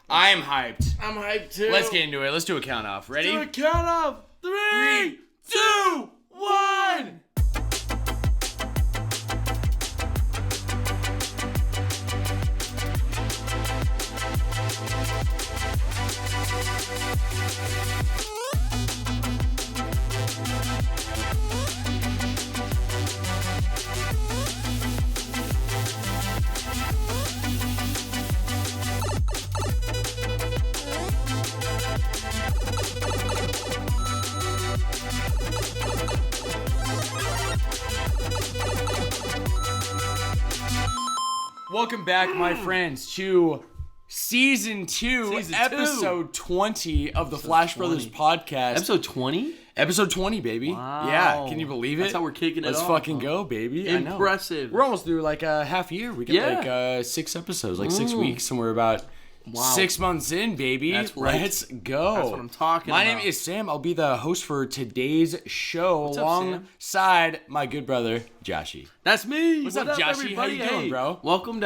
I'm hyped. I'm hyped too. Let's get into it. Let's do a count off. Ready? Do a count off. 3, 2, 1. Welcome back, my friends, to Season 2, Episode 20 of the Flash Brothers podcast. Episode 20? Episode 20, baby. Wow. Yeah, can you believe it? That's how we're kicking it Let's off. fucking go, baby. Impressive. I know. We're almost through like a half year. We got like 6 episodes, like 6 weeks, and we're about 6 months in, baby. That's right. Let's go. That's what I'm talking My about. name is Sam. I'll be the host for today's show What's up, Sam? alongside my good brother, Joshy. That's me. What's up, Joshy? How everybody? you doing, bro? Welcome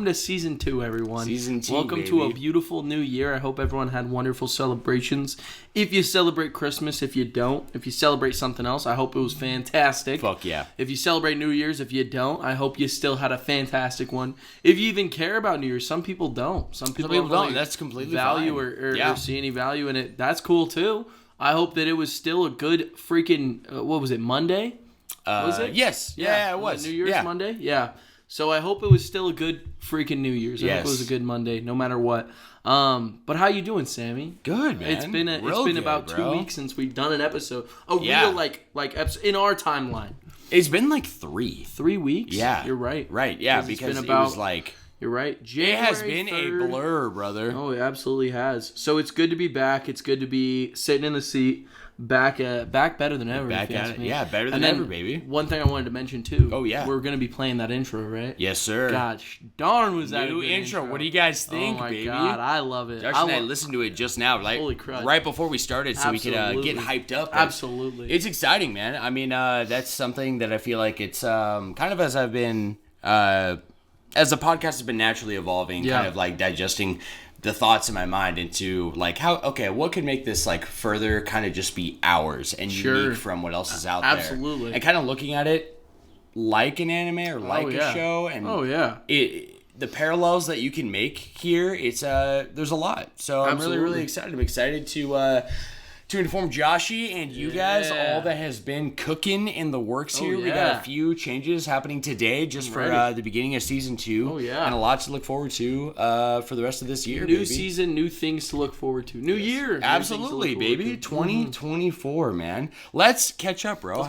to Season 2, everyone. Season 2, Welcome to a baby. beautiful new year. I hope everyone had wonderful celebrations. If you celebrate Christmas, if you don't, if you celebrate something else, I hope it was fantastic. Fuck yeah. If you celebrate New Year's, if you don't, I hope you still had a fantastic one. If you even care about New Year's, some people don't. Some people don't. really That's completely value fine. or see any value in it. That's cool too. I hope that it was still a good freaking what was it, Monday? Was it? Yes. Yeah, it was. New Year's yeah. Monday? Yeah. So I hope it was still a good freaking New Year's. I hope Yes. it was a good Monday, no matter what. But how you doing, Sammy? Good, man. It's been good, about bro. 2 weeks since we've done an episode. A Yeah. real like episode in our timeline. It's been like 3. 3 weeks? Yeah. You're right. Right, yeah, 'Cause it's because been it about- was like... You're right. It January has been 3rd. a blur, brother. Oh, it absolutely has. So it's good to be back. It's good to be sitting in the seat, back better than ever. Back if you at ask it. me. Yeah, better than And then ever, baby. One thing I wanted to mention too. Oh, yeah. We're gonna be playing that intro, right? Yes, sir. Gosh darn, was that a New good intro. What do you guys think, oh my baby? God, I love it. Josh and I listened to it just now, like Holy crap. right before we started, so we could Absolutely. get hyped up. Absolutely. It's exciting, man. I mean, that's something that I feel like it's kind of as I've been, as the podcast has been naturally evolving, Yeah. kind of like digesting the thoughts in my mind into like what could make this like further kind of just be ours and unique from what else is out there. Absolutely. And kind of looking at it like an anime or like a show, and the parallels that you can make here, it's there's a lot. So I'm really excited. I'm excited to inform Joshy and you guys all that has been cooking in the works here. We got a few changes happening today just for the beginning of Season 2. Oh, yeah. And a lot to look forward to for the rest of this year, New season, new things to look forward to. New year. Absolutely, baby. 2024, man. Let's catch up, bro.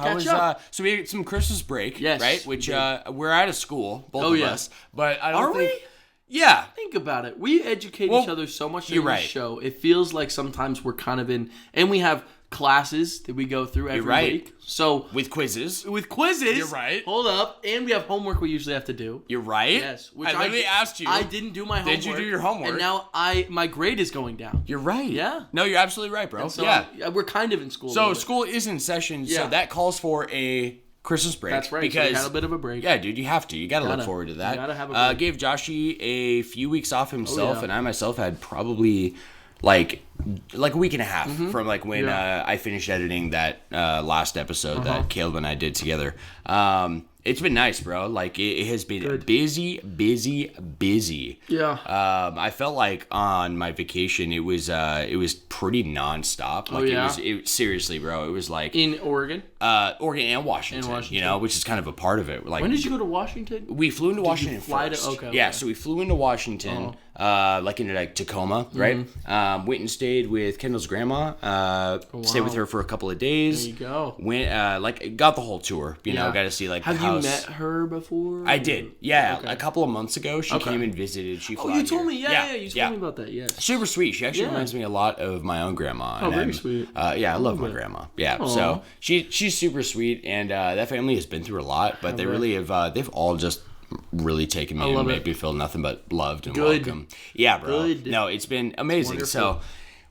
So we had some Christmas break, right? Which we're out of school, both of us. But I don't think... we? Yeah. Think about it. We educate each other so much in this show. It feels like sometimes we're kind of in... And we have classes that we go through every week. So With quizzes. You're right. Hold up. And we have homework we usually have to do. You're right. Yes. Which I literally asked you. I didn't do my homework. Did you do your homework? And now my grade is going down. You're right. Yeah. No, you're absolutely right, bro. So yeah. we're kind of in school. So school is in session, so that calls for a Christmas break. That's right. Because so we had a bit of a break. Yeah, dude, you have to. You got to look forward to that. You gotta have a break. Gave Joshy a few weeks off himself, yeah. and I myself had probably like a week and a half from like when I finished editing that last episode that Caleb and I did together. It's been nice, bro. Like it has been busy. Yeah. I felt like on my vacation it was pretty nonstop. Like it was seriously, bro. It was like in Oregon. Oregon and Washington. You know, which is kind of a part of it. Like When did you go to Washington? we flew into Washington fly to- first. okay. Yeah, so we flew into Washington, like into like Tacoma, right? Went and stayed with Kendall's grandma. Stayed with her for a couple of days. There you go. Went, got the whole tour. You know, got to see like Have the house. you met her before? I did. Yeah, Okay. a couple of months ago, she came and visited. She Oh, flew you out told here. me. Yeah, you told me about that. Yes. Super sweet. She actually reminds me a lot of my own grandma. Oh, and very I'm, sweet. Yeah, I love my grandma. Yeah, so she's super sweet, and that family has been through a lot, but they really have. They've all just really taken me and made me feel nothing but loved and welcome. Yeah, bro. Good. No, it's been amazing. So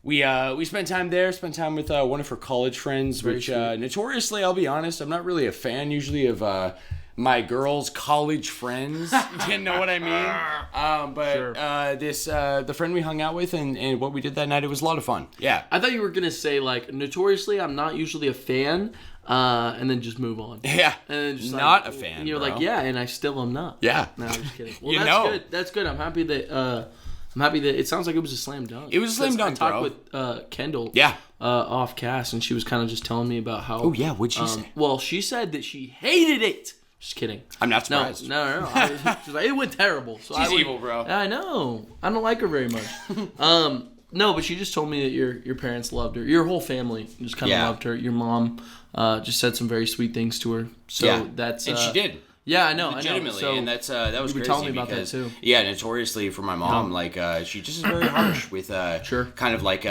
we spent time there. Spent time with one of her college friends, which notoriously, I'll be honest, I'm not really a fan usually of my girl's college friends. You know what I mean? The friend we hung out with and what we did that night, it was a lot of fun. Yeah. I thought you were going to say, like, notoriously, I'm not usually a fan, and then just move on. Yeah. And then just not a fan, you're like, yeah, and I still am not. Yeah. No, I'm just kidding. Well, that's good. That's good. I'm happy that it sounds like it was a slam dunk. It was a slam dunk, I talked with Kendall off cast, and she was kind of just telling me about how... Oh, yeah. What'd she say? Well, she said that she hated it. Just kidding. I'm not surprised. No. She's like, it went terrible. So She's evil, bro. I know. I don't like her very much. No, but she just told me that your parents loved her. Your whole family just kind of loved her. Your mom just said some very sweet things to her. So that's... and she did. Yeah, I know. Legitimately, So and that was you were crazy telling me about that too. Yeah, notoriously for my mom, like she just is very harsh with kind of like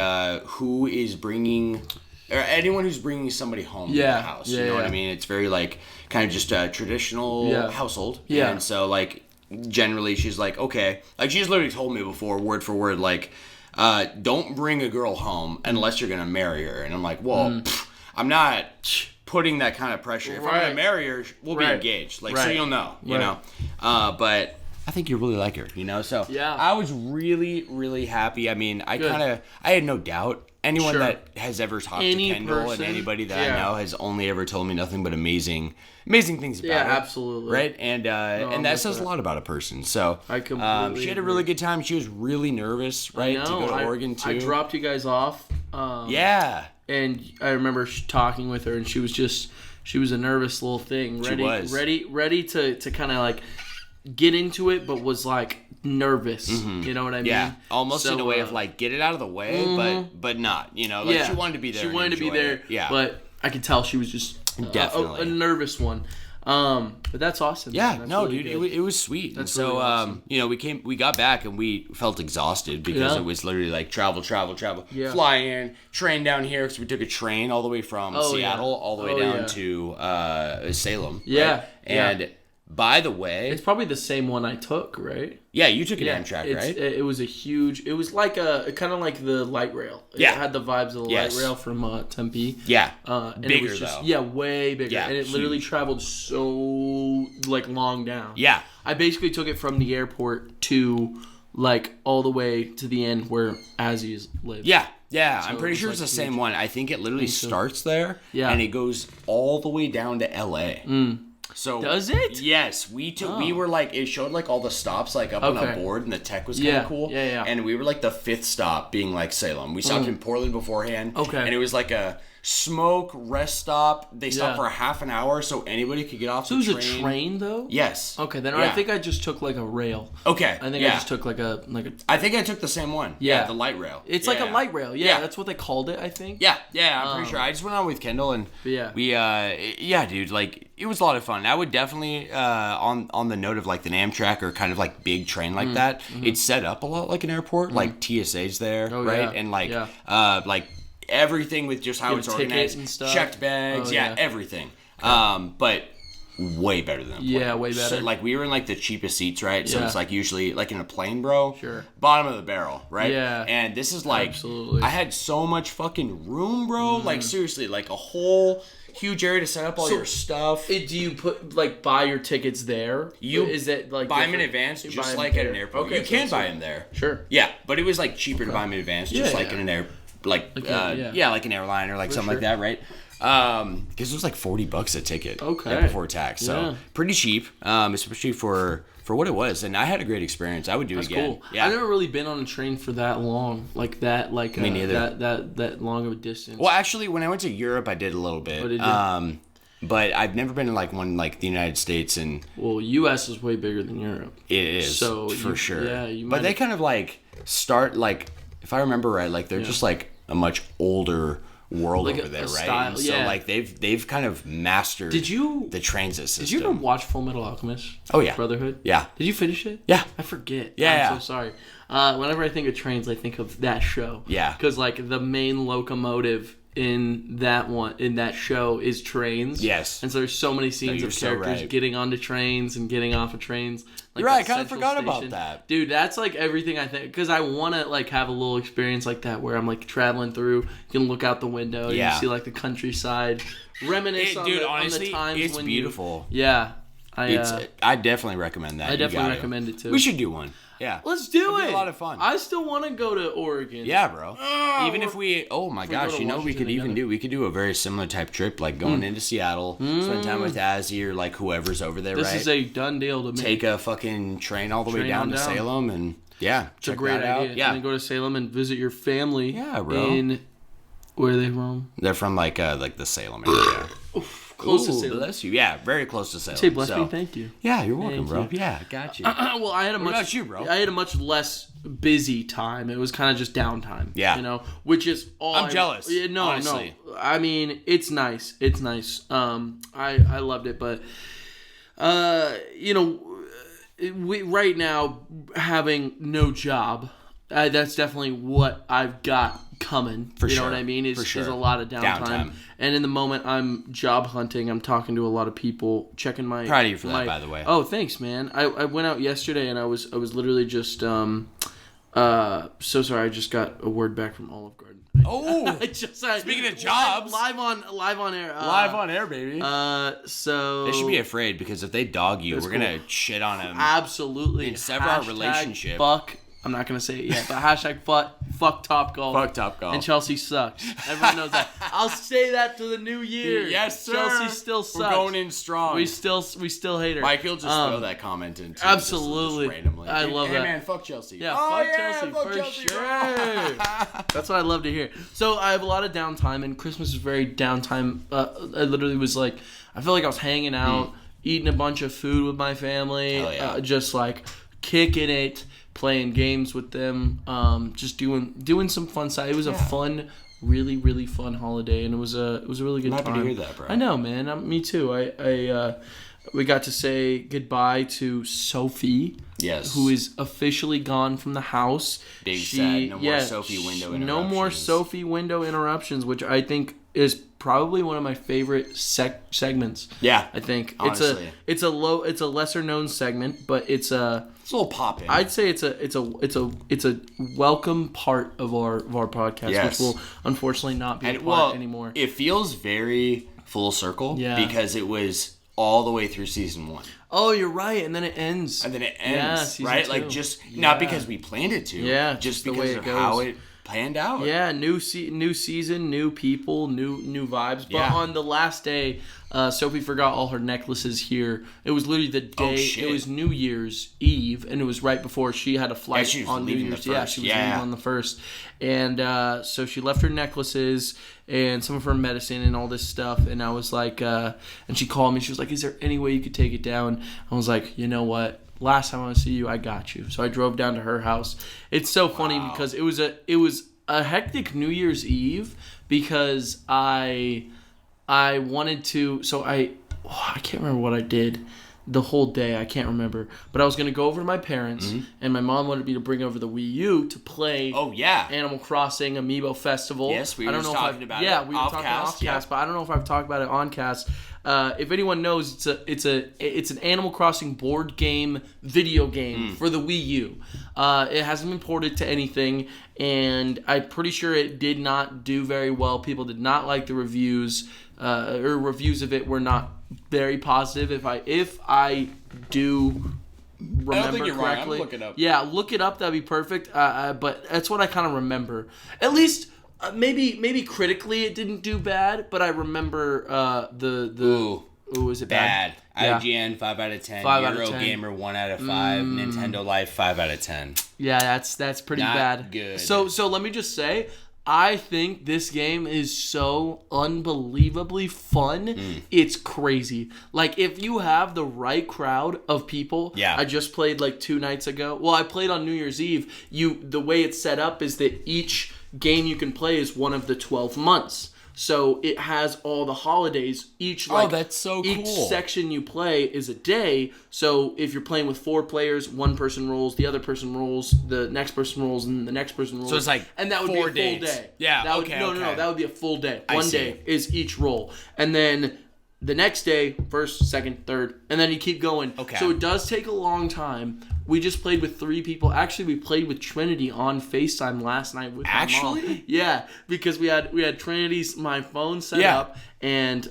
who is bringing or anyone who's bringing somebody home to the house. You know what I mean? It's very like kind of just a traditional household. Yeah, and so like generally she's like, okay, like she's literally told me before, word for word, like don't bring a girl home unless you're gonna marry her. And I'm like, well, I'm not putting that kind of pressure. If I'm gonna marry her, we'll be engaged. Like so you'll know, you know. But I think you really like her, you know. So I was really, really happy. I mean, I had no doubt. Anyone that has ever talked to Kendall and anybody that I know has only ever told me nothing but amazing things about her. Yeah, absolutely. Right? And and that says a lot about a person. So I completely she had a really good time. She was really nervous, right, to go to Oregon too. I dropped you guys off. And I remember talking with her, and she was a nervous little thing, ready to kind of like get into it, but was like nervous. Mm-hmm. You know what I mean? Yeah, almost in a way of like get it out of the way, but not. You know, like she wanted to be there. She wanted to be there. Yeah, but I could tell she was just definitely a nervous one. But that's awesome. Yeah, that's really dude, it was sweet. That's so really awesome. You know, we got back and we felt exhausted because it was literally like travel, fly in, train down here because we took a train all the way from Seattle all the way down to Salem. Yeah, right? And by the way, it's probably the same one I took, right? Yeah, you took an Amtrak, right? It was it was like kind of like the light rail. It had the vibes of the light rail from Tempe. Yeah, and bigger it was just, though. Yeah, way bigger. Yeah, and it literally traveled so like long down. Yeah, I basically took it from the airport to like all the way to the end where Aziz lives. Yeah. Yeah, so I'm pretty sure it's the same one. I think it literally starts there, and it goes all the way down to L.A. So does it? Yes, we were like, it showed like all the stops like up on a board, and the tech was kind of cool. Yeah. And we were like the fifth stop, being like Salem. We stopped in Portland beforehand. Okay. And it was like a smoke rest stop. They stopped for a half an hour, so anybody could get off the train. So it was a train though? Yes. Okay, then I think I just took like a rail. Okay. I think I just took like a. I think I took the same one. Yeah, the light rail. It's like a light rail. Yeah, that's what they called it, I think. Yeah, I'm pretty sure. I just went on with Kendall and we dude, like it was a lot of fun. I would definitely on the note of like the Amtrak or kind of like big train like that. It's set up a lot like an airport, like TSA's there, right? And like like everything with just how it's organized and stuff. Checked bags, everything. But way better than a plane. Yeah, way better. So, like we were in like the cheapest seats, right? So it's like usually like in a plane, bro. Sure. Bottom of the barrel, right? Yeah. And this is like absolutely. I had so much fucking room, bro. Like seriously, like a whole huge area to set up all your stuff. Do you buy your tickets there? Is it like buy them in advance, just like at an airport? Okay, you can buy them there. Sure. Yeah, but it was like cheaper to buy them in advance, just like in an air, like an airline or like something like that, right? Because it was like $40 a ticket. Before tax, so pretty cheap. Especially for what it was, and I had a great experience. I would do it again. Cool. Yeah, I've never really been on a train for that long, like that, like me neither. That long of a distance. Well, actually, when I went to Europe, I did a little bit. Oh, did you? But I've never been in like one like the United States and. Well, U.S. is way bigger than Europe. It is, so for sure. Yeah, but they kind of like start like, if I remember right, like they're just like a much older world like over there, right? Style, so like they've kind of mastered the transit system. Did you ever watch Full Metal Alchemist? Oh yeah, Brotherhood. Yeah. Did you finish it? Yeah. I forget. Yeah. I'm so sorry. Whenever I think of trains, I think of that show. Yeah. Because like the main locomotive in that show is trains. Yes. And so there's so many scenes of characters getting onto trains and getting off of trains. Like you're right. I kind of forgot about that. Dude, that's like everything I think. Because I want to like have a little experience like that where I'm like traveling through. You can look out the window. And you see like the countryside. Reminisce on the times it's when beautiful. Yeah. I definitely recommend that. I definitely recommend it too. We should do one. Yeah. Let's do it. Be a lot of fun. I still want to go to Oregon. Yeah, bro. Even if we, oh my gosh, you know what we could even do? We could do a very similar type trip, like going into Seattle, spend time with Azzy or like whoever's over there, right? This is a done deal to me. Take a fucking train all the way down to Salem and, it's a great idea. Yeah. And then go to Salem and visit your family. Yeah, bro. Where are they from? They're from like the Salem area. Close to Salem. Bless you. Yeah, very close to Salem. Say bless me, thank you. Yeah, you're welcome, bro. Yeah, got you. Well, I had a much less busy time. It was kind of just downtime. Yeah. You know, which is all I'm jealous. Honestly. No. I mean, it's nice. It's nice. I loved it, but you know, we right now having no job, that's definitely what I've got coming. You know what I mean? Is a lot of downtime. And in the moment I'm job hunting, I'm talking to a lot of people, checking my... Proud of you for that, by the way. Oh, thanks, man. I went out yesterday and I was literally just... so sorry, I just got a word back from Olive Garden. Oh! Speaking of jobs... Live on air. Live on air, baby. So... They should be afraid, because if they dog you, we're going to shit on them. Absolutely. And sever our relationship. Fuck. I'm not going to say it yet, but hashtag fuck Topgolf. Fuck Topgolf. And Chelsea sucks. Everyone knows that. I'll say that to the new year. Yes, sir. Chelsea still sucks. We're going in strong. We still hate her. Mike, you'll just throw that comment in too. Absolutely. Just randomly. I love that. Hey, man, fuck Chelsea. Yeah, fuck Chelsea for sure. That's what I love to hear. So I have a lot of downtime, and Christmas is very downtime. I literally was like, I felt like I was hanging out, eating a bunch of food with my family, just like kicking it, playing games with them, just doing some fun stuff. It was a fun, really, really fun holiday, and it was a really good time. I'm happy to hear that, bro. I know, man. Me too. We got to say goodbye to Sophie. Yes. Who is officially gone from the house. Big sad. No more Sophie window interruptions. No more Sophie window interruptions, which I think is probably one of my favorite segments. Yeah. I think honestly. it's a lesser known segment, but it's a little pop in. I'd say it's a welcome part of our podcast, which will unfortunately not be a part anymore. It feels very full circle because it was all the way through season 1. Oh, you're right, and then it ends. Yeah, right? 2. Like just not because we planned it to. Yeah, just because of how it planned out. Yeah, new season, new people, new vibes. But on the last day, Sophie forgot all her necklaces here. It was literally the day. It was New Year's Eve, and it was right before she had a flight on New Year's. Yeah, she was leaving on the 1st, and so she left her necklaces and some of her medicine and all this stuff. And I was like, and she called me. She was like, "Is there any way you could take it down?" I was like, "You know what? Last time I see you, I got you." So I drove down to her house. It's so funny because it was a hectic New Year's Eve because I wanted to. So I can't remember what I did the whole day. I can't remember, but I was gonna go over to my parents, and my mom wanted me to bring over the Wii U to play. Oh yeah, Animal Crossing Amiibo Festival. Yes, we were talking about it. Yeah, we were talking off-cast, but I don't know if I've talked about it on-cast. If anyone knows, it's an Animal Crossing board game, video game for the Wii U. It hasn't been ported to anything, and I'm pretty sure it did not do very well. People did not like the reviews, or reviews of it were not very positive. If I do remember correctly, look it up. Yeah, look it up. That'd be perfect. But that's what I kind of remember. At least. Maybe critically it didn't do bad, but I remember was it bad? Yeah. IGN 5 out of 10. 5 out of 10. Eurogamer 1 out of 5. Nintendo Life 5 out of 10. Yeah, that's pretty bad. Good. So let me just say, I think this game is so unbelievably fun. It's crazy. Like, if you have the right crowd of people. Yeah. I just played like 2 nights ago. Well, I played on New Year's Eve. The way it's set up is that each game you can play is one of the 12 months. So it has all the holidays. That's so cool. Each section you play is a day. So if you're playing with 4 players, one person rolls, the other person rolls, the next person rolls, and the next person rolls. So it's like and that would 4 be a full days. day. Yeah. No, that would be a full day. One day is each roll, and then the next day, first, second, third, and then you keep going. Okay. So it does take a long time. We just played with 3 people. Actually, we played with Trinity on FaceTime last night with my mom. Yeah, because we had Trinity's my phone set up, and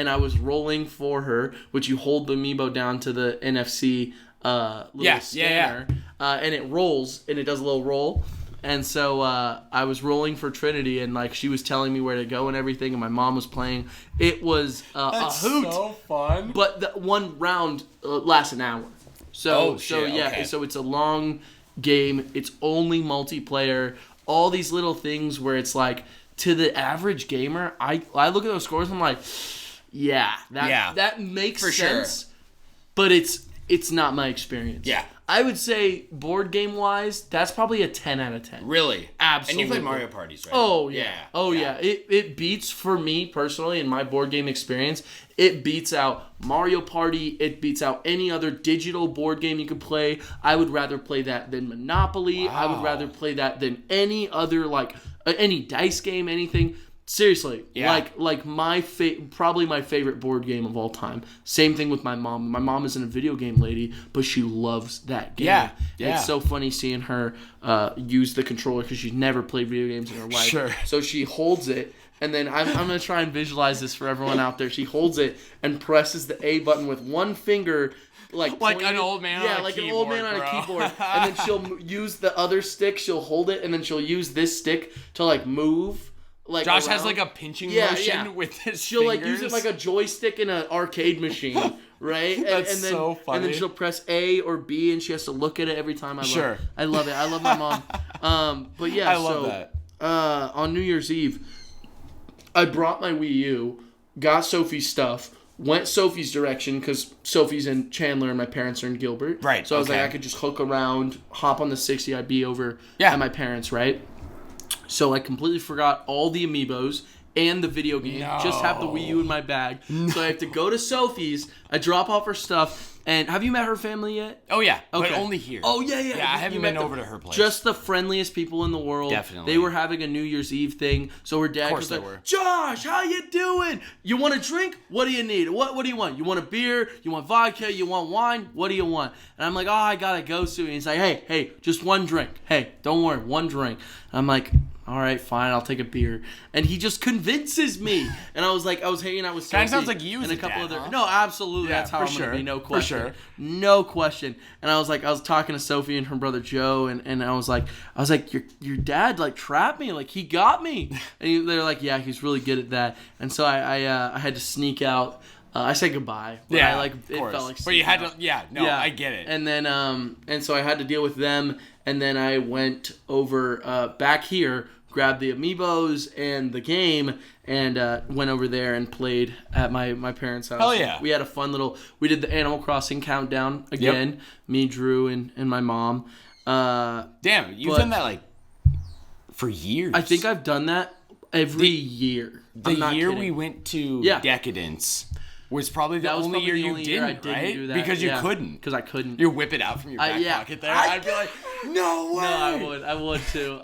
and I was rolling for her, which you hold the amiibo down to the NFC little scanner, and it rolls, and it does a little roll. And so I was rolling for Trinity, and like she was telling me where to go and everything, and my mom was playing. It was a hoot. So fun. But the one round lasts an hour. So okay. So it's a long game. It's only multiplayer. All these little things where it's like, to the average gamer, I look at those scores and I'm like, that makes sense. Sure. But it's not my experience. Yeah. I would say board game wise, that's probably a 10 out of 10. Really? Absolutely. And you play Mario Parties, right? Oh yeah. Oh yeah. It beats, for me personally, in my board game experience, it beats out Mario Party. It beats out any other digital board game you could play. I would rather play that than Monopoly. Wow. I would rather play that than any other, like any dice game, anything. Seriously, like probably my favorite board game of all time. Same thing with my mom. My mom isn't a video game lady, but she loves that game. Yeah. It's so funny seeing her use the controller because she's never played video games in her life. Sure. So she holds it, and then I'm going to try and visualize this for everyone out there. She holds it and presses the A button with one finger, like an old man on a keyboard. Yeah, like an old man on a keyboard. And then she'll use the other stick, she'll hold it, and then she'll use this stick to like move. Like Josh has like a pinching motion with his She'll fingers. like use it like a joystick in an arcade machine, right? That's and then, so funny. And then she'll press A or B, and she has to look at it every time. I love it. I love my mom. But yeah, I love that. On New Year's Eve, I brought my Wii U, got Sophie's stuff, went Sophie's direction because Sophie's in Chandler and my parents are in Gilbert. Right. So I was like, I could just hook around, hop on the 60, I'd be over at my parents, right? So I completely forgot all the amiibos and the video game. No. Just have the Wii U in my bag. So I have to go to Sophie's. I drop off her stuff. And have you met her family yet? Oh, yeah. Okay. But only here. Oh, yeah. Yeah, I haven't been over to her place. Just the friendliest people in the world. Definitely. They were having a New Year's Eve thing. So her dad was like, Josh, how you doing? You want a drink? What do you need? What do you want? You want a beer? You want vodka? You want wine? What do you want? And I'm like, I got to go soon. And he's like, hey, just one drink. Hey, don't worry, one drink. And I'm like, all right, fine, I'll take a beer. And he just convinces me. And I was hanging out with Sophie. Kind of sounds like you and a couple dad, other. huh? No, absolutely. Yeah, that's how I'm going to be. No question. For sure. No question. And I was talking to Sophie and her brother Joe, and I was like, your dad like trapped me, like he got me. And they're like, yeah, he's really good at that. And so I had to sneak out. I said goodbye. But it felt like. But you had to. Yeah. No, I get it. And then and so I had to deal with them, and then I went over back here, grabbed the amiibos and the game, and went over there and played at my parents' house. Hell yeah. We had a fun we did the Animal Crossing countdown again. Yep. Me, Drew, and my mom. Damn, you've done that like for years. I think I've done that every year. The year we went to Decadence was probably the only year you didn't, right? Do that. Because you couldn't. Because I couldn't. You whip it out from your back pocket there. I'd be like, no way. No, I would too.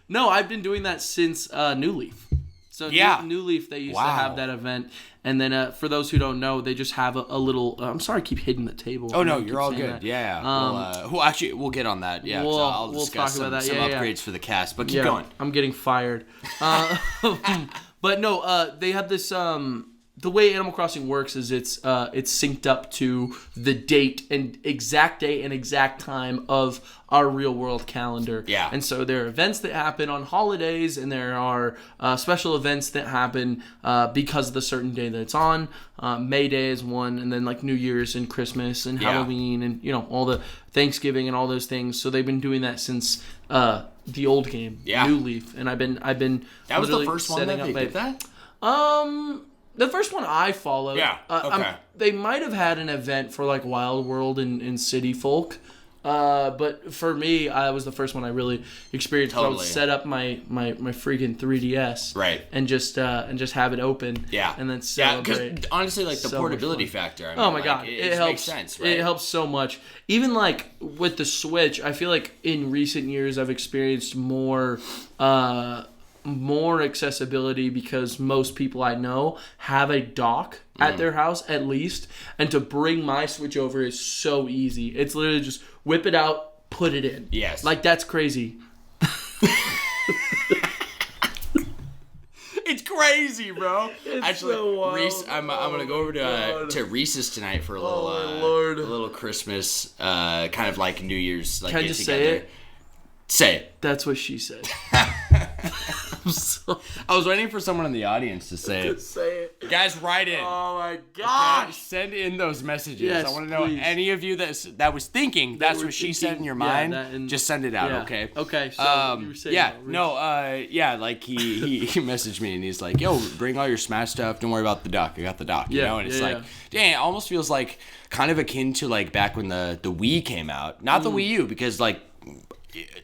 No, I've been doing that since New Leaf. So New Leaf, they used to have that event. And then for those who don't know, they just have a little... I'm sorry I keep hitting the table. Oh, no, you're all good. That. Yeah. We'll get on that. Yeah, I'll discuss some upgrades for the cast. But keep going. I'm getting fired. But no, they have this... the way Animal Crossing works is it's synced up to the date and exact date and exact time of our real world calendar. Yeah. And so there are events that happen on holidays, and there are special events that happen because of the certain day that it's on. May Day is one, and then like New Year's and Christmas and Halloween and all the Thanksgiving and all those things. So they've been doing that since the old game, New Leaf, and I've been. That was the first one that they did that. The first one I followed. Yeah. Okay. They might have had an event for like Wild World and City Folk. But for me, I was the first one I really experienced. Totally. I would set up my freaking 3DS. Right. And just have it open. Yeah. And then celebrate. Yeah, because honestly, like the portability factor. I mean, oh my God. It helps. Makes sense, right? It helps so much. Even like with the Switch, I feel like in recent years I've experienced more accessibility because most people I know have a dock at their house at least, and to bring my Switch over is so easy. It's literally just whip it out, put it in. Yes. Like, that's crazy. It's crazy, bro. It's actually, so wild. Reese, I'm gonna go over to Reese's tonight for a little Lord. a little Christmas kind of like New Year's like Can I get just together. say it? Say it. That's what she said. I was waiting for someone in the audience to say it. Say it. Guys, write in. Oh my gosh. Okay, send in those messages. Yes, I want to know please. any of you that was thinking that's what she said in your mind. Just send it out, okay? Okay. So you were saying like he messaged me and he's like, "Yo, bring all your Smash stuff. Don't worry about the dock. I got the dock." You know, and it's like, dang, it almost feels like kind of akin to like back when the Wii came out. Not the Wii U, because like,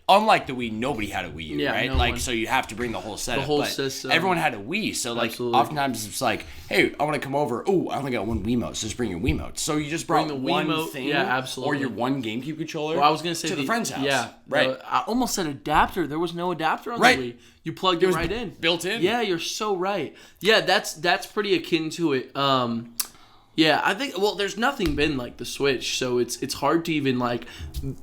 unlike the Wii, nobody had a Wii U, right? Like, so you have to bring the whole setup. The whole but system. Everyone had a Wii, so like, oftentimes it's like, hey, I want to come over. Oh, I only got one Wiimote, so just bring your Wiimote. So you just brought one thing, or your one GameCube controller. Well, I was gonna say to the friend's house. Yeah, right. I almost said adapter. There was no adapter on the Wii. You plugged it right in, built in. Yeah, you're so right. Yeah, that's pretty akin to it. Yeah, I think, well, there's nothing been like the Switch, so it's hard to even like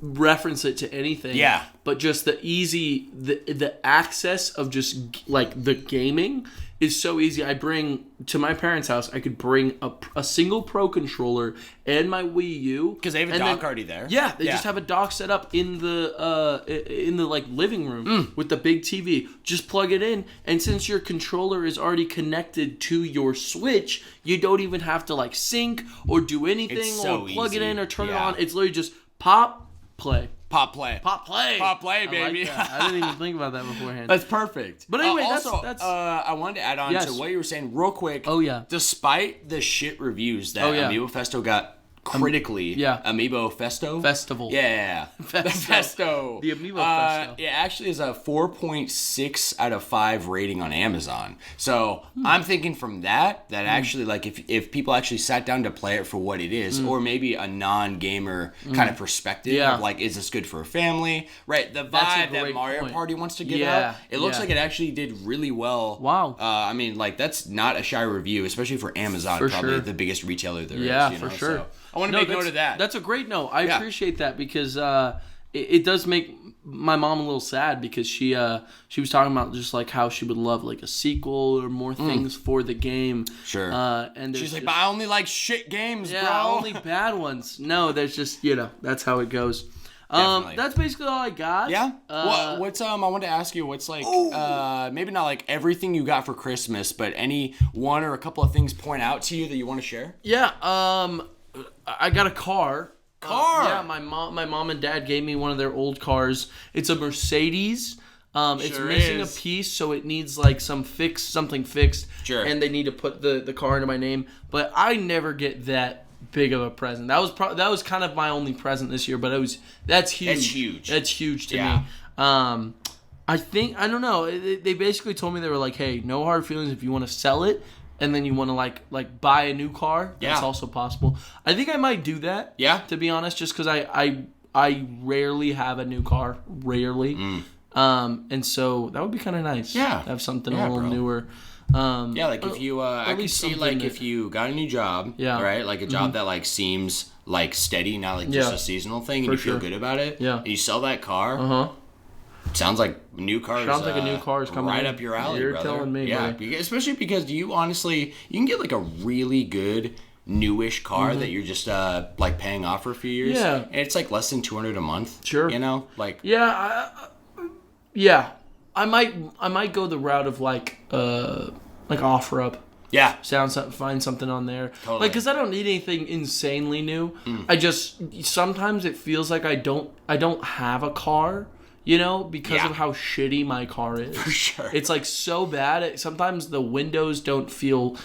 reference it to anything. Yeah. But just the access of just like the gaming is so easy. I bring to my parents' house, I could bring a single Pro controller and my Wii U, because they have a dock already there. Yeah, they just have a dock set up in the like living room with the big TV. Just plug it in, and since your controller is already connected to your Switch, you don't even have to like sync or do anything or plug it in or turn it on. It's literally just pop, play. Pop play. Pop play. Pop play, baby. Like that. I didn't even think about that beforehand. That's perfect. But anyway, also, that's I wanted to add on to what you were saying real quick. Oh, yeah. Despite the shit reviews that Amiibo Festo got critically, Amiibo Festo? Festival. Yeah. Festo. The Amiibo Festo. It actually is a 4.6 out of 5 rating on Amazon. So I'm thinking from that actually, like, if people actually sat down to play it for what it is, or maybe a non-gamer kind of perspective of, like, is this good for a family? Right, the vibe that Mario Party wants to give out, it looks like it actually did really well. Wow. I mean, like, that's not a shy review, especially for Amazon, probably the biggest retailer there is. Yeah, you know? for sure. So I want to make note of that. That's a great note. I appreciate that, because it does make my mom a little sad, because she was talking about just like how she would love like a sequel or more things for the game. Sure. And she's like, but I only like shit games, bro. Yeah, only bad ones. No, there's just, that's how it goes. That's basically all I got. Yeah. What's I wanted to ask you, what's like maybe not like everything you got for Christmas, but any one or a couple of things point out to you that you want to share? Yeah. I got a car. Yeah, my mom and dad gave me one of their old cars. It's a Mercedes. It's missing a piece, so it needs like something fixed. Sure. And they need to put the car into my name. But I never get that big of a present. That was kind of my only present this year, but that's huge. That's huge to me. I don't know. They basically told me, they were like, hey, no hard feelings if you want to sell it, and then you want to like buy a new car. That's also possible. I think I might do that. Yeah. To be honest, just because I rarely have a new car. Rarely. And so that would be kind of nice. Yeah. To have something a little newer. Like if you, I could see like if you got a new job, right? Like a job that like seems like steady, not like just a seasonal thing, and you feel good about it. Yeah. And you sell that car. Sounds like a new car. Sounds like a new car is coming right up your alley, You're brother. telling me, buddy. Especially because you can get like a really good newish car that you're just like paying off for a few years. Yeah. And it's like less than $200 a month. Sure. You know, like I might go the route of like OfferUp. Yeah. Find something on there. Totally. Like, because I don't need anything insanely new. I just, sometimes it feels like I don't have a car, because of how shitty my car is. For sure. It's like so bad. Sometimes the windows don't feel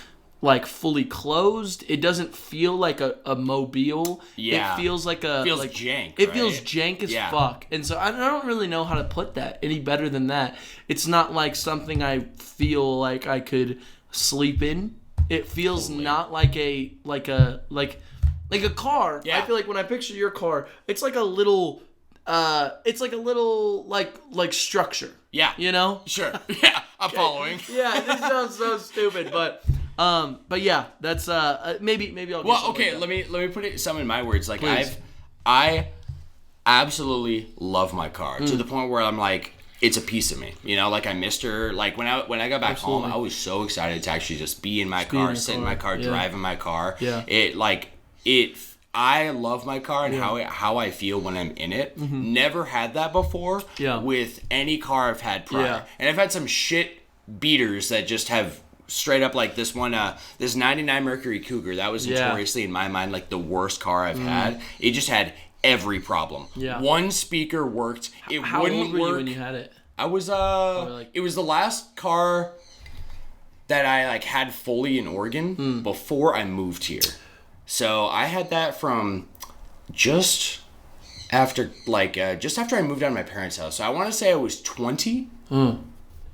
like fully closed. It doesn't feel like a mobile. Yeah. It feels like jank. It feels jank as fuck. And so I don't really know how to put that any better than that. It's not like something I feel like I could sleep in. It feels not like a car. Yeah. I feel like when I picture your car, it's like a little like structure. Yeah. Sure. Yeah. I'm following. Yeah, this sounds so stupid, but yeah, that's maybe I'll. Well, okay. Let me put some in my words. Like I absolutely love my car to the point where I'm like, it's a piece of me, you know. Like I missed her. Like when I got back home, I was so excited to actually just be in my car, sit in my car, drive in my car. Yeah. I love my car and how I feel when I'm in it. Mm-hmm. Never had that before with any car I've had prior. Yeah. And I've had some shit beaters that just have straight up like this one, this 99 Mercury Cougar. That was notoriously in my mind like the worst car I've had. It just had every problem. Yeah. One speaker worked. How wouldn't old were work. You when you had it? I was it was the last car that I like had fully in Oregon before I moved here. So I had that from just after I moved out of my parents' house. So I want to say I was 20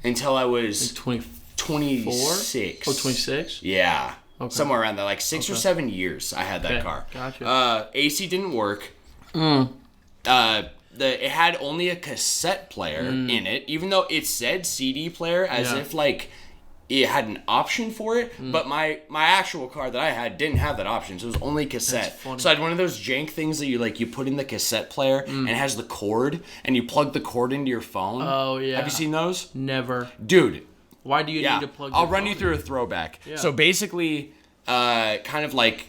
until I was like 26. Oh, 26? Yeah. Okay. Somewhere around there. Like 6 or 7 years I had that car. Gotcha. AC didn't work. It had only a cassette player in it, even though it said CD player as if like it had an option for it, but my actual car that I had didn't have that option, so it was only cassette. So I had one of those jank things that you put in the cassette player and it has the cord, and you plug the cord into your phone. Oh yeah. Have you seen those? Never. Dude. Why do you need to plug? I'll run you through a throwback. Yeah. So basically, kind of like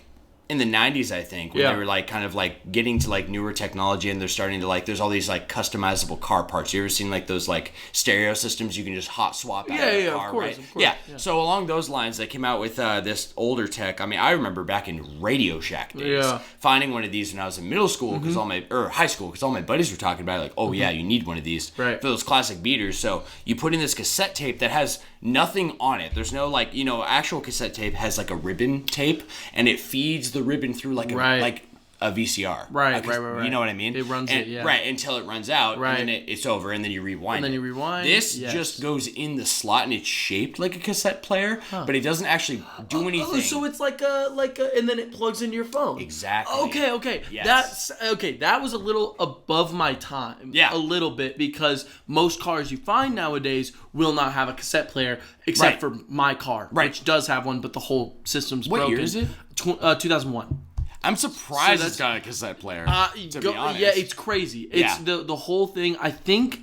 in the 90s, I think, when they were like kind of like getting to like newer technology, and they're starting to like, there's all these like customizable car parts. You ever seen like those like stereo systems you can just hot swap out of the car, of course, right? Of course. Yeah. So along those lines, they came out with this older tech. I mean, I remember back in Radio Shack days, finding one of these when I was in middle school or high school, because all my buddies were talking about it, like, oh yeah, you need one of these for those classic beaters. So you put in this cassette tape that has nothing on it. There's no like, actual cassette tape has like a ribbon tape, and it feeds the ribbon through like a VCR. Right. You know what I mean? It runs Right, until it runs out, and then it's over, and then you rewind This just goes in the slot, and it's shaped like a cassette player, but it doesn't actually do anything. Oh, so it's like a, and then it plugs into your phone. Exactly. Okay. Yes. That was a little above my time. Yeah. A little bit, because most cars you find nowadays will not have a cassette player, except for my car, which does have one, but the whole system's broken. What year is it? 2001. I'm surprised it's got a cassette player. To be honest. Yeah, it's crazy. It's the whole thing. I think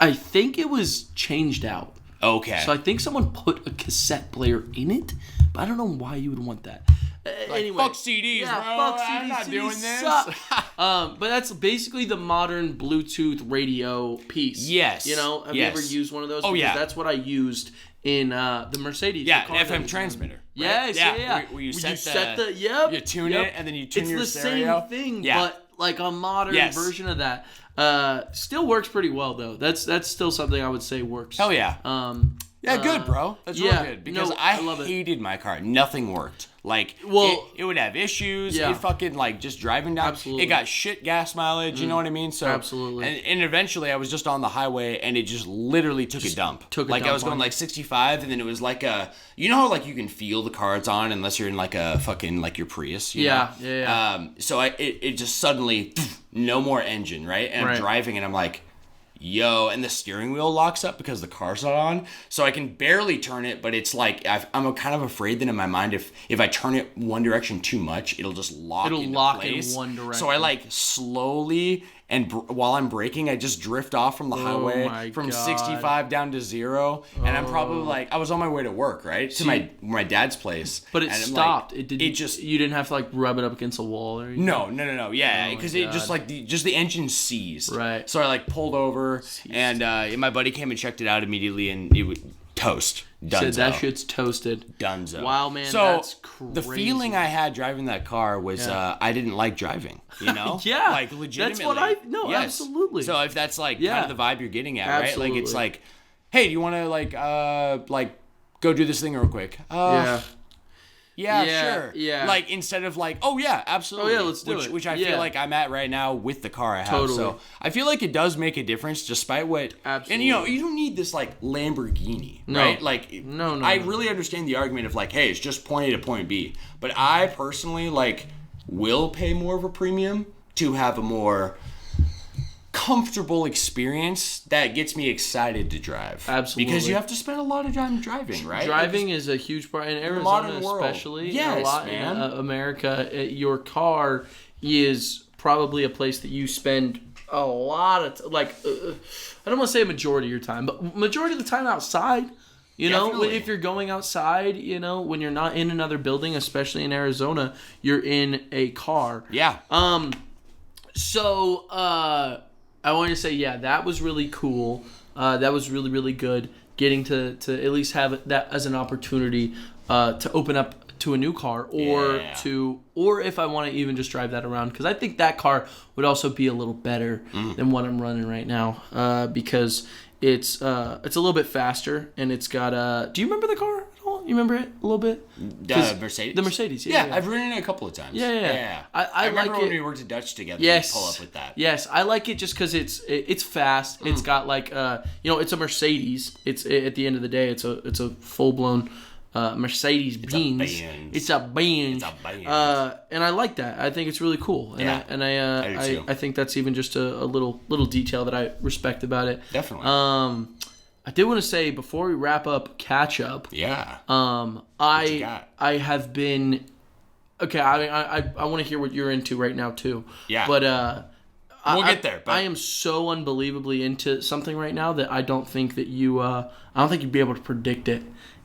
it was changed out. Okay. So I think someone put a cassette player in it, but I don't know why you would want that. Anyway, fuck CDs, bro. Fuck CDs. I'm not doing this. But that's basically the modern Bluetooth radio piece. Yes. Have you ever used one of those? Oh, because that's what I used in the Mercedes. Yeah, an FM transmitter. Right? Yes, where you set the you tune it, and then you tune your stereo. It's the same thing, but like a modern version of that. Still works pretty well though. That's still something I would say works. Hell yeah. Good, bro. That's real good, because I hated my car. Nothing worked. Like, it would have issues. It fucking, like, just driving down. Absolutely. It got shit gas mileage, you know what I mean? So absolutely. And eventually I was just on the highway, and it just literally took a dump. I was going, like, 65, and then it was like a... You know how, like, you can feel the car it's on unless you're in, like, a fucking, like, your Prius? You know? Yeah. So it just suddenly... No more engine, right? And I'm driving, and I'm like... Yo, and the steering wheel locks up because the car's not on, so I can barely turn it, but it's like I'm kind of afraid that in my mind if I turn it one direction too much, it'll just lock into place. In one direction. So I like slowly, and while I'm braking, I just drift off from the highway from 65 down to 0, and I'm probably like, I was on my way to work, right? To my dad's place. But it stopped. Like, you didn't have to like rub it up against a wall or anything? No. Yeah, because it just like the engine seized. Right. So I like pulled over, and my buddy came and checked it out immediately, and it was toast. Dunzo. Said that shit's toasted. Dunzo. Wow, man, so that's crazy. The feeling I had driving that car was I didn't like driving, you know? Yeah. Like, legitimately. That's what absolutely. So if that's like kind of the vibe you're getting at, right? Like, it's like, hey, do you want to like go do this thing real quick? Yeah, sure. Yeah. Like, instead of like, oh yeah, absolutely. Oh yeah, let's do it. Which I feel like I'm at right now with the car I have. Totally. So I feel like it does make a difference, despite what. Absolutely. And you don't need this like Lamborghini, right? Like, no. I really understand the argument of like, hey, it's just point A to point B. But I personally like will pay more of a premium to have a more comfortable experience that gets me excited to drive. Absolutely. Because you have to spend a lot of time driving, right? Driving is a huge part in Arizona, modern world. especially. Yes, a lot man. In America, your car is probably a place that you spend a lot of I don't want to say a majority of your time, but majority of the time outside. You know, if you're going outside, you know, when you're not in another building, especially in Arizona, you're in a car. Yeah. So I want to say, yeah, that was really cool. That was really, really good. Getting to at least have that as an opportunity to open up to a new car, or if I want to even just drive that around, because I think that car would also be a little better than what I'm running right now, because it's a little bit faster, and it's got do you remember the car at all? You remember it a little bit? The Mercedes? The Mercedes, yeah. I've ridden it a couple of times. Yeah. I remember when we worked at Dutch together. Yes. We pull up with that. Yes, I like it just because it's fast. It's got it's a Mercedes. It's at the end of the day, it's a full blown Mercedes Benz. It's a Benz. And I like that. I think it's really cool. And I think that's even just a little detail that I respect about it. Definitely. I did want to say before we wrap up catch up. Yeah. I have been okay. I want to hear what you're into right now too. Yeah. But we'll get there. But I am so unbelievably into something right now that I don't think that I don't think you'd be able to predict it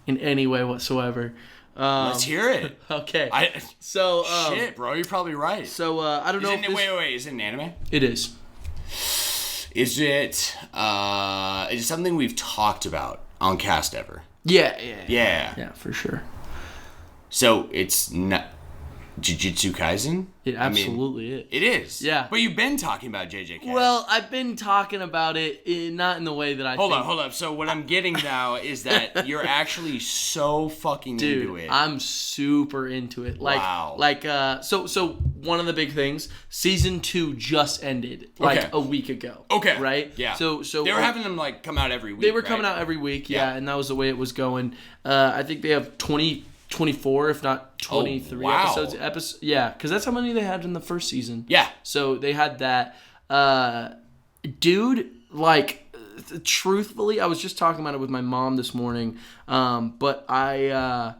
in any way whatsoever. Let's hear it. Okay. Shit, bro, you're probably right. So I don't know. Wait. Is it an anime? It is. Is it something we've talked about on Cast ever? Yeah, for sure. So it's not Jujutsu Kaisen? It absolutely is. It is. Yeah. But you've been talking about JJK. Well, I've been talking about it, not in the way that I think. Hold up. So what I'm getting now is that you're actually so fucking into it. I'm super into it. Wow. So one of the big things, season 2 just ended a week ago. Okay. Right? Yeah. So they were having them come out every week. They were coming out every week, yeah, and that was the way it was going. I think they have 24, if not 23 episodes. Yeah, because that's how many they had in the first season. Yeah. So they had that. Dude, truthfully, I was just talking about it with my mom this morning. But I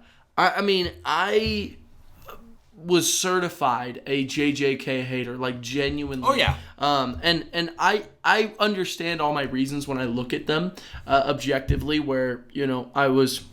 was certified a JJK hater, genuinely. Oh yeah. And I understand all my reasons when I look at them objectively, where I was.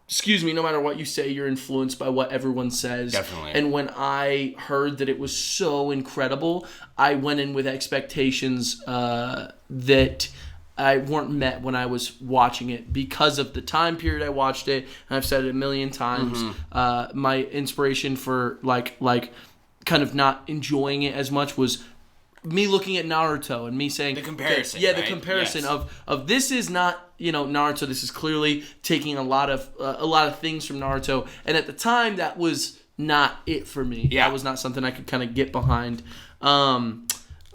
Excuse me, no matter what you say, you're influenced by what everyone says. Definitely. And when I heard that it was so incredible, I went in with expectations that I weren't met when I was watching it because of the time period I watched it. And I've said it a million times. My inspiration for kind of not enjoying it as much was me looking at Naruto and me saying the comparison. Okay, the comparison of this is not Naruto. This is clearly taking a lot of things from Naruto, and at the time that was not it for me. Yeah. That was not something I could kind of get behind. But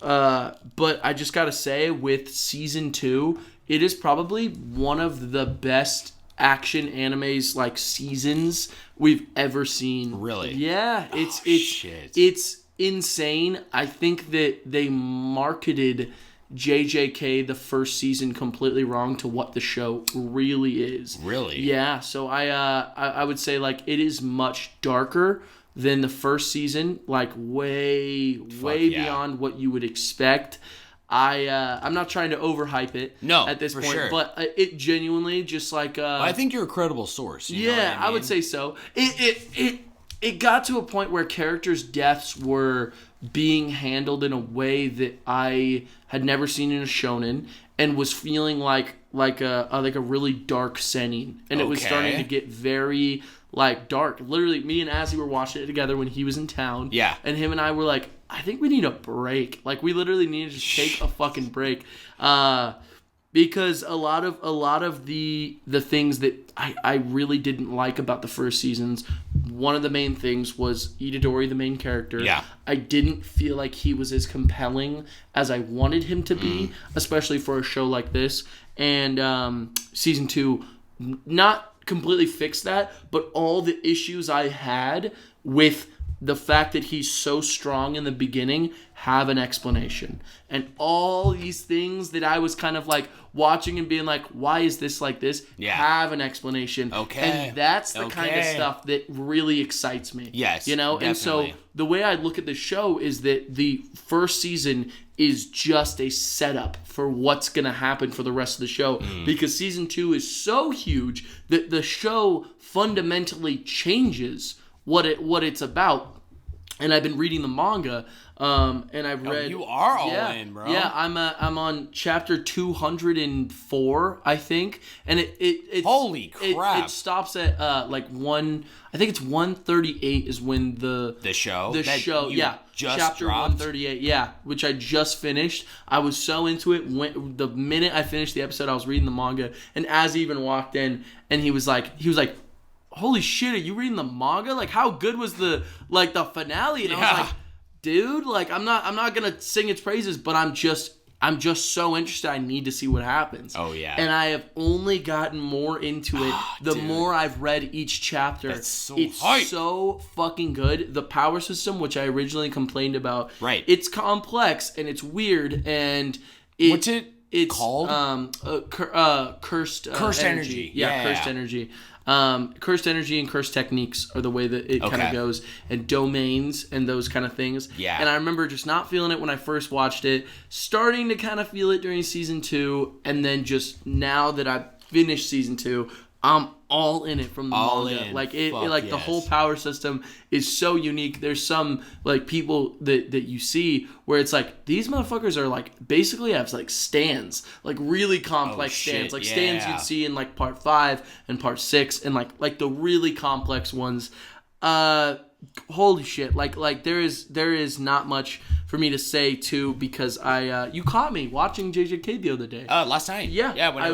I just gotta say, with season 2, it is probably one of the best action animes seasons we've ever seen. Really? Yeah. It's insane. I think that they marketed JJK the first season completely wrong to what the show really is. Really? Yeah. So I would say it is much darker than the first season, way beyond what you would expect. I'm not trying to overhype it at this point, sure. but it genuinely just I think you're a credible source. You know what I mean? I would say so. It got to a point where characters' deaths were being handled in a way that I had never seen in a shonen, and was feeling like a really dark setting, and it was starting to get very dark. Literally, me and Azzy were watching it together when he was in town. Yeah, and him and I were I think we need a break. We literally need to just take a fucking break. Because a lot of the things that I really didn't like about the first seasons, one of the main things was Itadori, the main character. Yeah. I didn't feel like he was as compelling as I wanted him to be, especially for a show like this. And season 2, not completely fixed that, but all the issues I had with the fact that he's so strong in the beginning have an explanation. And all these things that I was kind of like watching and being like, why is this like this? Have an explanation. Okay. And that's the kind of stuff that really excites me. Yes. Definitely. And so the way I look at the show is that the first season is just a setup for what's going to happen for the rest of the show. Because season 2 is so huge that the show fundamentally changes what it's about. And I've been reading the manga, and I've read. You are all in, bro. Yeah, I'm on chapter 204, I think, and it holy crap! It stops at like one. I think it's 138 is when the show chapter dropped. 138, which I just finished. I was so into it. The minute I finished the episode, I was reading the manga, and Az even walked in, and he was like. Holy shit, are you reading the manga? Like, how good was the finale? And I was like, dude, like, I'm not gonna sing its praises, but I'm just so interested. I need to see what happens. Oh yeah. And I have only gotten more into it the more I've read each chapter. It's so fucking good. The power system, which I originally complained about, right? It's complex and it's weird and what's it? It's called cursed energy. Yeah, cursed energy. Cursed energy and cursed techniques are the way that it kind of goes, and domains and those kind of things. Yeah. And I remember just not feeling it when I first watched it, starting to kind of feel it during season 2, and then just now that I've finished season 2, I'm all in it from the manga. Like the whole power system is so unique. There's some like people that you see where it's like these motherfuckers are like basically have like stands, like really complex stands, like stands you'd see in like part 5 and part 6 and like the really complex ones. Holy shit! Like there is not much for me to say too because you caught me watching JJK the other day. Last night. Yeah. When I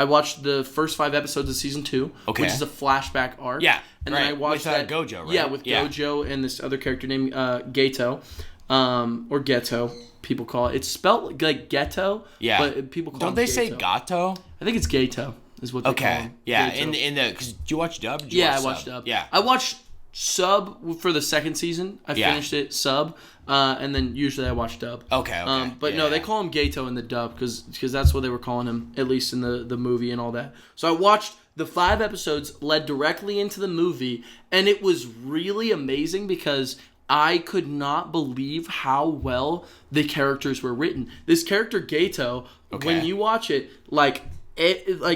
watched the first 5 episodes of season 2, which is a flashback arc. Yeah, and then I watched with Gojo, right? Yeah, with Gojo and this other character named Gato, or Ghetto. People call it. It's spelled like ghetto. Yeah, but people call. Don't they Gato. say Gato? I think it's Gato. Is what they call him. Yeah, Gato. in the because did you watch dub? I watched dub. Yeah, I watched sub for the second season. I finished it sub, and then usually I watch dub. Okay. But no, they call him Gato in the dub because that's what they were calling him, at least in the movie and all that. So I watched the 5 episodes, led directly into the movie, and it was really amazing because I could not believe how well the characters were written. This character Gato, when you watch it, like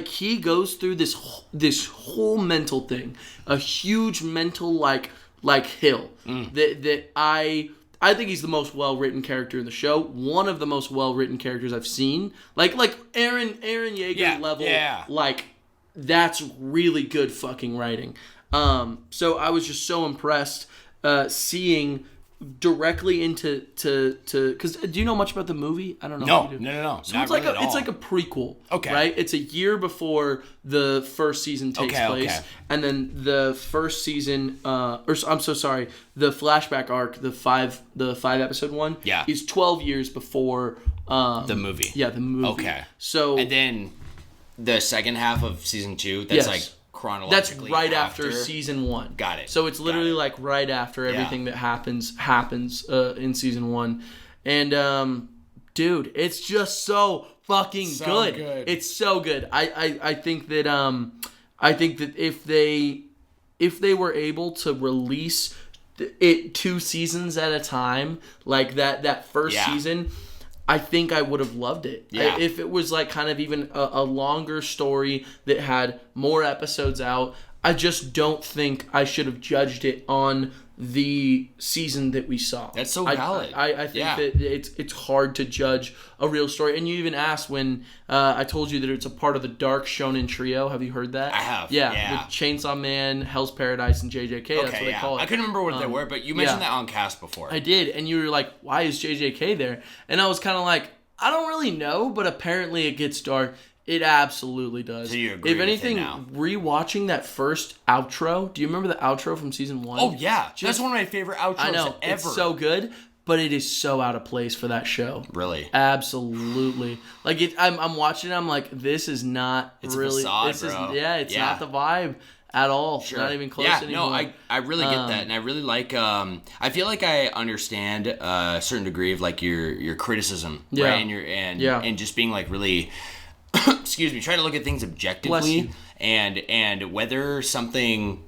he goes through this whole mental thing, a huge mental like hill that I think he's the most well-written character in the show. One of the most well-written characters I've seen. Like Eren Yeager level. Yeah. Like that's really good fucking writing. So I was just so impressed seeing directly into because do you know much about the movie? I don't know. No. So it's like a prequel. Right? It's a year before the first season takes place, and then the first season, the flashback arc, the five episode one, is 12 years before the movie. Yeah, the movie. Okay. So and then the second half of season 2. That's like. That's right after season 1. Got it. So it's literally like right after everything that happens in season 1. And dude, it's just so fucking good. It's so good. I think that if they were able to release it 2 seasons at a time, like that first season, I think I would have loved it. Yeah. If it was like kind of even a longer story that had more episodes out, I just don't think I should have judged it on the season that we saw. That's so valid. I think that it's hard to judge a real story. And you even asked when I told you that it's a part of the Dark Shonen Trio. Have you heard that? I have. Yeah. With Chainsaw Man, Hell's Paradise, and JJK. That's what they call it. I couldn't remember what they were, but you mentioned that on cast before. I did. And you were like, why is JJK there? And I was kind of like, I don't really know, but apparently it gets dark. It absolutely does. So you agree if anything, with it now? Rewatching that first outro, do you remember the outro from season 1? Oh, yeah. That's one of my favorite outros ever. It's so good, but it is so out of place for that show. Really? Absolutely. Like, I'm watching it, I'm like, this is not it's really... It's a facade, bro. It's not the vibe at all. Sure. Not even close anymore. No, I really get that, and I really like. I feel like I understand a certain degree of like your criticism, right? And just being like really, excuse me, trying to look at things objectively, and whether something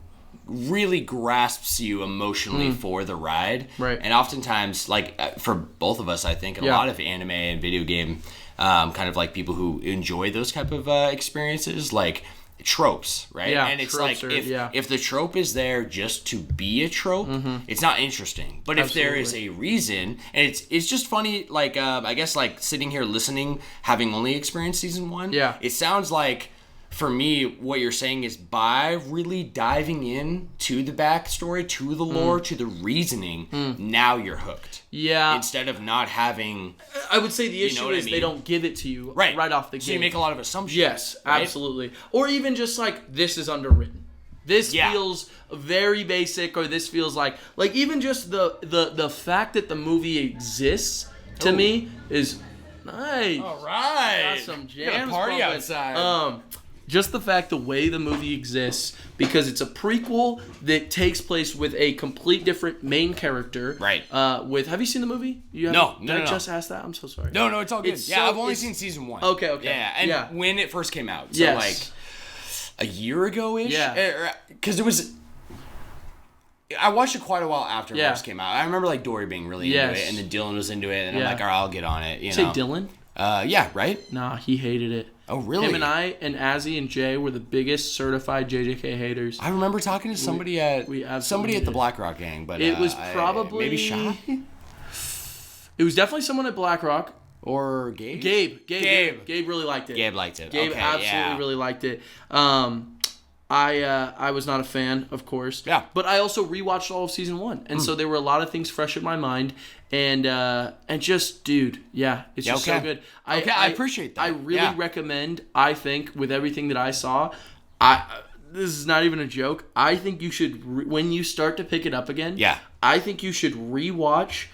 really grasps you emotionally for the ride, right? And oftentimes, like for both of us, I think a lot of anime and video game, kind of like people who enjoy those type of experiences, like tropes, right? Yeah, and it's like if the trope is there just to be a trope, it's not interesting. But if there is a reason, and it's just funny, like I guess like sitting here listening, having only experienced season 1, it sounds like, for me, what you're saying is by really diving in to the backstory, to the lore, to the reasoning, now you're hooked. Yeah. Instead of not having... I would say the issue is they don't give it to you right off the gate. So you make a lot of assumptions. Yes, right? Absolutely. Or even just like, this is underwritten. This feels very basic, or this feels like even just the fact that the movie exists, to me, is nice. All right. Got some jams. Party outside. Just the fact the way the movie exists, because it's a prequel that takes place with a complete different main character. Right. Have you seen the movie? No. Did I just ask that? I'm so sorry. No, it's all good. I've only seen season 1. Okay. Yeah, and when it first came out. So like a year ago-ish? Yeah. Because it was... I watched it quite a while after it first came out. I remember like Dory being really into it, and then Dylan was into it, and I'm like, all right, I'll get on it. You know? Say Dylan? Yeah, right? Nah, he hated it. Oh, really? Him and I and Azzy and Jay were the biggest certified JJK haters. I remember talking to somebody at the BlackRock gang, but it was probably maybe Shy. It was definitely someone at BlackRock or Gabe. Gabe really liked it. Gabe liked it. Gabe absolutely really liked it. I was not a fan, of course. Yeah. But I also rewatched all of season 1, and so there were a lot of things fresh in my mind, and just, dude, it's just so good. I appreciate that. I really recommend. I think with everything that I saw, this is not even a joke. I think you should when you start to pick it up again. Yeah. I think you should rewatch.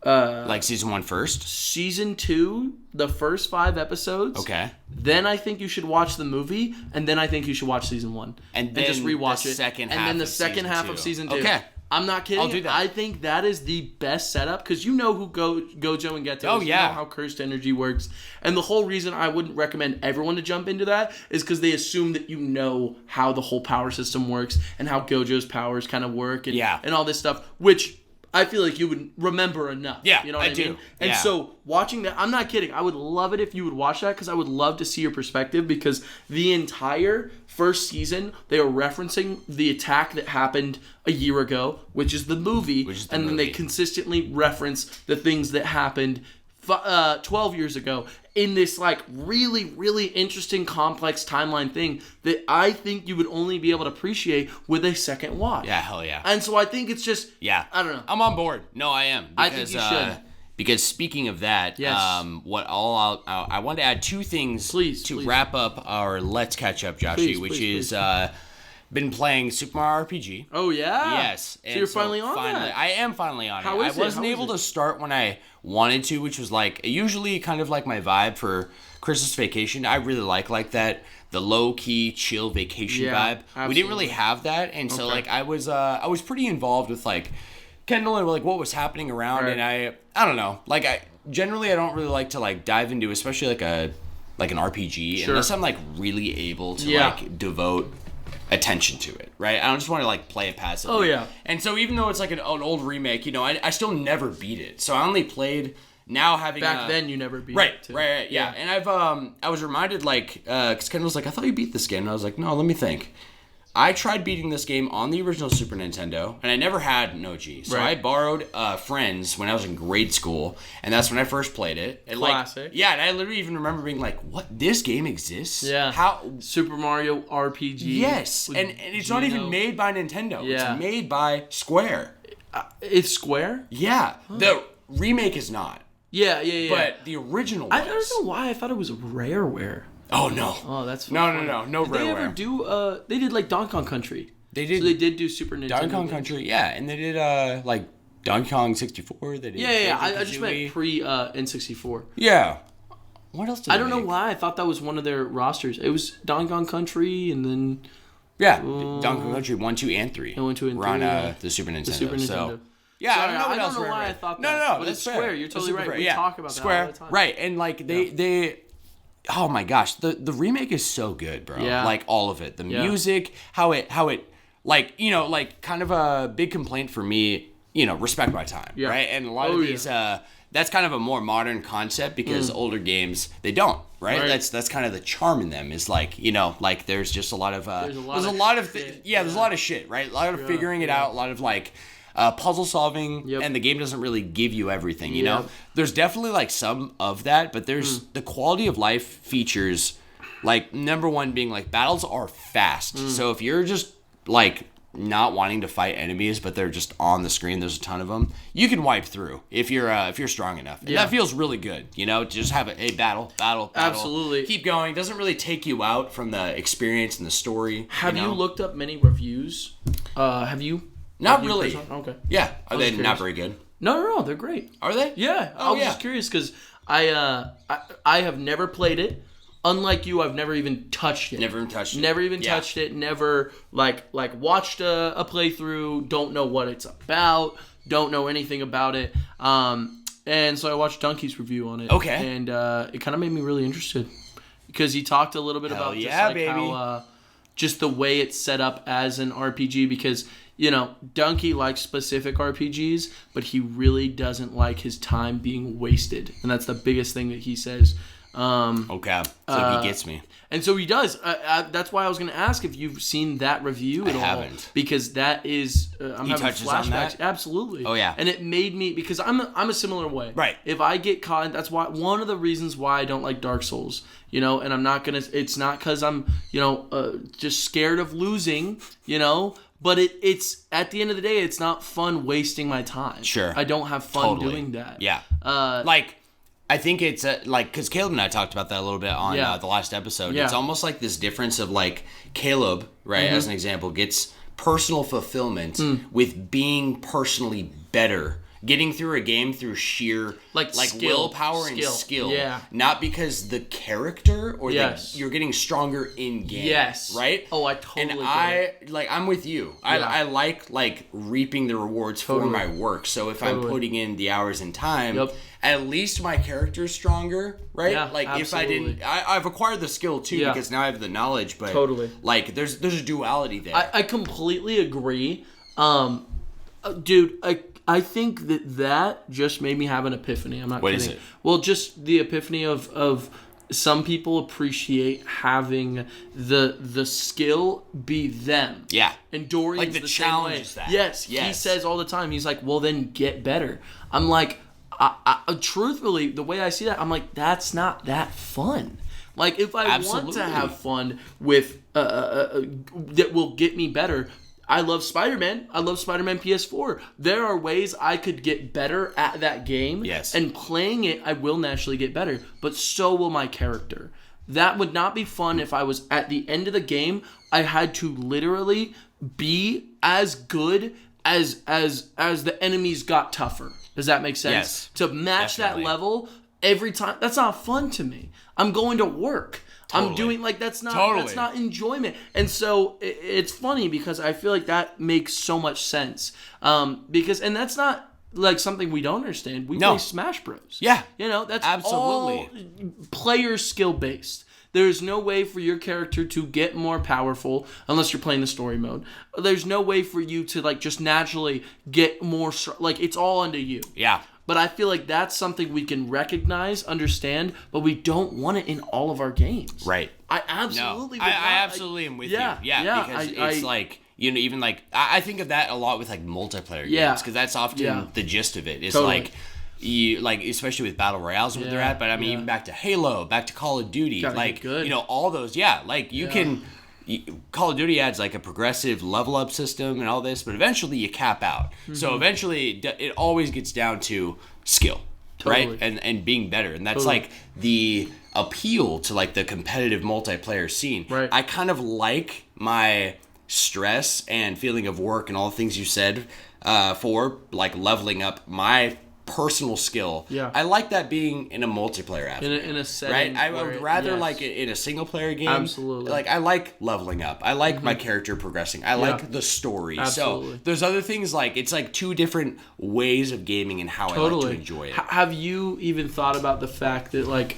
Like season 1 first? Season 2, the first 5 episodes. Okay. Then I think you should watch the movie, and then I think you should watch season 1. And then just rewatch the second half and then the of second season half 2. of season 2. Okay. I'm not kidding. I'll do that. I think that is the best setup, because you know who Gojo and Geto is. You know how cursed energy works. And the whole reason I wouldn't recommend everyone to jump into that is because they assume that you know how the whole power system works and how Gojo's powers kind of work and all this stuff, which... I feel like you would remember enough. Yeah, you know what I mean? do. And so watching that, I'm not kidding. I would love it if you would watch that, because I would love to see your perspective, because the entire first season, they were referencing the attack that happened a year ago, which is the movie. Then they consistently reference the things that happened 12 years ago in this like really, really interesting, complex timeline thing that I think you would only be able to appreciate with a second watch. Yeah, hell yeah. And so I think it's just, I don't know. I'm on board. No, I am. Because, I think you should. Because speaking of that, I wanted to add 2 things to wrap up our Let's Catch Up, Joshie, which is been playing Super Mario RPG. Oh, yeah? Yes. So you're finally on that? I am finally on it. How is it? I wasn't able to start when I wanted to, which was like usually kind of like my vibe for Christmas vacation. I really like that, the low-key, chill vacation vibe. Absolutely. We didn't really have that, and so like I was pretty involved with like Kendall and like what was happening around, and I don't know. Like I don't really like to like dive into, especially like an RPG, unless I'm like really able to like devote attention to it, right? I don't just want to like play it passively. Oh yeah. And so even though it's like an old remake, you know, I still never beat it. So I only played now having back then you never beat it. Too. Right. Yeah. And I was reminded like because Ken was like, I thought you beat this game, and I was like, no, let me think. I tried beating this game on the original Super Nintendo, and I never had an OG. So I borrowed friends when I was in grade school, and that's when I first played it. And classic. Like, and I literally even remember being like, what? This game exists? Yeah. How? Super Mario RPG. Yes. And it's not even made by Nintendo. Yeah. It's made by Square. It's Square? Yeah. Huh. The remake is not. Yeah. But the original was. I don't know why I thought it was Rareware. Oh, no. Oh, that's funny. No Did they ever do, they did, like, Donkey Kong Country. They did. So they did do Super Nintendo Donkey Kong Country, yeah. And they did, like, Donkey Kong 64. They did I just meant pre-N64. Yeah. What else did I don't know why I thought that was one of their rosters. It was Donkey Kong Country and then... Yeah, Donkey Kong Country 1, 2, and 3. And 1, 2, and 3. We're on the Super Nintendo. So. Yeah, sorry, I don't know why I thought that. No, but that's it's Square. Fair. You're totally right. We talk about Square, that all the time. Right, and like they oh my gosh, the remake is so good, bro. Yeah. Like all of it. The music, how it like, you know, like kind of a big complaint for me, you know, respect my time, right? And a lot of these that's kind of a more modern concept because older games they don't, right? That's kind of the charm in them is like, you know, like there's just a lot of there's a lot of shit, right? A lot of figuring it out, a lot of like puzzle solving, and the game doesn't really give you everything, you know? There's definitely like some of that, but there's the quality of life features, like number one being like battles are fast. So if you're just like not wanting to fight enemies, but they're just on the screen, there's a ton of them, you can wipe through if you're strong enough. And that feels really good, you know, to just have a battle. Absolutely. Keep going. Doesn't really take you out from the experience and the story. Have you looked up many reviews? Have you? Not really. Okay. Yeah. Are they not very good? No, they're great. Are they? Yeah. I was just curious because I have never played it. Unlike you, I've never even touched it. Never even touched it. Never like watched a playthrough. Don't know what it's about. Don't know anything about it. And so I watched Donkey's review on it. Okay. And it kind of made me really interested because he talked a little bit about just like how just the way it's set up as an RPG because. You know, Donkey likes specific RPGs, but he really doesn't like his time being wasted. And that's the biggest thing that he says. Okay. So he gets me. And so he does. That's why I was going to ask if you've seen that review at all. I haven't. Because that is... I'm having touches flashbacks. On that? Absolutely. Oh, yeah. And it made me... Because I'm a similar way. Right. If I get caught... That's why one of the reasons why I don't like Dark Souls. You know, and I'm not going to... It's not because I'm, you know, just scared of losing, you know... But it's at the end of the day, it's not fun wasting my time. Sure. I don't have fun doing that. Yeah. Like, I think it's like, because Caleb and I talked about that a little bit on the last episode. Yeah. It's almost like this difference of like Caleb, right, as an example, gets personal fulfillment with being personally better. Getting through a game through sheer like willpower and skill. Yeah. Not because the character or you're getting stronger in game. Yes. Right? Oh, I totally And I'm with you. Yeah. I like reaping the rewards for my work. So if I'm putting in the hours and time, at least my character's stronger, right? Yeah, like absolutely. If I've acquired the skill too because now I have the knowledge, but like there's a duality there. I completely agree. Dude, I think that just made me have an epiphany. I'm not kidding. What is it? Well, just the epiphany of some people appreciate having the skill be them. Yeah. And Dorian's like the challenge is that. Yes. He says all the time, he's like, well, then get better. I'm like, I truthfully, the way I see that, I'm like, that's not that fun. Like, if I want to have fun with that will get me better. I love Spider-Man. I love Spider-Man PS4. There are ways I could get better at that game. Yes. And playing it, I will naturally get better. But so will my character. That would not be fun if I was at the end of the game. I had to literally be as good as the enemies got tougher. Does that make sense? Yes. To match that level every time. That's not fun to me. I'm going to work. Totally. I'm doing like that's not enjoyment. And so it's funny because I feel like that makes so much sense. Because that's not like something we don't understand. We play Smash Bros. Yeah. You know, that's all player skill based. There's no way for your character to get more powerful unless you're playing the story mode. There's no way for you to like just naturally get more like it's all under you. Yeah. But I feel like that's something we can recognize, understand, but we don't want it in all of our games. Right. I absolutely I absolutely am with you. Yeah, because it's like, you know, even like, I think of that a lot with like multiplayer games, because that's often the gist of it. It's like, you like, especially with battle royales where they're at, but I mean, even back to Halo, back to Call of Duty, like, you know, all those, like, you can... Call of Duty adds like a progressive level up system and all this, but eventually you cap out. Mm-hmm. So eventually it always gets down to skill, right? And being better. And that's like the appeal to like the competitive multiplayer scene. Right. I kind of like my stress and feeling of work and all the things you said for like leveling up my personal skill. Yeah. I like that being in a multiplayer avenue. In a setting. Right? I would rather like it in a single player game. Absolutely. Like I like leveling up. I like my character progressing. I like the story. Absolutely. So there's other things like it's like two different ways of gaming and how I like to enjoy it. Have you even thought about the fact that like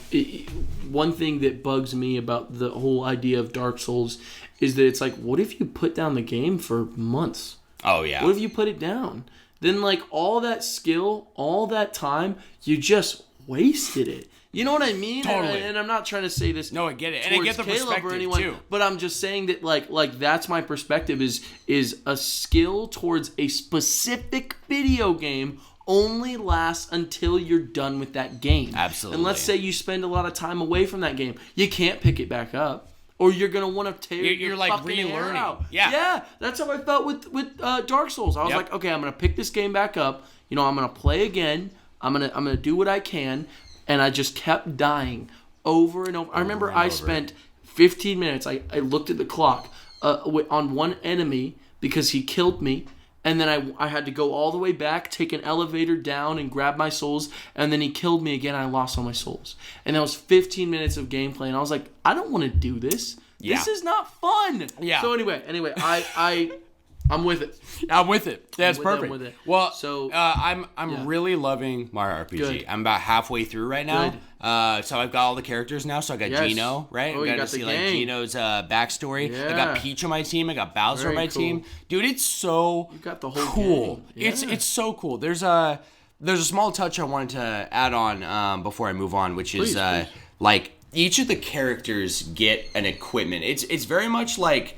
one thing that bugs me about the whole idea of Dark Souls is that it's like, what if you put down the game for months? Oh yeah. What if you put it down? Then like all that skill, all that time, you just wasted it. You know what I mean? Totally. And I'm not trying to say this. No, I get it, and I get the perspective or anyone, too. But I'm just saying that like that's my perspective is a skill towards a specific video game only lasts until you're done with that game. Absolutely. And let's say you spend a lot of time away from that game, you can't pick it back up. Or you're gonna want to tear your like fucking hair out. Yeah, that's how I felt with Dark Souls. I was like, okay, I'm gonna pick this game back up. You know, I'm gonna play again. I'm gonna do what I can, and I just kept dying over and over. I remember I spent 15 minutes. I looked at the clock on one enemy because he killed me. And then I had to go all the way back, take an elevator down and grab my souls. And then he killed me again. I lost all my souls. And that was 15 minutes of gameplay. And I was like, I don't want to do this. Yeah. This is not fun. Yeah. So anyway, I'm with it. I'm with it. That's perfect. I'm with it. Well, so I'm really loving Mario RPG. Good. I'm about halfway through right now. So I've got all the characters now. So I got Gino, right? Oh, I got to see like Gino's backstory. Yeah. I got Peach on my team. I got Bowser on my team. Dude, it's so you got the whole cool. Yeah. It's so cool. There's a small touch I wanted to add on before I move on, which is please. Like each of the characters get an equipment. It's very much like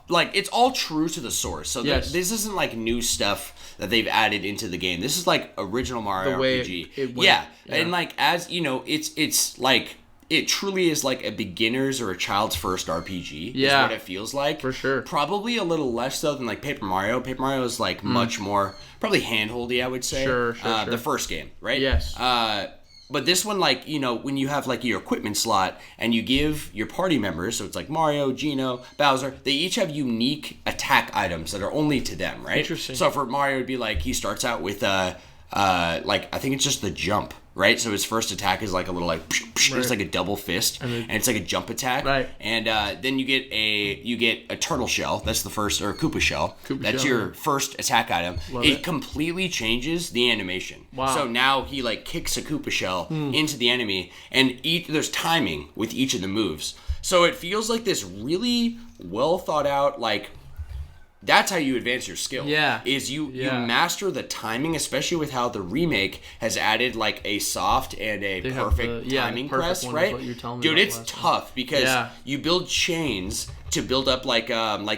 it's all true to the source. So this isn't like new stuff that they've added into the game. This is like original Mario RPG. It went, yeah, and like as you know, it's like it truly is like a beginner's or a child's first RPG. Yeah, is what it feels like for sure. Probably a little less so than like Paper Mario. Paper Mario is like much more probably handholdy, I would say. Sure. The first game, right? Yes. But this one, like, you know, when you have, like, your equipment slot and you give your party members, so it's like Mario, Gino, Bowser, they each have unique attack items that are only to them, right? Interesting. So for Mario, it'd be like he starts out with, like, I think it's just the jump, right? So his first attack is like a little, like, psh, psh, it's like a double fist, and it's like a jump attack. Right. And then you get a turtle shell. That's the first, or a Koopa shell. That's your first attack item. It completely changes the animation. Wow. So now he like kicks a Koopa shell into the enemy, and there's timing with each of the moves. So it feels like this really well thought out, like, that's how you advance your skill. Yeah. Is you master the timing, especially with how the remake has added like a soft and a perfect timing press, right? Dude, it's tough because you build chains to build up like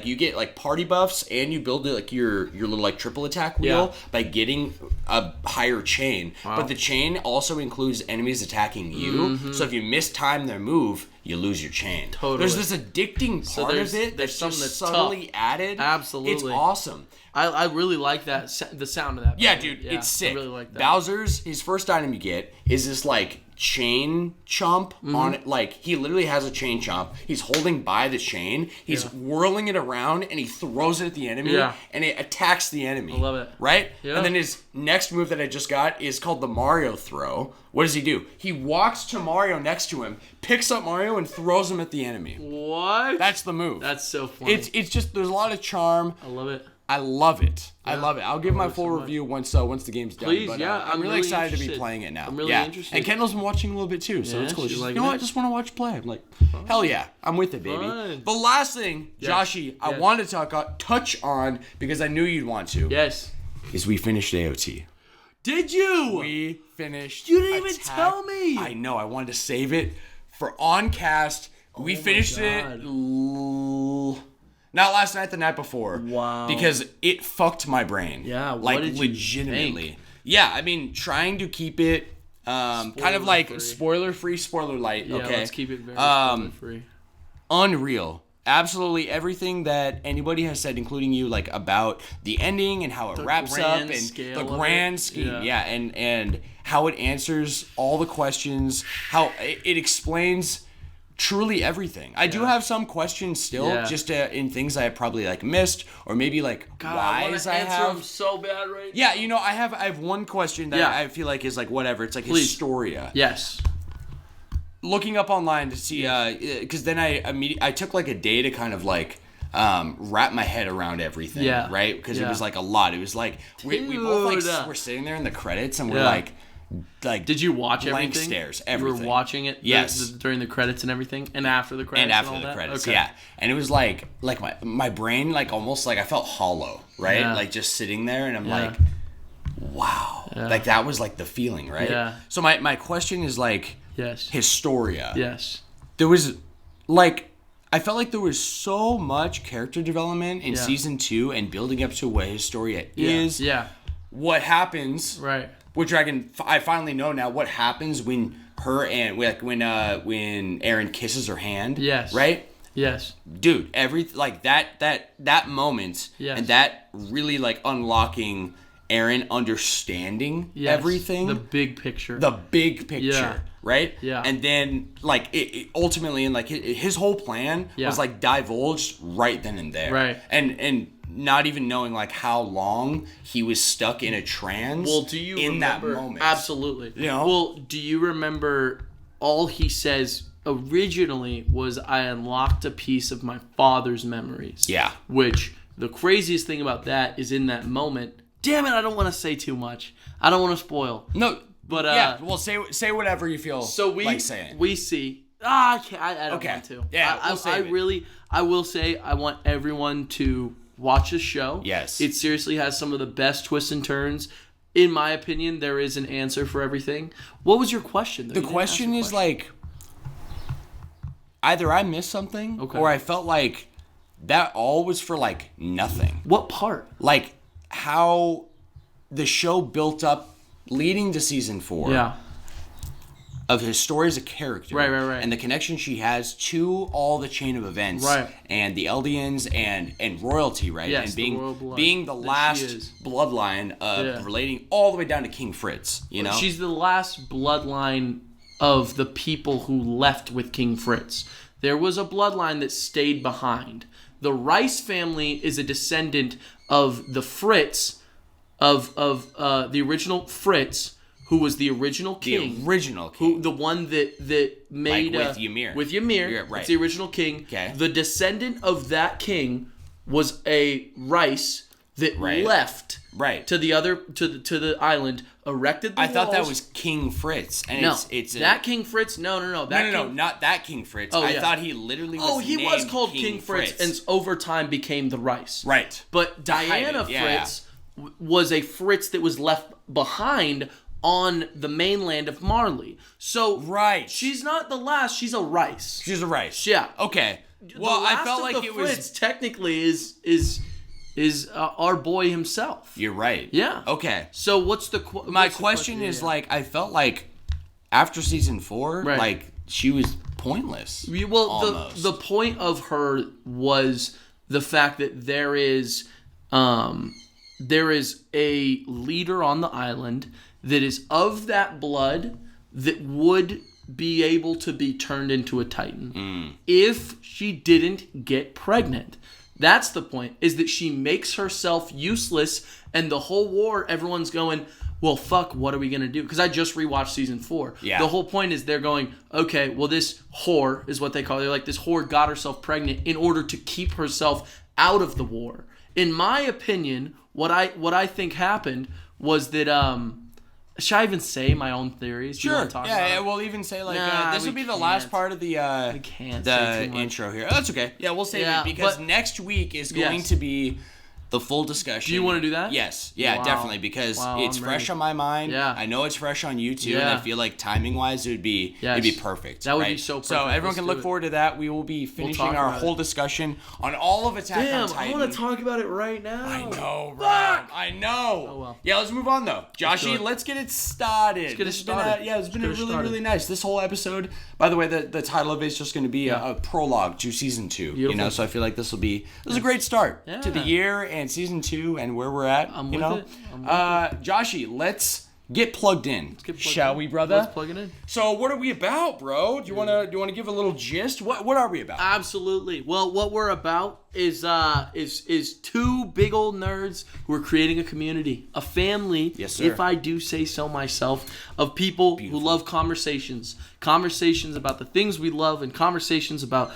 you get like party buffs and you build like your little like triple attack wheel by getting a higher chain. Wow. But the chain also includes enemies attacking you. Mm-hmm. So if you mistime their move, you lose your chain. Totally. There's this addicting part of it that's something that's subtly added. Absolutely. It's awesome. I really like that, the sound of that. Yeah, dude, it's sick. I really like that. Bowser's, his first item you get is this like chain chomp on it. Like he literally has a chain chomp. He's holding by the chain. He's whirling it around and he throws it at the enemy and it attacks the enemy. I love it. Right? Yeah. And then his next move that I just got is called the Mario throw. What does he do? He walks to Mario next to him, picks up Mario and throws him at the enemy. What? That's the move. That's so funny. It's just there's a lot of charm. I love it. I love it. Yeah. I love it. I'll give my full review once the game's done. Please, but, I'm really excited to be playing it now. I'm really interested. And Kendall's been watching a little bit too, so it's cool. She's like, you know what? I just want to watch play. I'm like, hell yeah, I'm with it, baby. Fun. The last thing, Joshy, I wanted to touch on because I knew you'd want to. Yes. Is we finished AOT. Did you? We finished. You didn't even tell me. I know. I wanted to save it for on cast. We finished it. Not last night, the night before. Wow. Because it fucked my brain. Yeah, like legitimately. Think? Yeah, I mean, trying to keep it kind of like spoiler-free, spoiler-light. Yeah, okay. Let's keep it very spoiler-free. Unreal. Absolutely everything that anybody has said, including you, like about the ending and how it wraps up and the grand scheme. Yeah, and how it answers all the questions, how it explains truly everything. I do have some questions still, just in things I probably like missed, or maybe like whys I have. Them so bad right now. You know, I have one question that I feel like is like whatever. It's like Historia. Yes. Looking up online to see, because then I took like a day to kind of like wrap my head around everything, right? Because it was like a lot. It was like we both like we're sitting there in the credits and we're like. Did you watch blank everything? Stares, everything. You were watching it during the credits and everything, and after the credits and after the credits, and it was like my brain like almost like I felt hollow, right? Like just sitting there, and I'm like, wow, like that was like the feeling, right? So my question is like, Historia. There was like I felt like there was so much character development in season 2 and building up to what Historia is. What happens? Right. Which I finally know now what happens when her and when Eren kisses her hand. Yes. Right? Yes. Dude, like that moment and that really like unlocking Eren understanding everything. The big picture. Right? Yeah. And then like it ultimately and like his whole plan was like divulged right then and there. Right. And not even knowing like how long he was stuck in a trance in that moment. Absolutely. You know? Well, do you remember all he says originally was, I unlocked a piece of my father's memories. Yeah. Which the craziest thing about that is in that moment, damn it, I don't want to say too much. I don't want to spoil. No. But well, say whatever you feel like saying. We see. I don't want to. Yeah, I will say I want everyone to watch the show. Yes. It seriously has some of the best twists and turns. In my opinion, there is an answer for everything. What was your question, though? The question is like, either I missed something or I felt like that all was for like nothing. What part? Like how the show built up leading to season 4. Yeah. Of Historia as a character, right, and the connection she has to all the chain of events, right, and the Eldians and royalty, right, and being the last bloodline relating all the way down to King Fritz. You know, she's the last bloodline of the people who left with King Fritz. There was a bloodline that stayed behind. The Rice family is a descendant of the Fritz, of the original Fritz, who was the original king. The original king. Who, the one that made... Like with Ymir. With Ymir. Yeah, right. It's the original king. Okay. The descendant of that king was a Rice that left to the other to the island, erected the walls. I thought that was King Fritz. And no, it's that King Fritz. No. No, not that King Fritz. I thought he literally was he was called King Fritz, and over time became the Rice. Right. But Diana Fritz was a Fritz that was left behind on the mainland of Marley. So she's not the last, she's a Rice. She's a Rice. Yeah. Okay. Well, I felt like it Fritz technically is our boy himself. You're right. Yeah. Okay. So what's the my question is like I felt like after season 4 like she was pointless. Well, almost. the point of her was the fact that there is a leader on the island that is of that blood that would be able to be turned into a Titan if she didn't get pregnant. That's the point, is that she makes herself useless, and the whole war, everyone's going, well, fuck, what are we going to do? Because I just rewatched season 4. Yeah. The whole point is they're going, okay, well, this whore is what they call it. They're like, this whore got herself pregnant in order to keep herself out of the war. In my opinion, what I think happened was that should I even say my own theories? Sure. Yeah, we'll even say like this will be the last part of the intro here. Oh, that's okay. Yeah, we'll save it because next week is going to be the full discussion. Do you want to do that? Yes. Yeah, definitely, because it's fresh on my mind. Yeah. I know it's fresh on you too, and I feel like timing-wise it'd be perfect. That would be so perfect. So everyone can look forward to that. We will be finishing our whole discussion on all of Attack on Titan. I want to talk about it right now. I know, Rob. I know. Oh, well. Yeah, let's move on though. Joshy, let's get it started. Let's get it started. It's been really nice. This whole episode, by the way, the title of it is just going to be a prologue to season 2. Beautiful. You know, so I feel like this is a great start to the year and season 2 and where we're at. I'm with it. Joshy, let's get plugged in. Shall we, brother? Let's plug it in. So what are we about, bro? Do you want to give a little gist? What are we about? Absolutely. Well, what we're about is two big old nerds who are creating a community, a family, yes, sir. if I do say so myself, of people who love conversations about the things we love, and conversations about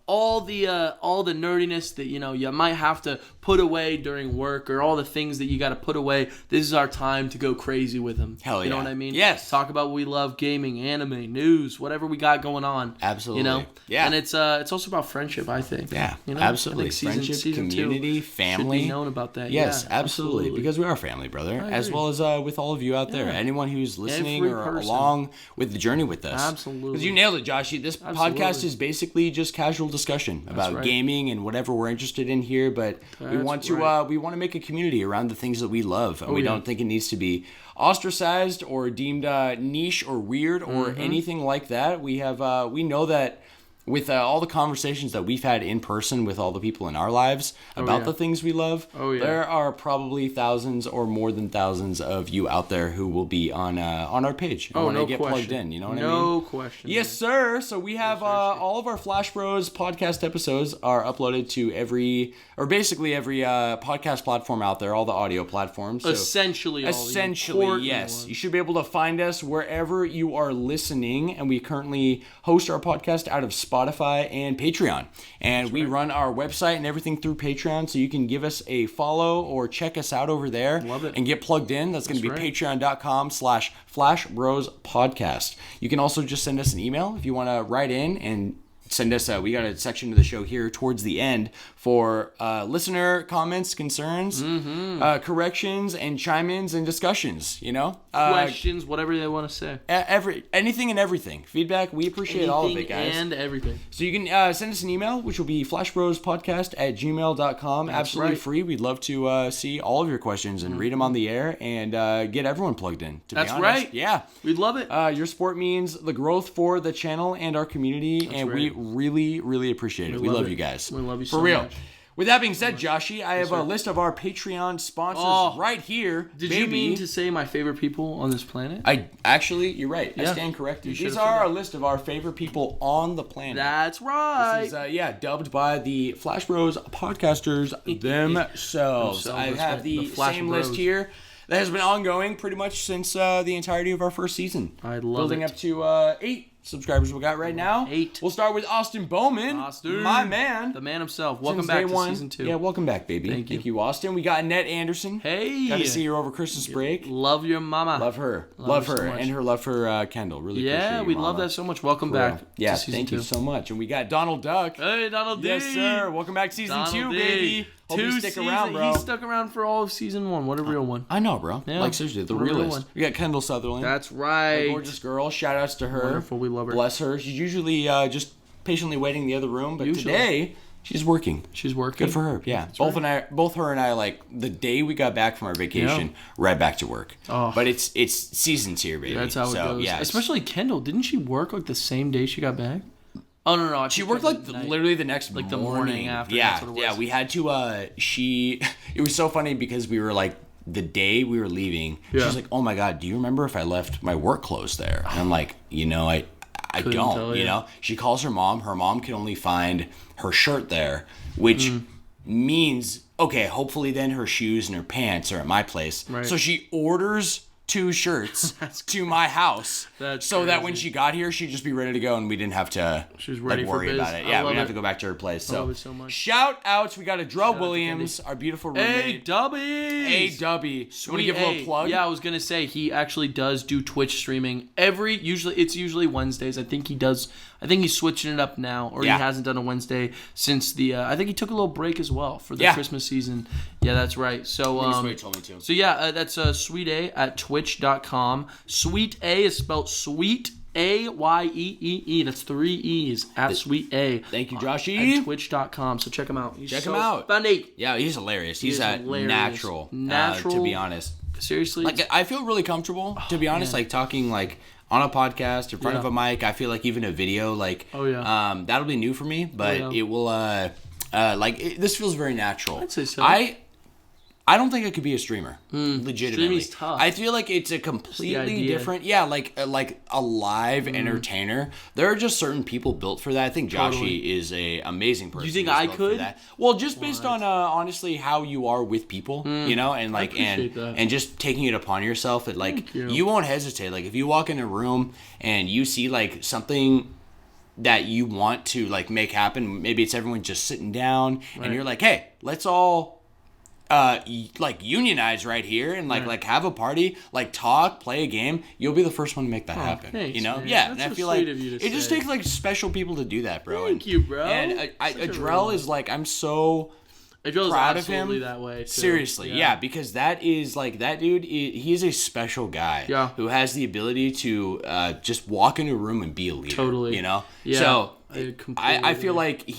all the nerdiness that you might have to put away during work, or all the things that you got to put away. This is our time to go crazy with them. Hell yeah. You know what I mean? Yes. Talk about what we love: gaming, anime, news, whatever we got going on. Absolutely. Yeah. And it's also about friendship, I think. Yeah. Absolutely. Friendship, community, family. Should be known about that. Yes, yeah, absolutely. Because we are family, brother. As well as with all of you out there. Anyone who's listening along with the journey with us. Absolutely. Because you nailed it, Joshy. This podcast is basically just casual discussion about gaming and whatever we're interested in here, but we want to make a community around the things that we love, and we don't think it needs to be ostracized or deemed niche or weird or anything like that. We know that with all the conversations that we've had in person with all the people in our lives about the things we love, there are probably thousands or more than thousands of you out there who will be on our page and want to get plugged in. You know what I mean? No question. Yes, sir. So we have all of our Flash Bros podcast episodes are uploaded to basically every podcast platform out there, all the audio platforms. So essentially, yes. Ones. You should be able to find us wherever you are listening, and we currently host our podcast out of Spotify and Patreon, and we run our website and everything through Patreon, so you can give us a follow or check us out over there. Love it. And get plugged in. That's going to be patreon.com/flashbrospodcast. You can also just send us an email if you want to write in and send us we got a section of the show here towards the end for listener comments, concerns, corrections, and chime-ins and discussions, questions, whatever they want to say, anything and everything, feedback. We appreciate all of it, guys, and everything. So you can send us an email, which will be flashbrospodcast@gmail.com. Absolutely free. We'd love to see all of your questions and read them on the air and get everyone plugged in. That's right. Yeah, we'd love it. Your support means the growth for the channel and our community. We really, really appreciate it. We love you guys. We love you so much. With that being said, Joshy, I have a list of our Patreon sponsors right here. Did you mean to say my favorite people on this planet? You're right. I stand corrected. These are a list of our favorite people on the planet. That's right. This is, dubbed by the Flash Bros podcasters themselves. I have the same list here that has been ongoing pretty much since the entirety of our first season. I love Building up to 8 subscribers we got right now. 8. We'll start with Austin Bowman. Austin. My man. The man himself. Welcome back to season 2. Yeah, welcome back, baby. Thank you, Austin. We got Annette Anderson. Hey. Got to see her over Christmas break. Love your mama. Love her. Love her. So and her love for Kendall. Really appreciate Yeah, we love that so much. Welcome back. Yeah, thank you so much. And we got Donald Duck. Hey, Donald D. Yes, sir. Welcome back to season 2, baby. Hope you stick around, bro. He stuck around for all of season 1. What a real one. I know, bro. Yeah. Like, seriously, the realest one. We got Kendall Sutherland. That's right. A gorgeous girl. Shout outs to her. Wonderful. We love her. Bless her. She's usually just patiently waiting in the other room, but today she's working. She's working. Good for her. Yeah. Both her and I, like, the day we got back from our vacation, right back to work. Oh. But it's seasons here, baby. That's how it goes. Yeah, especially Kendall. Didn't she work like the same day she got back? Oh no! She worked literally the next morning. The morning after. Yeah, yeah. We had to. It was so funny because we were like the day we were leaving. Yeah. She's like, "Oh my god, do you remember if I left my work clothes there?" And I'm like, I don't. You know. She calls her mom. Her mom can only find her shirt there, which means okay. Hopefully, then her shoes and her pants are at my place. Right. So she orders 2 shirts to my house that when she got here she'd just be ready to go and we didn't have to worry about it. Yeah, we didn't have to go back to her place. So, I love it so much. Shout outs, we got a Drell Williams, our beautiful roommate. A-Dubby. You want to give a little plug? Yeah, I was gonna say he actually does do Twitch streaming it's usually Wednesdays. I think he's switching it up now, or he hasn't done a Wednesday since I think he took a little break as well for the Christmas season. Yeah, that's right. So Sweet told me to. So that's Sweet A at twitch.com. Sweet A is spelled sweet A-Y-E-E-E. That's 3 E's at Sweet A. Thank you, Joshy. At twitch.com. So check him out. Check him out. Funny. Yeah, he's hilarious. He's natural. To be honest. Seriously. Like, I feel really comfortable, to be honest, like talking like on a podcast in front of a mic. I feel like even a video, like, that'll be new for me, but it will, this feels very natural. I'd say so. I don't think I could be a streamer. Legitimately, streaming's tough. I feel like it's a completely different. Yeah, like a live entertainer. There are just certain people built for that. I think Joshi is a amazing person. You think I could? For that. Well, just based on honestly how you are with people, you know, and like and just taking it upon yourself. That like you won't hesitate. Like if you walk in a room and you see like something that you want to like make happen, maybe it's everyone just sitting down, and you're like, hey, let's all. Like unionize right here and like have a party, like talk, play a game. You'll be the first one to make that happen. Thanks, you know, man. yeah. That's and I so feel like sweet of you to it just takes like special people to do that, bro. Thank you, bro. And Adrel is like, I'm so proud of him. That way, too. Seriously, yeah, because that is like that dude. He is a special guy. Yeah. Who has the ability to just walk into a room and be a leader. Totally. You know. Yeah. So I feel like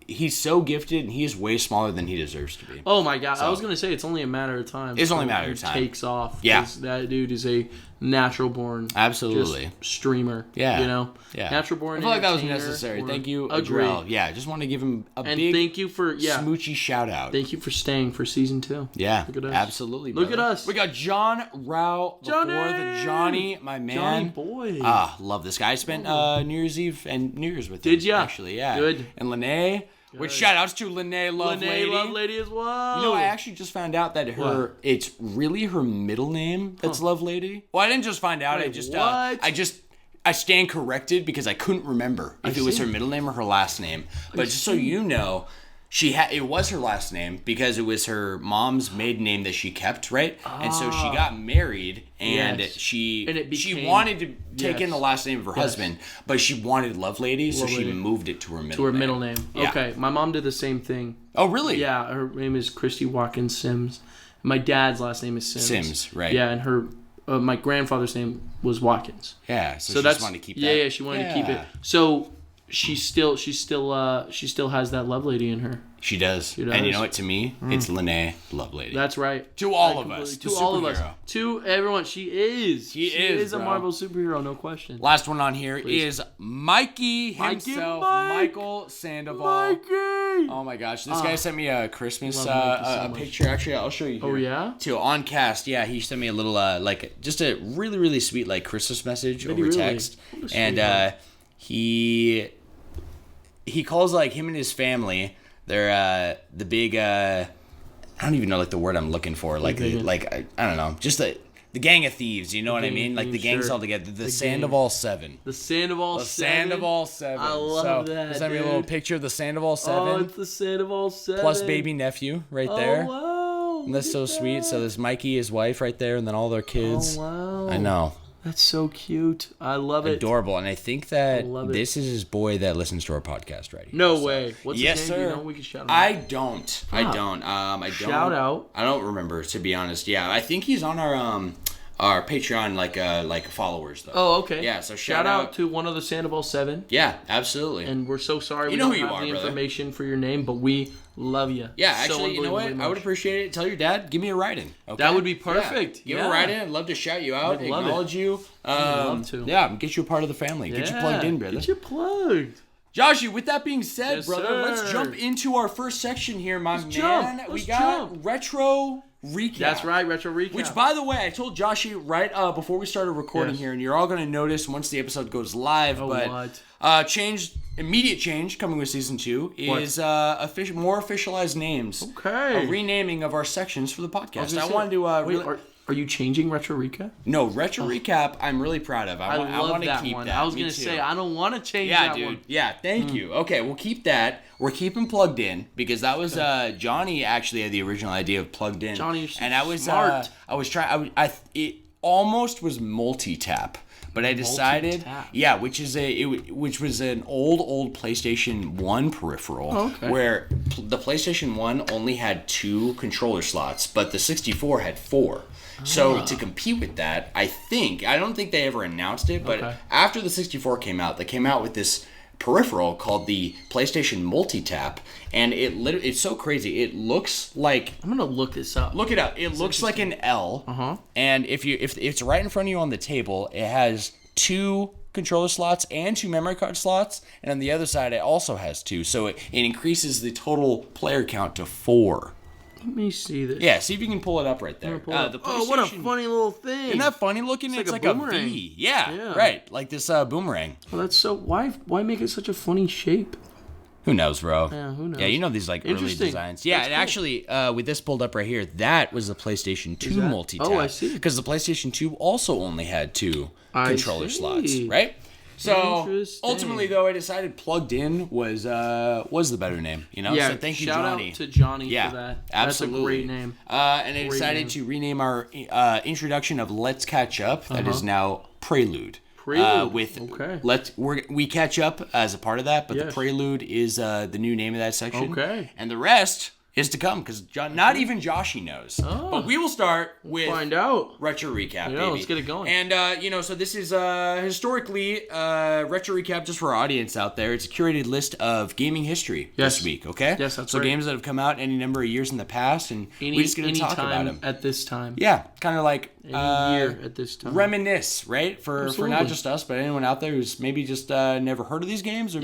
he's so gifted, and he is way smaller than he deserves to be. Oh my god! So, I was gonna say it's only a matter of time. It's only a matter of time. Takes off. Yeah, that dude is a natural born. Absolutely. Streamer. Yeah, you know. Yeah, natural born. I feel like that was necessary. Thank you, Adrel. Yeah, just want to give him a big thank you for smoochy shout out. Thank you for staying for season 2. Yeah, look at us. Absolutely. Look at us. We got John Rao before the Johnny, my man. Johnny boy. Love this guy. I spent New Year's Eve and New Year's with him. Did ya? Actually, yeah. Good. And Lene. Which shout outs to Lene Lovelady as well. You know, I actually just found out that it's really her middle name that's Lovelady. Well, I didn't just find out. I stand corrected because I couldn't remember if it was her middle name or her last name. But just so you know, it was her last name because it was her mom's maiden name that she kept, right? And so she got married and she wanted to take in the last name of her husband, but she wanted Lovelady, so she moved it to her middle name. Yeah. Okay, my mom did the same thing. Oh, really? Yeah, her name is Christy Watkins Sims. My dad's last name is Sims. Sims, right? Yeah, and her my grandfather's name was Watkins. Yeah, so she just wanted to keep that. Yeah, she wanted to keep it. So she still has that Lovelady in her. She does. And you know what? To me, it's Lene Lovelady. That's right. To all of us. To all of us. To everyone. She is a Marvel superhero, no question. Last one on here is Mikey himself. Michael Sandoval. Mikey! Oh my gosh. This guy sent me a Christmas a picture. Actually, I'll show you here. Oh, yeah? Too. On cast. Yeah, he sent me a little, just a really, really sweet, Christmas message over text. And he calls, him and his family... They're the big I don't even know the word I'm looking for. I don't know. Just the gang of thieves, you know what I mean? The gang's all together. The Sandoval 7. The Sandoval 7. The Sandoval 7. I love that. He sent me a little picture of the Sandoval 7. Oh, it's the Sandoval 7. Plus baby nephew right there. Oh, wow. And that's so sweet. So there's Mikey, his wife right there, and then all their kids. Oh, wow. I know. That's so cute. I love it. Adorable. And I think that this is his boy that listens to our podcast right here. No way. What's his name? Sir. Do you know? We can shout him out. I don't. I don't. Shout out. I don't remember, to be honest. Yeah, I think he's on our Patreon followers though. Oh, okay. Yeah, so shout out to one of the Sandoval 7. Yeah, absolutely. And we're so sorry we don't have the information for your name, but we love you. Yeah, actually, you know what? I would appreciate it. Tell your dad, give me a write-in. Okay? That would be perfect. Yeah. Give him a write-in. I'd love to shout you out, acknowledge you. I'd love to. Yeah, get you a part of the family. Get you plugged in, brother. Get you plugged. Joshie, with that being said, yes, brother, let's jump into our first section here, my man. We got retro recap. That's right, retro recap. Which, by the way, I told Joshie right before we started recording here, and you're all going to notice once the episode goes live, immediate change coming with season 2 is more officialized names. Okay. A renaming of our sections for the podcast. I wanted to Are you changing Retro Recap? No, Retro Recap I'm really proud of. I want to keep one. that. I was going to say, I don't want to change that dude. one. Yeah, thank you. Okay, we'll keep that. We're keeping Plugged In because that was Johnny actually had the original idea of Plugged In. Johnny, you're so and I was smart. I was trying it almost was multi-tap. But I decided, which was an old PlayStation 1 peripheral, where the PlayStation 1 only had 2 controller slots, but the 64 had 4. So to compete with that, I don't think they ever announced it, but after the 64 came out, they came out with this peripheral called the PlayStation Multi-Tap, and it's so crazy. It looks like... I'm going to look this up. Look it up. It looks like an L, and if it's right in front of you on the table, it has 2 controller slots and 2 memory card slots, and on the other side, it also has 2, so it increases the total player count to 4. Let me see this. Yeah, see if you can pull it up right there. What a funny little thing. Isn't that funny looking? It's like a V. Yeah, right. Like this boomerang. Well, that's so... Why make it such a funny shape? Who knows, bro? Yeah, who knows? Yeah, you know these like early designs. Yeah, and actually, with this pulled up right here, that was the PlayStation 2 multi-tap. Oh, I see. Because the PlayStation 2 also only had 2 controller slots, right? So ultimately, though, I decided plugged in was the better name. You know, yeah. So thank you, shout Johnny. Out to Johnny for that. Absolutely, that's a great name. And I decided to rename our introduction of Let's Catch Up. That is now Prelude. We catch up as a part of that, but the Prelude is the new name of that section. Okay, and the rest is to come because not even Joshy knows. Oh. But we will start with find out retro recap. Yeah, let's get it going. And so this is historically retro recap just for our audience out there. It's a curated list of gaming history this week. Okay. Yes, that's so games that have come out any number of years in the past, and we're just going to talk about them at this time. Yeah, kind of like any year at this time. Reminisce, right? For not just us, but anyone out there who's maybe just never heard of these games, or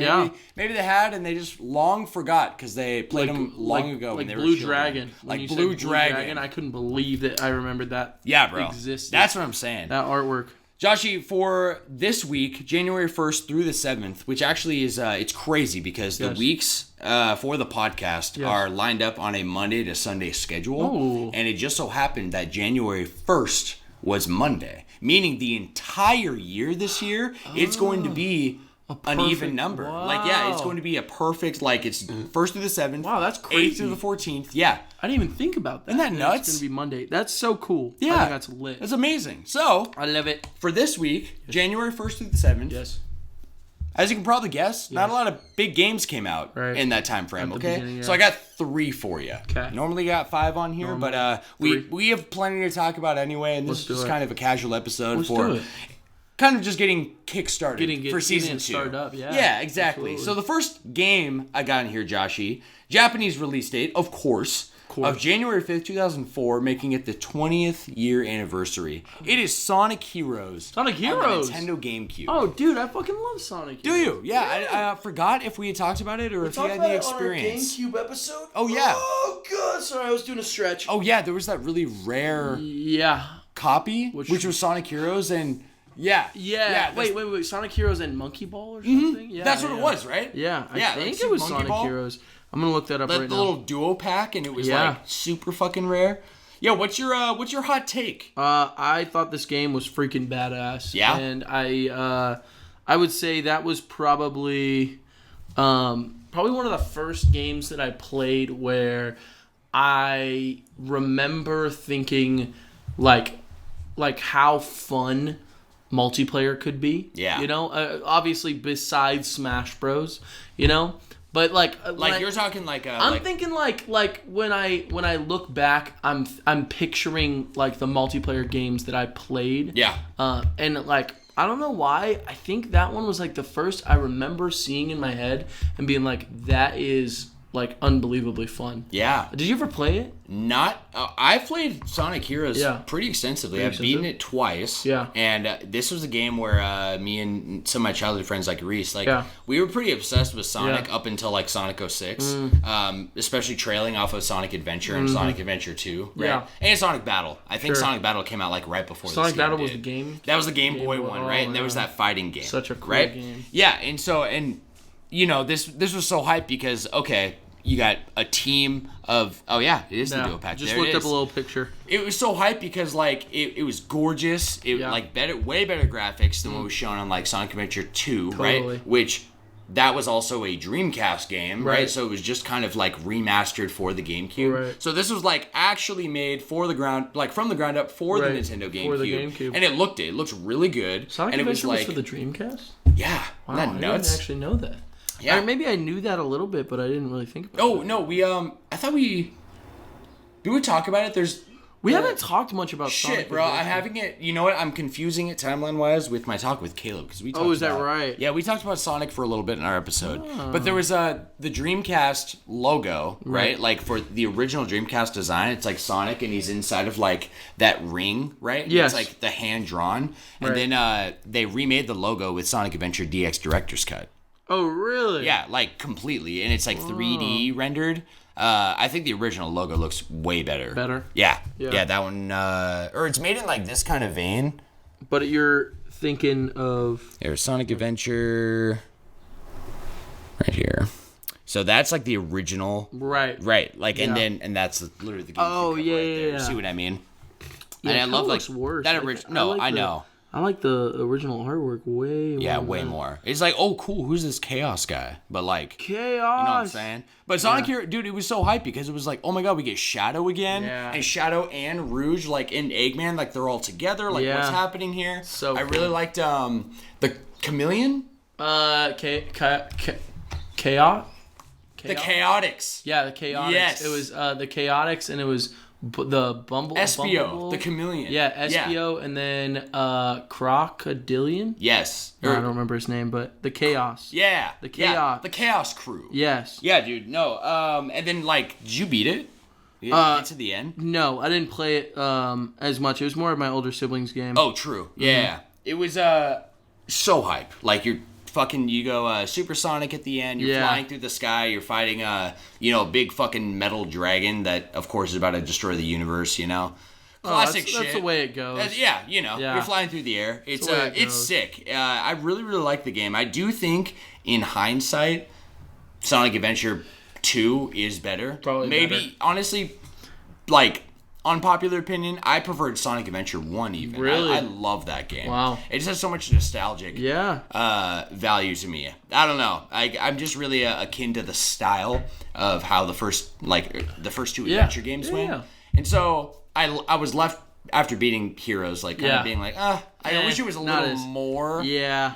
maybe they had and they just long forgot because they played them long ago. Like Blue Dragon. Like Blue Dragon. I couldn't believe that I remembered that. Yeah, bro. Existed. That's what I'm saying. That artwork. Joshy, for this week, January 1st through the 7th, which actually is, it's crazy because the weeks for the podcast are lined up on a Monday to Sunday schedule. Oh. And it just so happened that January 1st was Monday, meaning the entire year this year, it's going to be an even number. Wow. Like, it's going to be a perfect, like, it's 1st through the 7th. Wow, that's crazy. 8th through the 14th. Yeah. I didn't even think about that. Isn't that nuts? It's going to be Monday. That's so cool. Yeah. I think that's lit. That's amazing. So, I love it. For this week, January 1st through the 7th. Yes. As you can probably guess, not a lot of big games came out in that time frame, okay? So I got 3 for you. Okay. Normally got 5 on here, but we have plenty to talk about anyway, and this is just kind of a casual episode for kind of just getting kick-started for season 2. Started up, yeah, exactly. Absolutely. So the first game I got in here, Joshy, Japanese release date, of course, of January 5th, 2004, making it the 20th year anniversary. It is Sonic Heroes. Sonic Heroes? On the Nintendo GameCube. Oh, dude, I fucking love Sonic Heroes. Do you? Yeah. I forgot if we had talked about it or if you had the experience. On our GameCube episode? Oh, yeah. Oh, God. Sorry, I was doing a stretch. Oh, yeah. There was that really rare copy, which was Sonic Heroes and... Yeah. Wait. Sonic Heroes and Monkey Ball or something? Yeah, that's what it was, right? Yeah. I think it was Sonic Heroes. I'm gonna look that up right now. The little duo pack, and it was like super fucking rare. Yeah, what's your hot take? I thought this game was freaking badass. Yeah. And I would say that was probably one of the first games that I played where I remember thinking like how fun multiplayer could be. Yeah. You know, obviously besides Smash Bros. You know. But like you're talking like I'm thinking like when I look back, I'm picturing like the multiplayer games that I played. Yeah. And like I don't know why, I think that one was like the first I remember seeing in my head and being like, that is like unbelievably fun. Yeah. Did you ever play it? Not. I played Sonic Heroes pretty extensively. I've beaten it twice. Yeah. And this was a game where me and some of my childhood friends like Reese, we were pretty obsessed with Sonic up until like Sonic 06. Especially trailing off of Sonic Adventure and Sonic Adventure 2. Right? Yeah. And Sonic Battle. I think Sonic Battle came out like right before Sonic this Battle game was the game? That was the Game Boy one, right? And there was that fighting game. Such a cool game. Yeah. And you know, this was so hyped because, okay, you got a team of... Oh, yeah, it is the duo pack. Just looked up a little picture. It was so hyped because, like, it was gorgeous. Like, way better graphics than what was shown on, like, Sonic Adventure 2, right? Which, that was also a Dreamcast game, right? So it was just kind of, like, remastered for the GameCube. Right. So this was, like, actually made from the ground up for the Nintendo GameCube. For the GameCube. And it looked really good. Sonic and Adventure was for the Dreamcast? Yeah. Wow, Isn't that nuts? I didn't actually know that. Yeah. Or maybe I knew that a little bit, but I didn't really think about it. Oh, no, we, I thought we... Did we talk about it? We haven't talked much about Sonic. Shit, bro, I'm having it... You know what? I'm confusing it timeline-wise with my talk with Caleb, because we talked Oh, is that right? Yeah, we talked about Sonic for a little bit in our episode. Oh. But there was the Dreamcast logo, right? Like, for the original Dreamcast design, it's like Sonic, and he's inside of, like, that ring, right? Yes. It's, like, the hand-drawn. And then they remade the logo with Sonic Adventure DX Director's Cut. Oh, really? Yeah, like completely. And it's like 3D rendered. I think the original logo looks way better. Better? Yeah, that one. Or it's made in like this kind of vein. But you're thinking of... There's Sonic Adventure right here. So that's like the original. Right. Like, and that's literally the game. Oh, yeah. See what I mean? Yeah, and I love looks worse. That original. No, I know. I like the original artwork way more. Yeah, way more. It's like, oh, cool, who's this Chaos guy? But like, Chaos. You know what I'm saying? But Sonic here, dude, it was so hype because it was like, oh my god, we get Shadow again, and Shadow and Rouge, like in Eggman, like they're all together. Like, what's happening here? So I really liked the Chameleon. Chaos. The Chaotix. Yeah, the Chaotix. Yes. It was the Chaotix, and it was the Espio, the Chameleon. Yeah, Espio, and then Crocodilian. Yes. I don't remember his name, but the Chaos. Yeah. The Chaos. Yeah, the Chaos crew. Yes. Yeah, dude. No. And then like, did you beat it? Get to the end? No, I didn't play it as much. It was more of my older siblings' game. Oh, true. Yeah. It was so hype. Like you go supersonic at the end, you're flying through the sky, you're fighting a big fucking metal dragon that of course is about to destroy the universe, Classic shit. That's the way it goes. You're flying through the air. It's sick. I really, really like the game. I do think in hindsight Sonic Adventure 2 is better. Probably maybe better. Honestly, like, unpopular opinion, I preferred Sonic Adventure 1 even. Really? I love that game. Wow. It just has so much nostalgic value to me. I don't know. I'm just really akin to the style of how the first two adventure games went. And so I was left after beating Heroes, like kind of being like, I wish it was a little more. Yeah.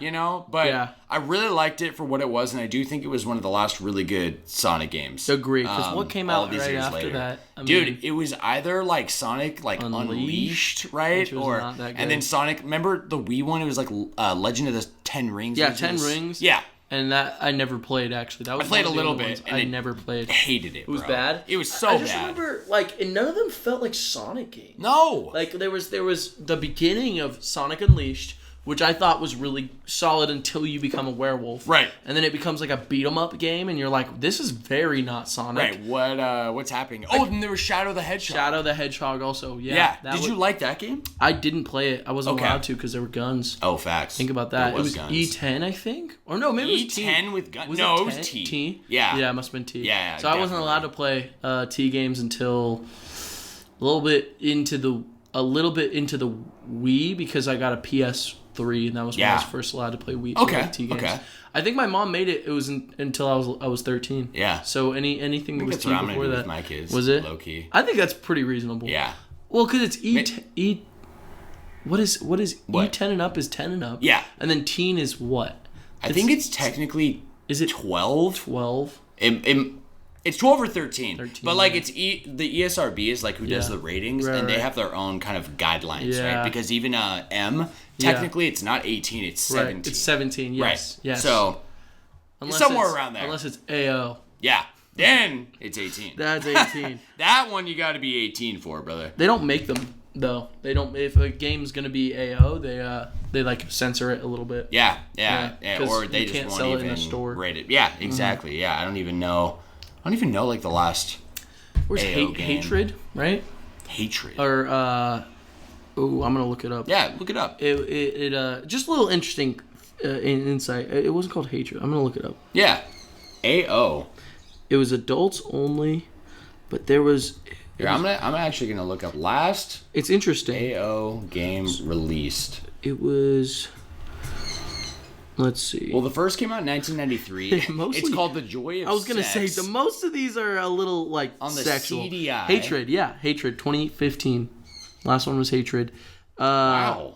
But I really liked it for what it was, and I do think it was one of the last really good Sonic games. Agree. Because what came out right after that? Dude, it was either like Sonic Unleashed, right? And then Sonic. Remember the Wii one? It was like Legend of the Ten Rings. Yeah, 10 Rings. Yeah. And that I never played, actually. That was I played a little bit. And I never played. Hated it. It was bad. It was so bad. I just remember, and none of them felt like Sonic games. No. There was the beginning of Sonic Unleashed, which I thought was really solid until you become a werewolf. Right. And then it becomes like a beat 'em up game, and you're like, this is very not Sonic. Right. What's happening? Oh, and there was Shadow the Hedgehog. Shadow the Hedgehog also. Yeah. Did you like that game? I didn't play it. I wasn't allowed to because there were guns. Oh, facts. Think about that. It was guns. E10, I think, or no, maybe it was E10 with guns. No, it was T. T. Yeah. Yeah, it must have been T. Yeah. So I wasn't allowed to play T games until a little bit into the Wii because I got a PS3 and that was when I was first allowed to play Wii T games. Okay. I think my mom made it. It was until I was 13. Yeah. So anything that was T before that, with my kids, was it low key? I think that's pretty reasonable. Yeah. Well, because it's What is E10 and up is 10 and up. Yeah. And then teen is what? I think it's technically. Is it 12? 12. It's 12 or 13. But like it's the ESRB is like who does the ratings, and they have their own kind of guidelines, right? Because even M, technically it's not 18, it's 17. Right. It's 17. Yes. Right. Yes. So somewhere around there. Unless it's AO. Yeah. Then it's 18. That's 18. That one you got to be 18 for, brother. They don't make them though. They don't. If a game's gonna be AO, they like censor it a little bit. Yeah. Or they just won't sell even it in a store. Rate it. Yeah, exactly. Mm-hmm. Yeah, I don't even know like the last. Where's Hatred? Right. Hatred. Or I'm gonna look it up. Yeah, look it up. It just a little interesting insight. It wasn't called Hatred. I'm gonna look it up. Yeah. AO. It was adults only, but there was. Here, I'm actually gonna look up last. It's interesting. AO game released. It was. Let's see. Well, the first came out in 1993. It's called The Joy of Sex. I was gonna say the most of these are a little like on the sexual. CDI. Hatred, yeah, Hatred, 2015. Last one was Hatred. Wow.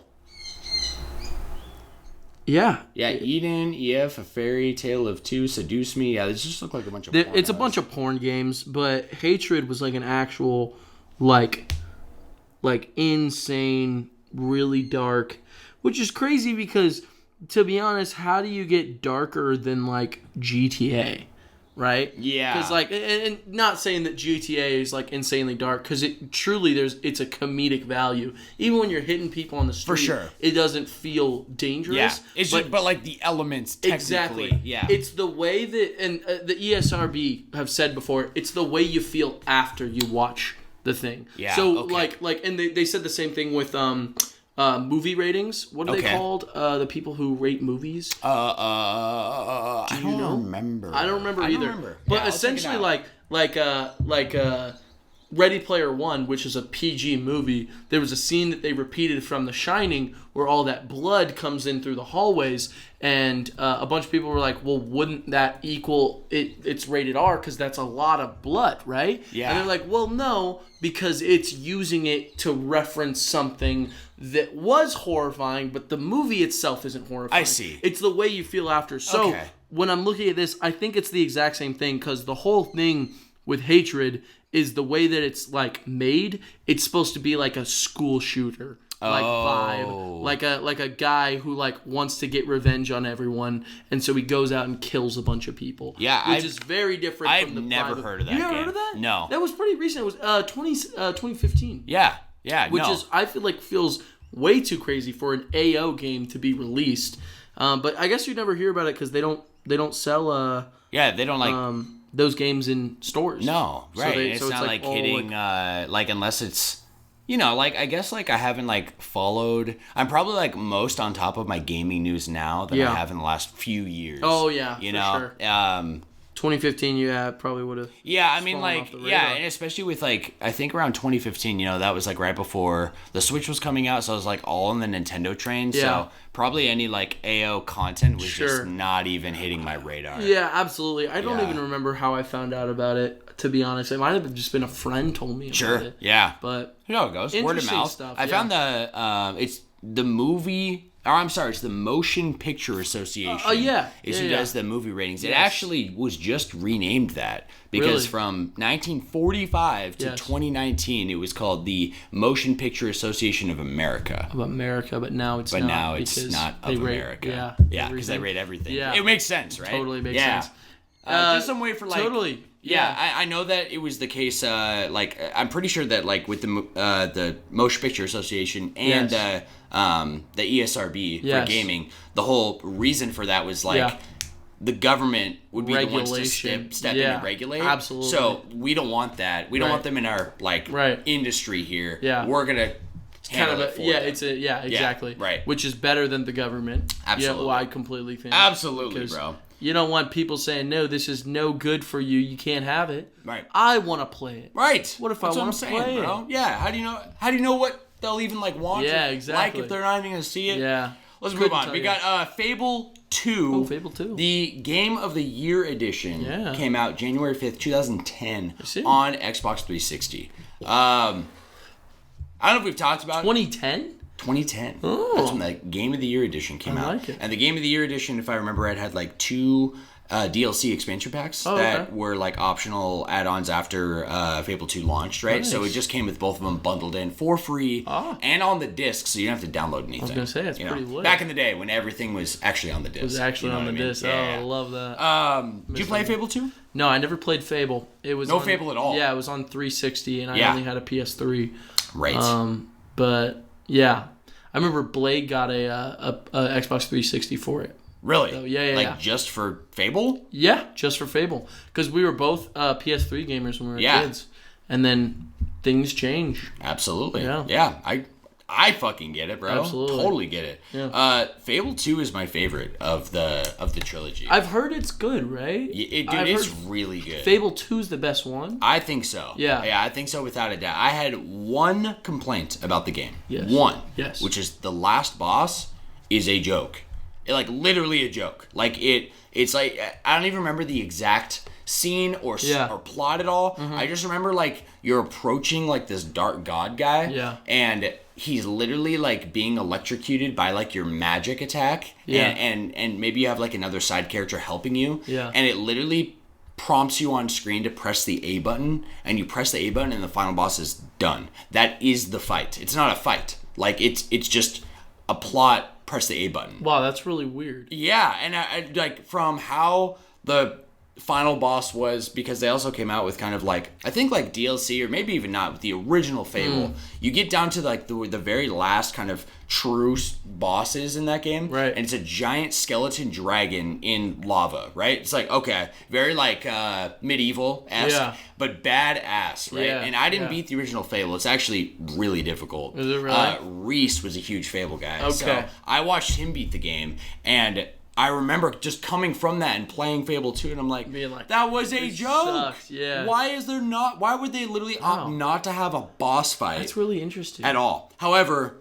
Yeah. Yeah, Eden, EF, A Fairy Tale of Two, Seduce Me. Yeah, these just look like a bunch of porn. It's a bunch of porn games, but Hatred was like an actual, like insane, really dark, which is crazy because, to be honest, how do you get darker than like GTA? right? Yeah. Because like, and not saying that GTA is like insanely dark, because it truly it's a comedic value. Even when you're hitting people on the street, for sure, it doesn't feel dangerous. Yeah, it's but like the elements technically. Exactly. Yeah. It's the way that, and the ESRB have said before, it's the way you feel after you watch the thing. Yeah. So like, and they said the same thing with movie ratings. What are they called? The people who rate movies. I don't remember. I don't remember either. But essentially, like Ready Player One, which is a PG movie, there was a scene that they repeated from The Shining where all that blood comes in through the hallways, and a bunch of people were like, well, wouldn't that equal it's rated R because that's a lot of blood, right? Yeah. And they're like, well, no, because it's using it to reference something that was horrifying, but the movie itself isn't horrifying. I see. It's the way you feel after. So when I'm looking at this, I think it's the exact same thing, because the whole thing with Hatred is the way that it's like made. It's supposed to be like a school shooter like vibe, like a guy who like wants to get revenge on everyone, and so he goes out and kills a bunch of people. Yeah, which is very different. I've never heard of that. You never heard of that? No, that was pretty recent. It was 2015. Yeah, which is I feel like feels way too crazy for an AO game to be released. But I guess you never hear about it because they don't sell. Yeah, they don't like. Those games in stores. No, right. So it's not like hitting, like unless it's, like, I guess, like, I haven't, like, followed, I'm probably, like, most on top of my gaming news now than I have in the last few years. Oh, yeah, for sure. 2015, probably would have. Yeah, I mean, like, and especially with, like, I think around 2015, that was, like, right before the Switch was coming out, so I was, like, all in the Nintendo train, so probably any, like, AO content was just not even hitting my radar. Yeah, absolutely. I don't even remember how I found out about it, to be honest. It might have just been a friend told me about it. Yeah. But you know how it goes. Word of mouth. Stuff, I found it's the movie... Or I'm sorry, it's the Motion Picture Association. Is who does the movie ratings. It actually was just renamed that because from 1945 to 2019, it was called the Motion Picture Association of America. But now it's not. But now it's not of America. Yeah, because they rate everything. Yeah. It makes sense, right? Totally makes sense. Just some way for like... Totally. Yeah, I know that it was the case. I'm pretty sure that like with the Motion Picture Association and the ESRB for gaming, the whole reason for that was like the government would be the ones to step in and regulate. Absolutely. So we don't want that. We don't want them in our industry here. Yeah, we're gonna. Kind of exactly. Right. Which is better than the government. Absolutely. I completely think. Absolutely, bro. You don't want people saying, no, this is no good for you. You can't have it. Right. I want to play it. Right. What if I want to play it? Bro. Yeah. How do you know what they'll even like want? Yeah, exactly. Like if they're not even gonna see it. Yeah. Let's move on. We got Fable 2. Oh, Fable 2. The Game of the Year edition came out January 5th, 2010 on Xbox 360. I don't know if we've talked about 2010? 2010. Oh. That's when the Game of the Year edition came out. I like it. And the Game of the Year edition, if I remember right, had like 2 DLC expansion packs that were like optional add-ons after Fable 2 launched, right? Nice. So it just came with both of them bundled in for free and on the disc, so you don't have to download anything. I was going to say, it's pretty lit. Back in the day when everything was actually on the disc. It was actually on the disc. Yeah. Oh, I love that. Did you play Fable 2? No, I never played Fable. It was Fable at all. Yeah, it was on 360, and I only had a PS3. Right. But yeah, I remember Blake got a Xbox 360 for it. Really? So, yeah. Just for Fable? Yeah, just for Fable. Because we were both PS3 gamers when we were kids. And then things change. Absolutely. Yeah. I fucking get it, bro. Absolutely. Totally get it. Yeah. Fable 2 is my favorite of the trilogy. I've heard it's good, right? It's really good. Fable 2 is the best one? I think so. Yeah. Yeah, I think so without a doubt. I had one complaint about the game. Yes. One. Yes. Which is the last boss is a joke. Like, literally a joke. Like, it's like, I don't even remember the exact scene or plot at all. Mm-hmm. I just remember, like, you're approaching, like, this dark god guy. Yeah. And he's literally, like, being electrocuted by, like, your magic attack. Yeah. And maybe you have, like, another side character helping you. Yeah. And it literally prompts you on screen to press the A button. And you press the A button and the final boss is done. That is the fight. It's not a fight. Like, it's just a plot. Press the A button. Wow, that's really weird. Yeah, and I like from how the final boss was, because they also came out with kind of like, I think like DLC, or maybe even not, with the original Fable. You get down to like the very last kind of true bosses in that game, right? And it's a giant skeleton dragon in lava, right? It's like, okay, very like medieval-esque, but badass, right? And I didn't beat the original Fable. It's actually really difficult. Is it really? Reese was a huge Fable guy, so I watched him beat the game, and I remember just coming from that and playing Fable 2, and I'm like, that was a joke. Sucks. Yeah. Why would they literally opt not to have a boss fight? That's really interesting. At all. However,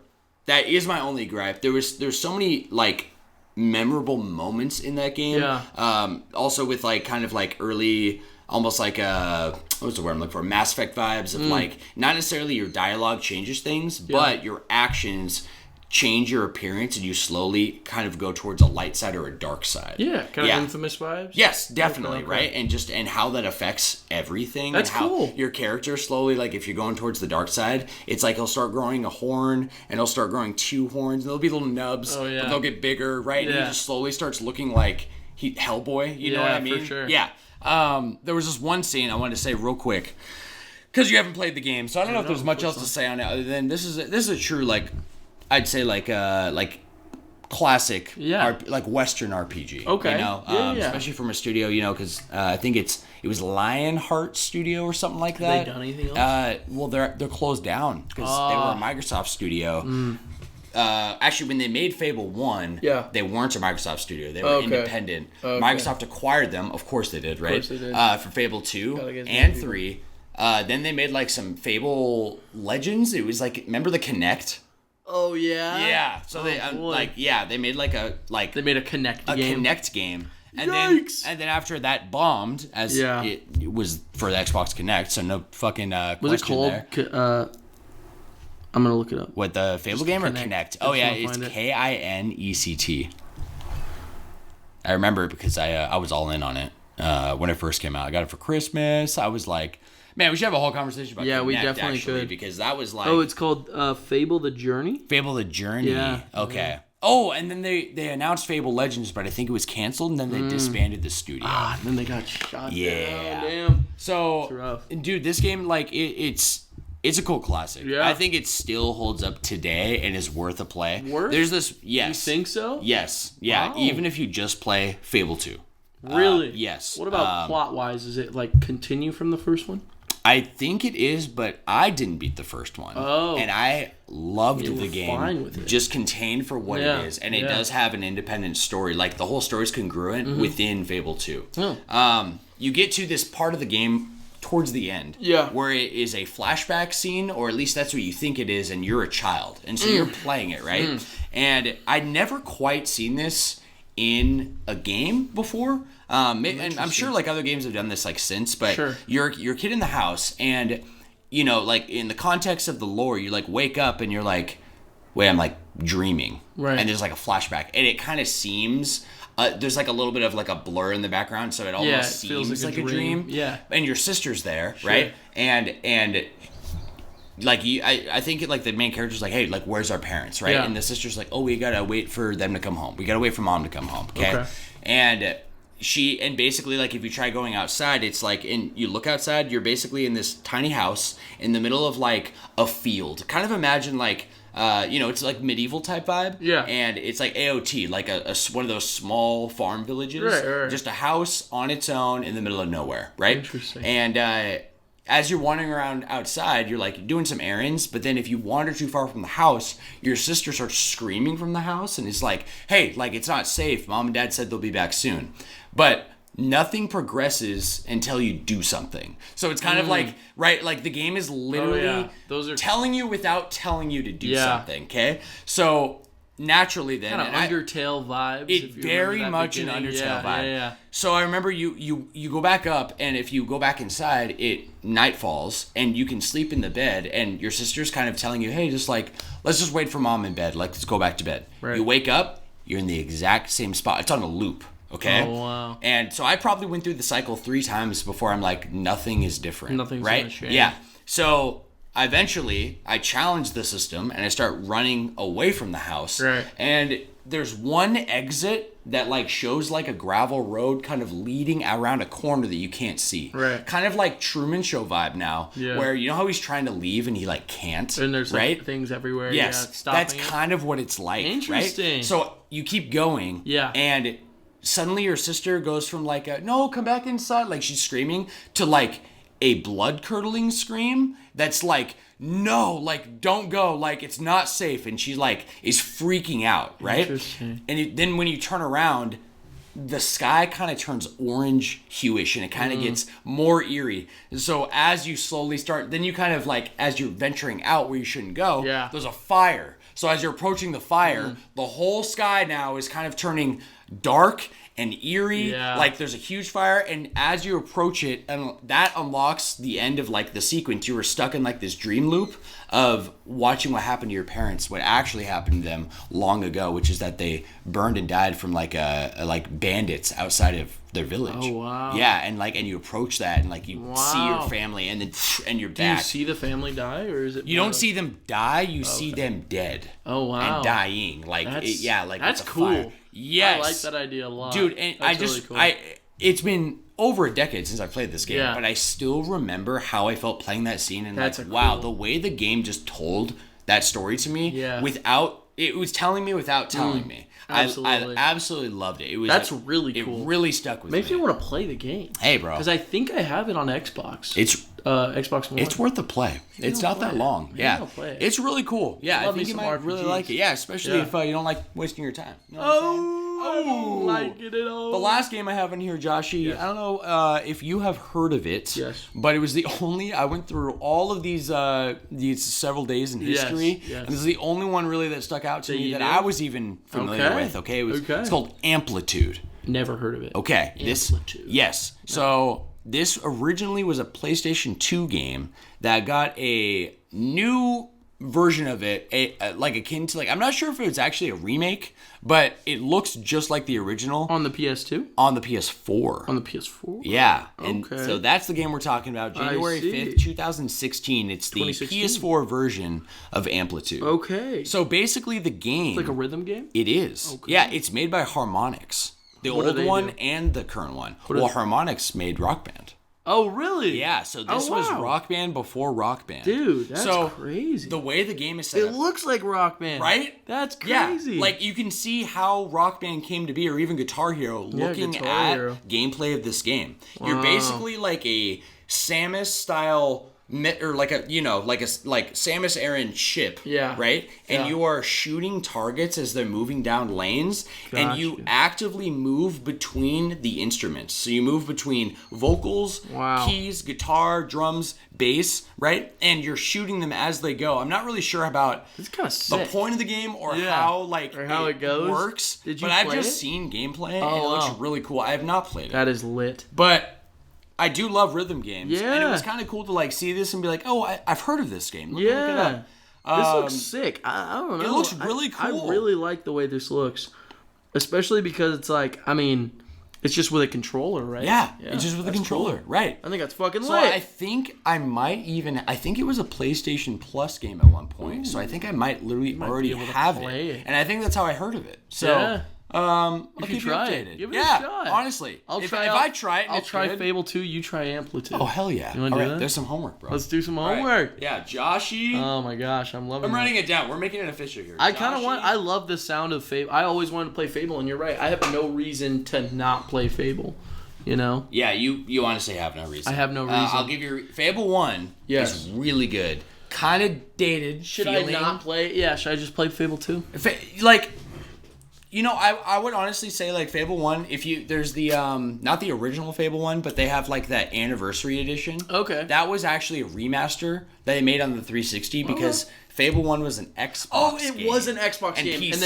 that is my only gripe. There's so many like memorable moments in that game. Yeah. Also with like kind of like early, almost like what's the word I'm looking for? Mass Effect vibes of like, not necessarily your dialogue changes things, but your actions change your appearance, and you slowly kind of go towards a light side or a dark side. Yeah, kind of Infamous vibes. Yes, definitely, right? And how that affects everything. That's and how cool. Your character slowly, like if you're going towards the dark side, it's like he'll start growing a horn, and he'll start growing 2 horns, and they'll be little nubs, but they'll get bigger, right? And he just slowly starts looking like Hellboy, you know what I mean? For sure. Yeah. There was this one scene I wanted to say real quick, because you haven't played the game, so I don't know if there's much else to say on it other than this is a true, like, I'd say like classic, like Western RPG. Okay. You know, especially from a studio, you know, because I think it was Lionheart Studio or something like that. Have they done anything else? Well, they're closed down because they were a Microsoft studio. Actually, when they made Fable 1, they weren't a Microsoft studio. They were independent. Microsoft acquired them. Of course they did, right? Of course they did. For Fable 2 and 3. Then they made like some Fable Legends. It was like, remember the Kinect? Oh yeah. Yeah. So they they made they made a Kinect game. And Yikes. then after that bombed, as it was for the Xbox Kinect, so no fucking was it called there. I'm gonna look it up. What, the Fable game or Kinect? Oh yeah, it's Kinect. I remember it because I was all in on it when it first came out. I got it for Christmas. I was like, man, we should have a whole conversation about Kinect, we definitely actually, should. Because that was like... Oh, it's called Fable the Journey? Fable the Journey. Yeah. Okay. Yeah. Oh, and then they announced Fable Legends, but I think it was canceled, and then they disbanded the studio. And then they got shot down. Damn. So, dude, this game, like, it's a cool classic. Yeah. I think it still holds up today and is worth a play. There's this... Yes. You think so? Yes. Yeah. Wow. Even if you just play Fable 2. Really? Yes. What about plot-wise? Is it, like, continue from the first one? I think it is, but I didn't beat the first one. Oh. And I loved the game. Fine with it. Just contained for what it is. And it does have an independent story. Like, the whole story is congruent within Fable 2. Oh. You get to this part of the game towards the end. Yeah. Where it is a flashback scene, or at least that's what you think it is, and you're a child. And so you're playing it, right? And I'd never quite seen this in a game before. And I'm sure like other games have done this like since, but you're a kid in the house, and you know, like in the context of the lore, you like wake up and you're like, wait, I'm like dreaming, right? And there's like a flashback, and it kind of seems there's like a little bit of like a blur in the background, so it almost seems like a dream. Yeah. And your sister's there, right? And like I think like the main character's like, hey, like where's our parents, right? And the sister's like, oh, we gotta wait for them to come home. We gotta wait for mom to come home, okay? And basically, like, if you try going outside, it's like, you look outside, you're basically in this tiny house in the middle of, like, a field. Kind of imagine, like, it's like medieval type vibe. Yeah. And it's like AOT, like one of those small farm villages. Right. Just a house on its own in the middle of nowhere, right? Interesting. And, as you're wandering around outside, you're like doing some errands, but then if you wander too far from the house, your sister starts screaming from the house and it's like, hey, like it's not safe. Mom and dad said they'll be back soon. But nothing progresses until you do something. So it's kind of like, right, like the game is literally telling you without telling you to do something, okay? So naturally then, kind of Undertale vibes. It very much an Undertale vibe. Yeah. So I remember you go back up, and if you go back inside, night falls, and you can sleep in the bed, and your sister's kind of telling you, hey, just like, let's just wait for mom in bed. Like, let's go back to bed. Right. You wake up, you're in the exact same spot. It's on a loop. Okay. Oh, wow. And so I probably went through the cycle 3 times before I'm like, nothing is different. Nothing's right? Gonna change. Yeah. So eventually I challenge the system and I start running away from the house. Right. And there's one exit that like shows like a gravel road kind of leading around a corner that you can't see. Right. Kind of like Truman Show vibe now, where you know how he's trying to leave and he like can't. And there's like things everywhere. Yes, that's kind of what it's like. Interesting. Right? So you keep going. Yeah. And suddenly your sister goes from like a no, come back inside, like she's screaming, to like a blood curdling scream that's like, no, like don't go, like it's not safe, and she like is freaking out, right? Interesting. And then when you turn around, the sky kind of turns orange hueish, and it kind of gets more eerie. And so as you slowly start, then you kind of like, as you're venturing out where you shouldn't go, there's a fire. So as you're approaching the fire, the whole sky now is kind of turning dark and eerie, like there's a huge fire, and as you approach it, and that unlocks the end of like the sequence. You were stuck in like this dream loop of watching what happened to your parents, what actually happened to them long ago, which is that they burned and died from like like bandits outside of their village. Oh wow. Yeah, and like, and you approach that, and like you see your family, and then and you're back. Do you see the family die, or is it? You don't see them die. You see them dead. Oh wow. And dying, like like that's it's a cool. Fire. Yes, I like that idea a lot, dude. And that's really cool. It's been over a decade since I played this game, but I still remember how I felt playing that scene, and that's like, wow, the way the game just told that story to me, without it was telling me without telling me. Absolutely. I absolutely loved it. It was that's really cool. It really stuck with me. Makes me want to play the game. Hey, bro, because I think I have it on Xbox. It's Xbox One. It's worth the play. It's not that long. Yeah, it's really cool. Yeah, I think you might really like it. Yeah, especially if you don't like wasting your time. You know I don't like it at all. The last game I have in here, Joshy, I don't know if you have heard of it. Yes. But it was the only, I went through all of these several days in history, and this is the only one really that stuck out to me that I was even familiar with. Okay, it's called Amplitude. Never heard of it. Okay, Amplitude. Yes. No. So this originally was a PlayStation 2 game that got a new version of it, like akin to, like, I'm not sure if it was actually a remake, but it looks just like the original. On the PS2? On the PS4. On the PS4? Yeah. And so that's the game we're talking about. January 5th, 2016. It's the PS4 version of Amplitude. Okay. So basically the game... It's like a rhythm game? It is. Okay. Yeah, it's made by Harmonix. The old one and the current one. Well, Harmonix made Rock Band. Oh, really? Yeah, so this was Rock Band before Rock Band. Dude, that's crazy. The way the game is set up... It looks like Rock Band. Right? That's crazy. Yeah, like you can see how Rock Band came to be, or even Guitar Hero, looking at gameplay of this game. Wow. You're basically like a Samus-style... or like a Samus Aran ship, right? And you are shooting targets as they're moving down lanes, and you actively move between the instruments. So you move between vocals, keys, guitar, drums, bass, right? And you're shooting them as they go. I'm not really sure about the point of the game or how it goes. Works. Did you but I've just seen gameplay, and it looks really cool. I have not played it. That is lit. But I do love rhythm games. Yeah. And it was kind of cool to like see this and be like, oh, I've heard of this game. Look it up. This looks sick. I don't know. It looks really cool. I really like the way this looks. Especially because it's like, I mean, it's just with a controller, right? Yeah, it's just with a controller. Cool. Right. I think that's fucking lit. So I think I think it was a PlayStation Plus game at one point. Ooh. So I think I might literally already have it. And I think that's how I heard of it. So I'll keep you updated. Give it a shot. Honestly. If I try it, I'll try Fable 2. You try Amplitude. Oh, hell yeah. You want to do that? There's some homework, bro. Let's do some homework. Right. Yeah, Joshy. Oh my gosh, I'm writing it down. We're making it official here. I love the sound of Fable. I always wanted to play Fable, and you're right. I have no reason to not play Fable. You know? Yeah, you honestly have no reason. I have no reason. I'll give you Fable 1 is really good. Kind of dated. Should I not play? Yeah, should I just play Fable 2? You know, I would honestly say like Fable 1, there's the not the original Fable 1, but they have like that anniversary edition. Okay. That was actually a remaster that they made on the 360 because Fable 1 was an Xbox game. Was an Xbox game. PC. And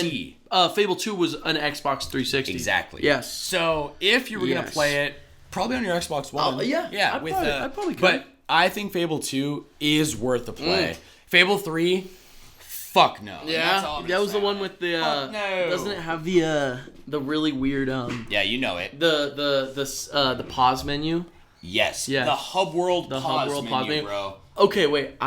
then Fable 2 was an Xbox 360. Exactly. Yes. So if you were going to play it, probably on your Xbox One. Yeah. I probably could. But I think Fable 2 is worth the play. Fable 3... Fuck no. Yeah, that was the one with the. No. Doesn't it have the really weird Yeah, you know it. The pause menu. Yes. The hub world. Pause menu, bro. Okay, wait.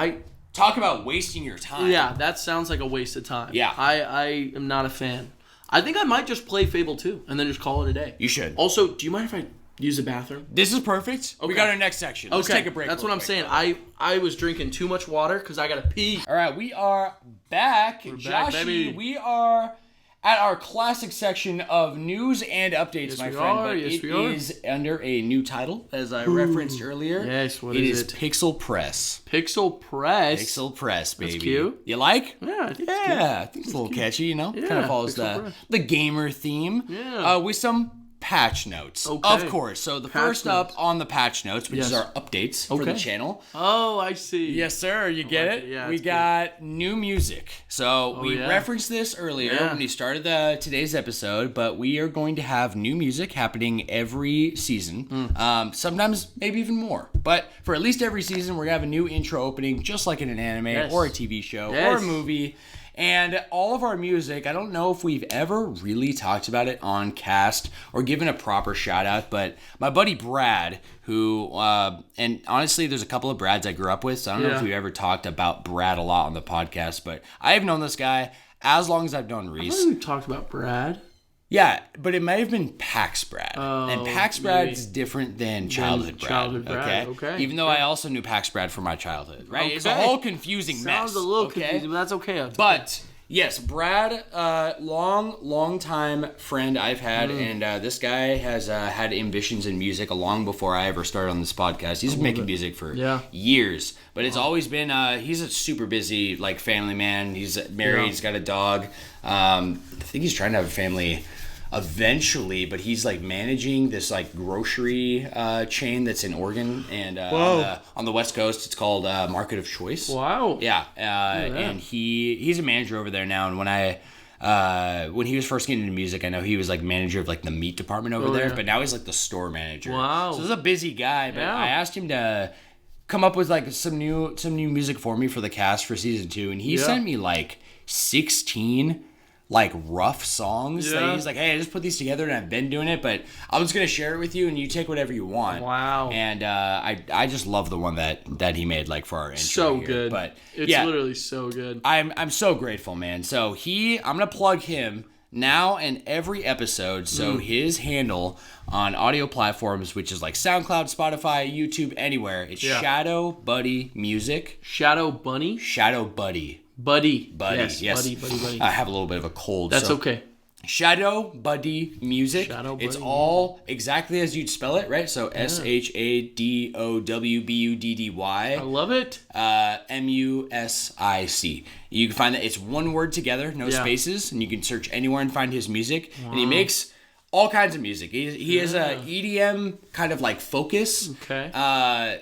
Talk about wasting your time. Yeah, that sounds like a waste of time. Yeah. I am not a fan. I think I might just play Fable 2 and then just call it a day. You should. Also, do you mind if I use the bathroom? This is perfect. Okay. We got our next section. Let's take a break. That's what I'm saying. I was drinking too much water because I got to pee. All right, we are back. We're back, baby. We are at our classic section of news and updates, yes, my we friend. Are. But yes, it we are. is under a new title, as I referenced earlier. Yes, what is it? It is Pixel Press. Pixel Press? Pixel Press, baby. That's cute. You like? Yeah, I think it's cute. Yeah, I think it's a little catchy, you know? Yeah, kind of follows the gamer theme. Yeah. With some patch notes. Okay. Of course. So the first up on the patch notes, which is our updates for the channel. Oh, I see. Yes, sir. You get it? Yeah, we got new music. So we referenced this earlier when we started today's episode, but we are going to have new music happening every season. Sometimes maybe even more. But for at least every season, we're going to have a new intro opening, just like in an anime or a TV show or a movie. And all of our music, I don't know if we've ever really talked about it on cast or given a proper shout out, but my buddy Brad, who, and honestly, there's a couple of Brads I grew up with, so I don't know if we've ever talked about Brad a lot on the podcast, but I have known this guy as long as I've known Reese. I thought we talked about Brad. Yeah, but it might have been PAX Brad. And PAX Brad is different than Childhood Brad. Okay. Even though I also knew PAX Brad from my childhood, right? It's a whole confusing mess. Sounds a little confusing, but that's okay. But yes, Brad, long time friend I've had, and this guy has had ambitions in music long before I ever started on this podcast. He's been making music for years, but it's always been he's a super busy like family man. He's married, he's got a dog. I think he's trying to have a family eventually, but he's like managing this like grocery chain that's in Oregon and on the West Coast. It's called Market of Choice. Wow. Yeah, and he's a manager over there now. And when he was first getting into music, I know he was like manager of like the meat department over there, but now he's like the store manager. Wow. So he's a busy guy. But I asked him to come up with like some new music for me for the cast for season 2, and he sent me like 16 like rough songs that he's like, hey, I just put these together and I've been doing it, but I'm just gonna share it with you and you take whatever you want. Wow. And I just love the one that he made like for our intro. So here. good. But it's literally so good. I'm so grateful, man. So I'm gonna plug him now and every episode. So his handle on audio platforms, which is like SoundCloud, Spotify, YouTube, anywhere, it's Shadow Buddy Music. Shadow Bunny? Shadow Buddy. Buddy. Yes. Buddy. I have a little bit of a cold. That's okay. Shadow Buddy Music. Shadow Buddy. It's all exactly as you'd spell it, right? So SHADOWBUDDY. I love it. MUSIC. You can find that it's one word together, no spaces, and you can search anywhere and find his music. Wow. And he makes all kinds of music. He has a EDM kind of like focus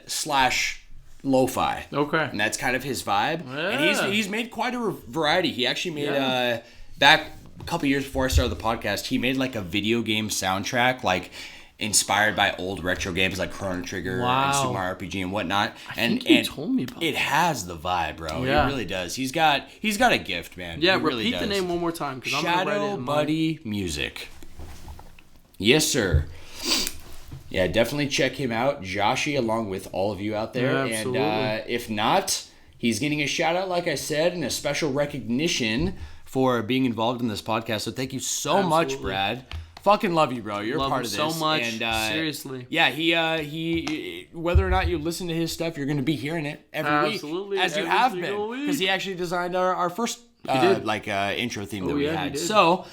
slash lo-fi. Okay. And that's kind of his vibe. Yeah. And he's made quite a variety. He actually made back a couple years before I started the podcast, he made like a video game soundtrack like inspired by old retro games like Chrono Trigger and Super Mario RPG and whatnot. I think you told me about it. Has the vibe, bro. Yeah. It really does. He's got a gift, man. Yeah, repeat really the name one more time. Shadow Buddy Music. Yes, sir. Yeah, definitely check him out, Joshi, along with all of you out there. Yeah, absolutely. And if not, he's getting a shout out, like I said, and a special recognition for being involved in this podcast. So thank you so much, Brad. Fucking love you, bro. You're a part of this. So much. And, seriously. Yeah, he whether or not you listen to his stuff, you're going to be hearing it every week, as you have been, because he actually designed our first intro theme that we had. So.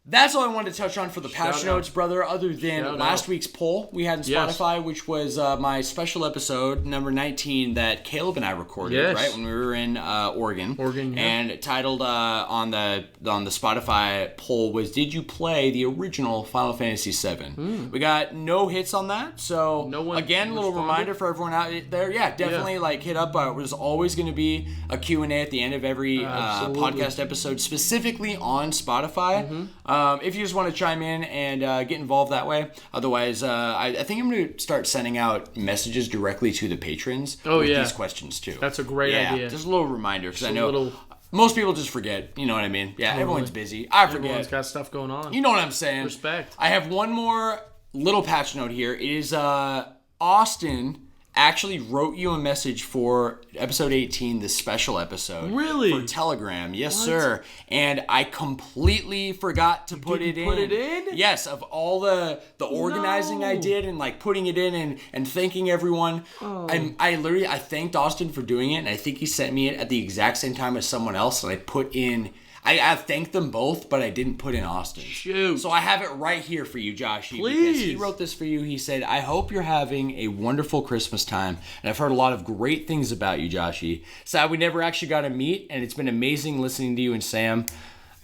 That's all I wanted to touch on for the patch notes, brother, other than last week's poll we had in Spotify, which was my special episode, number 19, that Caleb and I recorded, right, when we were in Oregon. And titled on the Spotify poll was, did you play the original Final Fantasy VII? We got no hits on that, so again, a little reminder for everyone out there, definitely like hit up. There's always going to be a Q&A at the end of every podcast episode, specifically on Spotify. If you just want to chime in and get involved that way. Otherwise, I think I'm going to start sending out messages directly to the patrons with these questions too. That's a great idea. Just a little reminder, because I know most people just forget. You know what I mean? Yeah, everyone's busy. I forget. Everyone's got stuff going on. You know what I'm saying? Respect. I have one more little patch note here. It is Austin actually wrote you a message for episode 18, the special episode. Really? For Telegram. Yes, sir. And I completely forgot to put it in. Put it in? Yes, of all the organizing I did and like putting it in and thanking everyone. Oh. I thanked Austin for doing it, and I think he sent me it at the exact same time as someone else, and I put in... I thanked them both, but I didn't put in Austin. Shoot. So I have it right here for you, Joshy. Please. Because he wrote this for you. He said, I hope you're having a wonderful Christmas time. And I've heard a lot of great things about you, Joshy. Sad we never actually got to meet, and it's been amazing listening to you and Sam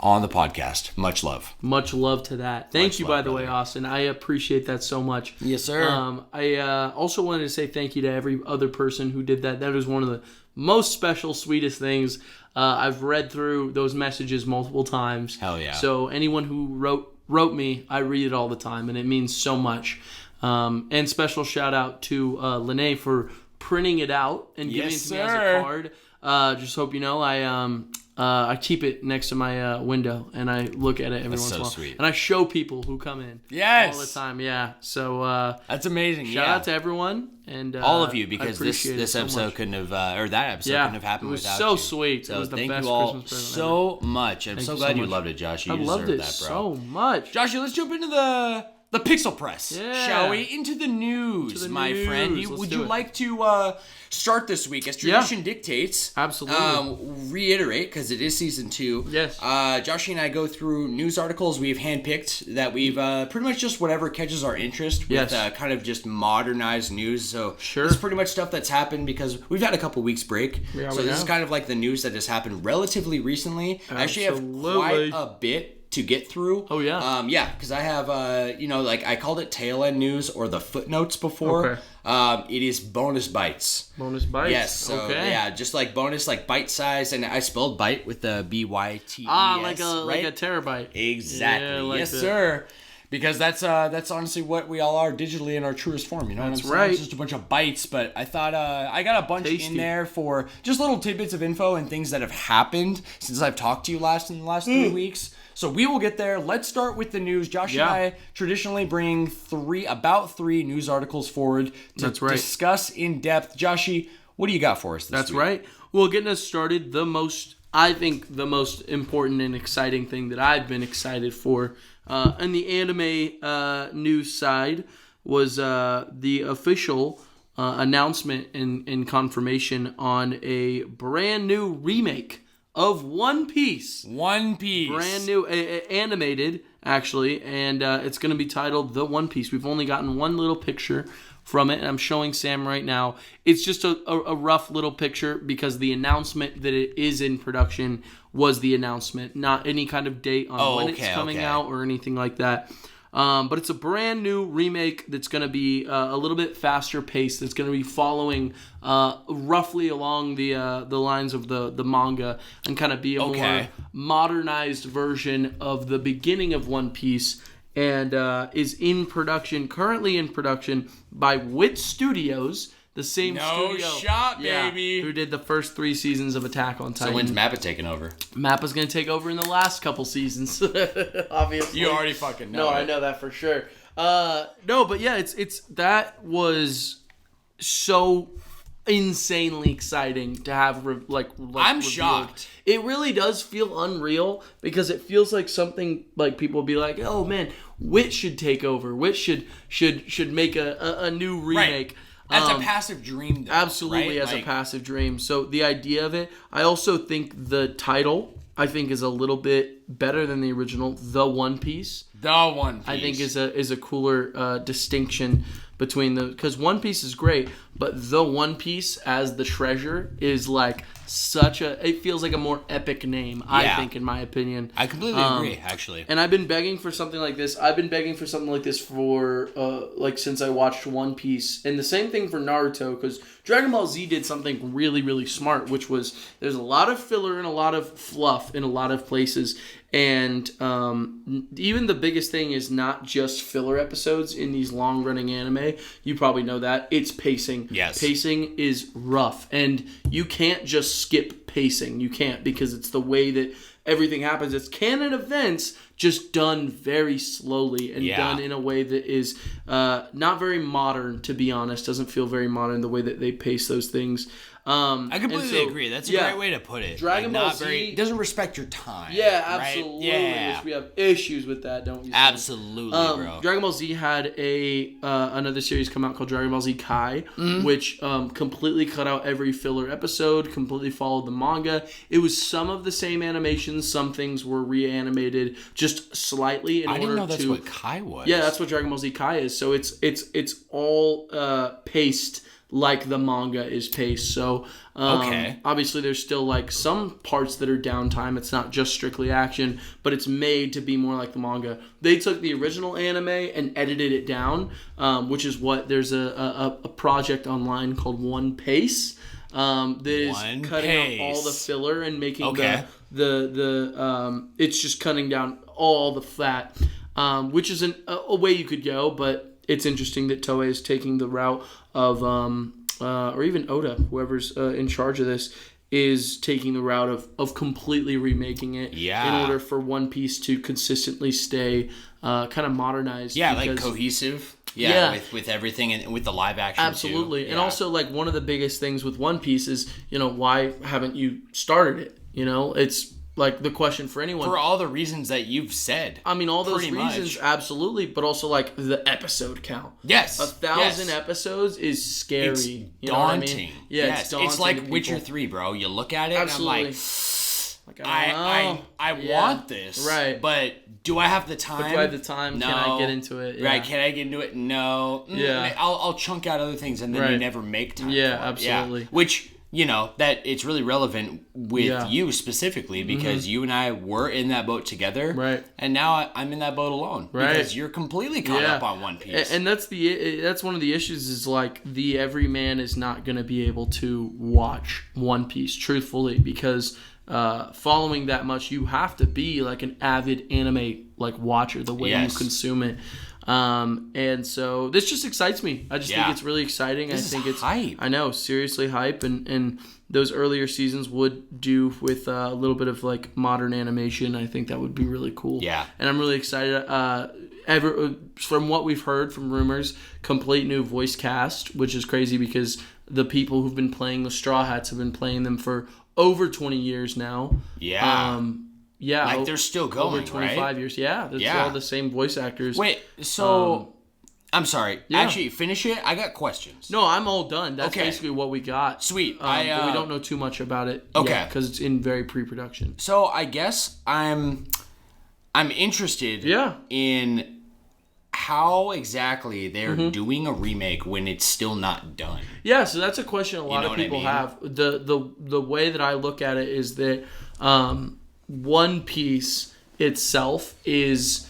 on the podcast. Much love. Much love to that. Thank you, by the way, Austin. I appreciate that so much. Yes, sir. I also wanted to say thank you to every other person who did that. That was one of the most special, sweetest things. I've read through those messages multiple times. Hell yeah. So anyone who wrote me, I read it all the time, and it means so much. And special shout out to Lene for printing it out and giving it to me as a card. Just hope you know, I keep it next to my window, and I look at it every once in a while. Sweet. And I show people who come in all the time. Yeah, so that's amazing. Shout out to everyone and all of you, because this episode couldn't have or that episode couldn't have happened without you. It was so sweet. So it was the thank best you all Christmas present so much. I'm so glad you loved it, Josh. You loved it that, bro. so much. Josh, let's jump into the Pixel Press, shall we? Into the news, my friend. Would you like to start this week, as tradition dictates? Absolutely. Reiterate, because it is season 2. Yes. Joshy and I go through news articles we've handpicked that we've pretty much just whatever catches our interest with kind of just modernized news. So this is pretty much stuff that's happened because we've had a couple weeks break. Yeah, so this is kind of like the news that has happened relatively recently. I actually have quite a bit to get through. Oh, yeah? Because I have, I called it tail end news or the footnotes before. Okay. It is bonus bites. Bonus bites? Yes. So, just like bonus, like bite size. And I spelled bite with the B-Y-T-E-S. Like a terabyte. Exactly. Yes, sir. Because that's honestly what we all are digitally in our truest form. You know what I'm saying? It's just a bunch of bytes. But I thought I got a bunch in there for just little tidbits of info and things that have happened since I've talked to you in the last 3 weeks. So we will get there. Let's start with the news. Josh and I traditionally bring about three news articles forward to discuss in depth. Joshy, what do you got for us this week? That's right. Well, getting us started, I think the most important and exciting thing that I've been excited for on the anime news side was the official announcement and confirmation on a brand new remake of One Piece. One Piece. Brand new, animated, actually, and it's going to be titled The One Piece. We've only gotten one little picture from it, and I'm showing Sam right now. It's just a rough little picture because the announcement that it is in production was the announcement, not any kind of date on when it's coming out or anything like that. But it's a brand new remake that's going to be a little bit faster paced. That's going to be following roughly along the lines of the manga and kind of be a more modernized version of the beginning of One Piece, and is currently in production by Wit Studios. The same studio. No shot, baby. Who did the first 3 seasons of Attack on Titan. So when's Mappa taking over? Mappa's going to take over in the last couple seasons, obviously. You already fucking know. No, I know that for sure. No, but yeah, that was so insanely exciting to have I'm shocked. It really does feel unreal because it feels like something like people will be like, oh man, Wit should take over. Wit should make a new remake. Right. As a passive dream, though, absolutely, right? As a passive dream. So the idea of it, I also think the title, is a little bit better than the original. The One Piece. The One Piece. I think is a cooler distinction between because One Piece is great, but The One Piece as the treasure is like it feels like a more epic name, I think, in my opinion. I completely agree, actually. And I've been begging for something like this. I've been begging for something like this for since I watched One Piece. And the same thing for Naruto, because Dragon Ball Z did something really, really smart, which was there's a lot of filler and a lot of fluff in a lot of places. And even the biggest thing is not just filler episodes in these long-running anime. You probably know that. It's pacing. Yes. Pacing is rough. And you can't just skip pacing. You can't, because it's the way that everything happens. It's canon events just done very slowly and done in a way that is not very modern, to be honest. Doesn't feel very modern the way that they pace those things. I completely agree. That's a great way to put it. Dragon Ball Z doesn't respect your time. Yeah, absolutely. Right? Yeah. We have issues with that, don't we? Absolutely, bro. Dragon Ball Z had another series come out called Dragon Ball Z Kai, which completely cut out every filler episode, completely followed the manga. It was some of the same animations. Some things were reanimated just slightly. I didn't know that's what Kai was. Yeah, that's what Dragon Ball Z Kai is. So it's all paced like the manga is paced. So obviously there's still like some parts that are downtime. It's not just strictly action, but it's made to be more like the manga. They took the original anime and edited it down, which is what there's a project online called One Pace that is cutting out all the filler and making the it's just cutting down all the fat, which is a way you could go, but it's interesting that Toei is taking the route of, or even Oda, whoever's in charge of this, is taking the route of completely remaking it in order for One Piece to consistently stay kind of modernized. Yeah, like cohesive. Yeah, with everything and with the live action. Absolutely. Too. And also, like, one of the biggest things with One Piece is, why haven't you started it? It's like the question for anyone. For all the reasons that you've said. I mean, all those reasons, absolutely, but also like the episode count. Yes. 1,000 episods is scary. It's daunting. Daunting. I mean? Yeah, it's daunting. It's like Witcher 3, bro. You look at it absolutely. And I'm like, I want this. Right. But do I have the time? Do I have the time? No. Can I get into it? Yeah. Right. Can I get into it? No. Yeah. I'll chunk out other things and then you never make time. Yeah, for absolutely. Yeah. Which, that it's really relevant with you specifically because you and I were in that boat together. Right. And now I'm in that boat alone. Right. Because you're completely caught up on One Piece. And that's one of the issues is like the everyman is not going to be able to watch One Piece truthfully because following that much, you have to be like an avid anime like watcher the way you consume it. And so this just excites me. I just think it's really exciting. I think it's hype. I know, seriously hype, and those earlier seasons would do with a little bit of like modern animation. I think that would be really cool. Yeah. And I'm really excited. From what we've heard from rumors, complete new voice cast, which is crazy because the people who've been playing the Straw Hats have been playing them for over 20 years now. Yeah. Yeah, like they're still going, over 25 right? years. Yeah, they're all the same voice actors. Wait, so I'm sorry. Actually, finish it. I got questions. No, I'm all done. That's basically what we got. Sweet. But we don't know too much about it. Okay, because it's in very pre-production. So I guess I'm interested. In how exactly they're doing a remake when it's still not done. Yeah, so that's a question a lot of people have. The way that I look at it is that One Piece itself is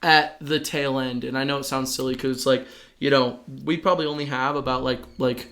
at the tail end, and I know it sounds silly because it's like, we probably only have about like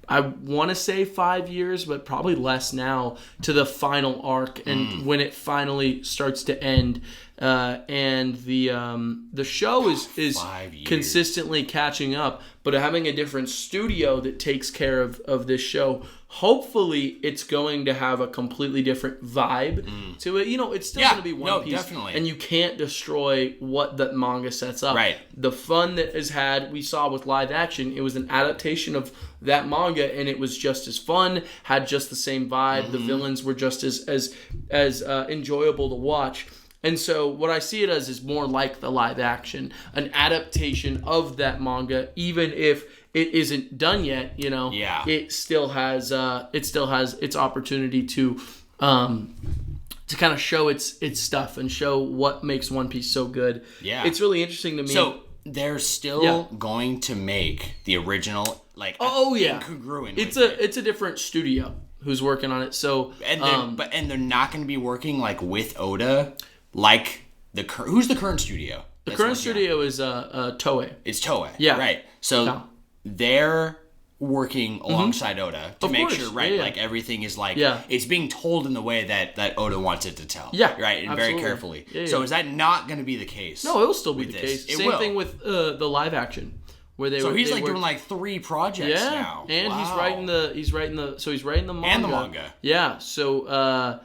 I want to say 5 years, but probably less now to the final arc and when it finally starts to end. And the show is consistently catching up, but having a different studio that takes care of this show. Hopefully, it's going to have a completely different vibe to it. It's still going to be One Piece, definitely. And you can't destroy what the manga sets up. Right. The fun that is had, we saw with live action, it was an adaptation of that manga, and it was just as fun, had just the same vibe. The villains were just as enjoyable to watch. And so what I see it as is more like the live action, an adaptation of that manga, even if it isn't done yet, it still has its opportunity to kind of show its stuff and show what makes One Piece so good. Yeah. It's really interesting to me. So they're still going to make the original incongruent. It's a different studio who's working on it. So and they're not going to be working like with Oda. Like who's the current studio? The current studio is Toei. It's Toei. Yeah. Right. So they're working alongside Oda to make sure, right? Like everything is like it's being told in the way that Oda wants it to tell. Yeah. Right. And very carefully. Yeah. So is that not going to be the case? No, it'll still be the case. Same thing with the live action. Where he's doing like 3 projects now. And he's writing the manga. And the manga. Yeah. So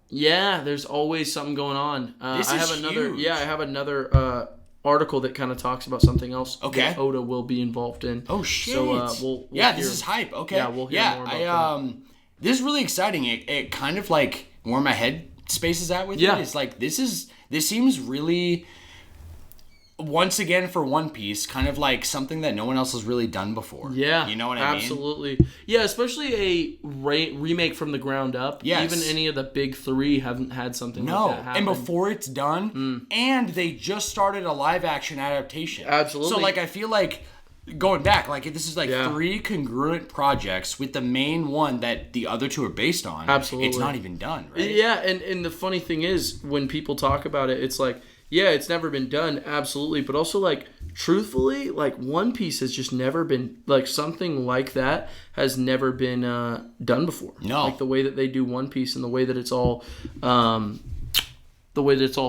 Yeah, there's always something going on. I have another article that kind of talks about something else that Oda will be involved in. Oh shit! So we'll this is hype. Okay, we'll hear more about that. This is really exciting. It kind of like where my head space is at with it. It's like this seems really, once again for One Piece, kind of like something that no one else has really done before. Yeah, you know what I mean? Absolutely. Yeah, especially a remake from the ground up. Yes. Even any of the big three haven't had something like that happen. And before it's done, and they just started a live action adaptation. Absolutely. So like I feel like going back, like this is like three congruent projects with the main one that the other two are based on. Absolutely. It's not even done, right? Yeah, and the funny thing is when people talk about it, it's like, yeah, it's never been done, absolutely. But also, like, truthfully, like, One Piece has just never been, like, something like that has never been done before. No. Like, the way that they do One Piece and the way that it's all,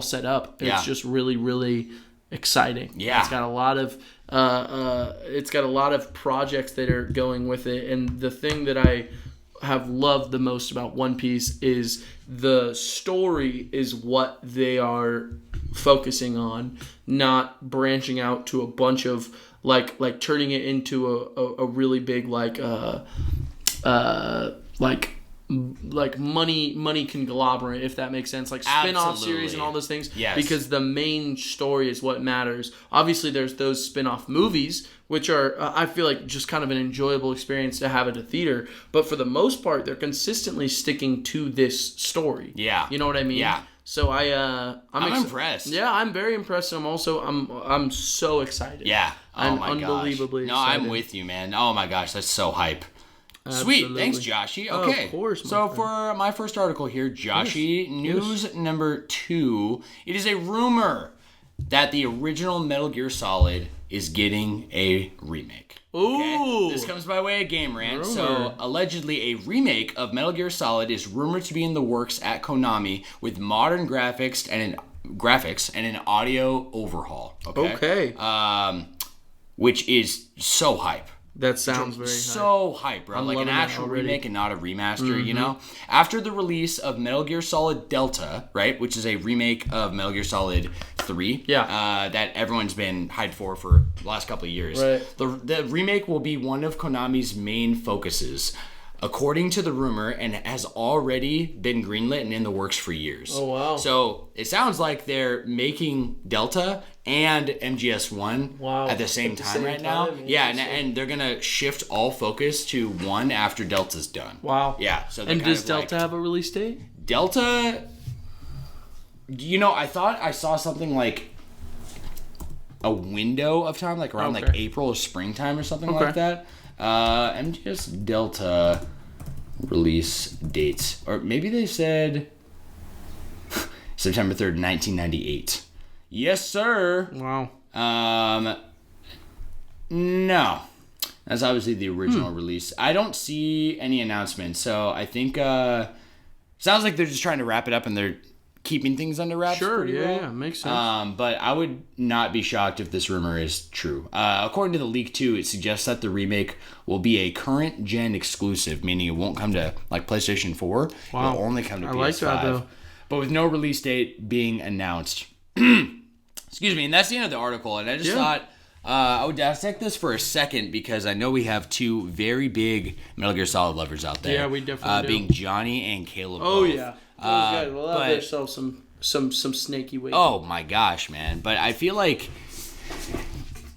set up. It's just really, really exciting. Yeah. It's got a lot of projects that are going with it. And the thing that I have loved the most about One Piece is the story is what they are focusing on, not branching out to a bunch of like turning it into a really big like money conglomerate, if that makes sense, like spin-off series and all those things. Yes. Because the main story is what matters. Obviously there's those spin-off movies which are I feel like just kind of an enjoyable experience to have at a theater, but for the most part they're consistently sticking to this story. Yeah. You know what I mean? Yeah. So I'm impressed. Yeah, I'm very impressed. I'm so excited. Yeah. I'm unbelievably excited. I'm with you, man. Oh my gosh, that's so hype. Absolutely. Sweet. Thanks, Joshy. Okay. Of course. So for my first article here, Joshy, news number 2. It is a rumor that the original Metal Gear Solid is getting a remake. Ooh. Okay? This comes by way of Game Rant. Rumor. So allegedly a remake of Metal Gear Solid is rumored to be in the works at Konami with modern graphics and an audio overhaul. Okay. Which is so hype. That sounds very so hype, bro. Like an actual remake and not a remaster, you know? After the release of Metal Gear Solid Delta, right, which is a remake of Metal Gear Solid 3, that everyone's been hyped for the last couple of years. Right. The remake will be one of Konami's main focuses, according to the rumor, and has already been greenlit and in the works for years. Oh, wow. So it sounds like they're making Delta and MGS1 at the same time right now. Yeah, and they're going to shift all focus to 1 after Delta's done. Wow. Yeah. So and does Delta have a release date? Delta, you know, I thought I saw something like a window of time, like around like April or springtime or something like that. MGS Delta release dates, or maybe they said September 3rd, 1998. Yes, sir. Wow. No. That's obviously the original release. I don't see any announcements, so I think sounds like they're just trying to wrap it up and they're keeping things under wraps. Sure, yeah, makes sense. But I would not be shocked if this rumor is true. According to the leak too, it suggests that the remake will be a current gen exclusive, meaning it won't come to like PlayStation 4. Wow. It'll only come to PS5. I like that though. But with no release date being announced. Excuse me, and that's the end of the article. And I just thought I would dissect this for a second because I know we have two very big Metal Gear Solid lovers out there. Yeah, we definitely do. Being Johnny and Caleb. Oh both. Yeah, those guys love themselves some snaky ways. Oh my gosh, man! But I feel like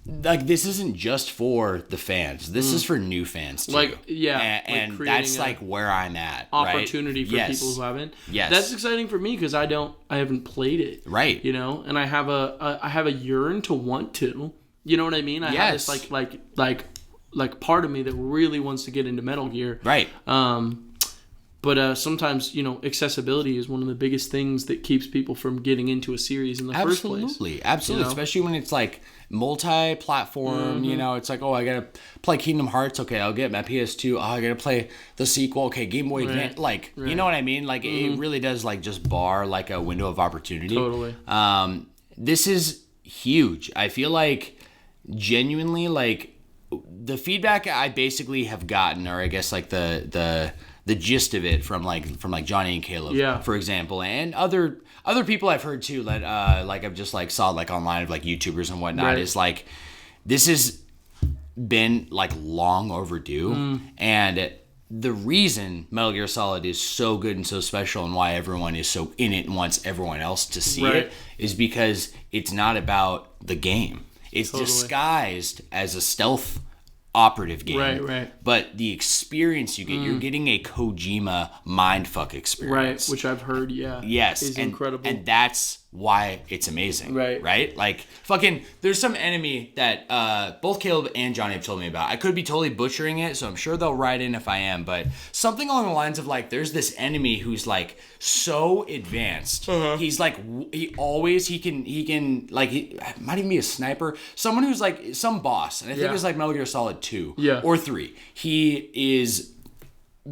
this isn't just for the fans. This is for new fans too. And that's like where I'm at. Opportunity right? for people who haven't. Yes, that's exciting for me because I haven't played it. Right. You know, and I have a yearn to want to. You know what I mean? I have this like part of me that really wants to get into Metal Gear. Right. But sometimes, you know, accessibility is one of the biggest things that keeps people from getting into a series in the first place. Absolutely. You know? Especially when it's like multi-platform, you know, it's like, oh, I got to play Kingdom Hearts. Okay, I'll get my PS2. Oh, I got to play the sequel. Okay, Game Boy Advance. Like, you know what I mean? Like, it really does like just bar like a window of opportunity. Totally. This is huge. I feel like genuinely like the feedback I basically have gotten, or I guess like the the gist of it from Johnny and Caleb, for example, and other people I've heard too that I've just saw online of YouTubers and whatnot, is this has been long overdue, and the reason Metal Gear Solid is so good and so special and why everyone is so in it and wants everyone else to see it is because it's not about the game. It's disguised as a stealth operative game. Right. But the experience you get, you're getting a Kojima mindfuck experience. Right, which I've heard, yes, is incredible. And that's why it's amazing. Right? There's some enemy that both Caleb and Johnny have told me about. I could be totally butchering it, so I'm sure they'll write in if I am, but something along the lines of there's this enemy who's so advanced. He's he might even be a sniper. Someone who's some boss, and I think it was Metal Gear Solid 2 or 3. He is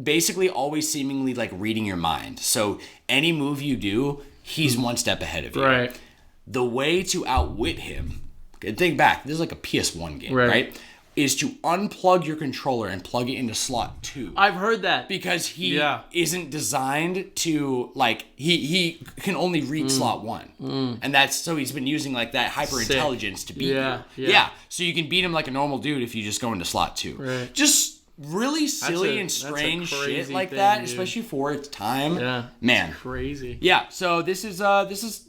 basically always seemingly reading your mind. So any move you do, he's one step ahead of you. Right. The way to outwit him, think back, this is a PS1 game, right? Is to unplug your controller and plug it into slot 2. I've heard that. Because he isn't designed to, he can only read slot 1. And that's, so he's been using, that hyper-intelligence to beat you. Yeah. So you can beat him like a normal dude if you just go into slot 2. Right. Just really silly and strange shit that, especially for its time. Yeah. Man. It's crazy. Yeah, so this is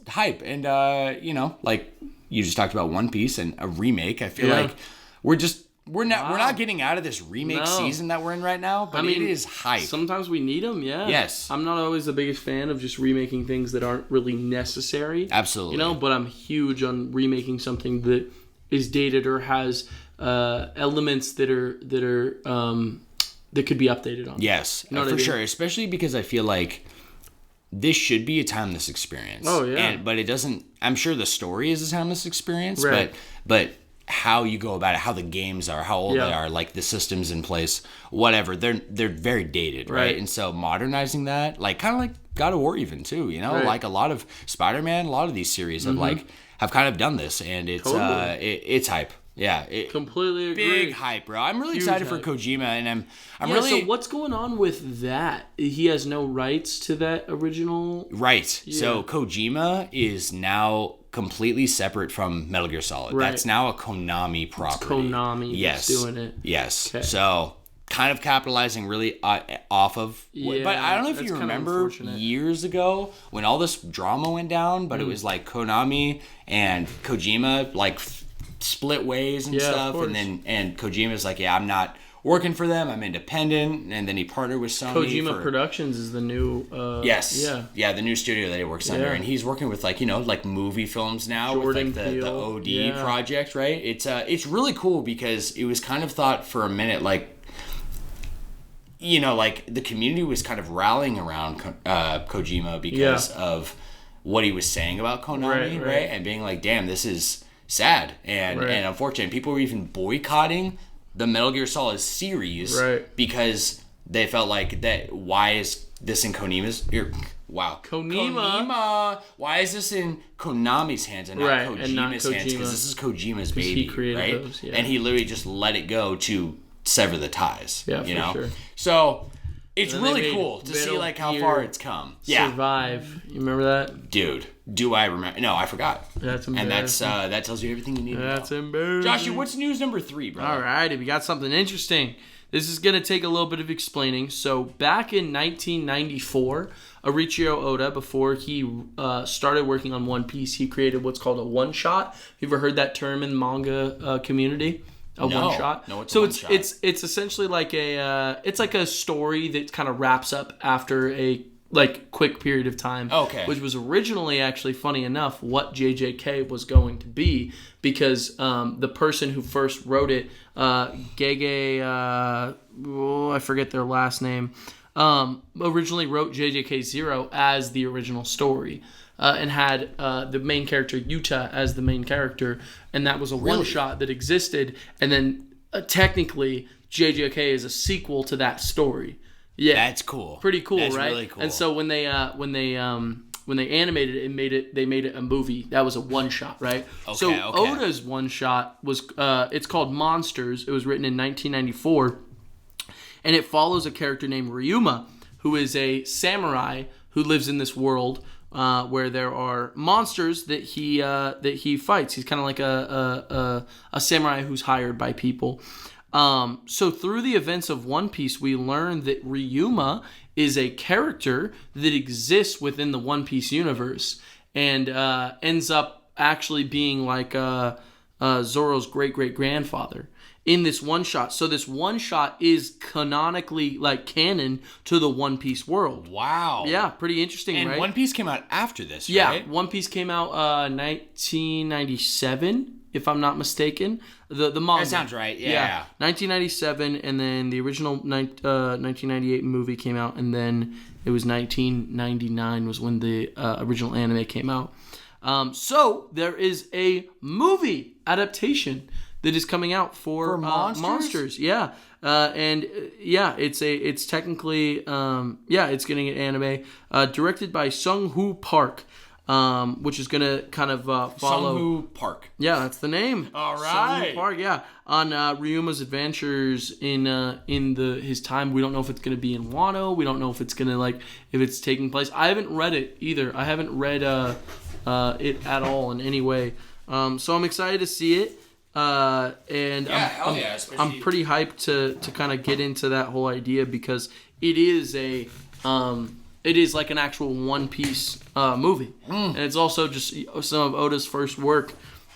hype. And, you just talked about One Piece and a remake. I feel like we're not getting out of this remake season that we're in right now, but it is hype. Sometimes we need them, Yes. I'm not always the biggest fan of just remaking things that aren't really necessary. Absolutely. But I'm huge on remaking something that is dated or has elements that could be updated on. Yes, for sure. Especially because I feel this should be a timeless experience. Oh yeah. But it doesn't. I'm sure the story is a timeless experience. Right. But how you go about it, how the games are, how old they are, the systems in place, whatever. They're very dated, right? And so modernizing that, kind of like God of War, even too. A lot of Spider-Man, a lot of these series have kind of done this, and it's it's hype. Yeah, completely agree. Big hype, bro. I'm really excited for Kojima, and I'm really. So what's going on with that? He has no rights to that original. Right. Yeah. So Kojima is now completely separate from Metal Gear Solid. Right. That's now a Konami property. It's Konami that's doing it. Yes. Okay. So kind of capitalizing really off of. But I don't know if you remember years ago when all this drama went down, but it was Konami and Kojima split ways and stuff, and Kojima's I'm not working for them, I'm independent, and then he partnered with Sony. Kojima Productions is the new the new studio that he works under, and he's working with movie films now, Jordan with the OD project, right? It's really cool because it was kind of thought for a minute the community was kind of rallying around Kojima because of what he was saying about Konami, right? And being damn, this is sad and unfortunate. People were even boycotting the Metal Gear Solid series because they felt that why is this in Konami's Konami, why is this in Konami's hands and not Kojima's hands, because this is Kojima's baby, he created those, and he literally just let it go to sever the ties, sure. So it's really cool to see how far it's come. Survive. You remember that? Dude, do I remember? No, I forgot. That's embarrassing. And that tells you everything you need to know. That's embarrassing. Joshua, what's news number 3, bro? Alrighty, we got something interesting. This is going to take a little bit of explaining. So back in 1994, Arichiro Oda, before he started working on One Piece, he created what's called a one-shot. You ever heard that term in the manga community? One shot. No, it's so a one shot. It's essentially it's like a story that kind of wraps up after a quick period of time. Okay. Which was originally, actually, funny enough, what JJK was going to be, because the person who first wrote it, Gege, I forget their last name, originally wrote JJK 0 as the original story. And had the main character Yuta as the main character, and that was a one-shot that existed. And then technically, JJK is a sequel to that story. Yeah, that's cool. Pretty cool, that's right? Really cool. And so when they animated it, they made it a movie. That was a one-shot, right? Okay. Oda's one-shot was it's called Monsters. It was written in 1994. and it follows a character named Ryuma, who is a samurai who lives in this world where there are monsters that he fights. He's kind of like a samurai who's hired by people. So through the events of One Piece, we learn that Ryuma is a character that exists within the One Piece universe and ends up actually being like Zoro's great-great-grandfather in this one-shot. So this one-shot is canonically like canon to the One Piece world. Wow. Yeah, pretty interesting, and right? One Piece came out after this, yeah, right? One Piece came out 1997, if I'm not mistaken. The manga. That sounds right, yeah. 1997, and then the original 1998 movie came out, and then it was 1999 was when the original anime came out. So there is a movie adaptation that is coming out for Monsters. Yeah. It's technically it's getting an anime directed by Sung-Hoo Park, which is going to kind of follow Sung-Hoo Park. Yeah, that's the name. All right. Sung-Hoo Park, yeah. On Ryuma's adventures in his time. We don't know if it's going to be in Wano. We don't know if it's going to if it's taking place. I haven't read it either. I haven't read it at all in any way. So I'm excited to see it. I'm pretty hyped to kind of get into that whole idea because it is like an actual One Piece movie, and it's also just some of Oda's first work.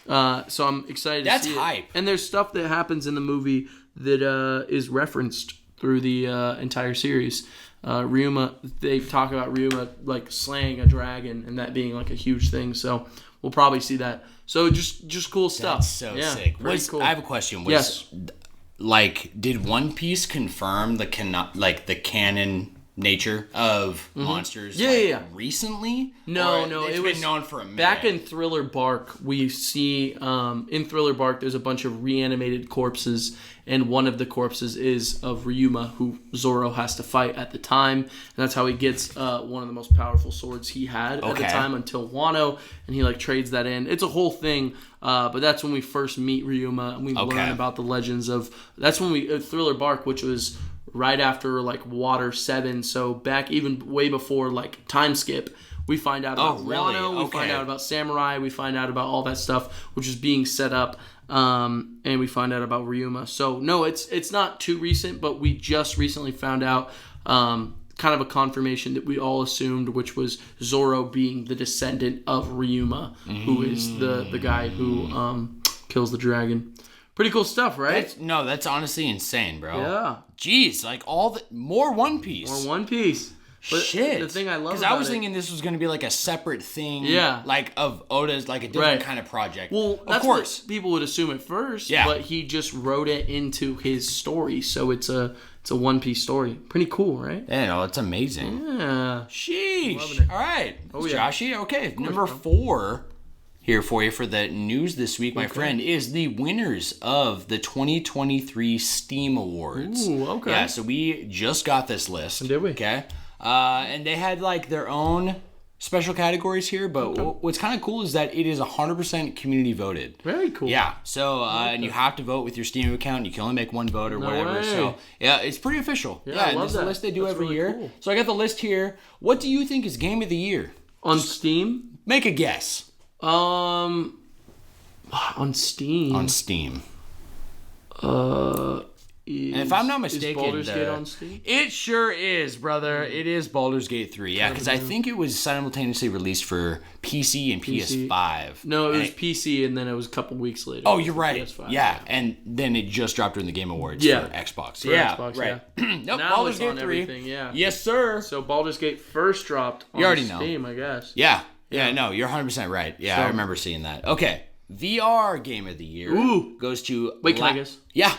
So I'm excited to see it. That's hype. And there's stuff that happens in the movie that is referenced through the entire series. Ryuma, they talk about Ryuma like slaying a dragon and that being like a huge thing. So we'll probably see that. So just cool stuff. That's so sick. Cool. I have a question. Yes. Did One Piece confirm the canon nature of Monsters recently? No, it's been known for a minute. Back in Thriller Bark, we see in Thriller Bark there's a bunch of reanimated corpses, and one of the corpses is of Ryuma, who Zoro has to fight at the time, and that's how he gets one of the most powerful swords he had at the time until Wano, and he trades that in. It's a whole thing, but that's when we first meet Ryuma, and we learn about the legends of. That's when we Thriller Bark, which was right after Water 7, so back even way before time skip, we find out about Wano, we find out about Samurai, we find out about all that stuff which is being set up, and we find out about Ryuma. So no, it's not too recent, but we just recently found out kind of a confirmation that we all assumed, which was Zoro being the descendant of Ryuma, who is the guy who kills the dragon. Pretty cool stuff, right? That's honestly insane, bro. Yeah. Jeez, more One Piece. More One Piece. But shit. The thing I love because I was thinking this was going to be a separate thing. Yeah. Of Oda's, a different kind of project. Well, of course. What people would assume at first. Yeah. But he just wrote it into his story, so it's a One Piece story. Pretty cool, right? Yeah, it's amazing. Yeah. Sheesh. All right. Joshy. Okay. Course, number 4. Here for you for the news this week, my friend, is the winners of the 2023 Steam Awards. Ooh, okay. Yeah, so we just got this list. Did we? Okay. And they had their own special categories here, but what's kind of cool is that it is 100% community voted. Very cool. Yeah. So, and you have to vote with your Steam account. You can only make one vote or whatever. Way. So, yeah, it's pretty official. Yeah, and this is the list they do every year. Cool. So I got the list here. What do you think is Game of the Year? On Steam? Make a guess. On Steam. On Steam. And if I'm not mistaken, is Baldur's Gate on Steam? It sure is, brother. It is Baldur's Gate 3. Yeah, because I think it was simultaneously released for PC and PS5. No, it was PC, and then it was a couple weeks later. Oh, you're right. PS5, yeah, and then it just dropped during the Game Awards for Xbox. For Xbox, right. Nope, now Baldur's Gate 3. Yeah. Yes, sir. So Baldur's Gate first dropped on Steam, I guess. Yeah. Yeah, no, you're 100% right. Yeah, I remember seeing that. Okay, VR Game of the Year goes to... Wait, can I guess? Yeah.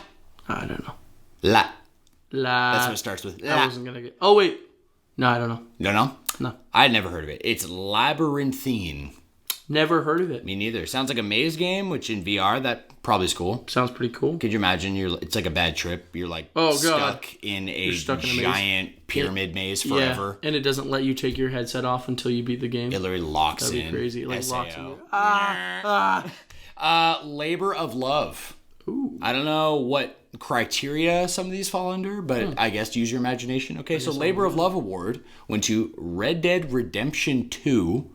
I don't know. La. That's what it starts with. I wasn't going to get... Oh, wait. No, I don't know. You don't know? No. I'd never heard of it. It's Labyrinthine. Never heard of it. Me neither. Sounds like a maze game, which in VR, that probably is cool. Sounds pretty cool. Could you imagine? It's like a bad trip. You're stuck in a giant pyramid maze forever. Yeah, and it doesn't let you take your headset off until you beat the game. It literally locks in. That'd be crazy. It locks in. Labor of Love. Ooh. I don't know what criteria some of these fall under, but I guess use your imagination. Okay, so Labor of Love Award went to Red Dead Redemption 2.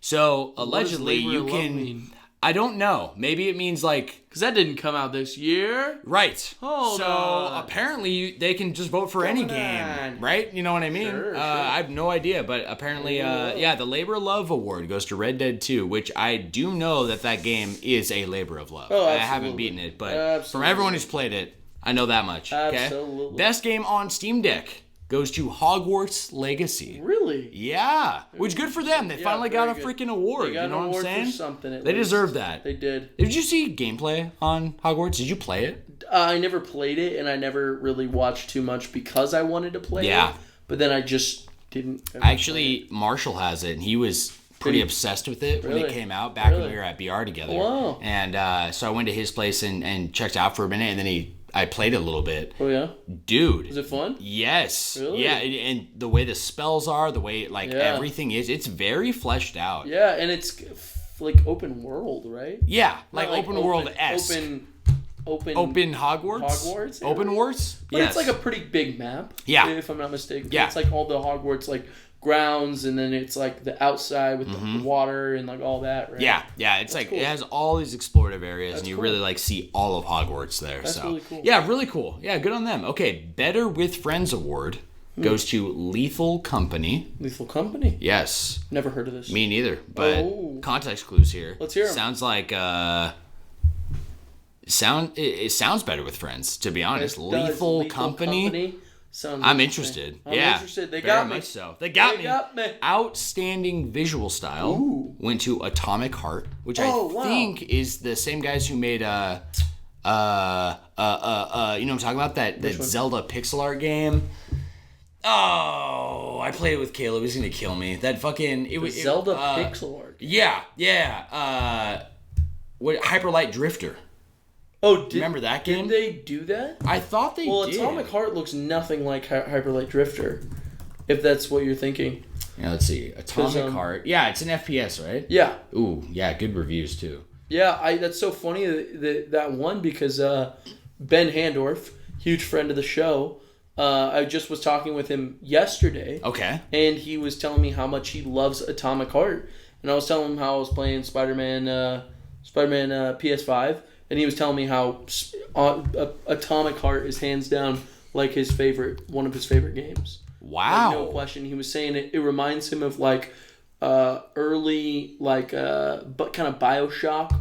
So allegedly you can... I don't know. Maybe it means like... Because that didn't come out this year. Right. Hold on. Apparently they can just vote for any game. Right? You know what I mean? Sure. I have no idea. But apparently, the Labor of Love Award goes to Red Dead 2, which I do know that game is a labor of love. I haven't beaten it, but from everyone who's played it, I know that much. Okay? Absolutely. Best game on Steam Deck goes to Hogwarts Legacy. Really? Yeah. Which good for them. They finally got a freaking award. You know what I'm saying? For something, they deserve that. They did. Did you see gameplay on Hogwarts? Did you play it? I never played it, and I never really watched too much because I wanted to play it. But then I just didn't. Actually, Marshall has it, and he was pretty obsessed with it when it came out back when we were at BR together. Wow. And so I went to his place and checked it out for a minute, and then I played it a little bit. Oh, yeah? Dude. Was it fun? Yes. Really? Yeah, and the way the spells are, the way, everything is, it's very fleshed out. Yeah, and it's, like, open world, right? Yeah, like open world-esque. Open Hogwarts? Hogwarts? Open Warts? But it's, like, a pretty big map. Yeah. If I'm not mistaken. Yeah. It's, like, all the Hogwarts, like... grounds, and then it's like the outside with the water and like all that, right? Yeah, it's cool. It has all these explorative areas, and you really like see all of Hogwarts there. That's really cool. Yeah, really cool. Yeah, good on them. Okay, Better with Friends Award goes to Lethal Company. Lethal Company? Yes. Never heard of this. Me neither, but context clues here. Let's hear them. Sounds like it sounds better with friends, to be honest. Lethal Company. I'm interested. I'm interested. They got me. Much so. They got me. Outstanding visual style went to Atomic Heart, which I think is the same guys who made you know what I'm talking about? That Zelda pixel art game. Oh, I played it with Caleb. He's gonna kill me. That fucking Zelda pixel art. Yeah. What Hyper Light Drifter. Oh, remember that game? Did they do that? I thought they did. Well, Atomic Heart looks nothing like Hyper Light Drifter, if that's what you're thinking. Yeah, let's see. Atomic Heart. Yeah, it's an FPS, right? Yeah. Ooh, yeah, good reviews too. Yeah, that's so funny that one because Ben Handorf, huge friend of the show, I just was talking with him yesterday. Okay. And he was telling me how much he loves Atomic Heart, and I was telling him how I was playing Spider-Man PS5. And he was telling me how Atomic Heart is hands down like one of his favorite games. Wow. Like, no question. He was saying it reminds him of like early like but kind of BioShock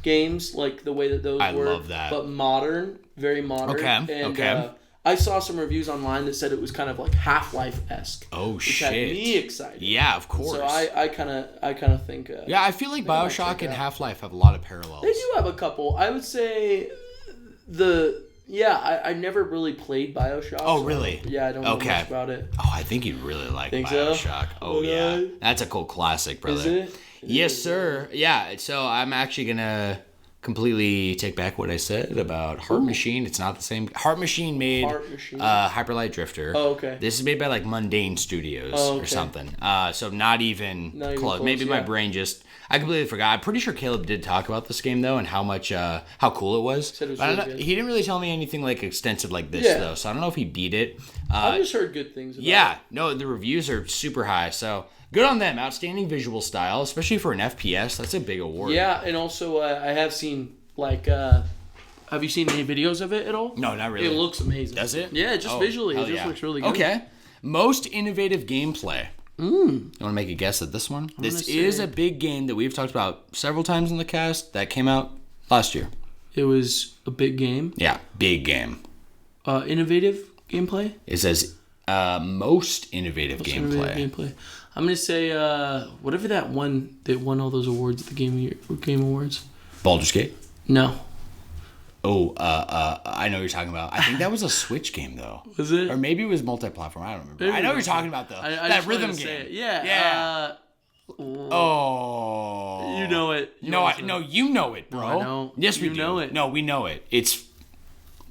games, like the way that those were. I love that. But modern, very modern. Okay. And, I saw some reviews online that said it was kind of like Half-Life-esque. Oh which shit! Had me excited. Yeah, of course. So I kind of think. Yeah, I feel like BioShock and Half-Life have a lot of parallels. They do have a couple. I would say I never really played BioShock. Oh really? Yeah, I don't know much about it. Oh, I think you'd really like BioShock. So? Oh yeah, that's a cool classic, brother. Is it? Yes, sir. Yeah. So I'm actually gonna completely take back what I said about Heart Machine. It's not the same. Heart Machine made Hyper Light Drifter. Oh, okay. This is made by like Mundane Studios or something. So not even close. Maybe my brain just... I completely forgot. I'm pretty sure Caleb did talk about this game though and how cool it was. Said it was really good. He didn't really tell me anything like extensive like this though. So I don't know if he beat it. I've just heard good things about it. No, the reviews are super high. So... good on them. Outstanding visual style, especially for an FPS. That's a big award. Yeah, and also I have seen, like, have you seen any videos of it at all? No, not really. It looks amazing. Does it? Yeah, just visually. It just looks really good. Okay. Most innovative gameplay. You want to make a guess at this one? This is a big game that we've talked about several times in the cast that came out last year. It was a big game? Yeah, big game. Innovative gameplay? It says most innovative gameplay. I'm gonna say whatever that one that won all those awards at the Game Awards. Baldur's Gate? No. Oh, I know what you're talking about. I think that was a Switch game though. Was it? Or maybe it was multi-platform. I don't remember. I know what you're talking about though. That rhythm game. Yeah. Oh. You know it. No, you know it, bro. No, I don't. Yes, we do. know it. No, we know it. It's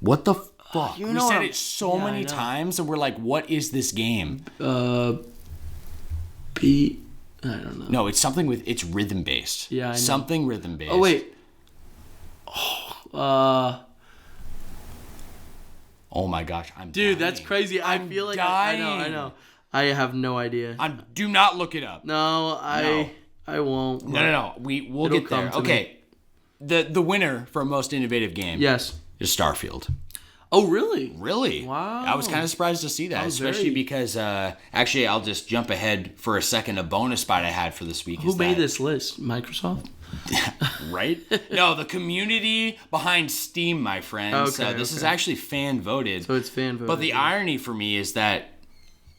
what the fuck? You we know said it so many times, and we're like, "What is this game?" I don't know. No, it's something with it's rhythm based. Yeah, I know. Something rhythm based. Oh wait. Oh my gosh, Dude, that's crazy. I feel like dying. I know. I have no idea. Do not look it up. No, I won't. No. We'll get there. Okay. The winner for most innovative game. Yes. Is Starfield. Oh, really? Really? Wow. I was kind of surprised to see that, especially because, actually, I'll just jump ahead for a second. A bonus spot I had for this week Who made this list? Microsoft? Right? No, the community behind Steam, my friends. Okay, this is actually fan-voted. So it's fan-voted. But the irony for me is that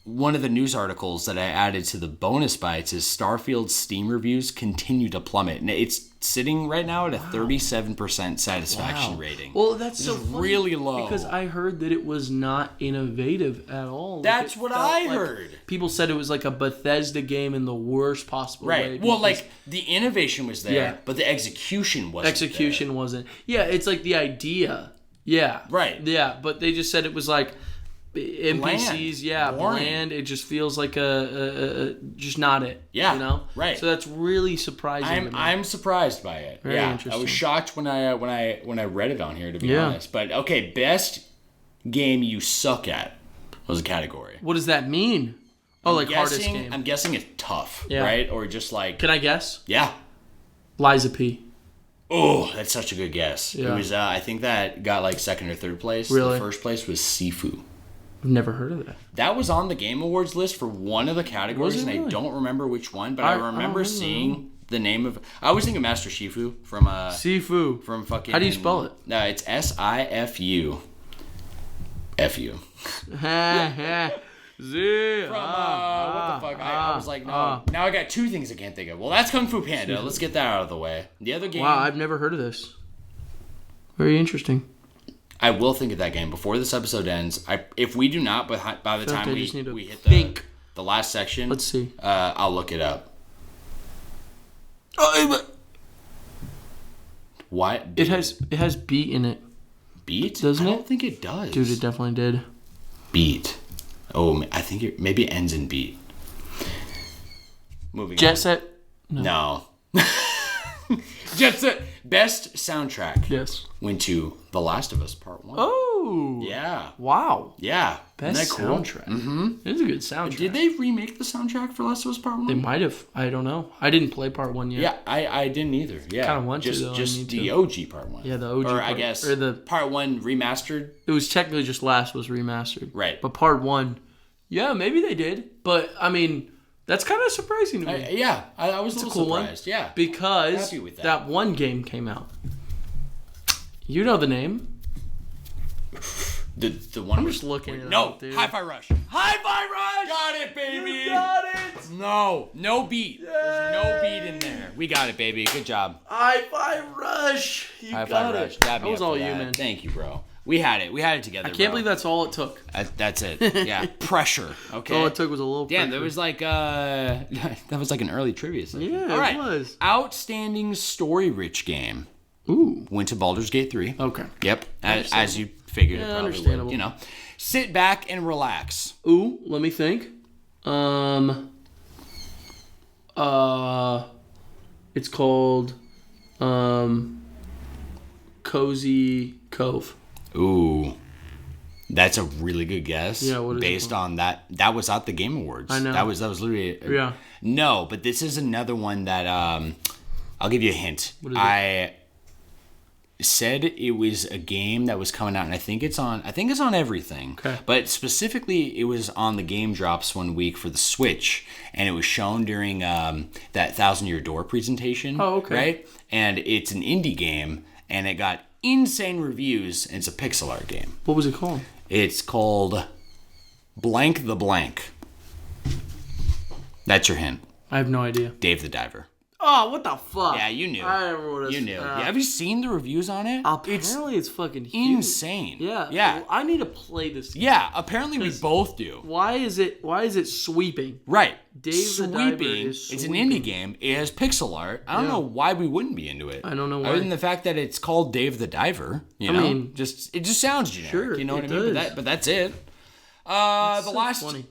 one of the news articles that I added to the bonus bites is Starfield's Steam reviews continue to plummet. And it's sitting right now at a 37% satisfaction rating. Well, that's so funny really low. Because I heard that it was not innovative at all. That's what I heard. People said it was like a Bethesda game in the worst possible way. Right. Well, like, the innovation was there, but the execution wasn't. Yeah, it's like the idea. Yeah. Right. Yeah, but they just said it was like NPCs, bland. It just feels like a just not it. Yeah, you know. Right. So that's really surprising. I'm surprised by it. Very interesting. I was shocked when I read it on here, to be honest. But okay, best game you suck at was a category. What does that mean? Hardest game. I'm guessing it's tough, right? Or just like. Can I guess? Yeah. Liza P. Oh, that's such a good guess. Yeah. It was. I think that got like second or third place. Really? The first place was Sifu. I've never heard of that. That was on the Game Awards list for one of the categories, and I don't remember which one, but I remember seeing the name of. I always think of Master Shifu from Sifu from fucking. How do you spell it? No, it's Sifu. Fu. Z. From what the fuck? I was like, no. Now I got two things I can't think of. Well, that's Kung Fu Panda. Let's get that out of the way. The other game. Wow, I've never heard of this. Very interesting. I will think of that game before this episode ends. If we do not, but by the time we hit the last section, let's see. I'll look it up. What? It has beat in it. Beat? Doesn't it? I don't think it does. Dude, it definitely did. Beat. Oh, I think maybe it ends in beat. Moving Jet on. Set? No. Jet Set. Best soundtrack. Yes. Went to The Last of Us Part 1. Oh. Yeah. Wow. Yeah. Best cool? soundtrack. Mm-hmm. It is a good soundtrack. Did they remake the soundtrack for Last of Us Part 1? They might have. I don't know. I didn't play Part 1 yet. Yeah, I didn't either. Yeah. Kind of want to, though. Just the OG Part 1. Yeah, the OG Or part. I guess or the Part 1 remastered. It was technically just Last was remastered. Right. But Part 1, yeah, maybe they did. But, I mean, that's kind of surprising to me. I was a little surprised. Yeah. Because happy with that one game came out. You know the name. The one I'm just looking at it. No, up, dude. Hi-Fi Rush. Hi-Fi Rush! Got it, baby! You got it! No beat. Yay! There's no beat in there. We got it, baby. Good job. Hi-Fi Rush! You got it. That was all you, man. Thank you, bro. We had it. We had it together. I can't believe that's all it took. That's it. Yeah, pressure. Okay. All it took was a little. Damn, there was like that was like an early trivia session. Yeah, all right. It was. Outstanding story-rich game. Ooh. Went to Baldur's Gate 3. Okay. Yep. As you figured it probably understandable. would. You know, sit back and relax. Ooh, let me think. It's called Cozy Cove. Ooh. That's a really good guess. Yeah, what is based on that was at the Game Awards. I know. That was literally Yeah. No, but this is another one that I'll give you a hint. What is it? Said it was a game that was coming out, and I think it's on everything. Okay. But specifically, it was on the Game Drops one week for the Switch, and it was shown during that 1,000-Year Door presentation. Oh, okay. Right? And it's an indie game, and it got insane reviews, and it's a pixel art game. What was it called? It's called Blank the Blank. That's your hint. I have no idea. Dave the Diver. Oh, what the fuck? Yeah, you knew. I never would have. You knew. Have you seen the reviews on it? Apparently, it's fucking huge. Insane. Yeah. Yeah. Well, I need to play this game. Yeah, apparently we both do. Why is it sweeping? Right. Dave the Diver is It's an indie game. It has pixel art. I don't know why we wouldn't be into it. I don't know why. Other than the fact that it's called Dave the Diver. You know? mean, it just sounds generic. Sure, you know what I it mean? does. But that's it. That's the so last funny.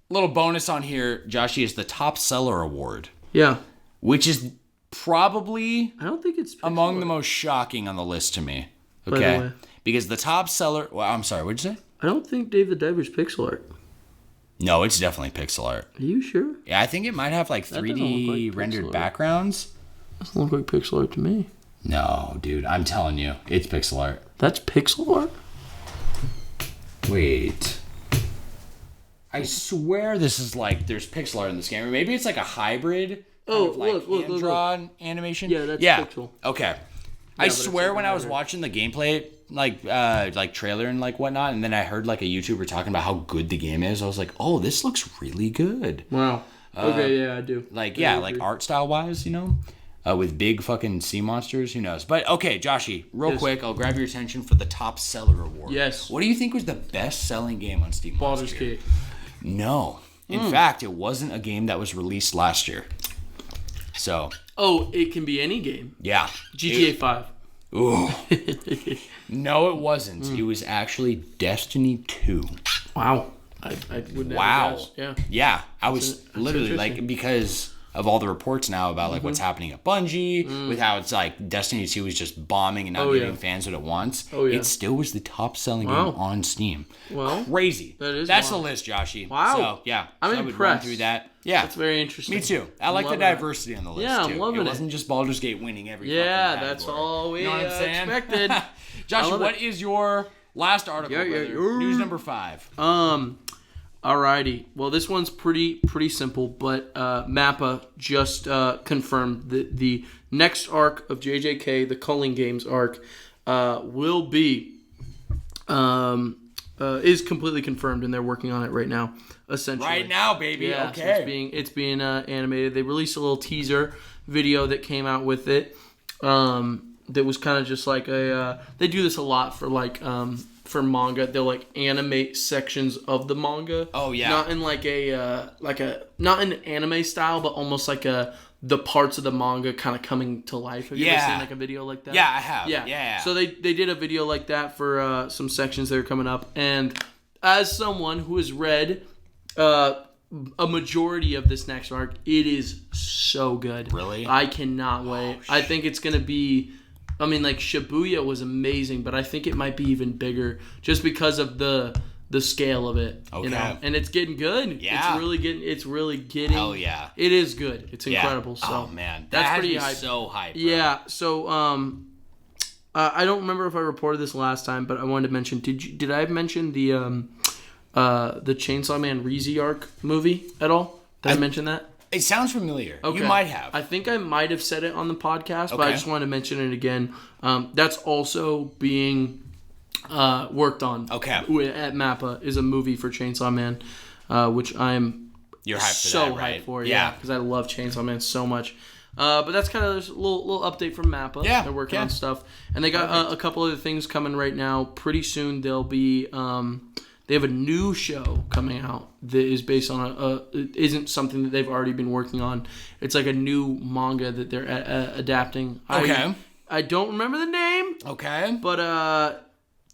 little bonus on here, Joshy, is the Top Seller Award. Yeah. Which is probably I don't think it's among the most shocking on the list to me. Okay. Because the top seller... Well, I'm sorry, what'd you say? I don't think Dave the Diver's pixel art. No, it's definitely pixel art. Are you sure? Yeah, I think it might have like 3D rendered backgrounds. Doesn't look like pixel art to me. No, dude, I'm telling you, it's pixel art. That's pixel art? Wait. I swear this is like, there's pixel art in this game. Or maybe it's like a hybrid. Oh, look. Drawn animation. Yeah, that's pixel. Okay. I swear when I was watching the gameplay, like trailer and like whatnot, and then I heard like a YouTuber talking about how good the game is, I was like, oh, this looks really good. Wow. Okay, yeah, I do. Like, like art style wise, with big fucking sea monsters, who knows? But okay, Joshy, real quick, I'll grab your attention for the top seller award. Yes. What do you think was the best selling game on Steam? Baldur's Gate. No. In fact, it wasn't a game that was released last year. So. Oh, it can be any game. Yeah. GTA 5. Ooh. No, it wasn't. It was actually Destiny 2. Wow. I wouldn't have guessed. Yeah. Yeah. I was literally like, because of all the reports now about like what's happening at Bungie, with how it's like Destiny 2 is just bombing and not giving fans what it wants. Oh, yeah. It still was the top selling game on Steam. Well, crazy. That's the list, Joshy. Wow. So yeah, I'm impressed. I would run through that. Yeah, that's very interesting. Me too. I like the diversity on the list. Yeah, too. I'm loving it. It wasn't just Baldur's Gate winning every. Yeah, that's all we expected. Josh, what is your last article? News number 5. Alrighty. Well, this one's pretty simple, but Mappa just confirmed that the next arc of JJK, the Culling Games arc, will be is completely confirmed, and they're working on it right now. Essentially, right now, baby. Yeah, okay. So it's being animated. They released a little teaser video that came out with it. That was kind of just like a. They do this a lot for like for manga. They'll like animate sections of the manga. Oh yeah. Not in like a not in anime style, but almost like the parts of the manga kind of coming to life. Have you ever seen like a video like that? Yeah, I have. Yeah. So they did a video like that for some sections that are coming up, and as someone who has read a majority of this next arc, it is so good. Really? I cannot wait. I think it's gonna be. I mean, like Shibuya was amazing, but I think it might be even bigger just because of the scale of it. Okay. And it's getting good. Yeah. It's really getting. Hell yeah. It is good. It's incredible. So. Oh man, that's pretty hype. So hype. Bro. Yeah. So I don't remember if I reported this last time, but I wanted to mention. Did I mention the Chainsaw Man Reezy arc movie at all? Did I mention that? It sounds familiar. Okay. You might have. I think I might have said it on the podcast, but I just wanted to mention it again. That's also being worked on. Okay. At Mappa is a movie for Chainsaw Man, which I'm You're hyped so for that, right? hyped for. Yeah, because I love Chainsaw Man so much. But that's kind of a little update from Mappa. Yeah, they're working on stuff, and they got a couple other things coming right now. Pretty soon they'll be. They have a new show coming out that is based on it isn't something that they've already been working on. It's like a new manga that they're adapting. Okay. I don't remember the name. Okay. But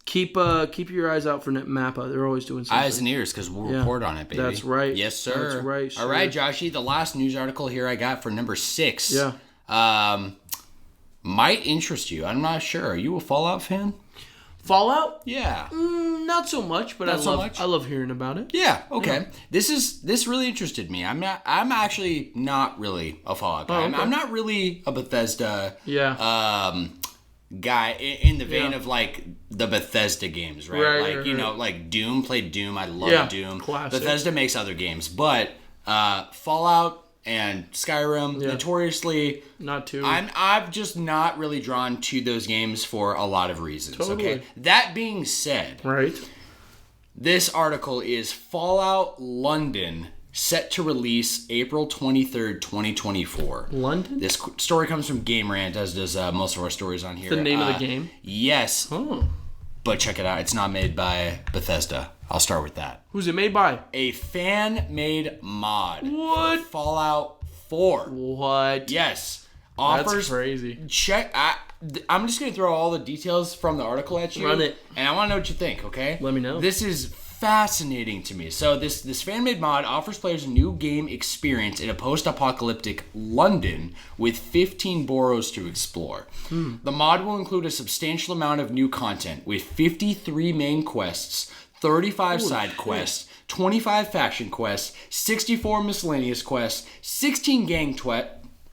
keep your eyes out for Mappa. They're always doing something. Eyes and ears, because we'll report on it, baby. That's right. Yes, sir. That's right. Sure. All right, Joshy. The last news article here I got for number 6. Yeah. Might interest you. I'm not sure. Are you a Fallout fan? Fallout? Yeah. Not so much, but I love hearing about it. Yeah. Okay. Yeah. This really interested me. I'm actually not really a Fallout guy. I'm not really a Bethesda. Guy in the vein of like the Bethesda games, right? Like you know, like Doom. Played Doom. I love Doom. Classic. Bethesda makes other games, but Fallout and Skyrim, notoriously not too. I'm just not really drawn to those games for a lot of reasons. Totally. Okay. That being said, this article is Fallout London set to release April 23rd, 2024. London? This story comes from Game Rant, as does most of our stories on here. The name of the game? Yes. Oh. But check it out. It's not made by Bethesda. I'll start with that. Who's it made by? A fan-made mod. What? For Fallout 4. What? Yes. That's crazy. I'm just going to throw all the details from the article at you. Run it. And I want to know what you think, okay? Let me know. This is fascinating to me. So this fan-made mod offers players a new game experience in a post-apocalyptic London with 15 boroughs to explore. The mod will include a substantial amount of new content with 53 main quests, 35 side quests, 25 faction quests, 64 miscellaneous quests, 16 gang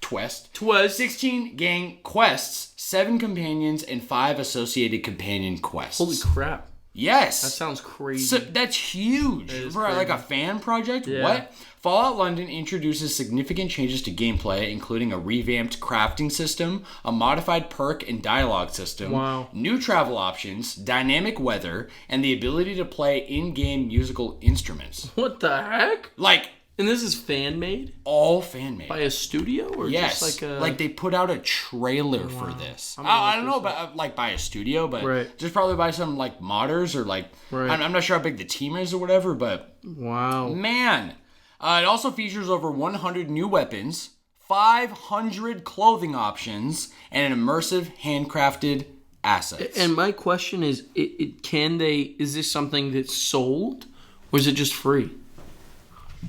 16 gang quests, 7 companions, and 5 associated companion quests. Holy crap. Yes. That sounds crazy. So that's huge. For like a fan project? Yeah. What? Fallout London introduces significant changes to gameplay, including a revamped crafting system, a modified perk and dialogue system, new travel options, dynamic weather, and the ability to play in-game musical instruments. What the heck? Like... And this is fan-made? All fan-made. By a studio? Or yes. Just like a... Like, they put out a trailer for this. I don't know about, like, by a studio, but just probably by some, like, modders or, like... I'm not sure how big the team is or whatever, but... Wow. Man. It also features over 100 new weapons, 500 clothing options, and an immersive, handcrafted assets. And my question is, is this something that's sold, or is it just free?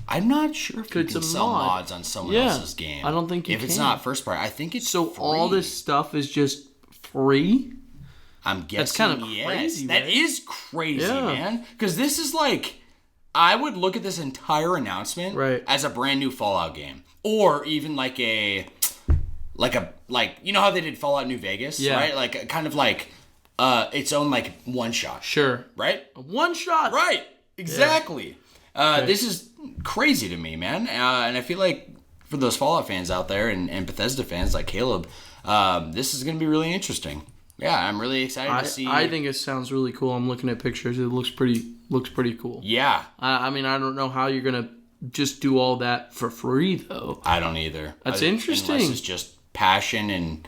I'm not sure if you can sell mods on someone else's game. I don't think you can. If it's not first party, I think it's so free. All this stuff is just free? I'm guessing. That's kind of crazy. That is crazy, man. Because this is like, I would look at this entire announcement as a brand new Fallout game, or even like you know how they did Fallout New Vegas, right? Like kind of like its own like one shot. Sure. Right? A one shot. Right. Exactly. This is crazy to me, man. And I feel like for those Fallout fans out there and Bethesda fans like Caleb, this is going to be really interesting. Yeah, I'm really excited to see. I think it sounds really cool. I'm looking at pictures. It looks pretty cool. Yeah. I mean, I don't know how you're going to just do all that for free, though. I don't either. That's interesting. Unless it's just passion and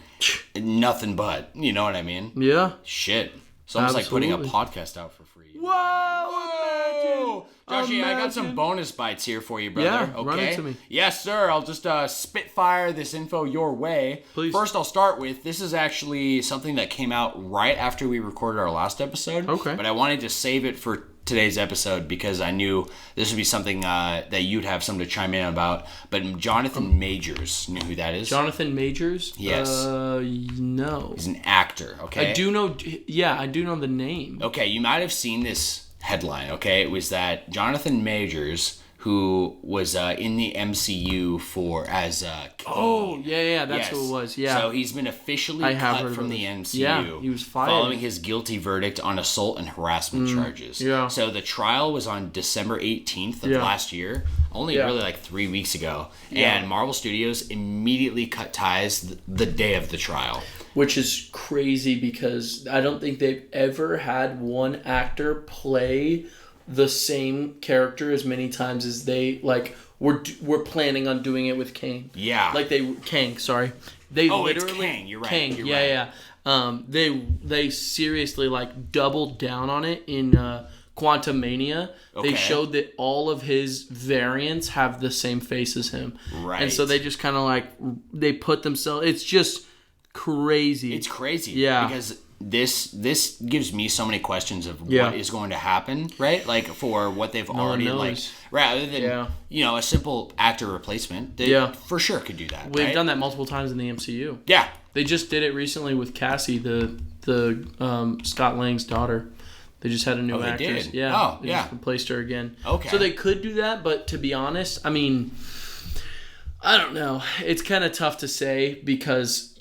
nothing but. You know what I mean? Yeah. Shit. It's almost like putting a podcast out for free. Whoa! Joshy, I got some bonus bites here for you, brother. Yeah, run it to me. Yes, sir. I'll just spitfire this info your way. Please. First, I'll start with, this is actually something that came out right after we recorded our last episode. Okay. But I wanted to save it for today's episode because I knew this would be something that you'd have something to chime in about. But Jonathan Majors, you know who that is? Jonathan Majors? Yes. No. He's an actor, okay? I do know the name. Okay, you might have seen this headline, okay? It was that Jonathan Majors, who was in the MCU as Kane. Oh, yeah, that's who it was, yeah. So he's been officially cut from the MCU. Yeah, he was fired. Following his guilty verdict on assault and harassment charges. Yeah. So the trial was on December 18th of last year, only really like 3 weeks ago. Yeah. And Marvel Studios immediately cut ties the day of the trial. Which is crazy because I don't think they've ever had one actor play the same character as many times as they were planning on doing it with Kang. Yeah. Kang, sorry. They literally it's Kang. You're right. Kang, You're right. They seriously doubled down on it in Quantumania. Okay. They showed that all of his variants have the same face as him. Right. And so they just kind of they put themselves. It's just crazy. It's crazy. Yeah. Because this gives me so many questions of what is going to happen, right? Like for what they've already rather than a simple actor replacement. They for sure could do that. We've done that multiple times in the MCU. Yeah. They just did it recently with Cassie, the Scott Lang's daughter. They just had a new actress. Did? Yeah. They just replaced her again. Okay. So they could do that, but to be honest, I mean, I don't know. It's kind of tough to say because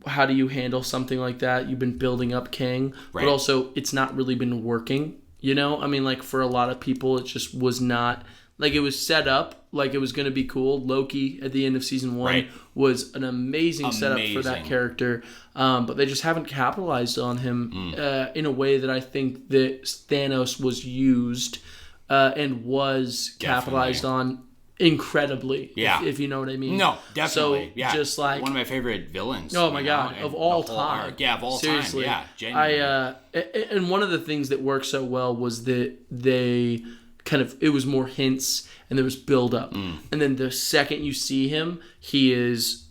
how do you handle something like that? You've been building up Kang, but also it's not really been working. You know, I mean, for a lot of people, it just was not it was set up like it was going to be cool. Loki at the end of season 1 was an amazing setup for that character, but they just haven't capitalized on him in a way that I think that Thanos was used and was capitalized on. Incredibly, if you know what I mean. No, definitely. So, just one of my favorite villains. Oh my god, of all time. Of all Seriously. time. Yeah, genuinely. And one of the things that worked so well was that they it was more hints and there was build up. And then the second you see him, he is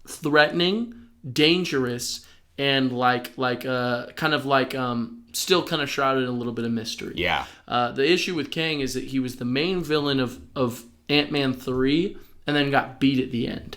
threatening, dangerous, and still kind of shrouded in a little bit of mystery. Yeah. The issue with Kang is that he was the main villain of Ant-Man 3 and then got beat at the end.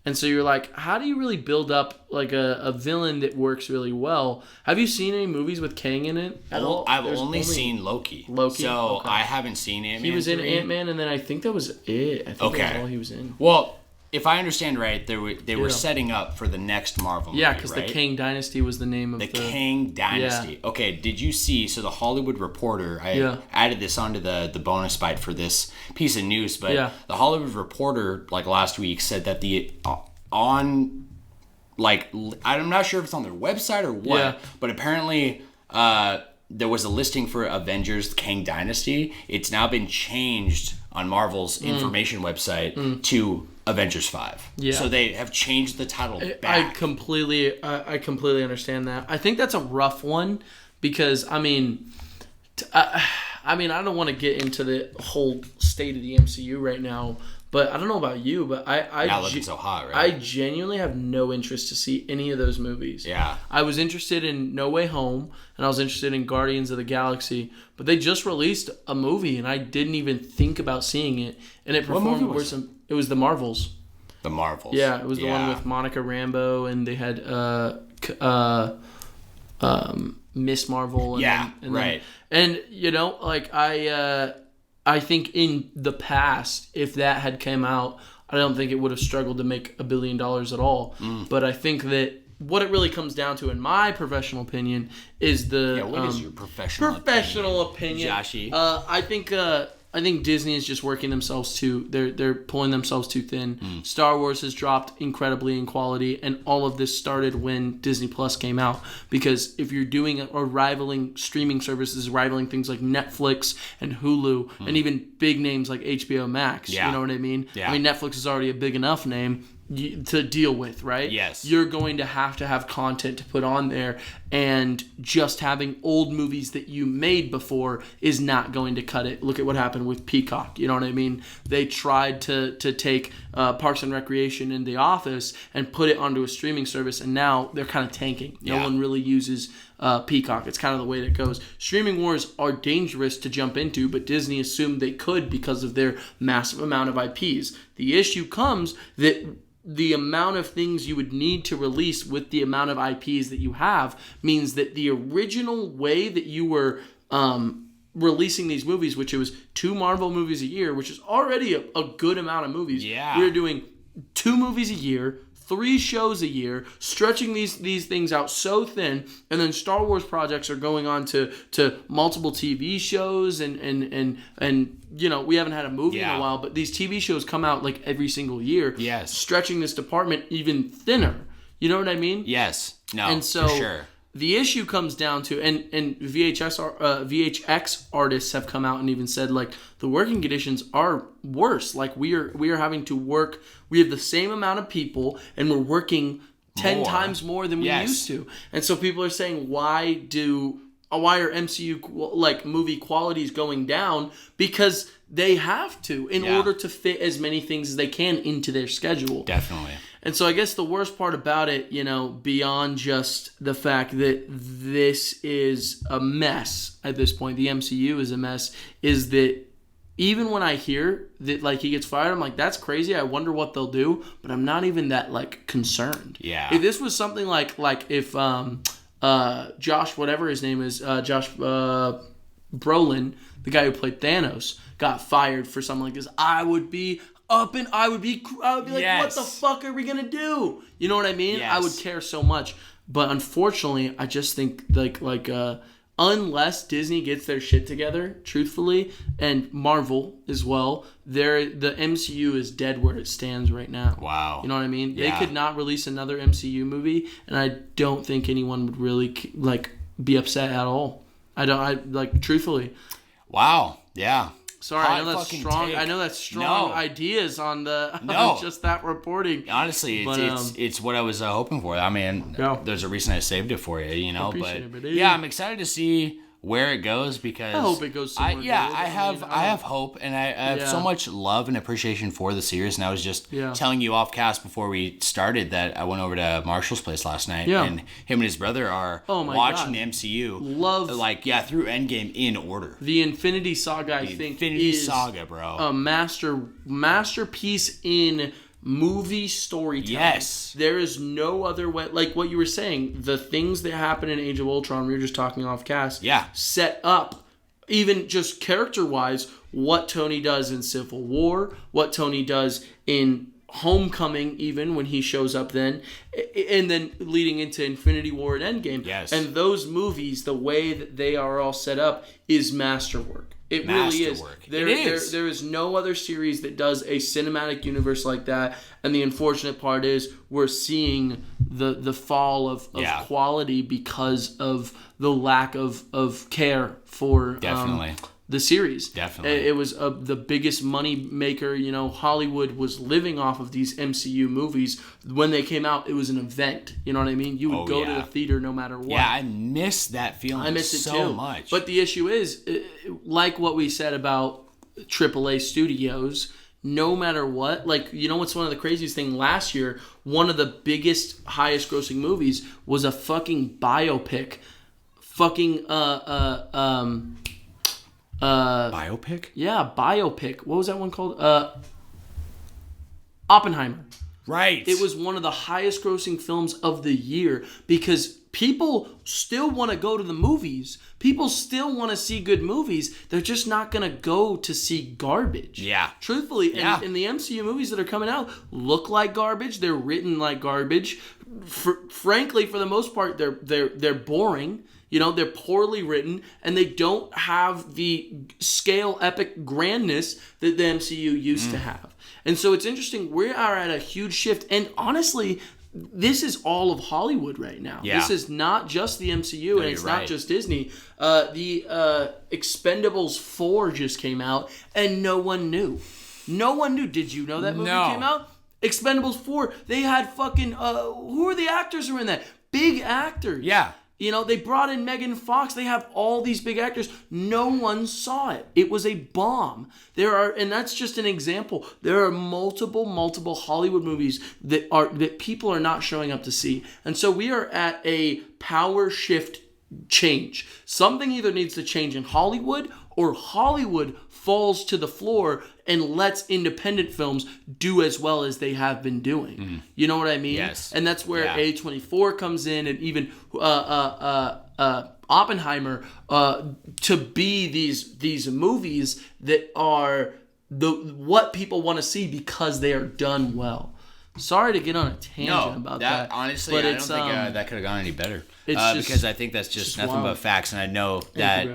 And so you're like, how do you really build up like a villain that works really well? Have you seen any movies with Kang in it at all? I've only seen Loki. So I haven't seen Ant-Man. He was in Ant-Man, and then I think that was it. I think that's all he was in. Well, if I understand right, they were setting up for the next Marvel movie, yeah, because the Kang Dynasty was the name of the Kang Dynasty. Yeah. Okay, did you see? So the Hollywood Reporter, I added this onto the bonus bite for this piece of news, but the Hollywood Reporter, like last week, said that I'm not sure if it's on their website or what, but apparently there was a listing for Avengers Kang Dynasty. It's now been changed on Marvel's information website to Avengers 5. Yeah. So they have changed the title back. I completely understand that. I think that's a rough one because, I don't want to get into the whole state of the MCU right now, but I don't know about you, but not looking so hot, right? I genuinely have no interest to see any of those movies. Yeah. I was interested in No Way Home, and I was interested in Guardians of the Galaxy, but they just released a movie, and I didn't even think about seeing it. And it performed worse. It was The Marvels. The Marvels. Yeah, it was the one with Monica Rambeau, and they had Miss Marvel. And right. And I think in the past, if that had come out, I don't think it would have struggled to make $1 billion at all. But I think that what it really comes down to, in my professional opinion, is what is your professional opinion? Joshy? I think Disney is just working themselves they're pulling themselves too thin. Star Wars has dropped incredibly in quality, and all of this started when Disney Plus came out. Because if you're doing a rivaling streaming services, rivaling things like Netflix and Hulu, and even big names like HBO Max, you know what I mean? Yeah. I mean, Netflix is already a big enough name to deal with, right? Yes. You're going to have content to put on there, and just having old movies that you made before is not going to cut it. Look at what happened with Peacock, you know what I mean? They tried to take Parks and Recreation and The Office and put it onto a streaming service, and now they're kind of tanking. No one really uses Peacock. It's kind of the way that goes. Streaming wars are dangerous to jump into, but Disney assumed they could because of their massive amount of IPs. The issue comes that the amount of things you would need to release with the amount of IPs that you have means that the original way that you were releasing these movies, which it was 2 Marvel movies a year, which is already a good amount of movies. Yeah. We were doing 2 movies a year, 3 shows a year, stretching these things out so thin, and then Star Wars projects are going on to multiple TV shows, and we haven't had a movie in a while, but these TV shows come out like every single year. Yes. Stretching this department even thinner. You know what I mean? Yes. No, and so, for sure. The issue comes down to, and VHX artists have come out and even said, like, the working conditions are worse. Like, we are having to work. We have the same amount of people, and we're working 10 times more than we used to. And so people are saying, why are MCU like movie qualities going down? Because they have to in order to fit as many things as they can into their schedule. Definitely. And so I guess the worst part about it, beyond just the fact that this is a mess at this point, the MCU is a mess, is that even when I hear that, like, he gets fired, I'm like, that's crazy. I wonder what they'll do. But I'm not even that, like, concerned. Yeah. If this was something like if Josh, whatever his name is, Josh Brolin, the guy who played Thanos, got fired for something like this, I would be like, what the fuck are we gonna do? You know what I mean? Yes. I would care so much. But unfortunately, I just think unless Disney gets their shit together, truthfully, and Marvel as well, the MCU is dead where it stands right now. Wow. You know what I mean? Yeah. They could not release another MCU movie, and I don't think anyone would really be upset at all. Truthfully. Wow. Yeah. Sorry, I know that's strong ideas on just that reporting. Honestly, it's what I was hoping for. I mean, there's a reason I saved it for you, I'm excited to see where it goes, because I hope it goes somewhere good. I have hope, and I have so much love and appreciation for the series. And I was just telling you off cast before we started that I went over to Marshall's place last night, and him and his brother are watching the MCU through Endgame in order. The Infinity Saga, I think, is Saga, bro, a masterpiece in movie storytelling. Yes. There is no other way. Like what you were saying, the things that happen in Age of Ultron, we were just talking off cast, set up, even just character-wise, what Tony does in Civil War, what Tony does in Homecoming, even when he shows up then, and then leading into Infinity War and Endgame. Yes. And those movies, the way that they are all set up is masterwork. It really is. There is no other series that does a cinematic universe like that. And the unfortunate part is we're seeing the fall of quality because of the lack of care for the series. Definitely. It was the biggest money maker. You know, Hollywood was living off of these MCU movies. When they came out, it was an event. You know what I mean? You would go to the theater no matter what. Yeah, I miss that feeling. I miss it so much. But the issue is, like what we said about AAA studios, no matter what, like, you know what's one of the craziest things? Last year, one of the biggest, highest grossing movies was a fucking biopic. Biopic? Yeah, biopic. What was that one called? Oppenheimer. Right. It was one of the highest grossing films of the year because people still want to go to the movies. People still want to see good movies. They're just not going to go to see garbage. Yeah. Truthfully, and the MCU movies that are coming out look like garbage. They're written like garbage. Frankly, for the most part, they're boring. You know, they're poorly written, and they don't have the scale epic grandness that the MCU used to have. And so it's interesting. We are at a huge shift. And honestly, this is all of Hollywood right now. Yeah. This is not just the MCU, and it's not just Disney. The Expendables 4 just came out, and no one knew. No one knew. Did you know that movie came out? Expendables 4. They had fucking... who are the actors who are in that? Big actors. Yeah. You know, they brought in Megan Fox. They have all these big actors. No one saw it. It was a bomb. And that's just an example. There are multiple Hollywood movies that people are not showing up to see. And so we are at a power shift change. Something either needs to change in Hollywood, or Hollywood falls to the floor and lets independent films do as well as they have been doing. You know what I mean? Yes. And that's where A24 comes in, and even Oppenheimer, to be these movies that are what people want to see because they are done well. Sorry to get on a tangent about that. Honestly, but I don't think that could have gone any better. Because I think that's just nothing but facts, and I know that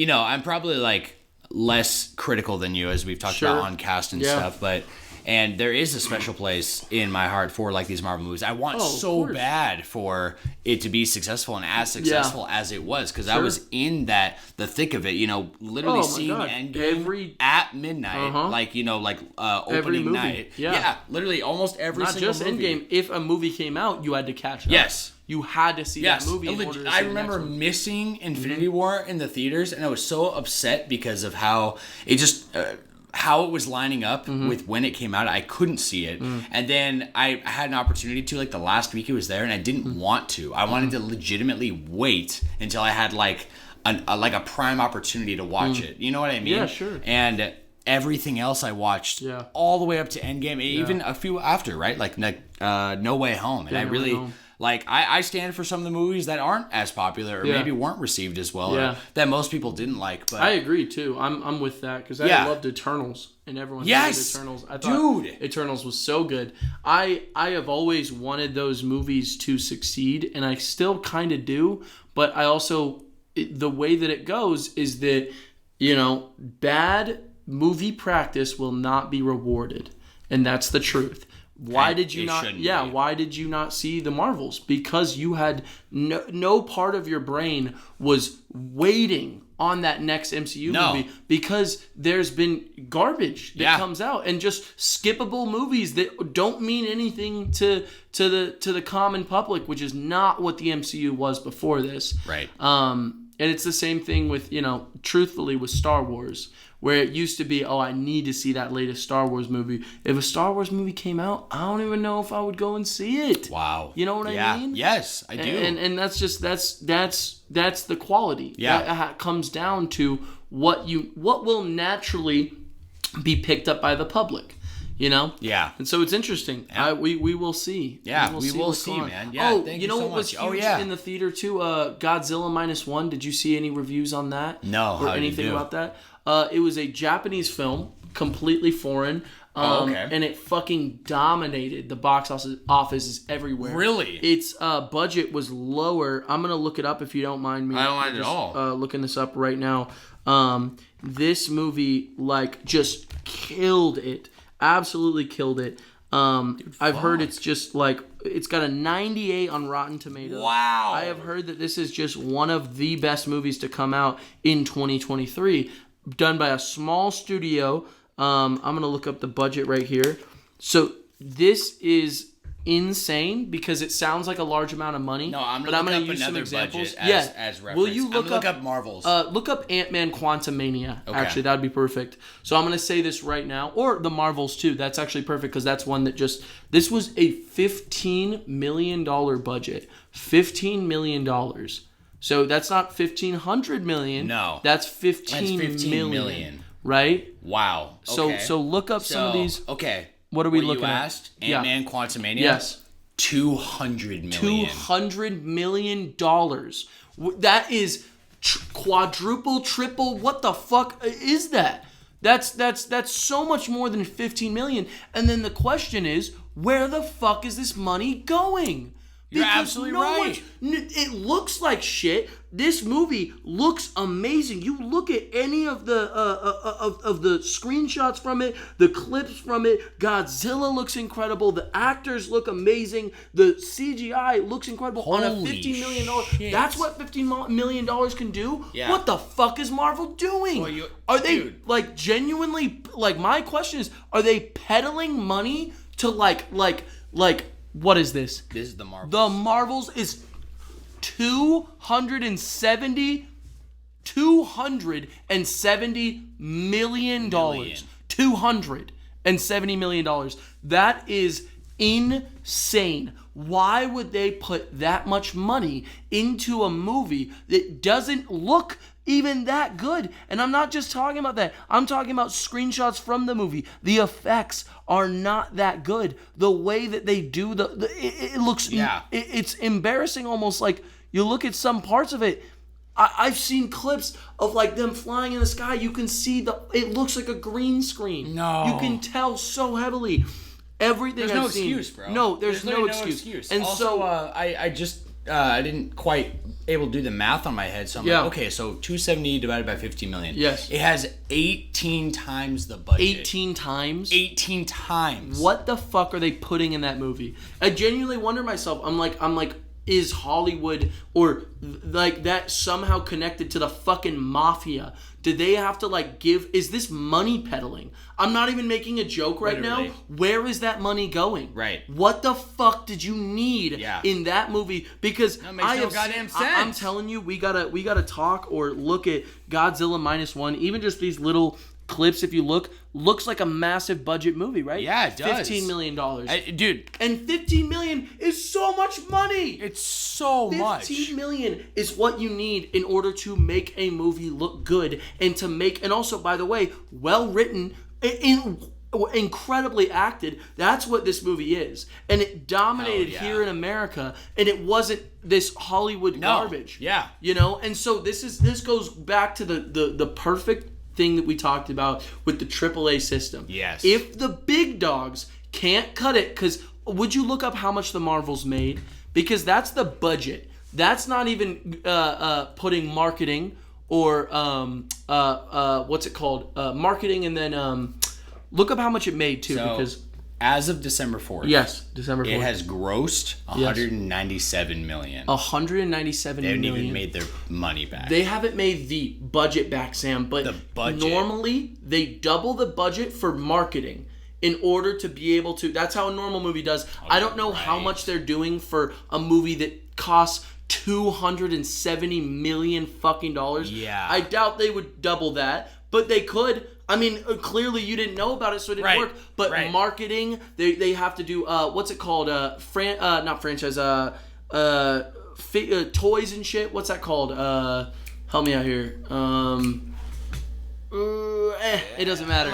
I'm probably like less critical than you, as we've talked about on cast and stuff, and there is a special place in my heart for like these Marvel movies. I want so bad for it to be successful and as successful as it was, because I was in the thick of it. You know, literally seeing Endgame at midnight, opening night. Yeah, literally almost every single movie. Not just Endgame. If a movie came out, you had to catch up. Yes. You had to see that movie in order to see I remember missing Infinity War in the theaters, and I was so upset because of how it just how it was lining up with when it came out. I couldn't see it, and then I had an opportunity to, like, the last week it was there, and I didn't want to. I wanted to legitimately wait until I had like a prime opportunity to watch it. You know what I mean? Yeah, sure. And everything else I watched all the way up to Endgame, even a few after, right? Like No Way Home, and I really. Like, I stand for some of the movies that aren't as popular or maybe weren't received as well or that most people didn't like. But I agree, too. I'm with that, because I loved Eternals, and everyone loved Eternals. I thought Eternals was so good. I have always wanted those movies to succeed, and I still kind of do, but I also... the way that it goes is that, bad movie practice will not be rewarded, and that's the truth. Why did you not? Yeah, why did you not see the Marvels? Because you had no part of your brain was waiting on that next MCU movie, because there's been garbage that comes out, and just skippable movies that don't mean anything to the common public, which is not what the MCU was before this. Right. And it's the same thing with, truthfully, with Star Wars, where it used to be, I need to see that latest Star Wars movie. If a Star Wars movie came out, I don't even know if I would go and see it. Wow. You know what I mean? Yes, I do. And that's just that's the quality. Yeah. That comes down to what will naturally be picked up by the public. You know? Yeah. And so it's interesting. Yeah. We will see. Yeah, we will see, man. Yeah, thank you so what much. was huge in the theater too? Godzilla -1. Did you see any reviews on that? No. Or anything about that? It was a Japanese film, completely foreign. Okay. And it fucking dominated the box offices everywhere. Really? Its budget was lower. I'm going to look it up if you don't mind me. I don't mind at all. Looking this up right now. This movie, like, just killed it. Absolutely killed it. I've heard it's just, like, it's got a 98 on Rotten Tomatoes. Wow. I have heard that this is just one of the best movies to come out in 2023. Done by a small studio. I'm going to look up the budget right here. So this is insane because it sounds like a large amount of money. No, I'm going to use some examples. As reference. Will you look up Marvels? Look up Ant-Man Quantumania. Okay. Actually, that would be perfect. So I'm going to say this right now. Or the Marvels too. That's actually perfect because that's one that just... This was a $15 million budget. $15 million. So that's not $1,500 million. No. That's $15 million. Right? Wow. Okay. So look up some of these. Okay. What are we looking at? You asked? Ant-Man Quantumania? Yes. $200 million. $200 million. That is quadruple, triple. What the fuck is that? That's so much more than $15 million. And then the question is, where the fuck is this money going? You're absolutely right. It looks like shit. This movie looks amazing. You look at any of the of the screenshots from it, the clips from it. Godzilla looks incredible. The actors look amazing. The CGI looks incredible. Holy on a $15 million. Shit. That's what $15 million can do. Yeah. What the fuck is Marvel doing? Well, are they like genuinely? Like my question is, are they peddling money to like? What is this? This is the Marvels. The Marvels is $270 million. $270 million. That is insane. Why would they put that much money into a movie that doesn't look even that good? And I'm not just talking about that. I'm talking about screenshots from the movie. The effects are not that good. The way that they do it looks... Yeah. It's embarrassing almost. Like, you look at some parts of it. I've seen clips of like them flying in the sky. You can see it looks like a green screen. No. You can tell so heavily. Everything there's I've no seen, excuse, bro. No, there's no excuse. And also, I didn't quite able to do the math on my head, so I'm like, okay, so 270 divided by 15 million. Yes. It has 18 times the budget. 18 times? 18 times. What the fuck are they putting in that movie? I genuinely wonder myself. I'm like, is Hollywood or like that somehow connected to the fucking mafia? Did they have to like is this money peddling? I'm not even making a joke right now. Where is that money going? Right. What the fuck did you need in that movie? Because that makes no goddamn sense. I'm telling you, we gotta talk or look at Godzilla -1. Even just these little clips, if you looks like a massive budget movie, right? Yeah, it does. $15 million. Dude. And $15 million is so much money. It's so much. $15 million is what you need in order to make a movie look good and also, by the way, well written, incredibly acted. That's what this movie is. And it dominated here in America, and it wasn't this Hollywood garbage. Yeah. You know, and so this goes back to the perfect thing that we talked about with the AAA system. Yes. If the big dogs can't cut it, because would you look up how much the Marvels made? Because that's the budget. That's not even putting marketing or what's it called? Marketing, and then look up how much it made too. Because as of December 4th. Yes, December 4th. It has grossed $197 million. $197 million. They haven't even made their money back. They haven't made the budget back, Sam. But the budget. Normally, they double the budget for marketing in order to be able to... That's how a normal movie does. I don't know how much they're doing for a movie that costs $270 million fucking dollars. Yeah. I doubt they would double that, but they could. I mean, clearly you didn't know about it, so it didn't work. But marketing, they have to do what's it called? Not franchise. Toys it doesn't matter.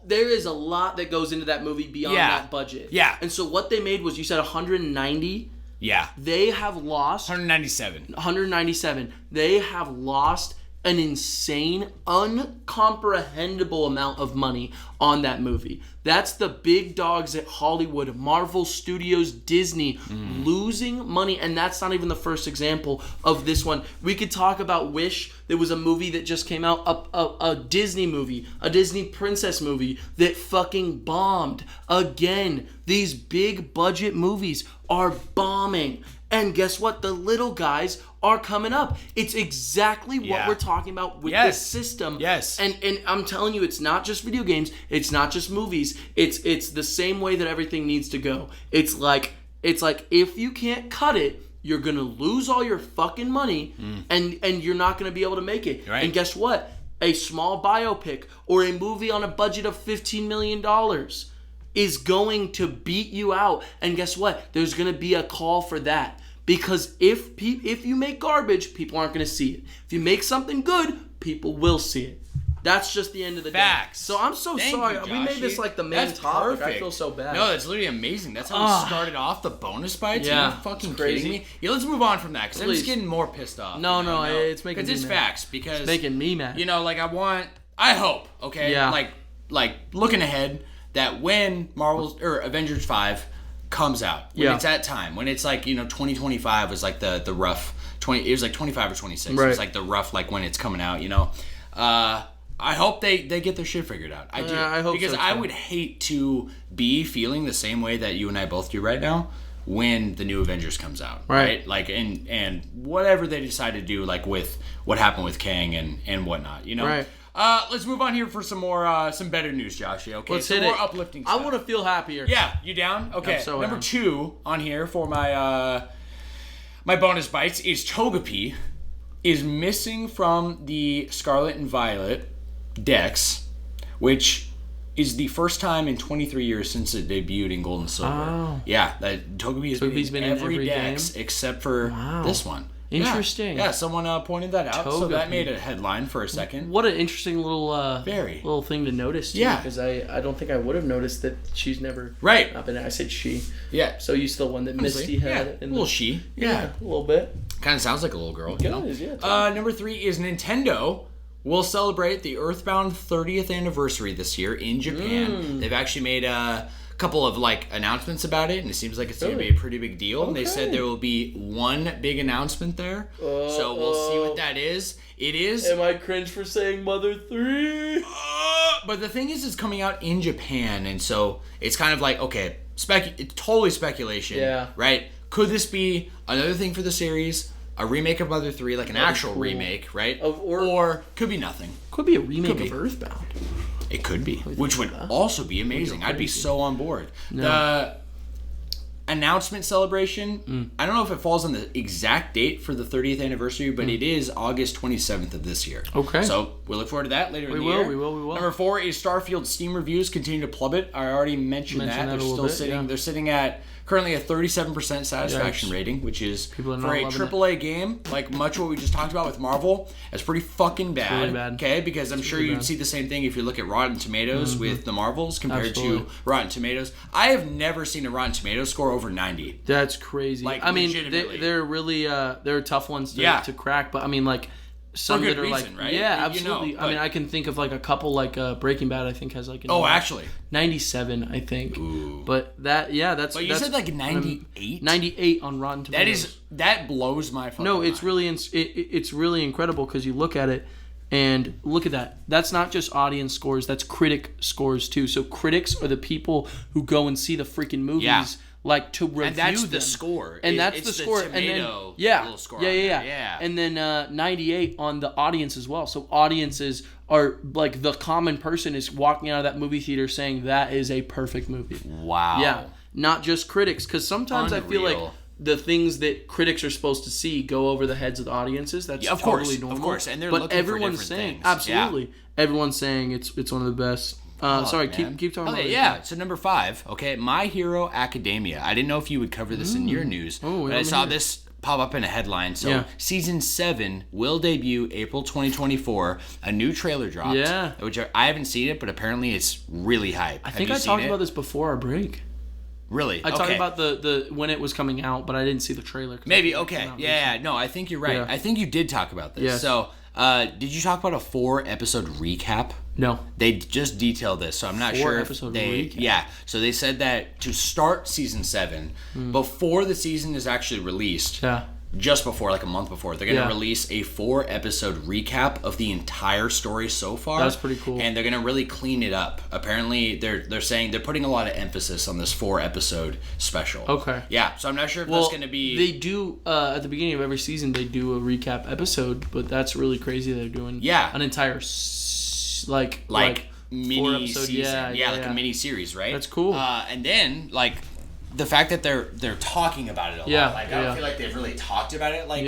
There is a lot that goes into that movie beyond that budget. Yeah. And so what they made was, you said 190. Yeah. They have lost 197. 197. They have lost an insane, uncomprehendable amount of money on that movie. That's the big dogs at Hollywood, Marvel Studios, Disney, losing money. And that's not even the first example of this one. We could talk about Wish. There was a movie that just came out, a Disney movie, a Disney princess movie that fucking bombed. Again, these big budget movies are bombing. And guess what? The little guys are coming up. It's exactly what we're talking about with this system. Yes. And I'm telling you, it's not just video games. It's not just movies. It's the same way that everything needs to go. It's like if you can't cut it, you're going to lose all your fucking money and you're not going to be able to make it. Right. And guess what? A small biopic or a movie on a budget of $15 million is going to beat you out. And guess what? There's going to be a call for that. Because if you make garbage, people aren't going to see it. If you make something good, people will see it. That's just the end of the day. So I'm so sorry. We made this like the main topic. Perfect. I feel so bad. No, that's literally amazing. That's how we started off the bonus bites. Yeah, are you fucking kidding me? Yeah, let's move on from that because I'm just getting more pissed off. No, it's making me mad. Because it's facts. Because it's making me mad. I hope. Okay. Yeah. Like looking ahead, that when Avengers 5 comes out, when it's that time, when it's 2025 was like the rough 20. It was like 25 or 26. Right. It was like the rough when it's coming out. I hope they get their shit figured out. I do. I hope because so, I would hate to be feeling the same way that you and I both do right now when the new Avengers comes out. Right. And whatever they decide to do, with what happened with Kang and whatnot. Right. Let's move on here for some more, some better news, Joshie. Okay, let's hit it. More uplifting stuff. I want to feel happier. Yeah, you down? Okay. I'm so Number 2 on here for my my bonus bites is Togepi is missing from the Scarlet and Violet decks, which is the first time in 23 years since it debuted in Gold and Silver. Oh. Yeah, that Togepi has been in every decks game? Except for this one. Interesting. Yeah, someone pointed that out, so that made a headline for a second. What an interesting little thing to notice, too. Yeah. Because I don't think I would have noticed that she's never not been. I said she. Yeah. So you still one that Misty had. Yeah, a little she. Yeah, a little bit. Kind of sounds like a little girl. Number 3 is Nintendo will celebrate the Earthbound 30th anniversary this year in Japan. They've actually made a couple of announcements about it, and it seems like it's going to be a pretty big deal. Okay. And they said there will be one big announcement there, so we'll see what that is. It is. Am I cringe for saying Mother 3? But the thing is, it's coming out in Japan, and so it's kind of okay, it's totally speculation. Yeah. Right? Could this be another thing for the series? A remake of Mother 3, an actual remake, right? Or could be nothing. Could be a remake of Earthbound. It could be, which would also be amazing. I'd be so on board. No. The announcement celebration, I don't know if it falls on the exact date for the 30th anniversary, but it is August 27th of this year. Okay. So we'll look forward to that later in the year. We will. Number 4 is Starfield Steam reviews continue to plummet. I already mentioned that. They're still sitting. They're sitting at currently a 37% satisfaction rating, which is for a AAA game, much what we just talked about with Marvel, that's pretty fucking bad. Really bad. Okay, because I'm sure you'd see the same thing if you look at Rotten Tomatoes with the Marvels compared to Rotten Tomatoes. I have never seen a Rotten Tomatoes score over 90. That's crazy. They're really they're tough ones to crack, but some that are reason, right? Yeah, absolutely. I can think of a couple Breaking Bad. I think has actually 97. I think. Ooh. But that's. But you said 98. 98 on Rotten Tomatoes. That blows my fucking. No, it's mind. It's really incredible because you look at it and look at that. That's not just audience scores. That's critic scores too. So critics are the people who go and see the freaking movies. Yeah. To review and that's them. The score. And that's the score. And then little score yeah. And then 98 on the audience as well. So audiences are the common person is walking out of that movie theater saying that is a perfect movie. Wow. Yeah. Not just critics, because sometimes I feel like the things that critics are supposed to see go over the heads of the audiences. That's totally normal. Of course, and they're looking for different saying things. Absolutely. Yeah. Everyone's saying it's one of the best. Keep talking about it. So number 5, My Hero Academia. I didn't know if you would cover this in your news, but I saw this pop up in a headline. So season 7 will debut April 2024. A new trailer dropped. Yeah. Which I haven't seen it, but apparently it's really hype. I think I talked about this before our break. Really? I talked about the when it was coming out, but I didn't see the trailer. Maybe, okay. Yeah, no, I think you're right. Yeah. I think you did talk about this. Yes. So, did you talk about a 4-episode recap? No. They just detailed this, so I'm not sure if they... Recap. Yeah, so they said that to start season 7, before the season is actually released... Yeah. Just before, like a month before, they're going to release a 4-episode recap of the entire story so far. That's pretty cool. And they're going to really clean it up. Apparently, they're saying they're putting a lot of emphasis on this 4-episode special. Okay. Yeah, so I'm not sure if that's going to be... They do, at the beginning of every season, they do a recap episode, but that's really crazy they're doing an entire, like mini season. Yeah, like a mini series, right? That's cool. And then, like... The fact that they're talking about it a lot, like I don't feel like they've really talked about it like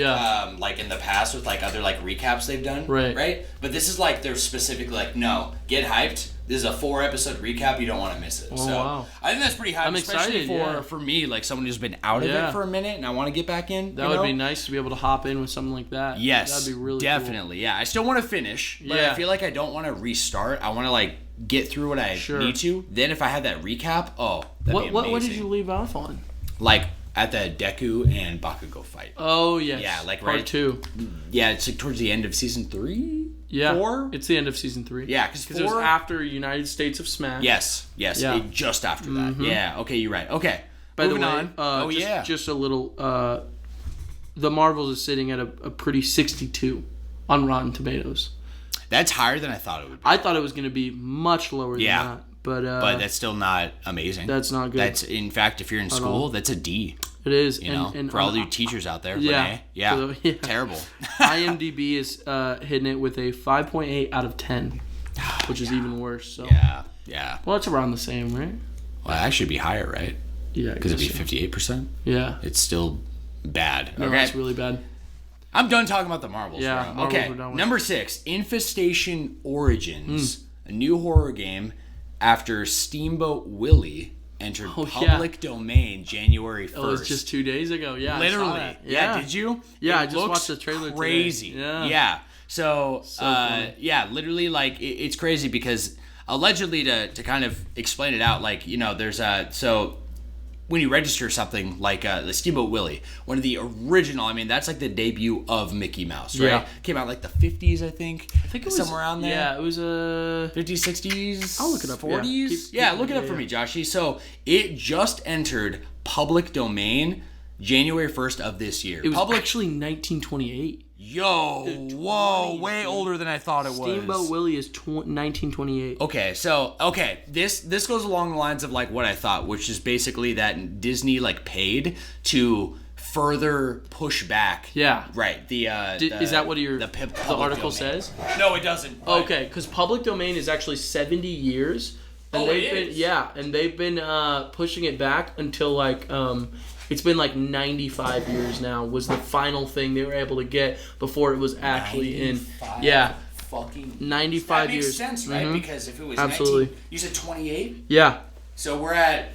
in the past with like other like recaps they've done, right? But this is like they're specifically like, no, get hyped. This is a 4-episode recap. You don't want to miss it. I think that's pretty hype, especially for me, like someone who's been out of it for a minute and I want to get back in. That would be nice to be able to hop in with something like that. Yes, that'd be really definitely. Cool. Yeah, I still want to finish, but I feel like I don't want to restart. I want to like get through what I need to. Then if I had that recap, that'd be amazing. What did you leave off on? Like at the Deku and Bakugo fight. Oh yes. Yeah, like part 2. Yeah, it's like towards the end of season 3. Yeah, 4. It's the end of season 3. Yeah, because it was after United States of Smash. Yes, just after that. Yeah, okay, you're right. Okay, by the way, just a little. The Marvels is sitting at a pretty 62 on Rotten Tomatoes. That's higher than I thought it would be. I thought it was going to be much lower than that. But that's still not amazing. That's not good. That's, in fact, if you're in school, that's a D. It is. You know, and for all you teachers out there. Yeah. Terrible. IMDb is hitting it with a 5.8 out of 10, which is even worse. So. Yeah. Well, it's around the same, right? Well, that should be higher, right? Yeah. Because it'd be 58%. Yeah. It's still bad. No, it's really bad. I'm done talking about the Marvels. Yeah. Bro. Okay. Number 6, Infestation Origins, a new horror game after Steamboat Willie entered public domain January 1st. Oh, it was just 2 days ago. Yeah, literally. I saw that. Yeah, did you? Yeah, I just watched the trailer. Crazy. Today. Yeah. So literally, like it's crazy because allegedly to kind of explain it out, like there's when you register something like the Steamboat Willie, one of the original, that's like the debut of Mickey Mouse, right? Yeah. Came out like the 50s, I think. I think it was somewhere around there. Yeah, it was 50s, 60s. I'll look it up. 40s. Look it up for me, Joshy. So it just entered public domain January 1st of this year. It was actually 1928. Yo, whoa, way older than I thought it was. Steamboat Willie is 1928. Okay, this goes along the lines of like what I thought, which is basically that Disney like paid to further push back. Yeah. Right. Is that what the article says? No, it doesn't. Okay, because public domain is actually 70 years. And they've been pushing it back until like it's been like 95 years now was the final thing they were able to get before it was actually in. Yeah. Fucking 95 years. That makes sense, right? Because if it was absolutely 19, you said 28? Yeah. So we're at,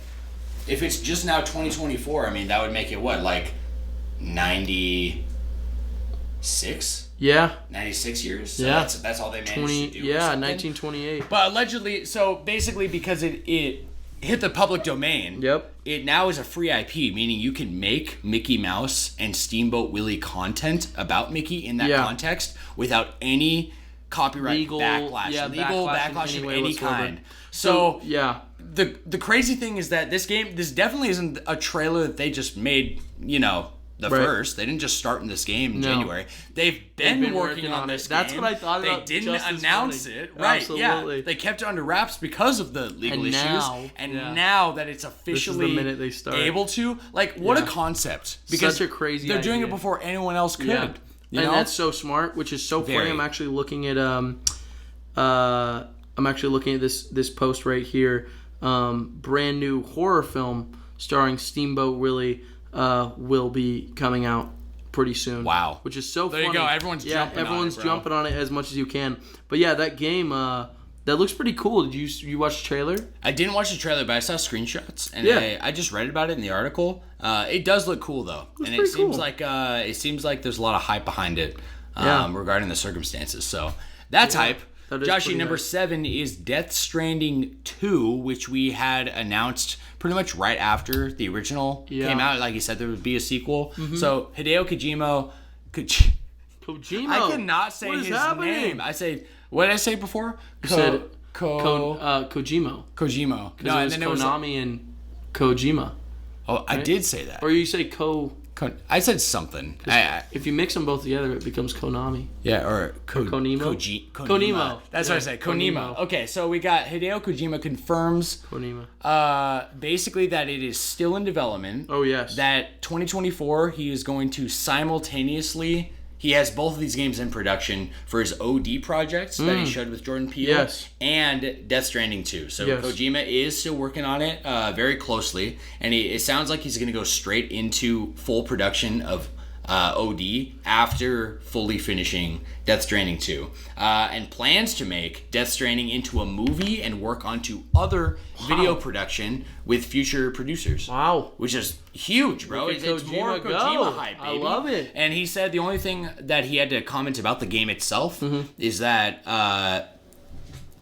if it's just now 2024, that would make it what, like 96? Yeah. 96 years. So that's all they managed to do. Yeah, 1928. But allegedly, so basically because it hit the public domain. Yep. It now is a free IP, meaning you can make Mickey Mouse and Steamboat Willie content about Mickey in that context without any copyright backlash. Legal backlash of any kind. So the crazy thing is that this definitely isn't a trailer that they just made, first. They didn't just start in this game in January. They've been working on this game. That's what I thought about. They didn't announce it. Right. Absolutely. Yeah. They kept it under wraps because of the legal issues. Now that it's officially the minute they start. Able to, like, what a concept. Because such a crazy they're doing it before anyone else could. Yeah. And that's so smart, which is so funny. I'm actually looking at this post right here. Brand new horror film starring Steamboat Willie will be coming out pretty soon. Wow. Which is so funny. There you go. Everyone's jumping on it as much as you can. But yeah, that game That looks pretty cool. Did you watch the trailer? I didn't watch the trailer, but I saw screenshots, and I just read about it in the article. It does look cool though, and it seems like there's a lot of hype behind it regarding the circumstances. So that's hype. Joshy, number 7 is Death Stranding 2, which we had announced pretty much right after the original came out. Like you said, there would be a sequel. Mm-hmm. So Hideo Kojima. I cannot say his name. What did I say before? You said Kojima. Kojima. No, and then Konami and Kojima. Oh, right? I did say that. Or you say I said something. If you mix them both together, it becomes Konami. Yeah, or Konimo. Konimo. That's what I said. Konimo. Okay, so we got Hideo Kojima confirms basically that it is still in development. Oh, yes. That 2024, he is going to simultaneously... He has both of these games in production for his OD projects that he showed with Jordan Peele and Death Stranding 2. So Kojima is still working on it very closely, and it sounds like he's going to go straight into full production of OD after fully finishing Death Stranding 2, and plans to make Death Stranding into a movie and work onto other video production with future producers. Wow. Which is huge, bro. It's more Kojima hype, baby. I love it. And he said the only thing that he had to comment about the game itself is that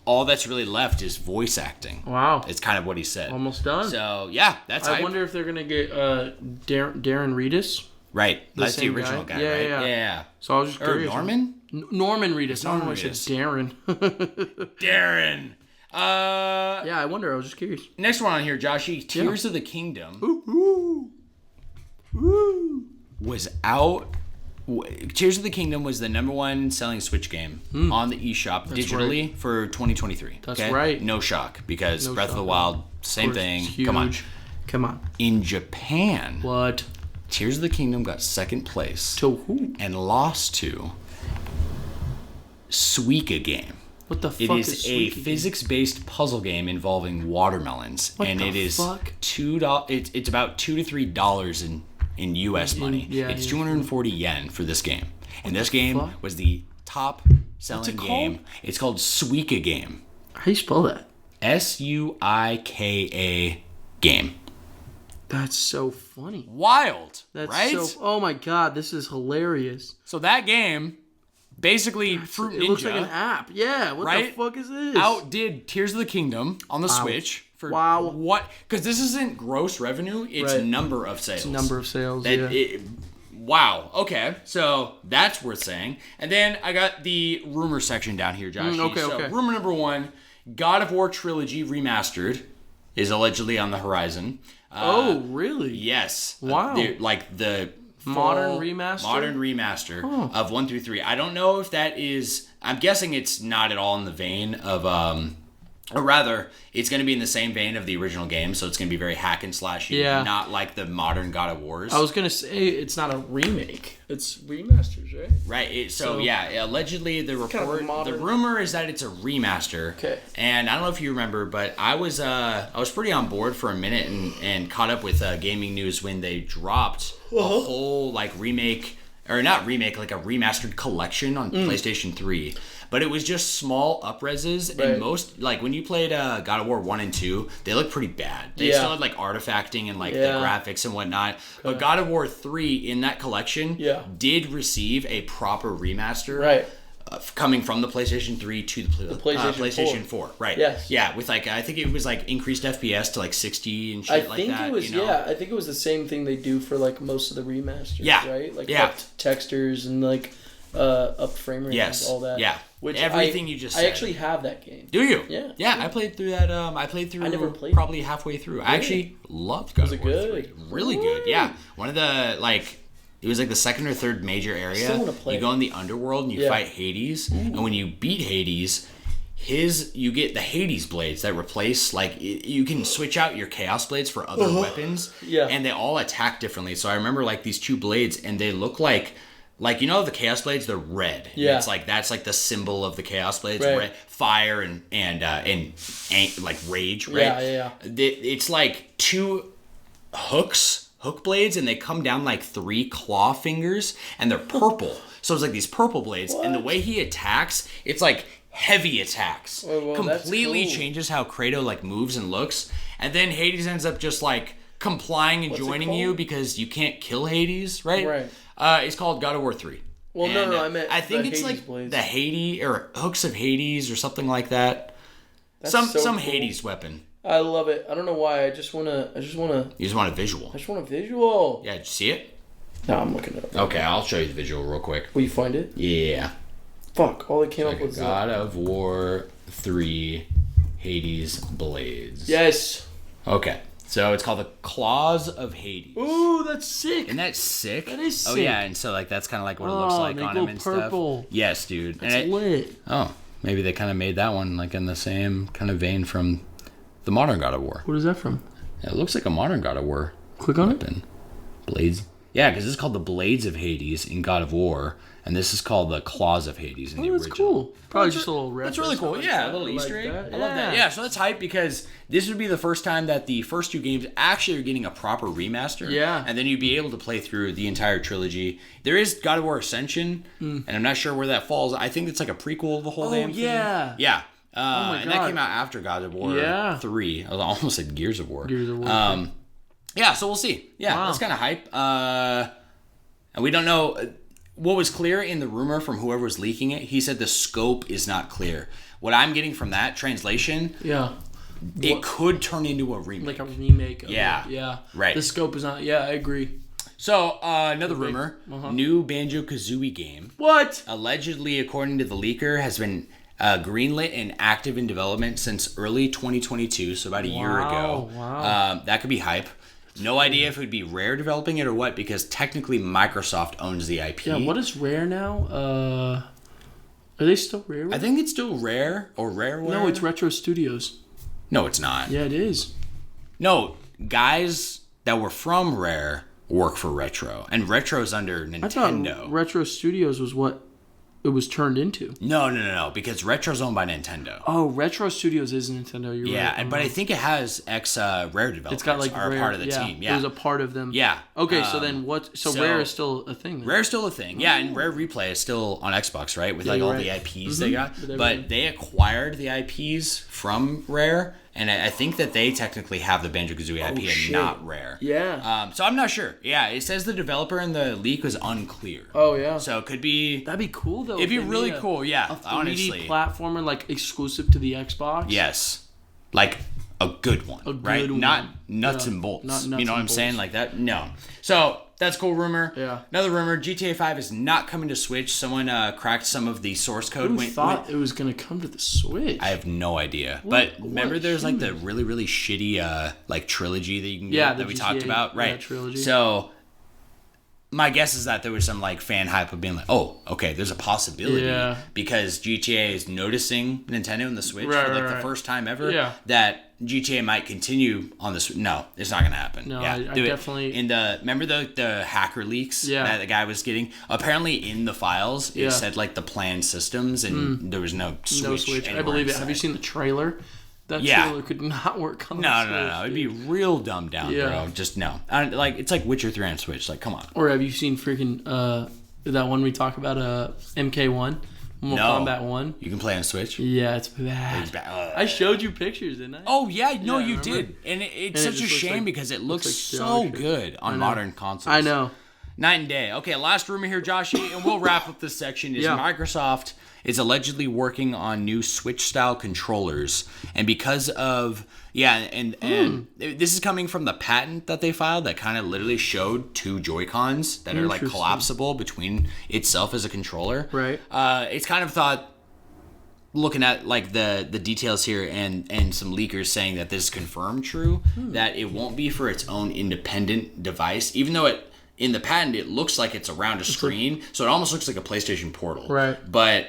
all that's really left is voice acting. Wow. It's kind of what he said. Almost done. So, yeah, that's hype. I wonder if they're going to get Darren Reedus. Right. That's the original guy, right? Yeah. So I was just curious. Norman? Norman Reedus. I don't know why I said Darren. Darren. Yeah, I wonder. I was just curious. Next one on here, Joshy. Tears of the Kingdom. Was out. Tears of the Kingdom was the number 1 selling Switch game on the eShop digitally for 2023. That's right. No shock, because Breath of the Wild, same thing. Huge. Come on. In Japan. What? Tears of the Kingdom got second place. To who? And lost to Suika Game. What the fuck is Suika? It is a physics-based puzzle game involving watermelons. Fuck? $2. It's about $2 to $3 in US money. It's 240 yen for this game. And this game was the top selling game. It's called Suika Game. How do you spell that? Suika Game. That's so funny. Wild, right? Oh my god, this is hilarious. So that game, basically Fruit Ninja. It looks like an app. Yeah, what the fuck is this? Outdid Tears of the Kingdom on the Switch. For what? Because this isn't gross revenue, it's number of sales. It's number of sales, wow, okay. So that's worth saying. And then I got the rumor section down here, Josh. Okay. Rumor number 1, God of War Trilogy Remastered is allegedly on the horizon. Oh, really? Yes. Wow. The modern remaster of 1 through 3. I don't know if that is... I'm guessing it's not at all in the vein of... or rather, it's going to be in the same vein of the original game, so it's going to be very hack and slashy, not like the modern God of Wars. I was going to say it's not a remake. It's remasters, right? Right. So allegedly the rumor is that it's a remaster. Okay. And I don't know if you remember, but I was pretty on board for a minute and caught up with gaming news when they dropped a whole remake, or not remake, like a remastered collection on PlayStation 3. But it was just small up-reses, and most, when you played God of War 1 and 2, they look pretty bad. They still had, artifacting and, the graphics and whatnot. Okay. But God of War 3, in that collection, did receive a proper remaster. Right. Coming from the PlayStation 3 to the PlayStation 4. Right. Yes. Yeah, with, I think it was, increased FPS to, 60 and shit like that. I think it was, I think it was the same thing they do for, most of the remasters, right? Upped textures and, up frame rate and all that. Yeah. Which everything you just said. I actually have that game. Do you? Yeah. Yeah, I played through that. I never played probably halfway through. Really? I actually loved God of War 3. Really good. Yeah. One of the it was the second or third major area. I still want to play. You go in the underworld and you fight Hades, and when you beat Hades, you get the Hades blades that replace, you can switch out your Chaos blades for other weapons, and they all attack differently. So I remember these 2 blades, and they look like the Chaos Blades, they're red. Yeah. It's that's the symbol of the Chaos Blades, red, fire and rage, right? Yeah. It's 2 hook blades, and they come down 3 claw fingers, and they're purple. So it's these purple blades, and the way he attacks, it's heavy attacks. Completely changes how Kratos like moves and looks, and then Hades ends up just like complying and joining you because you can't kill Hades, right? Right. It's called God of War 3. Well, and, no, I meant I think it's Hades like blades. the Hades or hooks of Hades or something like that. Some cool. Hades weapon. I love it. I don't know why. I just wanna. You just want a visual. I just want a visual. Yeah, did you see it? No, I'm looking it up. Okay, I'll show you the visual real quick. Will you find it? Yeah. Fuck, all it came up with God of War 3 Hades Blades. Yes. Okay, so it's called the Claws of Hades. Ooh, that's sick. Isn't that sick? That is sick. Oh, yeah, and so like that's kind of like what it looks like on him and purple. Stuff. Yes, dude. That's lit. Oh, maybe they kind of made that one like in the same kind of vein from the modern God of War. What is that from? It looks like a modern God of War. Click on it. Blades. Yeah, because this is called the Blades of Hades in God of War, and this is called the Claws of Hades in the original. That's cool. Probably just a little reference. That's really cool. Yeah, a little Easter egg. I love that. Yeah, so that's hype because this would be the first time that the first two games actually are getting a proper remaster. Yeah. And then you'd be able to play through the entire trilogy. There is God of War Ascension, and I'm not sure where that falls. I think it's like a prequel of the whole damn thing. Yeah. Yeah. Oh my God. And that came out after God of War 3. I almost said Gears of War. Gears of War. Yeah, so we'll see. Yeah, that's kind of hype. And we don't know. What was clear in the rumor from whoever was leaking it, he said the scope is not clear. What I'm getting from that translation, it could turn into a remake. Like a remake of it. Yeah. Right. The scope is not, I agree. So, another rumor, new Banjo-Kazooie game. What? Allegedly, according to the leaker, has been greenlit and active in development since early 2022, so about a year ago. Wow. That could be hype. No idea if it would be Rare developing it or what, because technically Microsoft owns the IP. Yeah, what is Rare now? Are they still Rare? I think it's still Rare or Rareware. No, it's Retro Studios. No, it's not. Yeah, it is. No, guys that were from Rare work for Retro, and Retro's under Nintendo. I thought Retro Studios was what it was turned into. No, because Retro's owned by Nintendo. Oh, Retro Studios is Nintendo. You're right. Yeah, but I think it has Rare developers. It's got like are Rare, part of the team. Yeah, it was a part of them. Yeah. Okay, so then what? So Rare is still a thing. Then. Rare's still a thing. Yeah, and Rare Replay is still on Xbox, right? With like all the IPs they got. But they acquired the IPs from Rare. And I think that they technically have the Banjo-Kazooie IP and not Rare. Yeah. So I'm not sure. Yeah, it says the developer in the leak was unclear. Oh, yeah. So it could be... That'd be cool, though. It'd be really cool, yeah, a 3D honestly. platformer, like, exclusive to the Xbox. Yes. Like, a good one, right? One. Not nuts and bolts. Not nuts you know what I'm saying? Like that? No. So... That's a cool rumor. Yeah. Another rumor, GTA 5 is not coming to Switch. Someone cracked some of the source code. Who thought it was going to come to the Switch? I have no idea. Remember there's like the really, really shitty like trilogy that you can get that we talked about? Right. Trilogy. So my guess is that there was some like fan hype of being like, oh, okay, there's a possibility because GTA is noticing Nintendo and the Switch for like the first time ever that GTA might continue on this. No, it's not gonna happen. No, I definitely. Remember the hacker leaks that the guy was getting? Apparently, in the files, it said like the planned systems, and there was no Switch. No Switch. I believe it. Have you seen the trailer? That trailer could not work on the Switch. No. It'd be real dumbed down, bro. Just no. It's like Witcher 3 on Switch. Like, come on. Or have you seen freaking that one we talk about, MK1? Mortal Kombat 1. You can play on Switch? Yeah, it's bad. I showed you pictures, didn't I? Oh, yeah. No, you did. And it's such a shame because it looks so good on modern consoles. I know. Night and day. Okay, last rumor here, Joshy, and we'll wrap up this section, is Microsoft is allegedly working on new Switch-style controllers. And because of... Yeah, and this is coming from the patent that they filed that kind of literally showed two Joy-Cons that are like collapsible between itself as a controller. Right. It's kind of thought, looking at like the details here and some leakers saying that this is confirmed true, that it won't be for its own independent device, even though in the patent it looks like it's around a screen, so it almost looks like a PlayStation Portal. Right. But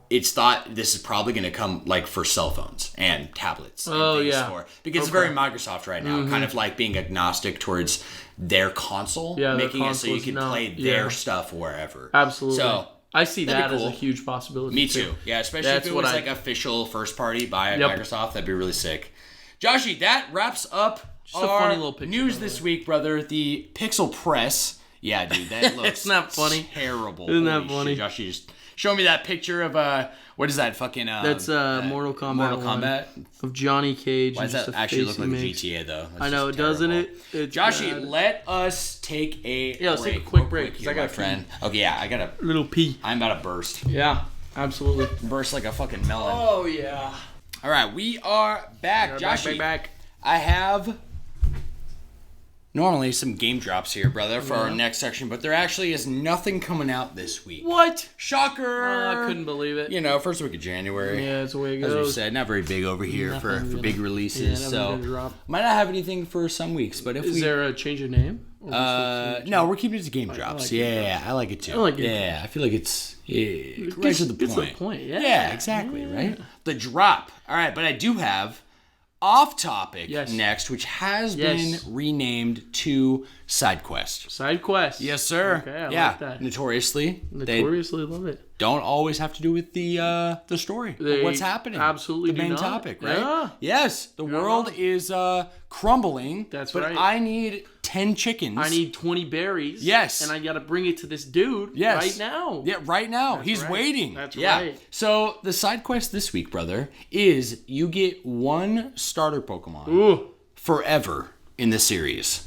it's thought this is probably going to come like for cell phones and tablets. Because it's very Microsoft right now, kind of like being agnostic towards their console, making it so you can play their stuff wherever. Absolutely. So I see that as a huge possibility. Me too. Yeah, especially if it was like official first party by Microsoft, that'd be really sick. Joshy, that wraps up just a funny little picture news this week, brother. The Pixel Press. Yeah, dude, that looks it's not funny. Terrible. Isn't that funny? Joshy just Show me that picture of what is that fucking? That's Mortal Kombat. Mortal Kombat of Johnny Cage. Why does that actually look like a GTA though? I know, doesn't it? Joshy, let us take a let's take a quick break because I got a friend. Okay, yeah, I got a little pee. I'm about to burst. Yeah, absolutely. Burst like a fucking melon. Oh yeah. All right, we are back, Joshy. Back. I have normally some game drops here, brother, for our next section, but there actually is nothing coming out this week. What? Shocker! I couldn't believe it. You know, first week of January. Yeah, that's the way it goes. As we said, not very big over here for big releases, so might not have anything for some weeks. But is there a change of name? No, we're keeping it to game drops. I like it too. I like it. Yeah, I feel like it's right to the point. It's the point. Yeah, exactly. Yeah. Right. The drop. All right, but I do have Off Topic next, which has been renamed to Side Quest. Side Quest. Yes, sir. Okay, I like that. Notoriously love it. Don't always have to do with the story. What's happening. Absolutely the main do not. topic, right? Yeah. Yes, the world is crumbling. That's but right. I need 10 chickens. I need 20 berries. Yes. And I got to bring it to this dude right now. Yeah, right now. He's waiting. That's right. So the side quest this week, brother, is you get one starter Pokemon forever in the series.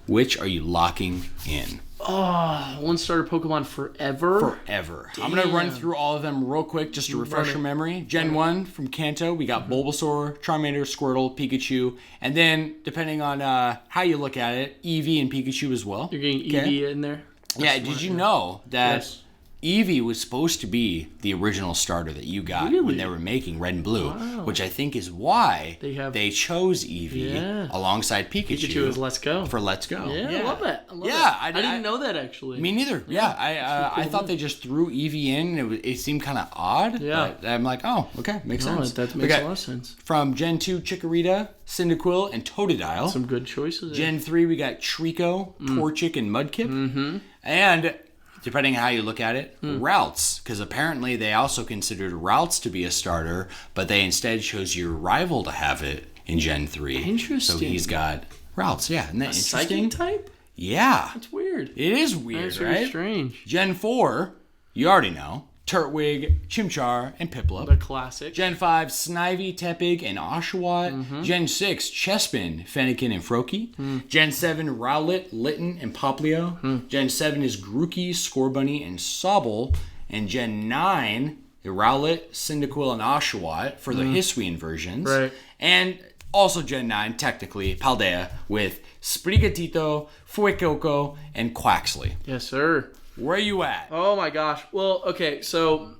Which are you locking in? Oh, one starter Pokemon forever? Forever. Damn. I'm going to run through all of them real quick just to refresh your memory. Gen 1 from Kanto, we got Bulbasaur, Charmander, Squirtle, Pikachu, and then, depending on how you look at it, Eevee and Pikachu as well. You're getting Eevee in there? Did you know that Eevee was supposed to be the original starter that you got when they were making Red and Blue, which I think is why they chose Eevee alongside Pikachu. Pikachu is Let's Go. For Let's Go. Yeah, I love that. I didn't know that, actually. Me neither. I thought they just threw Eevee in. It seemed kind of odd. Yeah. But I'm like, oh, okay, makes sense. That makes a lot of sense. From Gen 2, Chikorita, Cyndaquil, and Totodile. Some good choices. Gen 3, we got Trico, Torchic, and Mudkip. Mm-hmm. And depending on how you look at it, routes, because apparently they also considered routes to be a starter, but they instead chose your rival to have it in Gen 3. Interesting. So he's got routes, Isn't that interesting? Psychic type? Yeah. That's weird. It is weird, That's right? Very strange. Gen 4, you already know, Turtwig, Chimchar, and Piplup. The classic. Gen 5, Snivy, Tepig, and Oshawott. Mm-hmm. Gen 6, Chespin, Fennekin, and Froakie. Gen 7, Rowlet, Litten, and Poplio. Gen 7 is Grookey, Scorbunny, and Sobble. And Gen 9, the Rowlet, Cyndaquil, and Oshawott for the Hisuian versions. Right. And also Gen 9, technically, Paldea, with Sprigatito, Fuecoco, and Quaxley. Yes, sir. Where are you at? Oh my gosh. Well, okay, so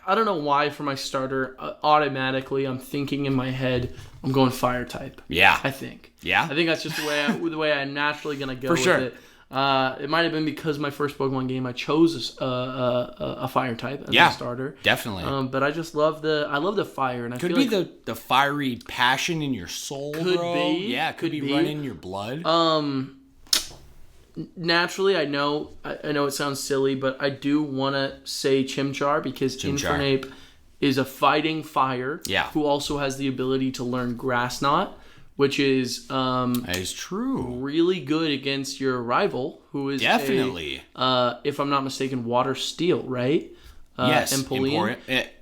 I don't know why for my starter, automatically I'm thinking in my head I'm going fire type. Yeah. I think. Yeah. I think that's just the way I'm naturally going to go with it. It might have been because my first Pokemon game I chose a fire type as a starter. Definitely. But I just love the fire, and I could feel be like the fiery passion in your soul. Could bro. be. Yeah, could be running in your blood. Naturally, I know it sounds silly, but I do want to say Chimchar because Infernape is a fighting fire who also has the ability to learn Grass Knot, which is that is true. Really good against your rival, who is definitely if I'm not mistaken, Water Steel, right? Yes, Empoleon.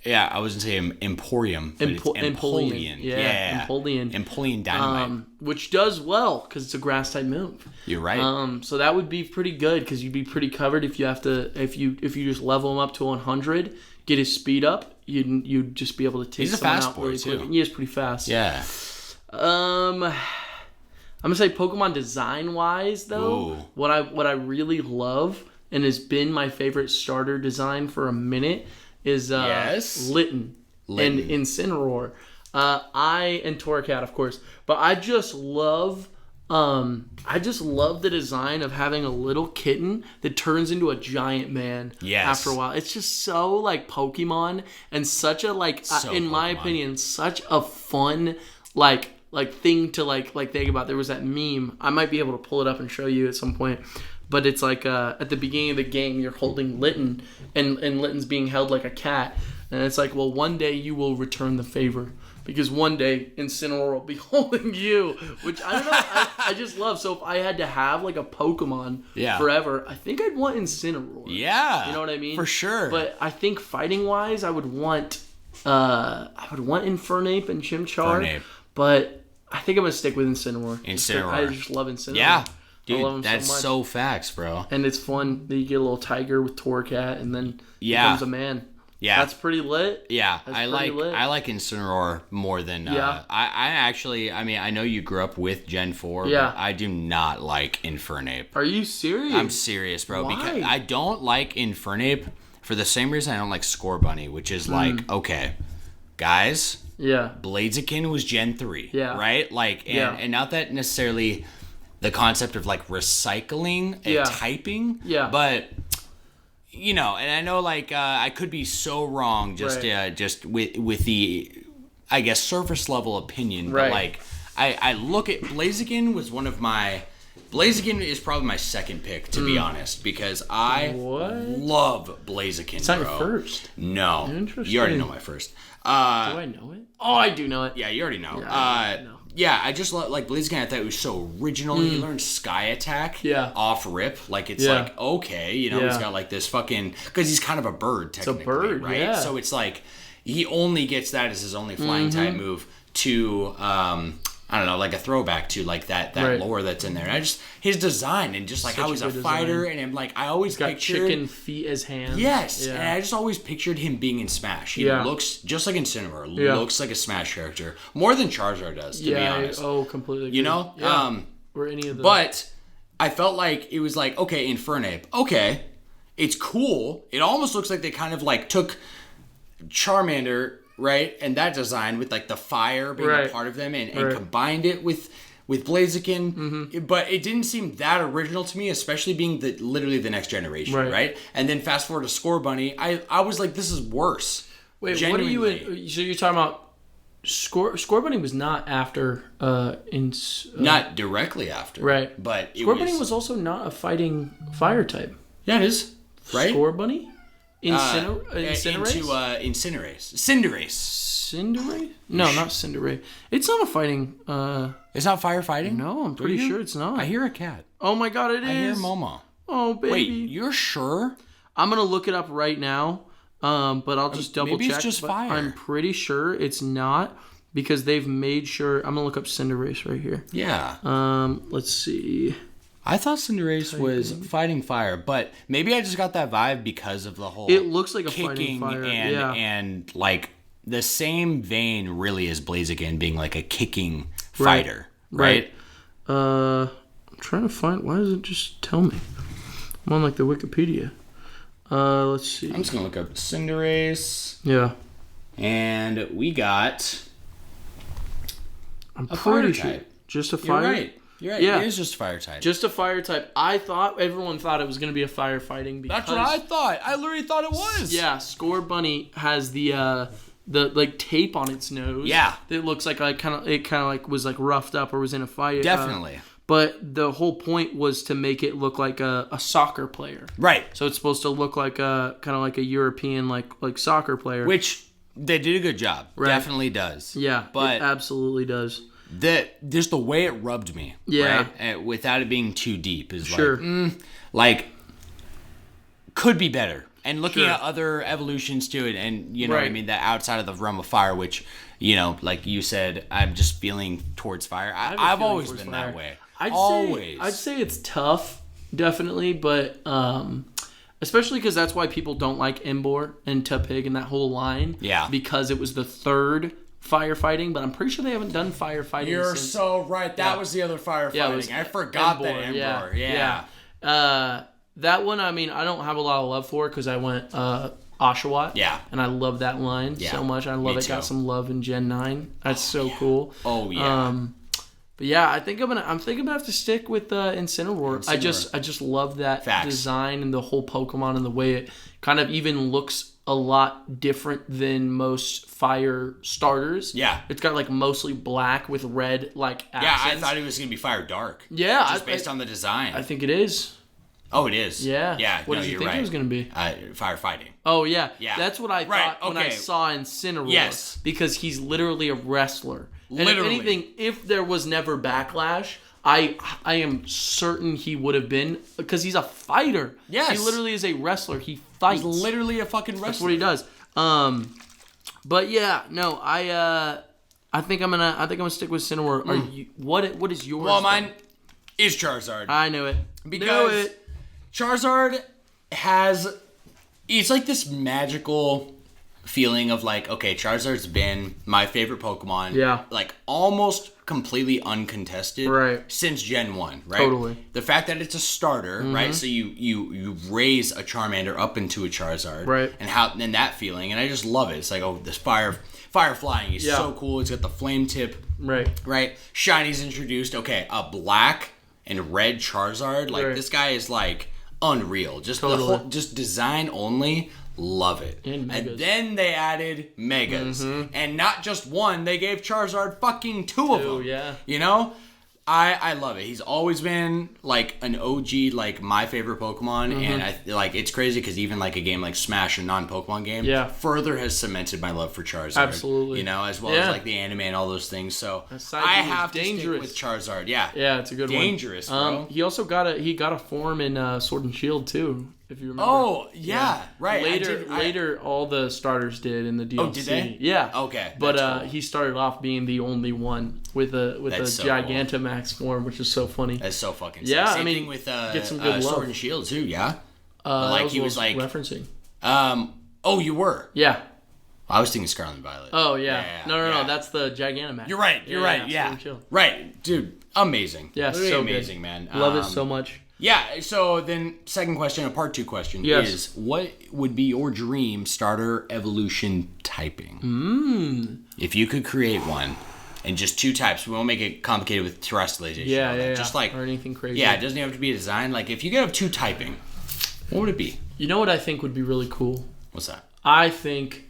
I wasn't saying Emporium, but it's Empoleon. Yeah, Empoleon Dynamite. Which does well because it's a grass type move. You're right. So that would be pretty good because you'd be pretty covered if you just level him up to 100, get his speed up, you'd just be able to take someone out really quick. He is pretty fast. Yeah. I'm gonna say Pokemon design wise though, what I really love and has been my favorite starter design for a minute is Litten and Incineroar. And Torracat, of course. But I just love the design of having a little kitten that turns into a giant man after a while. It's just so like Pokemon and such a in my opinion, such a fun thing to think about. There was that meme. I might be able to pull it up and show you at some point. But it's like at the beginning of the game, you're holding Litten, and Litten's being held like a cat. And it's like, well, one day you will return the favor. Because one day Incineroar will be holding you. Which, I don't know, I just love. So if I had to have, like, a Pokemon forever, I think I'd want Incineroar. Yeah. You know what I mean? For sure. But I think fighting-wise, I would want Infernape and Chimchar. But I think I'm going to stick with Incineroar. I just love Incineroar. Yeah. Dude, that's so facts, bro. And it's fun that you get a little tiger with Torracat and then becomes a man. Yeah. That's pretty lit. Yeah. I like Incineroar more than I know you grew up with Gen 4, but I do not like Infernape. Are you serious? I'm serious, bro. Why? Because I don't like Infernape for the same reason I don't like Scorbunny, which is like, okay, guys. Yeah. Blaziken was Gen 3. Yeah. Right? Like, and not that necessarily the concept of like recycling and typing. Yeah. But you know, and I know like I could be so wrong just with the I guess surface level opinion, but like I look at Blaziken Blaziken is probably my second pick, to be honest, because I love Blaziken. It's not your first. No. Interesting. You already know my first. Do I know it? Oh, I do know it. Yeah, you already know. Yeah, I just like Blaziken. I thought it was so original. You learned Sky Attack off rip. Like, it's like, okay, you know, he's got like this fucking... Because he's kind of a bird, technically. It's a bird, right? So it's like, he only gets that as his only flying type move to... I don't know, like a throwback to like that lore that's in there. And I just his design and just like how he's a fighter, and I'm like I always got pictured chicken feet as hands. Yes, and I just always pictured him being in Smash. He looks just like Incineroar. Looks like a Smash character more than Charizard does. To be honest, completely. Agree. You know, or any of those. But I felt like it was like okay, Infernape. Okay, it's cool. It almost looks like they kind of like took Charmander. Right, and that design with like the fire being a part of them, and combined it with Blaziken, but it didn't seem that original to me, especially being literally the next generation, right? And then fast forward to Scorbunny, I was like, this is worse. Wait, genuinely. What are you? So you're talking about Scorbunny was not after not directly after, right? But Scorbunny was also not a fighting fire type. Yeah, it is. Right, Scorbunny. Cinderace? No, not Cinderace. It's not a fighting... It's not firefighting? No, I'm pretty sure it's not. I hear a cat. Oh my god, it is. I hear Momo. Oh, baby. Wait, you're sure? I'm going to look it up right now, but I'll just double check. Maybe it's just fire. I'm pretty sure it's not, because they've made sure... I'm going to look up Cinderace right here. Yeah. Let's see... I thought Cinderace was fighting fire, but maybe I just got that vibe because of the whole it looks like a kicking fighting fire. And like the same vein really as Blaziken being like a kicking fighter, right? I'm trying to find. Why does it just tell me? I'm on like the Wikipedia. Let's see. I'm just gonna look up Cinderace. Yeah. And we got. I'm pretty sure just a fire. You're right. You're right. Yeah. It is just fire type. Just a fire type. Everyone thought it was going to be a firefighting because... That's what I thought. I literally thought it was. Yeah, Scorbunny has the like tape on its nose. Yeah. That looks like it kind of like was like roughed up or was in a fight. Definitely. But the whole point was to make it look like a soccer player. Right. So it's supposed to look like a kind of like a European like soccer player. Which they did a good job. Right. Definitely does. Yeah, but it absolutely does. Just the way it rubbed me, right? Without it being too deep, is like could be better. And looking at other evolutions to it, and you know what I mean, that outside of the realm of fire, which you know, like you said, I'm just feeling towards fire. I've always been that way. I'd say it's tough, definitely, but especially because that's why people don't like Emboar and Tepig and that whole line. Yeah, because it was the third firefighting, but I'm pretty sure they haven't done firefighting. You're so right. That was the other firefighting. I forgot that Emboar. Yeah. That one, I mean, I don't have a lot of love for because I went Oshawott. Yeah. And I love that line so much. I love it. Got some love in Gen 9. That's so cool. Oh yeah. But yeah, I think I'm gonna have to stick with Incineroar. I just love that design and the whole Pokemon and the way it kind of even looks a lot different than most fire starters. Yeah. It's got like mostly black with red like accents. Yeah, I thought it was going to be fire dark. Yeah. Just based on the design. I think it is. Oh, it is. Yeah. Yeah. What did you think it was going to be? Firefighting. Oh yeah. Yeah. That's what I thought when I saw Incineroar. Yes. Because he's literally a wrestler. And Literally. if anything, if there was never Backlash, I am certain he would have been, because he's a fighter. Yes. He literally is a wrestler. He fights. He's literally a fucking wrestler. That's what he does. But yeah, no, I think I'm gonna stick with Incineroar. Are you? What is yours? Well, mine is Charizard. I knew it. Because Charizard has, it's like this magical feeling of like, okay, Charizard's been my favorite Pokemon. Yeah. Like almost completely uncontested. Right. Since Gen 1, right? Totally. The fact that it's a starter, right? So you raise a Charmander up into a Charizard. Right. And that feeling, and I just love it. It's like, oh, this fire flying is so cool. It's got the flame tip. Right. Right. Shiny's introduced. Okay, a black and red Charizard. Like this guy is like unreal. Just the whole, just design only. Love it. And then they added Megas. And not just one, they gave Charizard fucking two of them. Yeah. You know? I love it. He's always been like an OG, like my favorite Pokemon, and I like it's crazy because even like a game like Smash, a non-Pokemon game, further has cemented my love for Charizard. Absolutely. You know, as well as like the anime and all those things. So I have to stick with Charizard. Yeah. Yeah, it's a good dangerous, one. bro. He also got a form in Sword and Shield too, if you remember. Oh yeah, right. Later, all the starters did in the DLC. Oh, did they? Yeah. Okay. But cool. he started off being the only one with a Gigantamax form, which is so funny. That's so fucking sick. Same thing with get some good Sword and Shield too. Yeah. Like he was like referencing. Oh, you were. Yeah. I was thinking Scarlet and Violet. Oh yeah. No. That's the Gigantamax. You're right. Yeah. Right, dude. Amazing. Yeah. Literally so amazing, good. Man. Love it so much. Yeah, so then second question, a part 2 question is, what would be your dream starter evolution typing? If you could create one, and just 2 types, we won't make it complicated with terrestrialization. Yeah. Just like, or anything crazy. Yeah, it doesn't have to be a design. Like, if you could have 2 typing, what would it be? You know what I think would be really cool? What's that? I think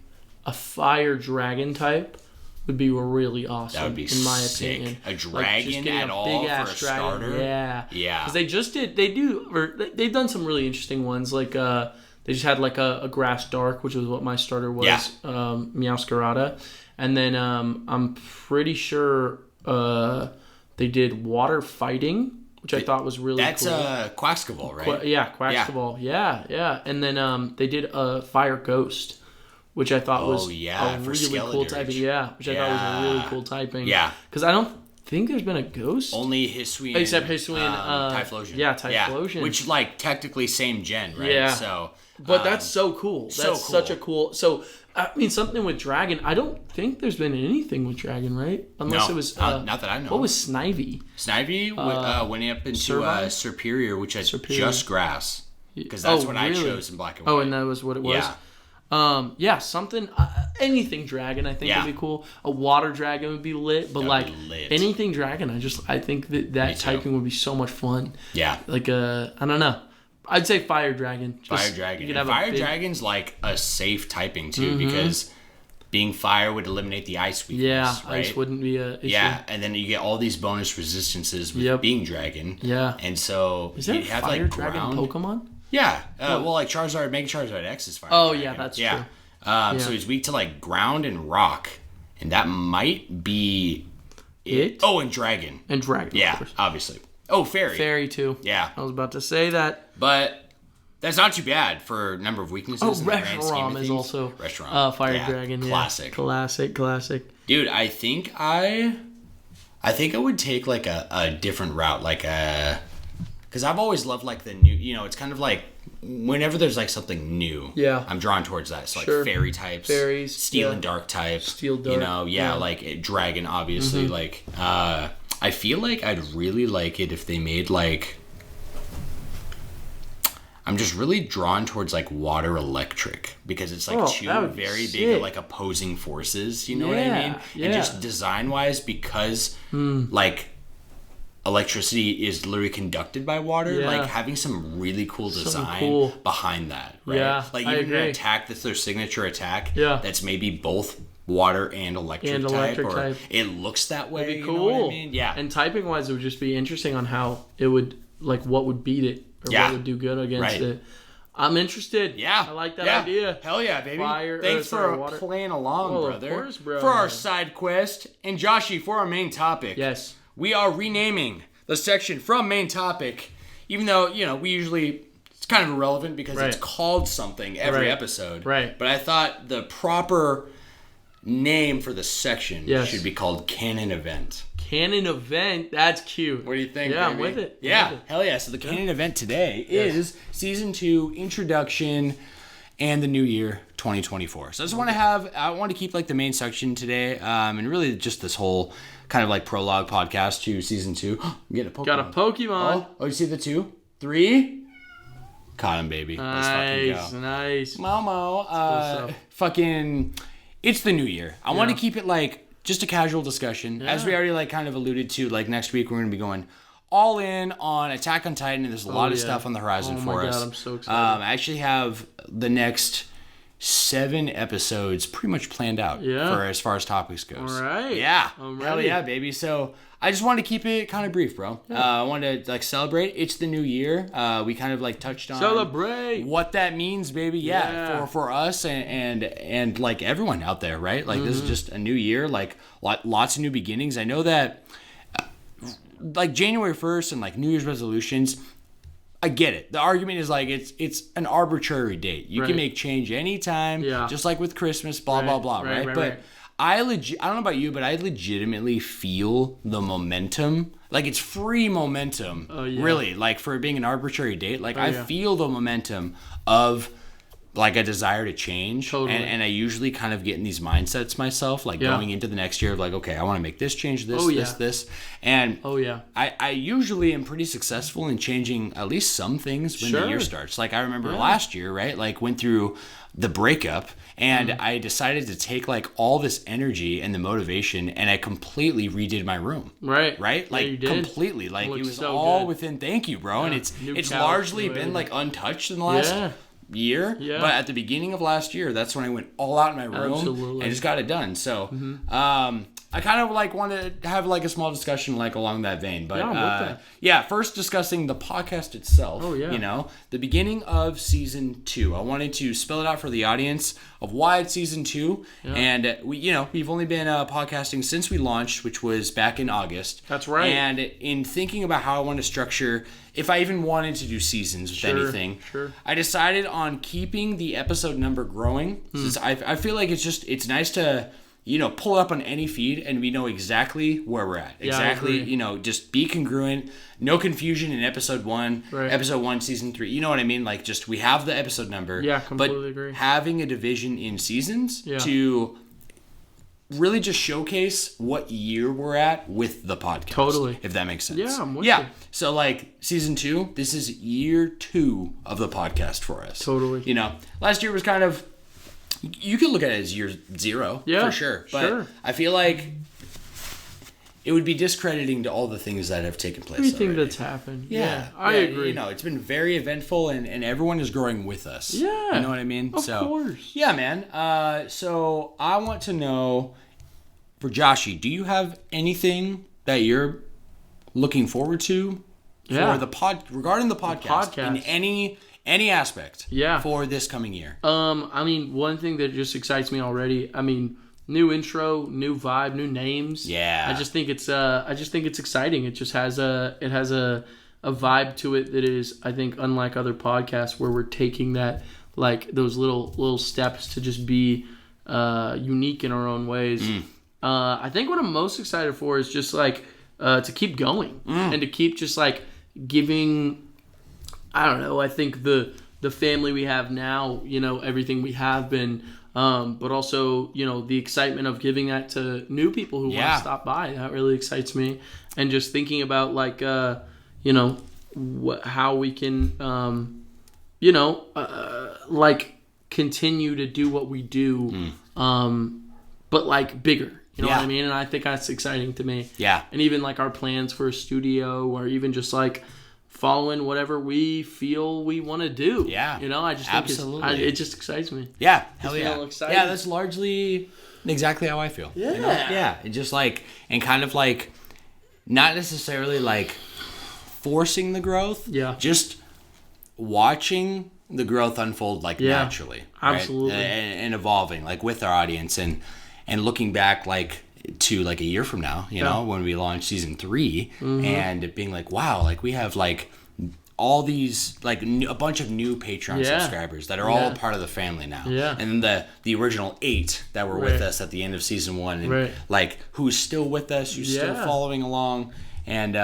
a fire dragon type would be really awesome. That would be in my sick. opinion. A dragon at all for a starter? Yeah. Yeah. Because they've done some really interesting ones. Like, they just had like a grass dark, which was what my starter was. Yeah. Meowscarada. And then I'm pretty sure they did water fighting, which I thought was really cool. That's Quaxqueval, right? Quaxqueval. Yeah. And then they did a fire ghost, which I thought was a really cool typing. Yeah, which I thought was a really cool typing. Yeah. Because I don't think there's been a ghost. Only Hisuian. Except Hisuian. Typhlosion. Yeah, Typhlosion. Which, like, technically same gen, right? Yeah. So, but that's so cool. That's such a cool... So, I mean, something with Dragon. I don't think there's been anything with Dragon, right? Unless it was... not that I know. What was Snivy? Snivy went up into Superior, which is just grass. Because that's what I chose in black and white. Oh, and that was what it was? Yeah. Something, anything dragon I think would be cool. A water dragon would be lit, but anything dragon, I think that typing would be so much fun. Yeah. Like I don't know. I'd say fire dragon. Fire dragon. Dragon's like a safe typing too, because being fire would eliminate the ice weakness. Yeah, right? Ice wouldn't be a issue. Yeah, and then you get all these bonus resistances with being dragon. Yeah. And so is there a fire dragon Pokemon? Yeah. Well, like Charizard, Mega Charizard X is fire. Oh, dragon. yeah, that's true. So he's weak to like ground and rock, and that might be it. Oh, and dragon. And dragon. Yeah, obviously. Oh, fairy. Fairy too. Yeah. I was about to say that, but that's not too bad for number of weaknesses. Oh, Reshiram is also fire dragon. Classic. Classic. Dude, I think I would take like a different route, like a. Because I've always loved like the new, it's kind of like whenever there's like something new, I'm drawn towards that. So like fairy types, fairies, steel and dark types, steel dark, like dragon, obviously. Like I feel like I'd really like it if they made like. I'm just really drawn towards like water electric because it's like two very big like opposing forces. You know what I mean? Yeah. And just design wise, because like. Electricity is literally conducted by water, like having some really cool design behind that, right? Yeah, like even an attack that's their signature attack, that's maybe both water and electric type. It looks that way. That'd be cool. You know what I mean? Yeah. And typing wise, it would just be interesting on how it would, like, what would beat it what would do good against it. I'm interested. Yeah. I like that idea. Hell yeah, baby. Thanks for playing along, brother. Of course, bro. For our side quest. And Joshy, for our main topic. Yes. We are renaming the section from main topic, even though, we usually, it's kind of irrelevant because it's called something every episode. Right. But I thought the proper name for the section should be called Canon Event. Canon Event? That's cute. What do you think, Yeah, baby? I'm with it. Yeah, hell yeah. So the Canon Event today is Season 2 Introduction and the new year, 2024. So I want to keep like the main section today and really just this whole kind of like prologue podcast to Season 2. I'm getting a Pokemon. Got a Pokemon. Oh, you see the 2? 3? Caught him, baby. Let's fucking go. Nice. Momo. Fucking, it's the new year. I want to keep it like just a casual discussion. As we already like kind of alluded to, like next week we're going to be going all in on Attack on Titan, and there's a lot of stuff on the horizon for us. I'm so excited. I actually have the next 7 episodes pretty much planned out for as far as topics goes. All right. Yeah. I'm Hell ready. yeah, baby. So I just wanted to keep it kind of brief, bro. I wanted to like celebrate. It's the new year. We kind of like touched on celebrate what that means, baby. Yeah. For us and like everyone out there, right? Like this is just a new year. Like lots of new beginnings. I know that like January 1st and like New Year's resolutions, I get it. The argument is like it's an arbitrary date. You can make change anytime, just like with Christmas, blah blah blah, right? But I don't know about you, but I legitimately feel the momentum. Like it's free momentum, really. Like for it being an arbitrary date, like I feel the momentum of like a desire to change. Totally. And I usually kind of get in these mindsets myself, like going into the next year of like, okay, I want to make this change, this. And I usually am pretty successful in changing at least some things when the year starts. Like I remember last year, right? Like went through the breakup and I decided to take like all this energy and the motivation and I completely redid my room. Right? Like completely. Like it was so all within, thank you, bro. And it's largely been like untouched in the last year, but at the beginning of last year, that's when I went all out in my room and just got it done. So I kind of like want to have like a small discussion like along that vein, but first discussing the podcast itself. The beginning of season 2. I wanted to spell it out for the audience of why it's season 2, and we've only been podcasting since we launched, which was back in August. That's right. And in thinking about how I want to structure, if I even wanted to do seasons with anything, I decided on keeping the episode number growing. Since I feel like it's nice to pull up on any feed and we know exactly where we're at. Exactly, just be congruent. No confusion in episode 1, episode 1, season 3. You know what I mean? Like just we have the episode number. Yeah, completely agree. Having a division in seasons to really just showcase what year we're at with the podcast. Totally. If that makes sense. Yeah, I'm with you. So like season 2, this is year 2 of the podcast for us. Totally. Last year was kind of, you could look at it as year 0 for sure. But I feel like it would be discrediting to all the things that have taken place. Everything that's happened. Yeah, I agree. It's been very eventful and everyone is growing with us. Yeah. You know what I mean? Of course. Yeah, man. So I want to know, for Joshy, do you have anything that you're looking forward to for regarding the podcast in any aspect for this coming year? I mean, one thing that just excites me already, new intro, new vibe, new names. Yeah. I just think it's exciting. It just has a vibe to it that is, I think, unlike other podcasts where we're taking that, like those little steps to just be unique in our own ways. I think what I'm most excited for is just like to keep going and to keep just like giving, I don't know, I think the family we have now, everything we have been, but also, the excitement of giving that to new people who want to stop by. That really excites me. And just thinking about like, how we can, like continue to do what we do, but like bigger. You know what I mean? And I think that's exciting to me. Yeah. And even like our plans for a studio or even just like following whatever we feel we want to do. Yeah. I just think it just excites me. Yeah. Hell yeah. Yeah, that's largely exactly how I feel. Yeah. Yeah. It just like, and kind of like, not necessarily like forcing the growth. Yeah. Just watching the growth unfold like naturally, right? Absolutely, and evolving like with our audience and looking back like to like a year from now, you know, when we launch season 3 and it being like, wow, like we have like all these like a bunch of new Patreon subscribers that are all part of the family now, and then the original 8 that were with us at the end of season 1, and like who's still with us, who's still following along, and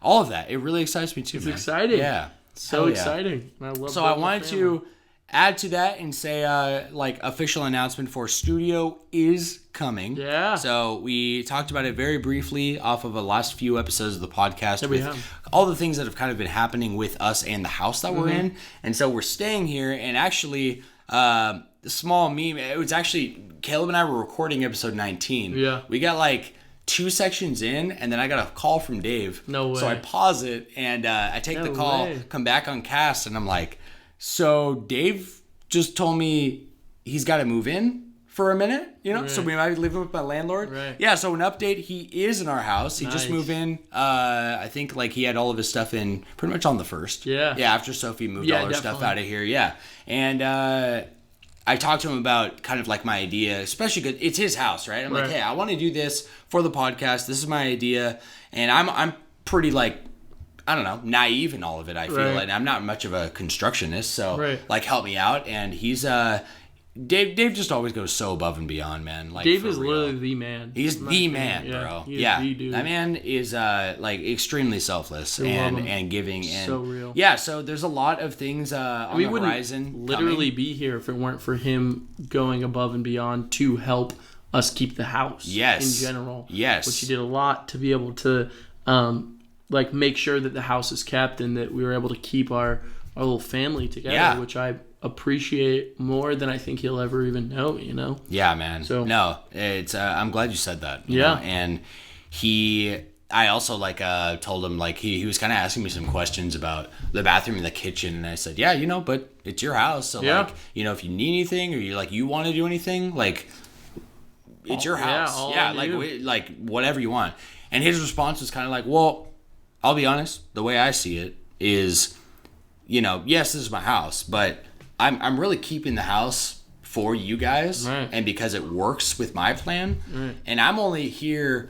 all of that. It really excites me too. It's man. Exciting, so exciting. I love. So I wanted to add to that and say like official announcement for Studio is coming. Yeah. So we talked about it very briefly off of the last few episodes of the podcast that with all the things that have kind of been happening with us and the house that we're in. And so we're staying here, and actually small meme, it was actually Caleb and I were recording episode 19. Yeah. We got like 2 sections in, and then I got a call from Dave. No way. So I pause it and I take the call, come back on cast, and I'm like, so Dave just told me he's got to move in for a minute, you know? So we might be living with my landlord. Right. Yeah, so an update, he is in our house. He just moved in. I think like he had all of his stuff in pretty much on the 1st. Yeah. Yeah, after Sophie moved all her stuff out of here. Yeah. And I talked to him about kind of like my idea, especially because it's his house, right? I'm like, hey, I want to do this for the podcast. This is my idea. And I'm pretty like, I don't know, naive in all of it, I feel. And I'm not much of a constructionist, so like help me out. And he's Dave just always goes so above and beyond, man. Like Dave is literally the man. He's the man, bro. Yeah. The dude. That man is like extremely selfless and giving, and so real. Yeah, so there's a lot of things on the horizon. We wouldn't literally be here if it weren't for him going above and beyond to help us keep the house. In general. Yes. Which he did a lot to be able to like make sure that the house is kept and that we were able to keep our little family together, which I appreciate more than I think he'll ever even know, you know? Yeah, man. So no, it's I'm glad you said that. You know? And I also like told him like he was kind of asking me some questions about the bathroom and the kitchen, and I said, yeah, you know, but it's your house, so like, you know, if you need anything or you want to do anything, like it's your house. Like whatever you want. And his response was kind of like, well, I'll be honest, the way I see it is, you know, yes, this is my house, but I'm really keeping the house for you guys and because it works with my plan. And I'm only here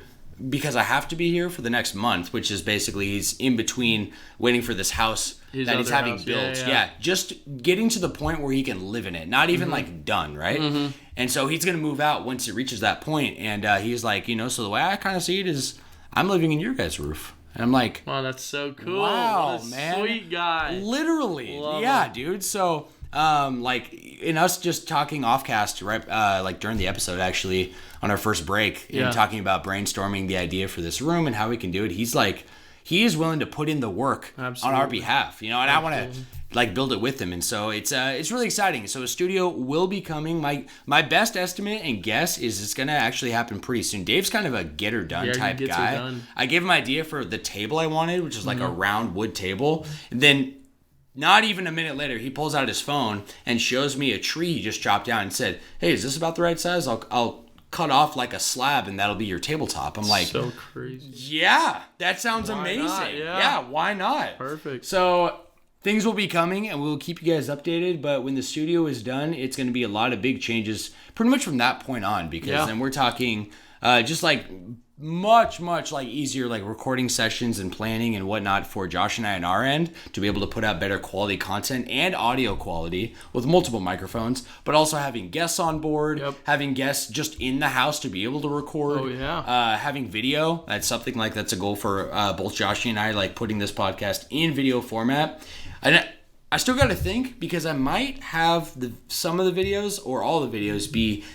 because I have to be here for the next month, which is basically he's in between waiting for this house that he's having built. Yeah, just getting to the point where he can live in it. Not even like done, right? And so he's going to move out once it reaches that point. And he's like, you know, so the way I kind of see it is I'm living in your guys' roof. And I'm like, wow, that's so cool. Wow, what a man. Sweet guy. Literally. Love dude. So, like, in us just talking offcast, right, like during the episode, actually, on our first break, and talking about brainstorming the idea for this room and how we can do it, he's like, he is willing to put in the work on our behalf, you know, and I want to like build it with him. And so it's really exciting. So a studio will be coming. My best estimate and guess is it's going to actually happen pretty soon. Dave's kind of a get her done type guy. I gave him an idea for the table I wanted, which is like a round wood table. And then not even a minute later, he pulls out his phone and shows me a tree he just chopped down and said, hey, is this about the right size? I'll cut off like a slab and that'll be your tabletop. I'm like, so crazy. Yeah, that sounds amazing. Not? Yeah, why not? Perfect. So things will be coming and we'll keep you guys updated, but when the studio is done, it's going to be a lot of big changes pretty much from that point on, because then we're talking just like much like easier like recording sessions and planning and whatnot for Josh and I on our end to be able to put out better quality content and audio quality with multiple microphones, but also having guests on board, having guests just in the house to be able to record, having video. That's something like that's a goal for both Josh and I, like putting this podcast in video format. And I still got to think, because I might have some of the videos or all the videos be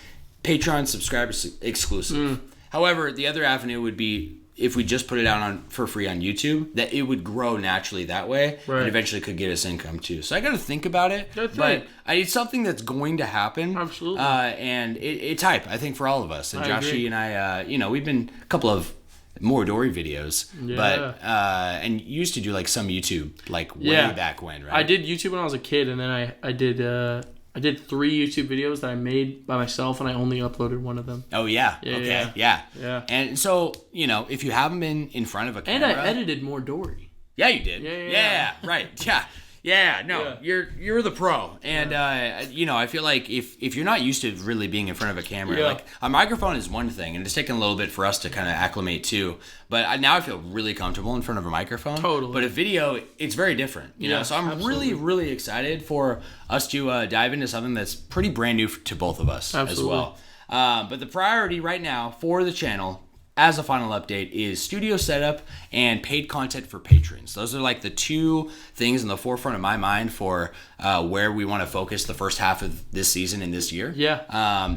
Patreon subscribers exclusive. However, the other avenue would be if we just put it out for free on YouTube, that it would grow naturally that way and eventually could get us income too. So I got to think about it, but it's something that's going to happen. Absolutely. And it's hype, I think, for all of us. And Joshy and I, you know, we've been a couple of Moridori videos, but and used to do like some YouTube like way back when, right? I did YouTube when I was a kid, and then I did 3 YouTube videos that I made by myself, and I only uploaded one of them. Oh, yeah. Yeah. And so, you know, if you haven't been in front of a camera... And I edited more Dory. Yeah, you did. Yeah, right. Yeah. You're the pro, and I feel like if you're not used to really being in front of a camera, like a microphone is one thing, and it's taken a little bit for us to kind of acclimate too. But now I feel really comfortable in front of a microphone. Totally. But a video, it's very different. You know, so I'm really, really excited for us to dive into something that's pretty brand new to both of us as well. But the priority right now for the channel, as a final update, is studio setup and paid content for patrons. Those are like the two things in the forefront of my mind for where we want to focus the first half of this season and this year. Yeah.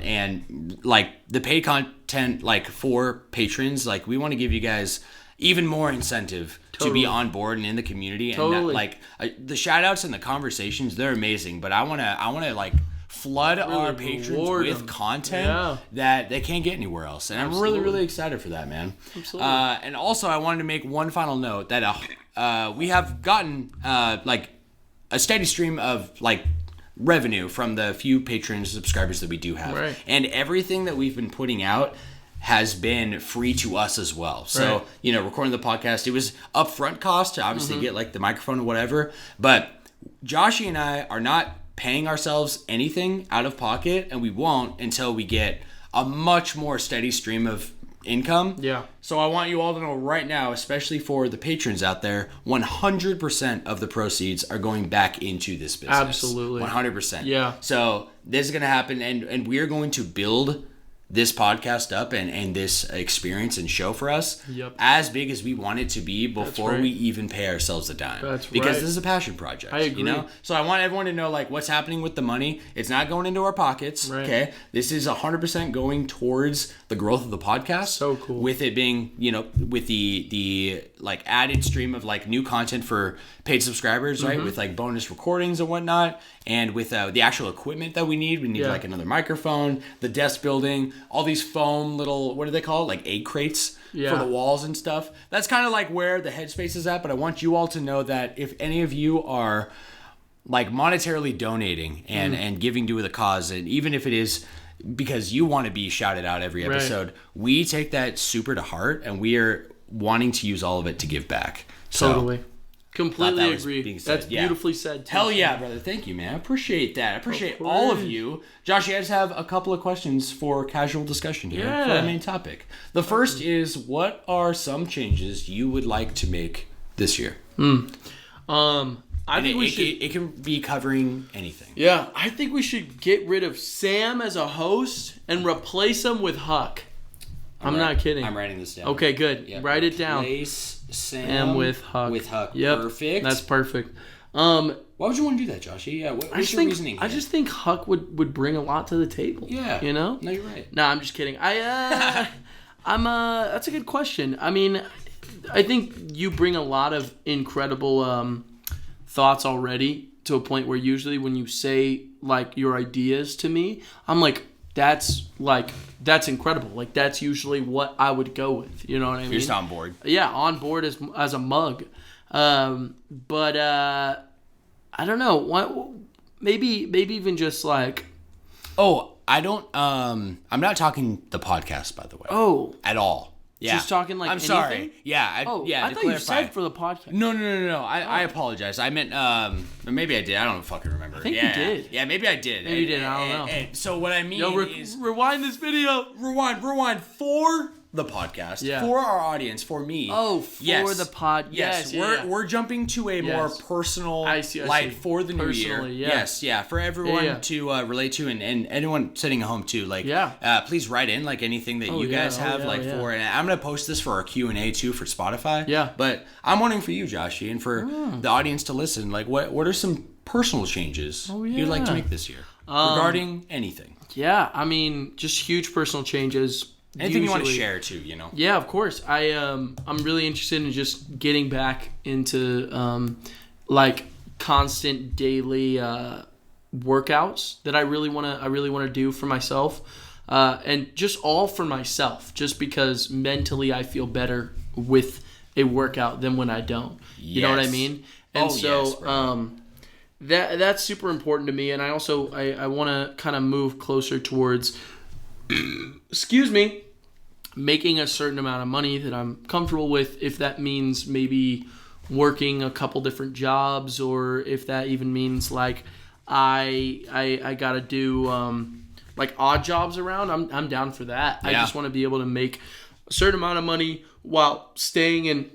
And like the paid content, like for patrons, like we want to give you guys even more incentive to be on board and in the community. And that, like the shout outs and the conversations, they're amazing. But I want to like flood our patrons with content that they can't get anywhere else. And I'm really, really excited for that, man. Absolutely. And also, I wanted to make one final note that we have gotten like a steady stream of like revenue from the few patrons, subscribers that we do have. Right. And everything that we've been putting out has been free to us as well. So, recording the podcast, it was upfront cost to obviously get like the microphone or whatever. But Joshy and I are not paying ourselves anything out of pocket, and we won't until we get a much more steady stream of income. Yeah. So I want you all to know right now, especially for the patrons out there, 100% of the proceeds are going back into this business. Absolutely. 100%. Yeah. So this is going to happen, and we are going to build this podcast up and this experience and show for us as big as we want it to be before we even pay ourselves a dime. Because this is a passion project. I agree. So I want everyone to know like what's happening with the money. It's not going into our pockets. Right. Okay. This is 100% going towards the growth of the podcast. So cool. With it being, with the like added stream of like new content for paid subscribers, right? With like bonus recordings and whatnot. And with the actual equipment that we need like another microphone, the desk building, all these foam little, what do they call it? Like egg crates for the walls and stuff. That's kind of like where the headspace is at. But I want you all to know that if any of you are like monetarily donating and giving to the cause, and even if it is because you want to be shouted out every episode, we take that super to heart, and we are wanting to use all of it to give back. Totally. Completely agree. That's beautifully said, too. Hell yeah, brother. Thank you, man. I appreciate that. I appreciate all of you. Josh, I just have a couple of questions for casual discussion here for our main topic. The first is, what are some changes you would like to make this year? I think it can be covering anything. Yeah, I think we should get rid of Sam as a host and replace him with Huck. I'm not kidding. I'm writing this down. Okay, good. Yep. Write it down. Replace Sam with Huck. Yep. Perfect. That's perfect. Why would you want to do that, Joshy? Yeah, what's your reasoning here? I just think Huck would bring a lot to the table. Yeah. You know? No, you're right. No, I'm just kidding. That's a good question. I mean, I think you bring a lot of incredible thoughts already to a point where usually when you say like your ideas to me, I'm like, that's incredible. Like that's usually what I would go with. You know what I mean? You're just on board. Yeah, on board as a mug. But I don't know. What maybe even just like. Oh, I don't. I'm not talking the podcast, by the way. Oh, at all. Yeah. Just talking like. I'm anything? sorry. Yeah. I thought you said for the podcast. No. I apologize. I meant maybe I did. I don't fucking remember. I think you did. Yeah, maybe I did. Maybe you did. I don't know. So what I mean is rewind this video. Rewind for the podcast, for our audience, for me. Oh, for the pod. Yes. We're jumping to a more personal, I see. for the new year. Yes, for everyone to relate to, and anyone sitting at home too. Like, please write in like anything that you guys have for. And I'm gonna post this for our Q&A too for Spotify. Yeah. But I'm wondering for you, Joshy, and for the audience to listen. Like, what are some personal changes you'd like to make this year regarding anything? Yeah, I mean, just huge personal changes. Anything you want to share too, you know? Yeah, of course. I'm really interested in just getting back into like constant daily workouts that I really want to do for myself, and just all for myself, just because mentally I feel better with a workout than when I don't. You know what I mean? And that's super important to me, and I also I want to kind of move closer towards making a certain amount of money that I'm comfortable with, if that means maybe working a couple different jobs, or if that even means like I gotta do like odd jobs around. I'm down for that. Yeah. I just want to be able to make a certain amount of money while staying in.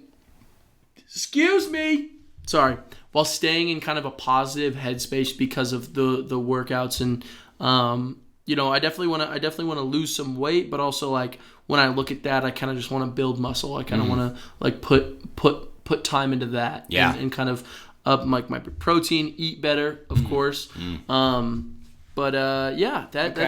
While staying in kind of a positive headspace because of the workouts, and I definitely want to lose some weight, but also like when I look at that, I kind of just want to build muscle. I kind of want to like put time into that, and kind of up like my protein, eat better, of course. That's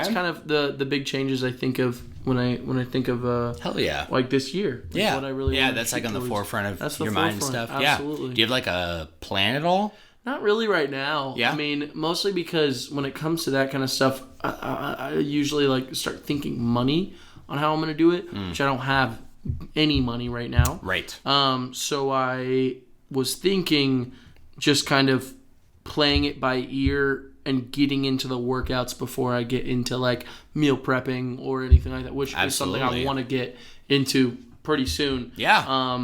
kind of the big changes I think of when I think of hell yeah, like this year. Yeah, what I really that's like on the forefront of your mind and stuff. Absolutely. Yeah. Do you have like a plan at all? Not really right now. Yeah. I mean, mostly because when it comes to that kind of stuff, I usually like start thinking money on how I'm going to do it, which I don't have any money right now. Right. So I was thinking just kind of playing it by ear and getting into the workouts before I get into like meal prepping or anything like that, which is something I want to get into pretty soon. Yeah.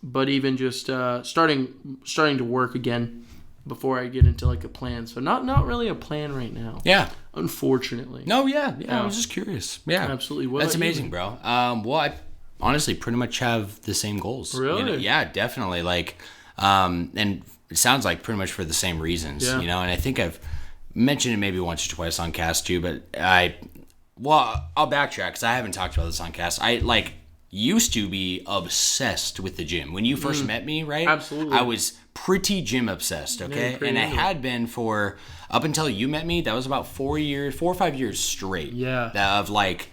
But even just starting to work again before I get into like a plan. So not really a plan right now. Yeah. Unfortunately. No, yeah. I was just curious. Yeah. Absolutely. That's amazing, bro. Well, I honestly pretty much have the same goals. Really? Yeah, definitely. Like, and it sounds like pretty much for the same reasons, and I think I've mentioned it maybe once or twice on cast too, but I'll backtrack because I haven't talked about this on cast. I like used to be obsessed with the gym. When you first met me, right? Absolutely. I was pretty gym obsessed, okay? And I had been for, up until you met me, that was about 4 or 5 years straight. Yeah. Of like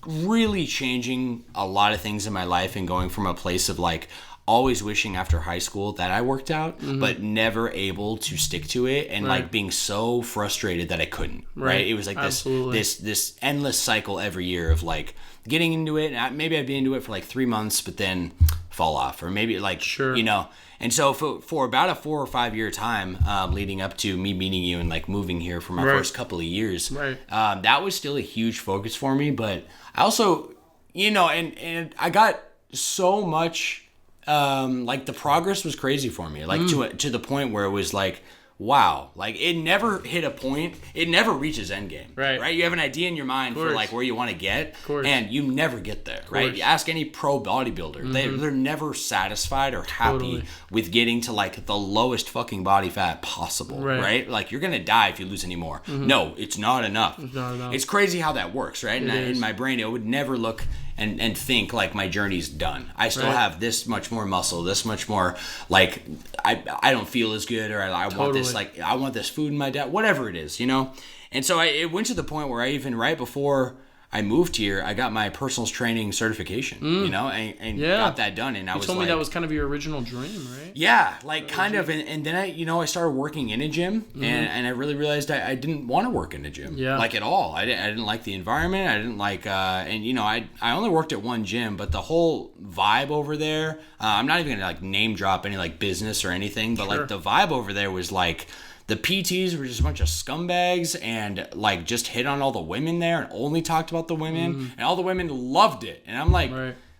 really changing a lot of things in my life and going from a place of like always wishing after high school that I worked out, but never able to stick to it, and like being so frustrated that I couldn't, right? It was like this endless cycle every year of like getting into it, and maybe I'd be into it for like 3 months, but then fall off, or maybe like, and so for about a 4 or 5 year time, leading up to me meeting you and like moving here for my first couple of years, that was still a huge focus for me. But I also, and I got so much, like the progress was crazy for me, like to the point where it was like, wow, like it never hit a point, it never reaches endgame, right? You have an idea in your mind for like where you want to get, and you never get there, right? You ask any pro bodybuilder, they're never satisfied or happy with getting to like the lowest fucking body fat possible, right? Like you're gonna die if you lose any more. No, it's not enough. It's crazy how that works, right? And in my brain, it would never look and think like my journey's done. I still have this much more muscle, this much more, like I don't feel as good, or I want this, like I want this food in my diet, whatever it is, And so it went to the point where I even, right before I moved here, I got my personal training certification, and got that done. And you told me that was kind of your original dream, right? Yeah, like kind of. And then I started working in a gym, and I really realized I didn't want to work in a gym, like at all. I didn't like the environment. I didn't like, I only worked at one gym, but the whole vibe over there, I'm not even gonna like name drop any like business or anything, but like the vibe over there was like, the PTs were just a bunch of scumbags and like just hit on all the women there and only talked about the women, and all the women loved it. And I'm like,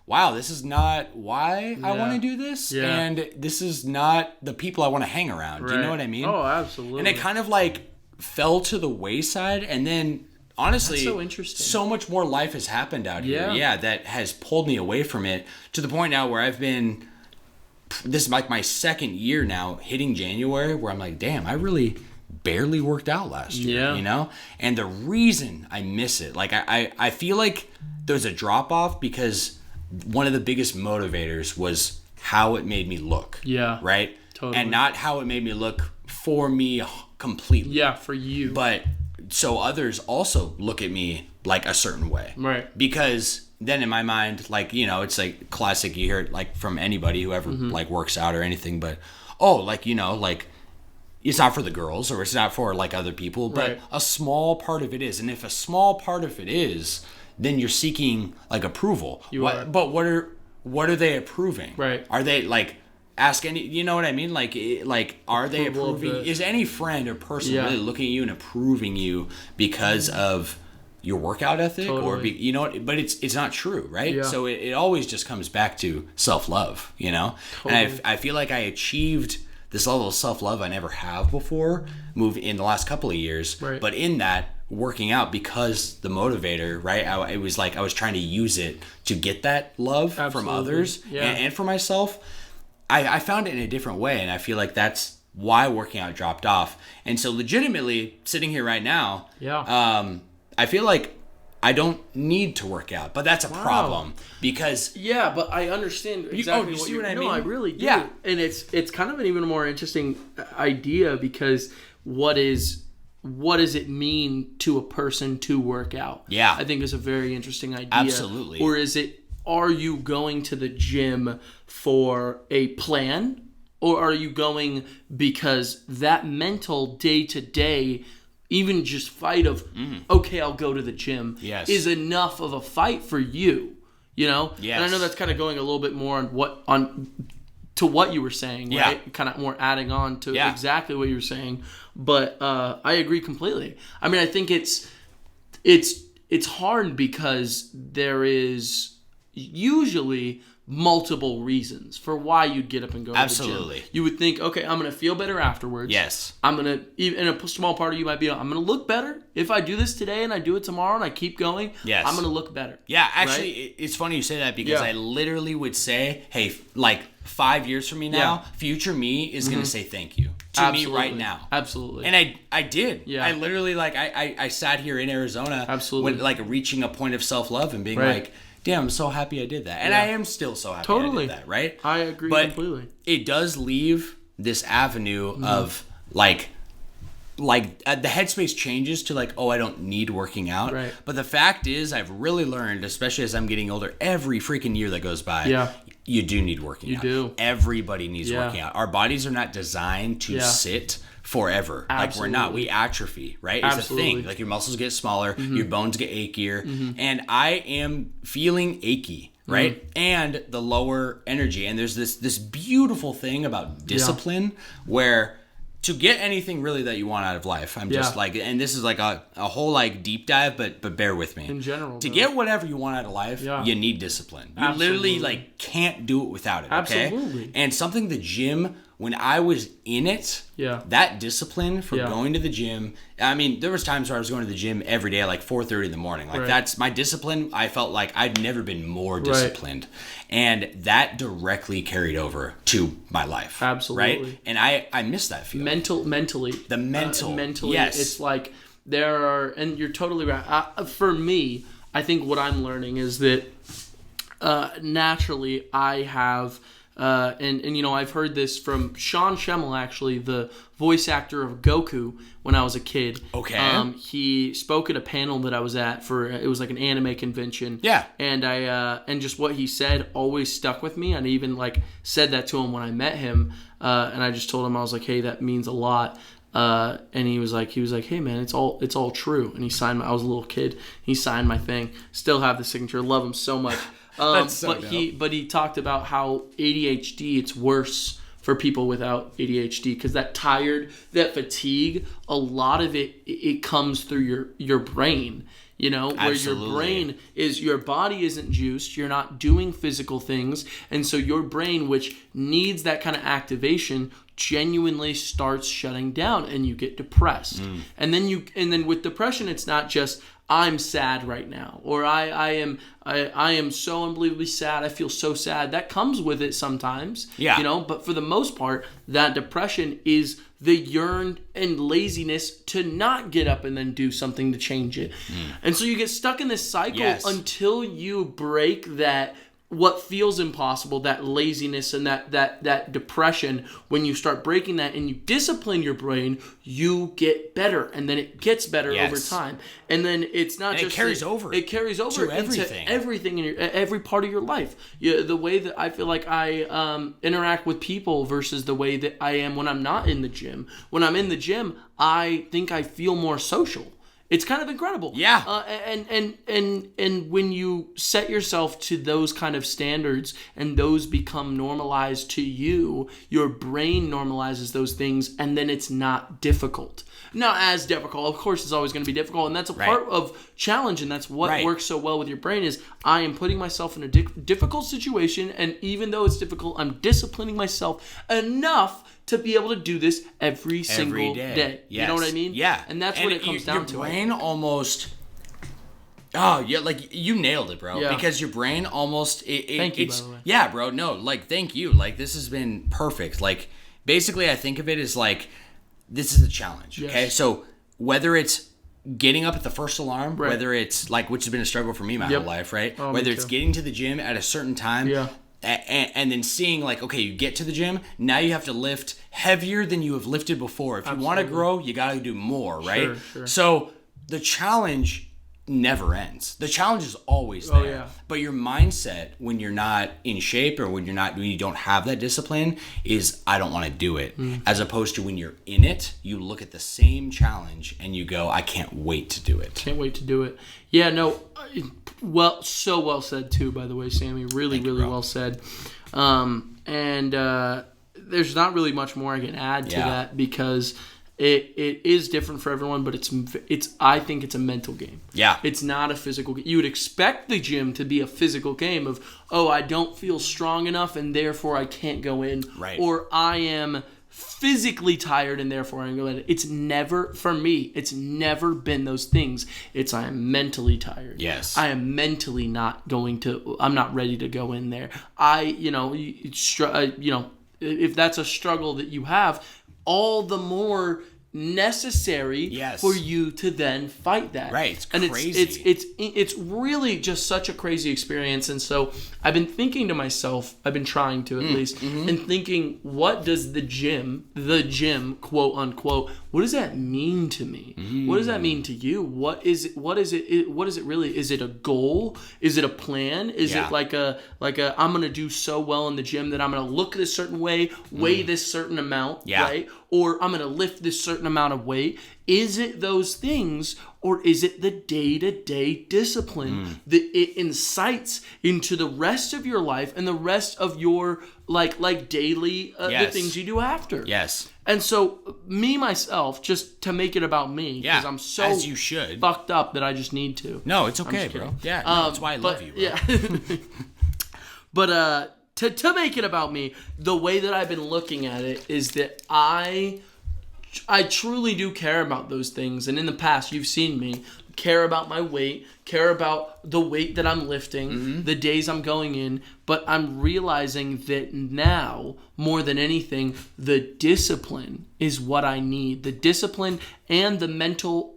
wow, this is not why I want to do this. And this is not the people I want to hang around. Do you know what I mean? Oh, absolutely. And it kind of like fell to the wayside. And then honestly, that's so interesting. So much more life has happened out here. Yeah, that has pulled me away from it to the point now where I've been, this is like my second year now hitting January, where I'm like, damn, I really barely worked out last year, And the reason I miss it, like I feel like there's a drop off because one of the biggest motivators was how it made me look. Yeah. Right? Totally. And not how it made me look for me completely. Yeah, for you. But so others also look at me like a certain way. Right. Because then in my mind, like, it's like classic, you hear it like from anybody who ever like works out or anything, but like it's not for the girls or it's not for like other people, but a small part of it is. And if a small part of it is, then you're seeking like approval. But what are they approving? Right. Are they like, ask any, you know what I mean? Like are they approving? Is any friend or person really looking at you and approving you because of your workout ethic or but it's not true, right? Yeah. So it always just comes back to self-love, Totally. And I feel like I achieved this level of self-love I never have before in the last couple of years. Right. But in that, working out, because the motivator, right? I was trying to use it to get that love from others and for myself. I found it in a different way, and I feel like that's why working out dropped off. And so legitimately, sitting here right now, I feel like I don't need to work out, but that's a problem because but I understand exactly what you mean. No, I really do. Yeah, and it's kind of an even more interesting idea, because what does it mean to a person to work out? Yeah, I think is a very interesting idea. Absolutely. Or are you going to the gym for a plan, or are you going because that mental day to day, even just fight of, okay, I'll go to the gym, is enough of a fight for you, Yes. And I know that's kind of going a little bit more to what you were saying, right? Kind of more adding on to exactly what you were saying. But I agree completely. I mean, I think it's hard because there is usually multiple reasons for why you'd get up and go to the gym. You would think, okay, I'm going to feel better afterwards. Yes. I'm going to, in a small part of you might be, I'm going to look better. If I do this today and I do it tomorrow and I keep going, I'm going to look better. Yeah, actually, It's funny you say that, because I literally would say, hey, like 5 years from me now, future me is going to say thank you to me right now. Absolutely. And I did. Yeah. I literally, I sat here in Arizona when, reaching a point of self-love and being like, damn, I'm so happy I did that. And I am still so happy I did that, right? I agree completely. It does leave this avenue of, the headspace changes to, I don't need working out. Right. But the fact is, I've really learned, especially as I'm getting older, every freaking year that goes by, you do need working out. You do. Everybody needs working out. Our bodies are not designed to sit forever. Absolutely. We're not. We atrophy, right? It's a thing. Your muscles get smaller, your bones get achier, and I am feeling achy, right? And the lower energy. And there's this beautiful thing about discipline where to get anything really that you want out of life, I'm just and this is a whole deep dive, but bear with me. In general, to get whatever you want out of life, you need discipline. You literally can't do it without it. Okay? Absolutely. And something the gym, when I was in it, that discipline for going to the gym. I mean, there was times where I was going to the gym every day at 4:30 in the morning. That's my discipline. I felt like I'd never been more disciplined. And that directly carried over to my life. Absolutely. Right? And I miss that feeling. Mentally. The mental. Mentally, yes. It's there are, and you're totally right. For me, I think what I'm learning is that naturally I have... and I've heard this from Sean Schemmel, actually, the voice actor of Goku, when I was a kid. Okay. He spoke at a panel that I was at it was an anime convention. Yeah. And and just what he said always stuck with me. And I even said that to him when I met him. And I just told him, I was like, hey, that means a lot. And he was like, hey man, it's all true. And he signed I was a little kid. He signed my thing. Still have the signature. Love him so much. But he talked about how ADHD, it's worse for people without ADHD, because that fatigue, a lot of it comes through your brain, where Absolutely. Your brain is, your body isn't juiced, you're not doing physical things, and so your brain, which needs that kind of activation, genuinely starts shutting down, and you get depressed. And then with depression, it's not just I'm sad right now, or I am so unbelievably sad, I feel so sad. That comes with it sometimes. But for the most part, that depression is the yearn and laziness to not get up and then do something to change it. And so you get stuck in this cycle until you break that, what feels impossible, that laziness and that depression. When you start breaking that and you discipline your brain, you get better, and then it gets better over time. And then it's not just it carries over to everything in every part of your life. The way that I feel like I interact with people versus the way that I am when I'm not in the gym. When I'm in the gym, I think I feel more social. It's kind of incredible. Yeah. And when you set yourself to those kind of standards and those become normalized to you, your brain normalizes those things, and then it's not difficult. Not as difficult. Of course, it's always going to be difficult, and that's a part of challenge, and that's what works so well with your brain is I am putting myself in a difficult situation, and even though it's difficult, I'm disciplining myself enough to be able to do this every single day. Yes. You know what I mean? Yeah. And that's what it comes down to. Your brain almost... Oh, yeah, like, you nailed it, bro. Yeah. Because your brain almost... Thank you, by the way. Yeah, bro. No, like, thank you. Like, this has been perfect. Like, basically, I think of it as, like, this is a challenge, okay? So, whether it's getting up at the first alarm, whether it's, like, which has been a struggle for me my whole life, right? Oh, whether it's getting to the gym at a certain time... And then seeing like, okay, you get to the gym, now you have to lift heavier than you have lifted before. If you want to grow, you got to do more, right? Sure. So the challenge never ends. The challenge is always there. Yeah. But your mindset when you're not in shape or when you don't have that discipline is I don't want to do it. As opposed to when you're in it, you look at the same challenge and you go, I can't wait to do it. Can't wait to do it. Yeah, no, well, so well said too, by the way, Sammy. Really well said. And there's not really much more I can add to that because it is different for everyone, but it's I think it's a mental game. Yeah. It's not a physical game. You would expect the gym to be a physical game of, I don't feel strong enough and therefore I can't go in. Right. Or I am physically tired and therefore I'm going to. It's never, for me, it's never been those things. It's I am mentally tired. Yes. I am mentally not going to, I'm not ready to go in there. If that's a struggle that you have, all the more necessary for you to then fight that. Right, it's crazy. It's really just such a crazy experience. And so I've been thinking to myself, I've been trying to at least, and thinking, what does the gym, quote unquote, what does that mean to me? What does that mean to you? What is it really? Is it a goal? Is it a plan? Is it like a I'm going to do so well in the gym that I'm going to look this certain way, weigh this certain amount, right? Or I'm going to lift this certain amount of weight. Is it those things, or is it the day-to-day discipline that it incites into the rest of your life and the rest of your like daily the things you do after? Yes. And so myself, just to make it about me, because I'm so as you should fucked up that I just need to. No, it's okay, bro. Yeah, that's why I love you, bro. Yeah. But to make it about me, the way that I've been looking at it is that I truly do care about those things. And in the past, you've seen me care about my weight, care about the weight that I'm lifting, the days I'm going in. But I'm realizing that now, more than anything, the discipline is what I need. The discipline and the mental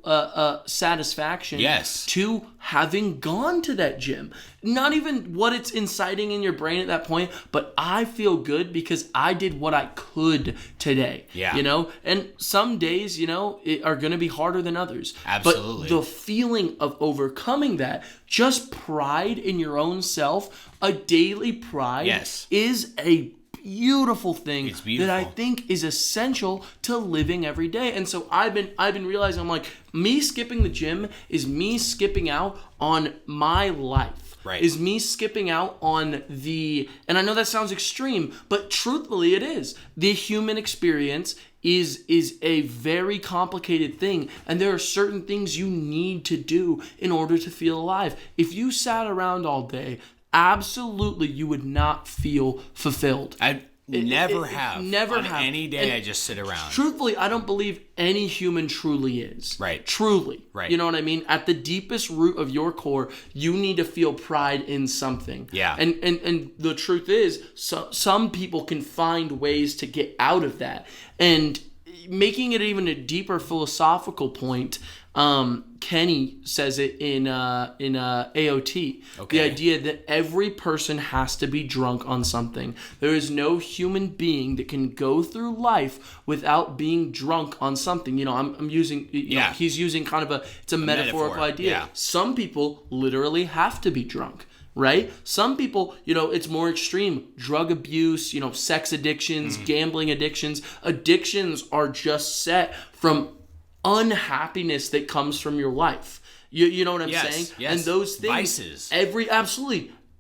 satisfaction to having gone to that gym. Not even what it's inciting in your brain at that point, but I feel good because I did what I could today. Yeah. You know? And some days, are going to be harder than others. Absolutely. But the feeling of overcoming that, just pride in your own self, a daily pride is a beautiful thing that I think is essential to living every day. And so I've been realizing, I'm like, me skipping the gym is me skipping out on my life. Right. Is me skipping out on and I know that sounds extreme, but truthfully it is. The human experience is a very complicated thing, and there are certain things you need to do in order to feel alive. If you sat around all day, absolutely you would not feel fulfilled. Never have. Any day and I just sit around. Truthfully, I don't believe any human truly is. Right. Truly. Right. You know what I mean? At the deepest root of your core, you need to feel pride in something. Yeah. And the truth is, some people can find ways to get out of that. And making it even a deeper philosophical point, Kenny says it in AOT. Okay. The idea that every person has to be drunk on something. There is no human being that can go through life without being drunk on something. I'm using, he's using kind of it's a metaphorical idea. Yeah. Some people literally have to be drunk. Right? Some people, it's more extreme. Drug abuse, sex addictions, gambling addictions. Addictions are just set from unhappiness that comes from your life. You know what I'm saying? Yes. And those things, vices.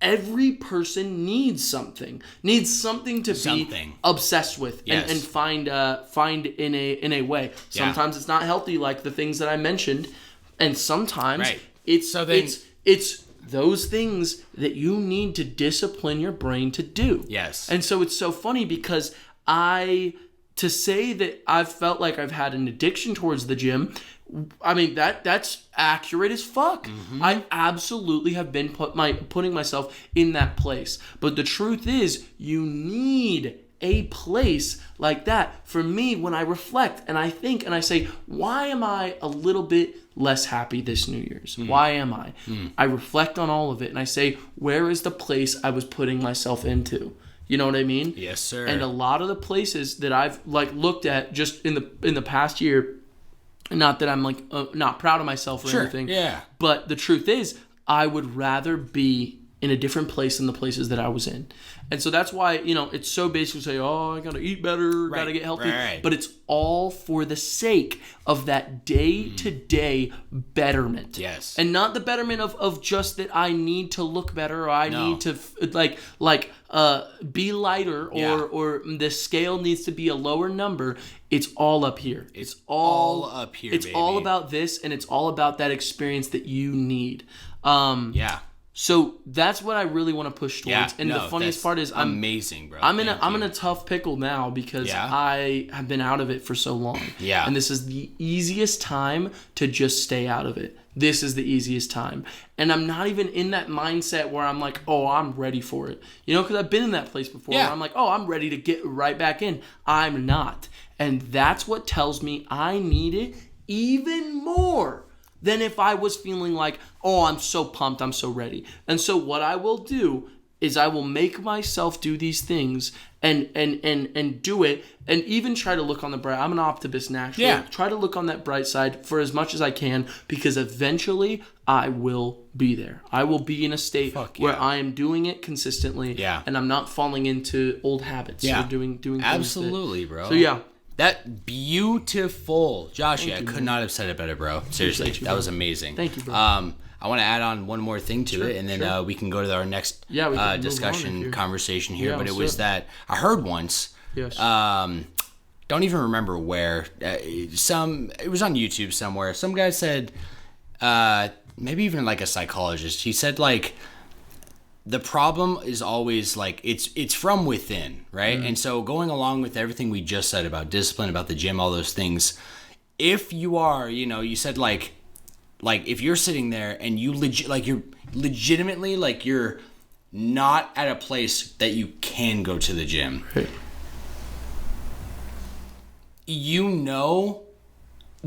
Every person needs something to be obsessed with and find in a way. Sometimes it's not healthy, like the things that I mentioned, and sometimes it's those things that you need to discipline your brain to do. Yes. And so it's so funny because to say that I've felt like I've had an addiction towards the gym, I mean, that's accurate as fuck. Mm-hmm. I absolutely have been putting myself in that place. But the truth is, you need a place like that. For me, when I reflect and I think and I say, why am I a little bit less happy this New Year's? Mm. Why am I? Mm. I reflect on all of it and I say, where is the place I was putting myself into? You know what I mean? Yes, sir. And a lot of the places that I've looked at just in the past year, not that I'm not proud of myself or anything. Yeah. But the truth is, I would rather be in a different place than the places that I was in. And so that's why, it's so basic to say, I got to eat better, got to get healthy. Right. But it's all for the sake of that day-to-day betterment. Yes. And not the betterment of just that I need to look better or I need to be lighter or the scale needs to be a lower number. It's all up here. It's all up here, It's baby. all about this, and it's all about that experience that you need. So that's what I really want to push towards. Yeah, and the funniest part is amazing, bro. I'm in a tough pickle now because I have been out of it for so long. Yeah. And this is the easiest time to just stay out of it. This is the easiest time. And I'm not even in that mindset where I'm like, I'm ready for it. Because I've been in that place before where I'm like, I'm ready to get right back in. I'm not. And that's what tells me I need it even more than if I was feeling like, I'm so pumped, I'm so ready. And so what I will do is I will make myself do these things and do it and even try to look on the bright. I'm an optimist naturally. Yeah. Try to look on that bright side for as much as I can because eventually I will be there. I will be in a state where I am doing it consistently and I'm not falling into old habits or doing things. Absolutely, bro. So yeah. That beautiful. Josh, I could not have said it better, bro. Seriously, that was amazing. Thank you, bro. I want to add on one more thing to it, and then we can go to our next discussion conversation here. But it was that I heard once. Yes. Don't even remember where. It was on YouTube somewhere. Some guy said, maybe even like a psychologist. He said the problem is always it's from within, right? And so going along with everything we just said about discipline, about the gym, all those things, if you are, you said if you're sitting there and you're legitimately you're not at a place that you can go to the gym. Right.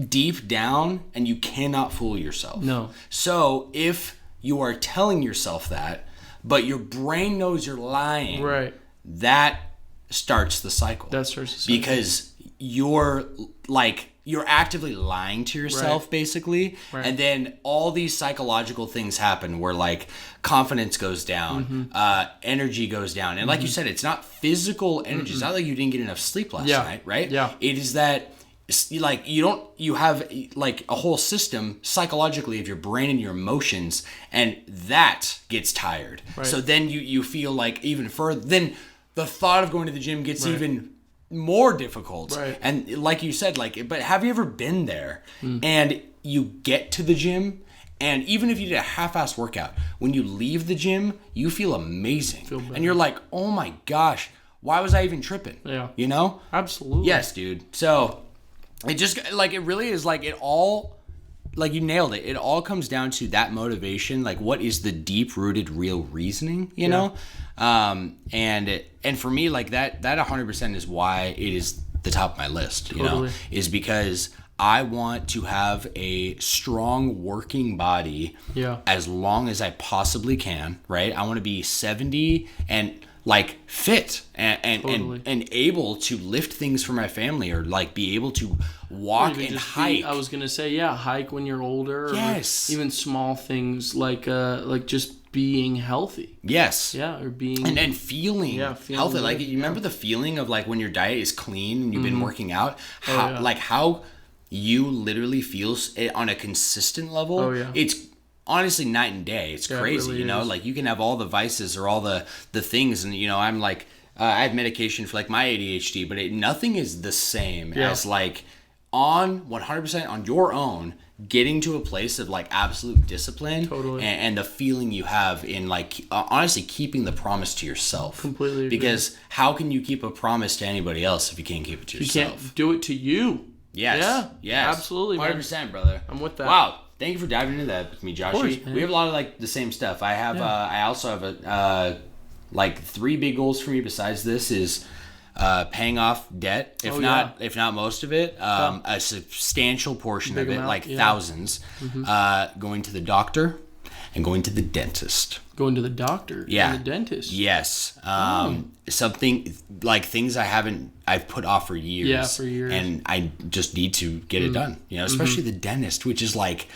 Deep down, and you cannot fool yourself. No. So if you are telling yourself that, but your brain knows you're lying, right? That starts the cycle. Because you're actively lying to yourself, basically. Right. And then all these psychological things happen where confidence goes down, energy goes down. And like you said, it's not physical energy. It's not like you didn't get enough sleep last night, right? Yeah. It is that you have a whole system psychologically of your brain and your emotions, and that gets tired. Right. So then you feel even further, then the thought of going to the gym gets even more difficult. Right. And like you said, but have you ever been there and you get to the gym, and even if you did a half-assed workout, when you leave the gym, you feel amazing. And you're like, oh my gosh, why was I even tripping? Yeah. Absolutely. Yes, dude. So it just it really is it all you nailed it. It all comes down to that motivation. What is the deep-rooted real reasoning, you know? And for me, that 100% is why it is the top of my list, you know, is because I want to have a strong working body as long as I possibly can, right? I want to be 70 and fit and able to lift things for my family, or be able to walk and hike. I was gonna say hike when you're older. Yes. Or even small things like just being healthy. Yes. Yeah, or being and feeling healthy. You remember the feeling of when your diet is clean and you've been working out. How you literally feel it on a consistent level. Oh, yeah. It's honestly night and day. It's crazy, it really is. Like you can have all the vices or all the things, and I'm like, I have medication for like my ADHD, but nothing is the same as like on 100% on your own, getting to a place of like absolute discipline and the feeling you have in like honestly keeping the promise to yourself. Completely. Because how can you keep a promise to anybody else if you can't keep it to yourself? You can't do it to you. Yes. Yeah. Yes. Absolutely. 100%, brother. I'm with that. Wow. Thank you for diving into that with me, Josh. Of course, we have a lot of like the same stuff. I have. I also have a like 3 big goals for me. Besides this is paying off debt, if not most of it, a substantial portion of it, amount, like thousands. Going to the doctor and going to the dentist. Going to the doctor and the dentist. Yes. Something like things I've put off for years. Yeah, for years. And I just need to get it done. Especially the dentist, which is like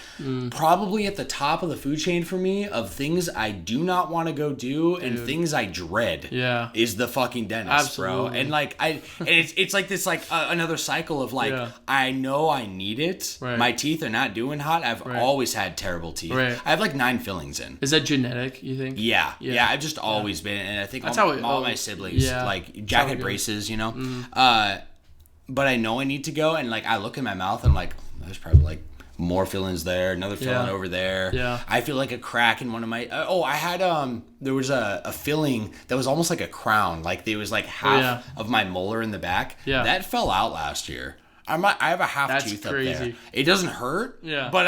probably at the top of the food chain for me of things I do not want to go do and things I dread. Yeah. Is the fucking dentist, bro. And like it's like this like another cycle of like I know I need it. Right. My teeth are not doing hot. I've always had terrible teeth. Right. I have like 9 fillings in. Is that genetic, you think? Yeah. I've just always been, and I think all my siblings, like Jack had braces, but I know I need to go, and like I look in my mouth, and I'm like, there's probably like more fillings there, another filling over there. Yeah. I feel like a crack in one of my. I had there was a filling that was almost like a crown, like there was like half of my molar in the back. Yeah. That fell out last year. I have a half tooth up there. It doesn't hurt. Yeah. But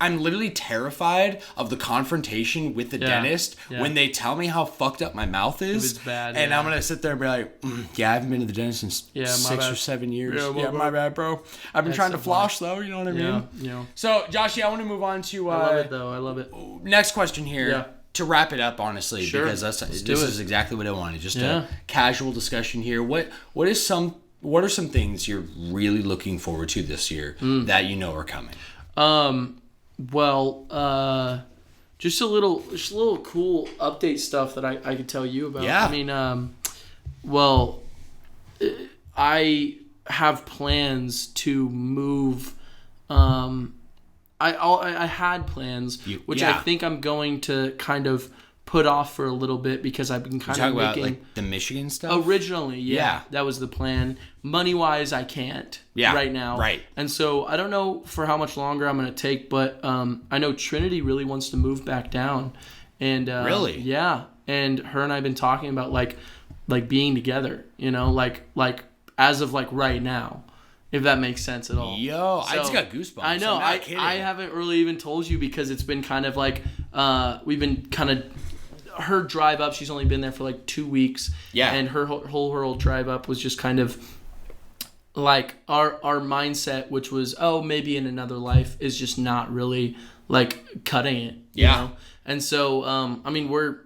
I'm literally terrified of the confrontation with the dentist when they tell me how fucked up my mouth is. It's bad, and I'm going to sit there and be like, I haven't been to the dentist in 6 or 7 years. Yeah, my bad, bro. I've been trying to floss, though. You know what I mean? Yeah. So, Josh, I want to move on to... I love it, though. I love it. Next question here. Yeah. To wrap it up, honestly, because this is exactly what I wanted. Just a casual discussion here. What are some things you're really looking forward to this year that are coming? Well, just a little cool update stuff that I could tell you about. Yeah. I mean, I have plans to move. I had plans, which I think I'm going to kind of put off for a little bit because I've been kind of making about like the Michigan stuff. Originally, that was the plan. Money wise, I can't right now. Right. And so I don't know for how much longer I'm going to take, but I know Trinity really wants to move back down, and really, and her and I've been talking about like being together, like as of like right now. If that makes sense at all. Yo, I just got goosebumps. I know. I haven't really even told you because it's been kind of like we've been kind of her drive up. She's only been there for like 2 weeks. Yeah. And her whole drive up was just kind of like our mindset, which was maybe in another life, is just not really like cutting it. You know? And so, I mean, we're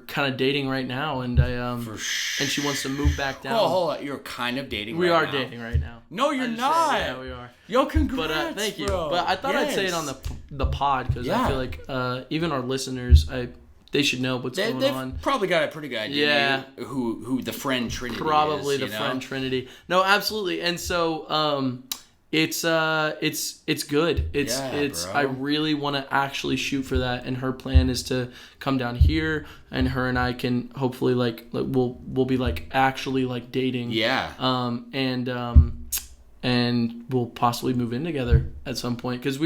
kind of dating right now, and and she wants to move back down. Hold on. You're kind of dating right now? We are dating right now. No, you're not. Yeah, we are. Yo, congrats, But thank you. bro. But I thought I'd say it on the pod, because I feel like even our listeners, they should know what's going on. They've probably got a pretty good idea who the friend Trinity probably is. Probably the friend Trinity. No, absolutely. And so, it's good. It's bro. I really want to actually shoot for that, and her plan is to come down here, and her and I can hopefully like we'll be like actually like dating. Yeah. And we'll possibly move in together at some point, because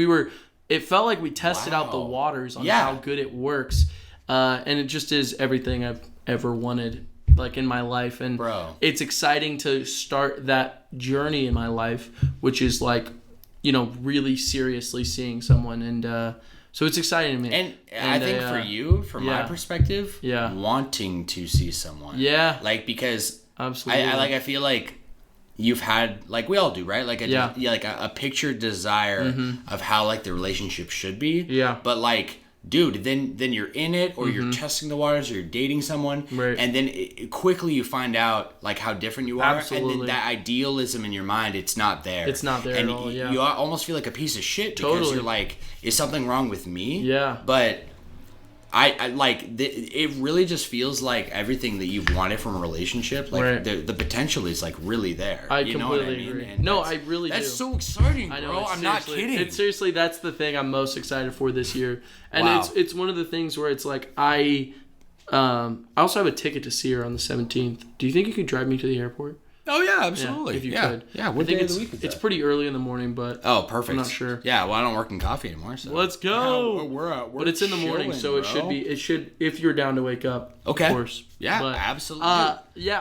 it felt like we tested out the waters on how good it works, and it just is everything I've ever wanted like in my life, and it's exciting to start that journey in my life, which is like really seriously seeing someone, and so it's exciting to me. And I think for you, from my perspective, wanting to see someone, like, because absolutely, I feel like you've had, like we all do, right? Like a pictured desire of how like the relationship should be, but like, dude, then you're in it, or you're testing the waters, or you're dating someone, and then quickly you find out like how different you are, and then that idealism in your mind, it's not there. It's not there and at all. You almost feel like a piece of shit because you're like, is something wrong with me? Yeah. But I like it really just feels like everything that you've wanted from a relationship, like the potential is like really there. I completely agree. And I really do. That's so exciting, bro. I know, I'm not kidding. Seriously, that's the thing I'm most excited for this year. And it's one of the things where it's like I also have a ticket to see her on the 17th. Do you think you could drive me to the airport? Oh, yeah, absolutely. If you could. Yeah, what day of the week is that? It's pretty early in the morning, but perfect. I'm not sure. Yeah, well, I don't work in coffee anymore, so. Let's go! Yeah, we're but it's in the morning, so it should, if you're down to wake up, of course. Yeah, absolutely.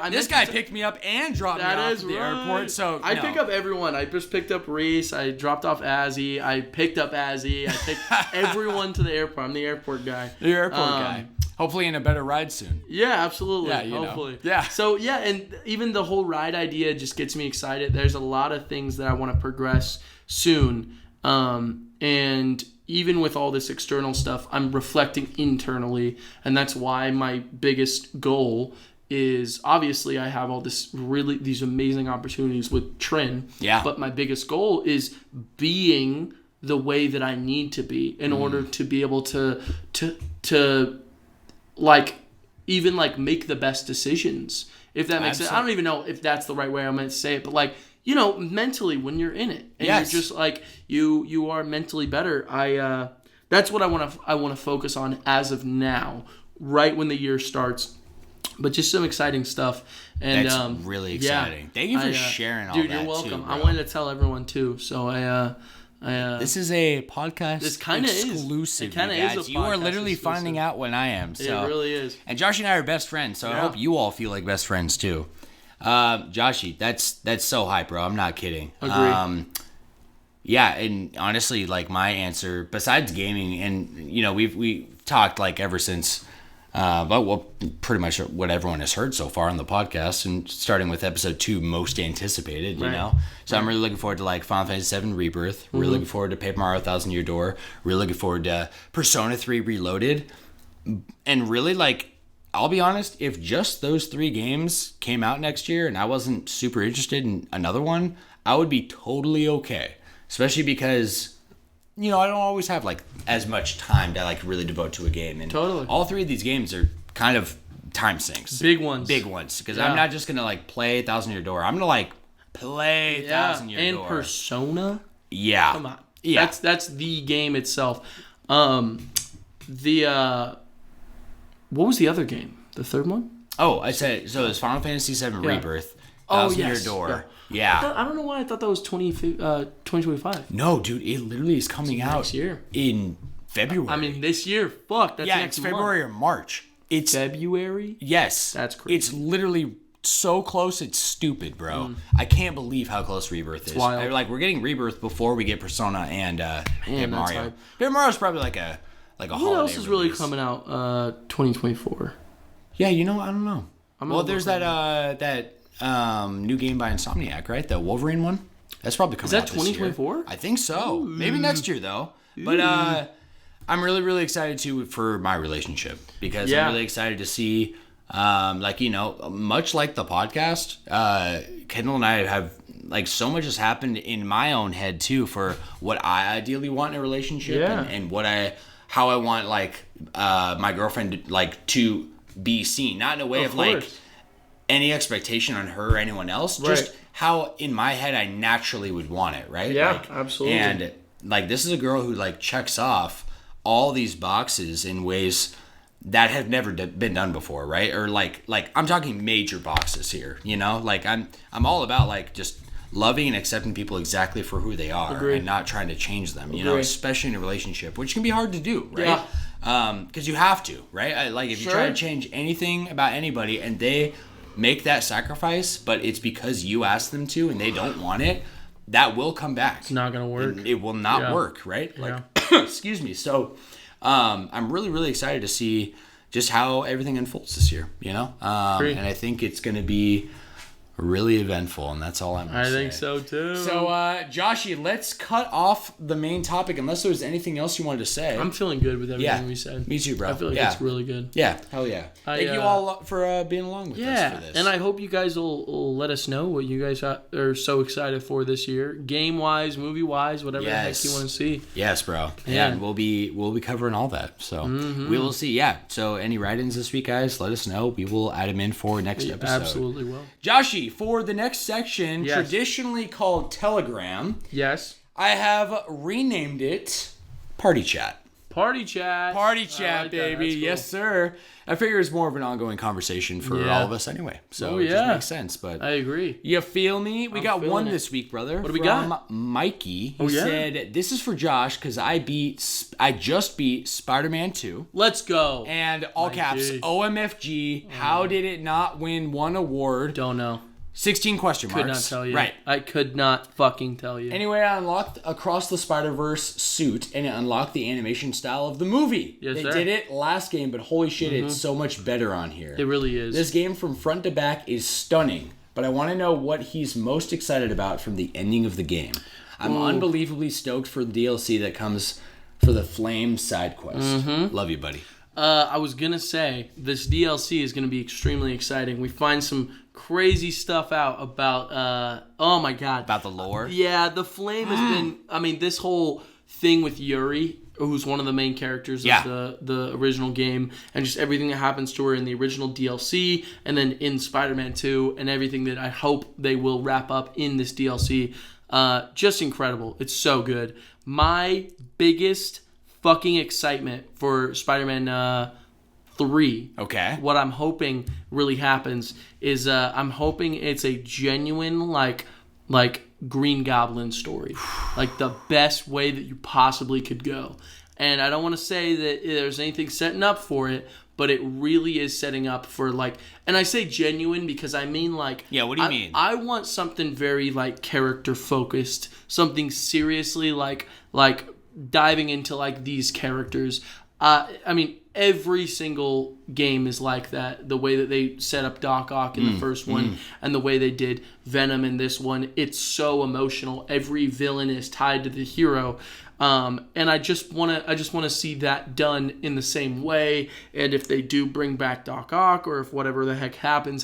This guy picked me up and dropped me off at the airport, so I pick up everyone. I just picked up Reese, I dropped off Azzy, I picked up Azzy, I picked everyone to the airport. I'm the airport guy. The airport guy. Hopefully in a better ride soon. Yeah, absolutely. Yeah, hopefully. Yeah. So, and even the whole ride idea just gets me excited. There's a lot of things that I want to progress soon. And even with all this external stuff, I'm reflecting internally. And that's why my biggest goal is, obviously, I have all these amazing opportunities with Trin. Yeah. But my biggest goal is being the way that I need to be in order to be able to even make the best decisions, if that makes sense. I don't even know if that's the right way I'm going to say it, but mentally when you're in it and you're just you are mentally better. That's what I want to focus on as of now, right when the year starts. But just some exciting stuff, and that's really exciting. Thank you for sharing all that. Dude, you're welcome. Too, I wanted to tell everyone too, so this is a podcast this kind of exclusive. It kind of is. You are literally exclusive. Finding out when I am. So. It really is. And Josh and I are best friends, so I hope you all feel like best friends too. Joshy, that's so hype, bro. I'm not kidding. Agree. Yeah, and honestly, my answer, besides gaming, and we've talked ever since. Pretty much what everyone has heard so far on the podcast, and starting with episode 2, most anticipated, you know. So I'm really looking forward to Final Fantasy VII Rebirth. Really looking forward to Paper Mario Thousand Year Door. Really looking forward to Persona 3 Reloaded. And really, I'll be honest, if just those 3 games came out next year and I wasn't super interested in another one, I would be totally okay. Especially because I don't always have as much time to really devote to a game, and totally all 3 of these games are kind of time sinks, big ones, because I'm not just gonna play Thousand Year Door. I'm gonna play Thousand Year Door and Persona. Yeah, come on, that's the game itself. What was the other game? The third one? Oh, I said so. It was Final Fantasy VII Rebirth. Thousand Year Door. Yeah. I don't know why I thought that was 2025. No, dude, it literally is coming out next year in February. I mean, this year. Fuck, that's next it's February month. or March. It's February? Yes. That's crazy. It's literally so close, it's stupid, bro. I can't believe how close Rebirth is. Wild. We're getting Rebirth before we get Persona and Mario. Paper Mario's probably a holiday. What else is really coming out 2024? Yeah, I don't know. There's that new game by Insomniac, right? The Wolverine one. That's probably coming out this year. Is that 2024? I think so. Ooh. Maybe next year though. But I'm really, really excited for my relationship, because I'm really excited to see, much like the podcast, Kendall and I have so much has happened in my own head too for what I ideally want in a relationship, and how I want my girlfriend to be seen, not in a way of any expectation on her or anyone else, just how in my head I naturally would want it, right? Yeah, absolutely. And this is a girl who checks off all these boxes in ways that have never been done before, right? Or I'm talking major boxes here, I'm all about just loving and accepting people exactly for who they are. Agreed. And not trying to change them, especially in a relationship, which can be hard to do, right? Yeah. Because you have to, right? If you try to change anything about anybody and they make that sacrifice, but it's because you asked them to and they don't want it, that will come back. It's not going to work. It will not work, right? Excuse me. So I'm really, really excited to see just how everything unfolds this year, And I think it's going to be really eventful, and that's all I'm going to say. I think so, too. So, Joshy, let's cut off the main topic, unless there's anything else you wanted to say. I'm feeling good with everything we said. Me too, bro. I feel like it's really good. Yeah, hell yeah. Thank you all for being along with us for this. And I hope you guys will let us know what you guys are so excited for this year. Game-wise, movie-wise, whatever the heck you want to see. Yes, bro. Yeah, and we'll be covering all that. So, we will see. Yeah, so any write-ins this week, guys, let us know. We will add them in for next episode. Absolutely will. Joshy, for the next section, traditionally called Telegram, I have renamed it Party Chat. Party Chat. Party Chat, baby. Cool. Yes, sir. I figure it's more of an ongoing conversation for all of us anyway. So it just makes sense. But I agree. You feel me? We got one this week, brother. What do we got? Mikey. He said, this is for Josh because I just beat Spider-Man 2. Let's go. And all caps, OMFG. How did it not win one award? Don't know. 16 question marks. Could not tell you. Right. I could not fucking tell you. Anyway, I unlocked Across the Spider-Verse suit, and it unlocked the animation style of the movie. Yes, they sir. did it last game, but holy shit, it's so much better on here. It really is. This game from front to back is stunning, but I want to know what he's most excited about from the ending of the game. I'm unbelievably stoked for the DLC that comes for the Flame side quest. Love you, buddy. I was going to say, this DLC is going to be extremely exciting. We find some crazy stuff out about, oh my god. About the lore? Yeah, the Flame has been, this whole thing with Yuri, who's one of the main characters of the original game, and just everything that happens to her in the original DLC, and then in Spider-Man 2, and everything that I hope they will wrap up in this DLC. Just incredible. It's so good. My biggest fucking excitement for Spider-Man 3. Okay. What I'm hoping really happens is I'm hoping it's a genuine like Green Goblin story. Like the best way that you possibly could go. And I don't want to say that there's anything setting up for it, but it really is setting up for and I say genuine because I mean yeah, what do you mean? I want something very character focused, something seriously like diving into these characters. Every single game is like that. The way that they set up Doc Ock in the first one and the way they did Venom in this one, it's so emotional. Every villain is tied to the hero. And I just want to see that done in the same way. And if they do bring back Doc Ock, or if whatever the heck happens,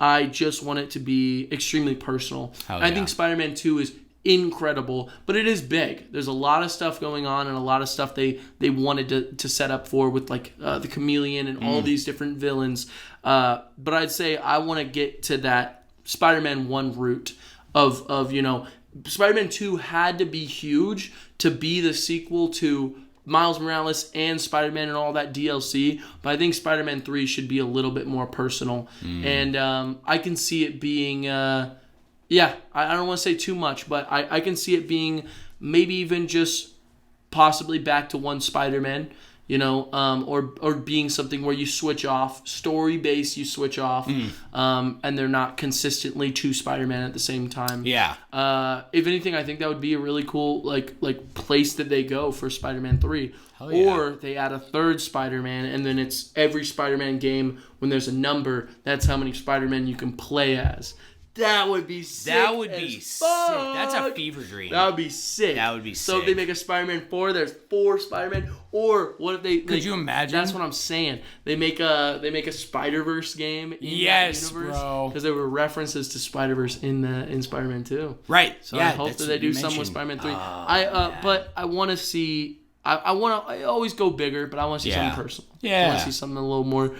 I just want it to be extremely personal. I think Spider-Man 2 is incredible, but it is big. There's a lot of stuff going on and a lot of stuff they wanted to set up for with the Chameleon and all these different villains. But I'd say I want to get to that Spider-Man 1 route of Spider-Man 2 had to be huge to be the sequel to Miles Morales and Spider-Man and all that DLC, but I think Spider-Man 3 should be a little bit more personal. And I can see it being I don't want to say too much, but I can see it being maybe even just possibly back to one Spider-Man, or being something where you switch off, story-based you switch off, and they're not consistently two Spider-Man at the same time. Yeah. If anything, I think that would be a really cool like place that they go for Spider-Man 3. Hell yeah. Or they add a third Spider-Man, and then it's every Spider-Man game, when there's a number, that's how many Spider-Man you can play as. That would be sick. That would be sick. That's a fever dream. That would be sick. So if they make a Spider-Man 4, there's 4 Spider-Man. Or what if they? Could you imagine? That's what I'm saying. They make a Spider-Verse game. In that universe, bro. Because there were references to Spider-Verse in Spider-man 2. Right. So I hope that they do some with Spider-Man 3. But I want to see. I always go bigger, but I want to see something personal. Yeah. I want to see something a little more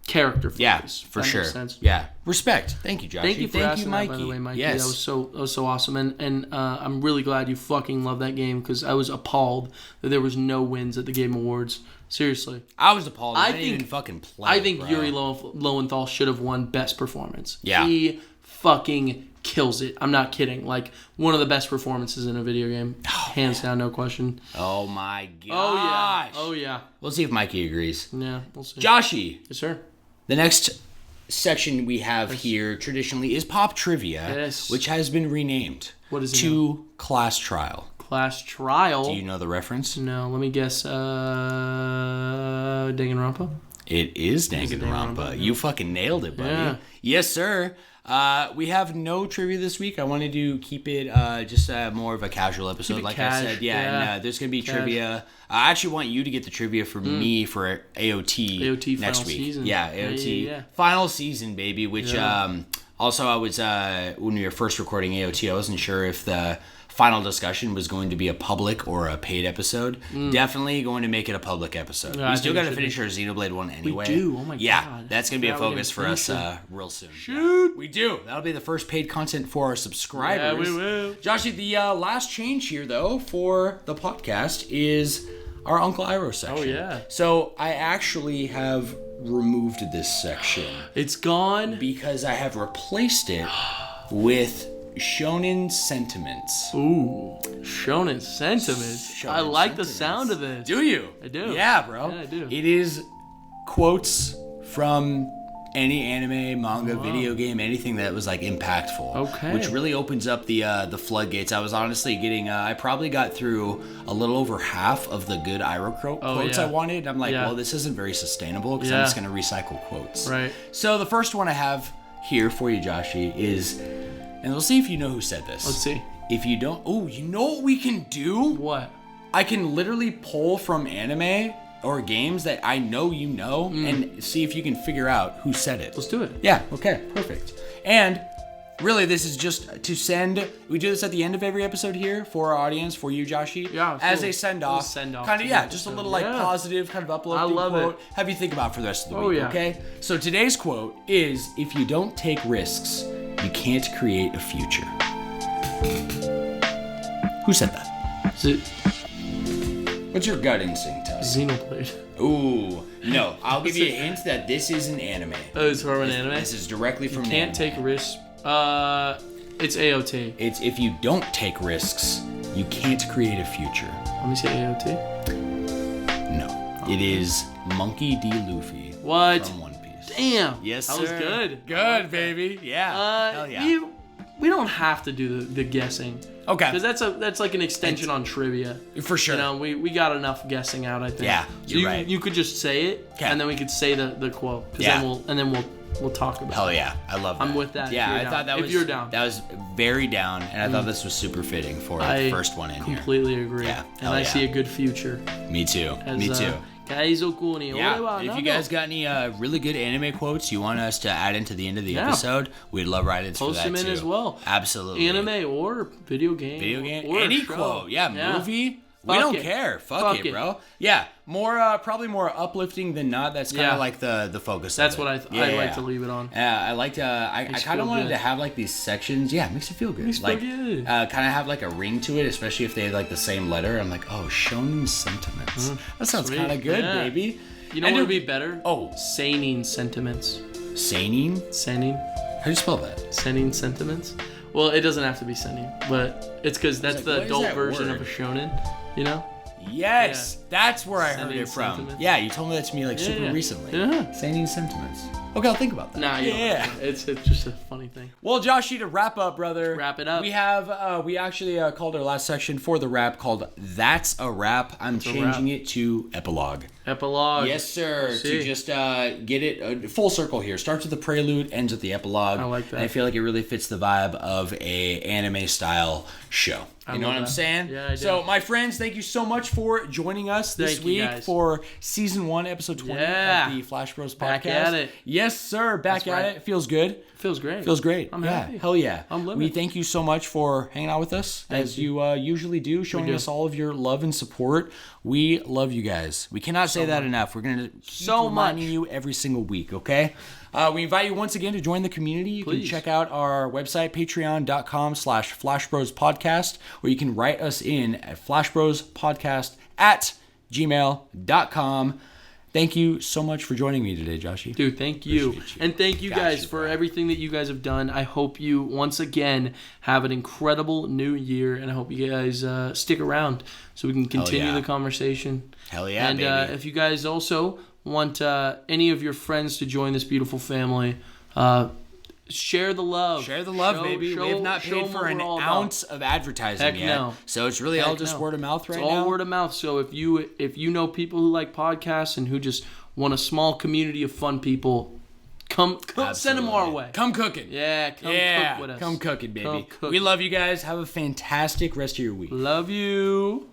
character focus. Yeah, for sure. Yeah, respect. Thank you, Josh. Thank you for asking Mikey. That, by the way, Mikey. Yes. That was so awesome, and I'm really glad you fucking love that game, because I was appalled that there was no wins at the Game Awards. Seriously, I was appalled. I didn't even fucking play. I think Yuri Lowenthal should have won Best Performance. Yeah, he fucking kills it. I'm not kidding. One of the best performances in a video game, hands down, no question. Oh my gosh. Oh yeah. We'll see if Mikey agrees. Yeah, we'll see. Joshy. Yes, sir. The next section we have here traditionally is Pop Trivia, which has been renamed to Class Trial. Class Trial? Do you know the reference? No, let me guess. Danganronpa? It is Danganronpa. You fucking nailed it, buddy. Yeah. Yes, sir. We have no trivia this week. I wanted to keep it just more of a casual episode, like I said. Yeah, and there's going to be trivia. I actually want you to get the trivia for me for AOT next week. Season. Yeah, AOT. Final season, baby, which also I was, when we were first recording AOT, I wasn't sure if the final discussion was going to be a public or a paid episode. Definitely going to make it a public episode. We still got to finish our Xenoblade one anyway. We do. Oh my god. Yeah, that's going to be a focus for us real soon. Shoot. Yeah, we do. That'll be the first paid content for our subscribers. Yeah, we will. Joshy, the last change here, though, for the podcast is our Uncle Iroh section. Oh, yeah. So I actually have removed this section. It's gone? Because I have replaced it with Shonen Sentiments. Ooh, Shonen Sentiments. I like the sound of this. Do you? I do. Yeah, bro. Yeah, I do. It is quotes from any anime, manga, video game, anything that was like impactful. Okay. Which really opens up the floodgates. I was honestly getting, I probably got through a little over half of the good Iroh quotes I wanted. I'm like, well, this isn't very sustainable because I'm just going to recycle quotes. Right. So the first one I have here for you, Joshy, is... And we'll see if you know who said this. Let's see. If you don't... Oh, you know what we can do? What? I can literally pull from anime or games that I know you know and see if you can figure out who said it. Let's do it. Yeah, okay, perfect. And really, this is just to send... We do this at the end of every episode here for our audience, for you, Joshy. Yeah, as a send-off. Send-off. Kind of, just a little positive, kind of uplifting quote. Have you think about for the rest of the week, okay? So today's quote is, if you don't take risks... You can't create a future. Who said that? Is it... What's your gut instinct, Tuss? Xenoblade. Ooh, no. I'll give you a hint that this is an anime. Oh, it's from an anime? This is directly from an anime. You can't take risks. It's AOT. It's if you don't take risks, you can't create a future. Let me say AOT. No. It is Monkey D. Luffy. What? From One Piece. Damn. Yes, sir. That was good. Good, baby. Yeah. Hell yeah. We don't have to do the guessing. Okay. Because that's like an extension on trivia. For sure. You know, we got enough guessing out, I think. Yeah, you're right. You could just say it, and then we could say the quote. Yeah. Then we'll talk about it. Hell yeah. I love that. I'm with that. Yeah, I thought that was... If you're down. That was very down, and I thought this was super fitting for the first one in here. I completely agree. Yeah. And I see a good future. Me too. Me too. Yeah. If you guys got any really good anime quotes you want us to add into the end of the episode, we'd love write-ins for that too. Post them in as well. Absolutely. Anime or video game. Or any quote. Yeah, movie. We don't care. Fuck it, bro. Yeah, probably more uplifting than not. That's kind of like the focus. That's what I like to leave it on. Yeah, I like to. I kind of wanted to have like these sections. Yeah, it makes you feel good. Kind of have like a ring to it, especially if they have like the same letter. I'm like, oh, Shonen Sentiments. That sounds kind of good, baby. You know what would be better? Oh, Seinen Sentiments. Seinen? How do you spell that? Seinen Sentiments. Well, it doesn't have to be seinen, but it's because that's the adult version of a shonen. You know? Yes, that's where I heard it from. Sentiments. Yeah, you told me that to me like super recently. Yeah. Seinen Sentiments. Okay, I'll think about that. Nah, it's just a funny thing. Well, Joshy, to wrap up, brother. Wrap it up. We have we actually called our last section for the wrap called That's a Wrap. I'm changing it to Epilogue. Epilogue. Yes, sir. To just get it full circle here. Starts with the prelude, ends with the epilogue. I like that. And I feel like it really fits the vibe of a anime style show. You know what I'm saying? Yeah, I do. So, my friends, thank you so much for joining us this week for season 1, episode 20 of the Flash Bros podcast. Back at it. Yes, sir. Back at it. Feels good. Feels great. Feels great. I'm happy. Hell yeah. I'm living. We thank you so much for hanging out with us as you usually do, showing us all of your love and support. We love you guys. We cannot say that enough. We're going to keep reminding you every single week, okay? We invite you once again to join the community. You can check out our website, patreon.com/flashbrospodcast, or you can write us in at flashbrospodcast@gmail.com. Thank you so much for joining me today, Joshy. Dude, thank you. And thank you guys for everything that you guys have done. I hope you, once again, have an incredible new year, and I hope you guys stick around so we can continue the conversation. Hell yeah, and, baby. If you guys also want any of your friends to join this beautiful family, share the love. Share the love, baby. We have not paid for an ounce of advertising yet. No. So it's really all just word of mouth right now. It's all word of mouth. So if you know people who like podcasts and who just want a small community of fun people, come send them our way. Come cooking. Yeah, cook with us. Come cooking, baby. We love you guys. Have a fantastic rest of your week. Love you.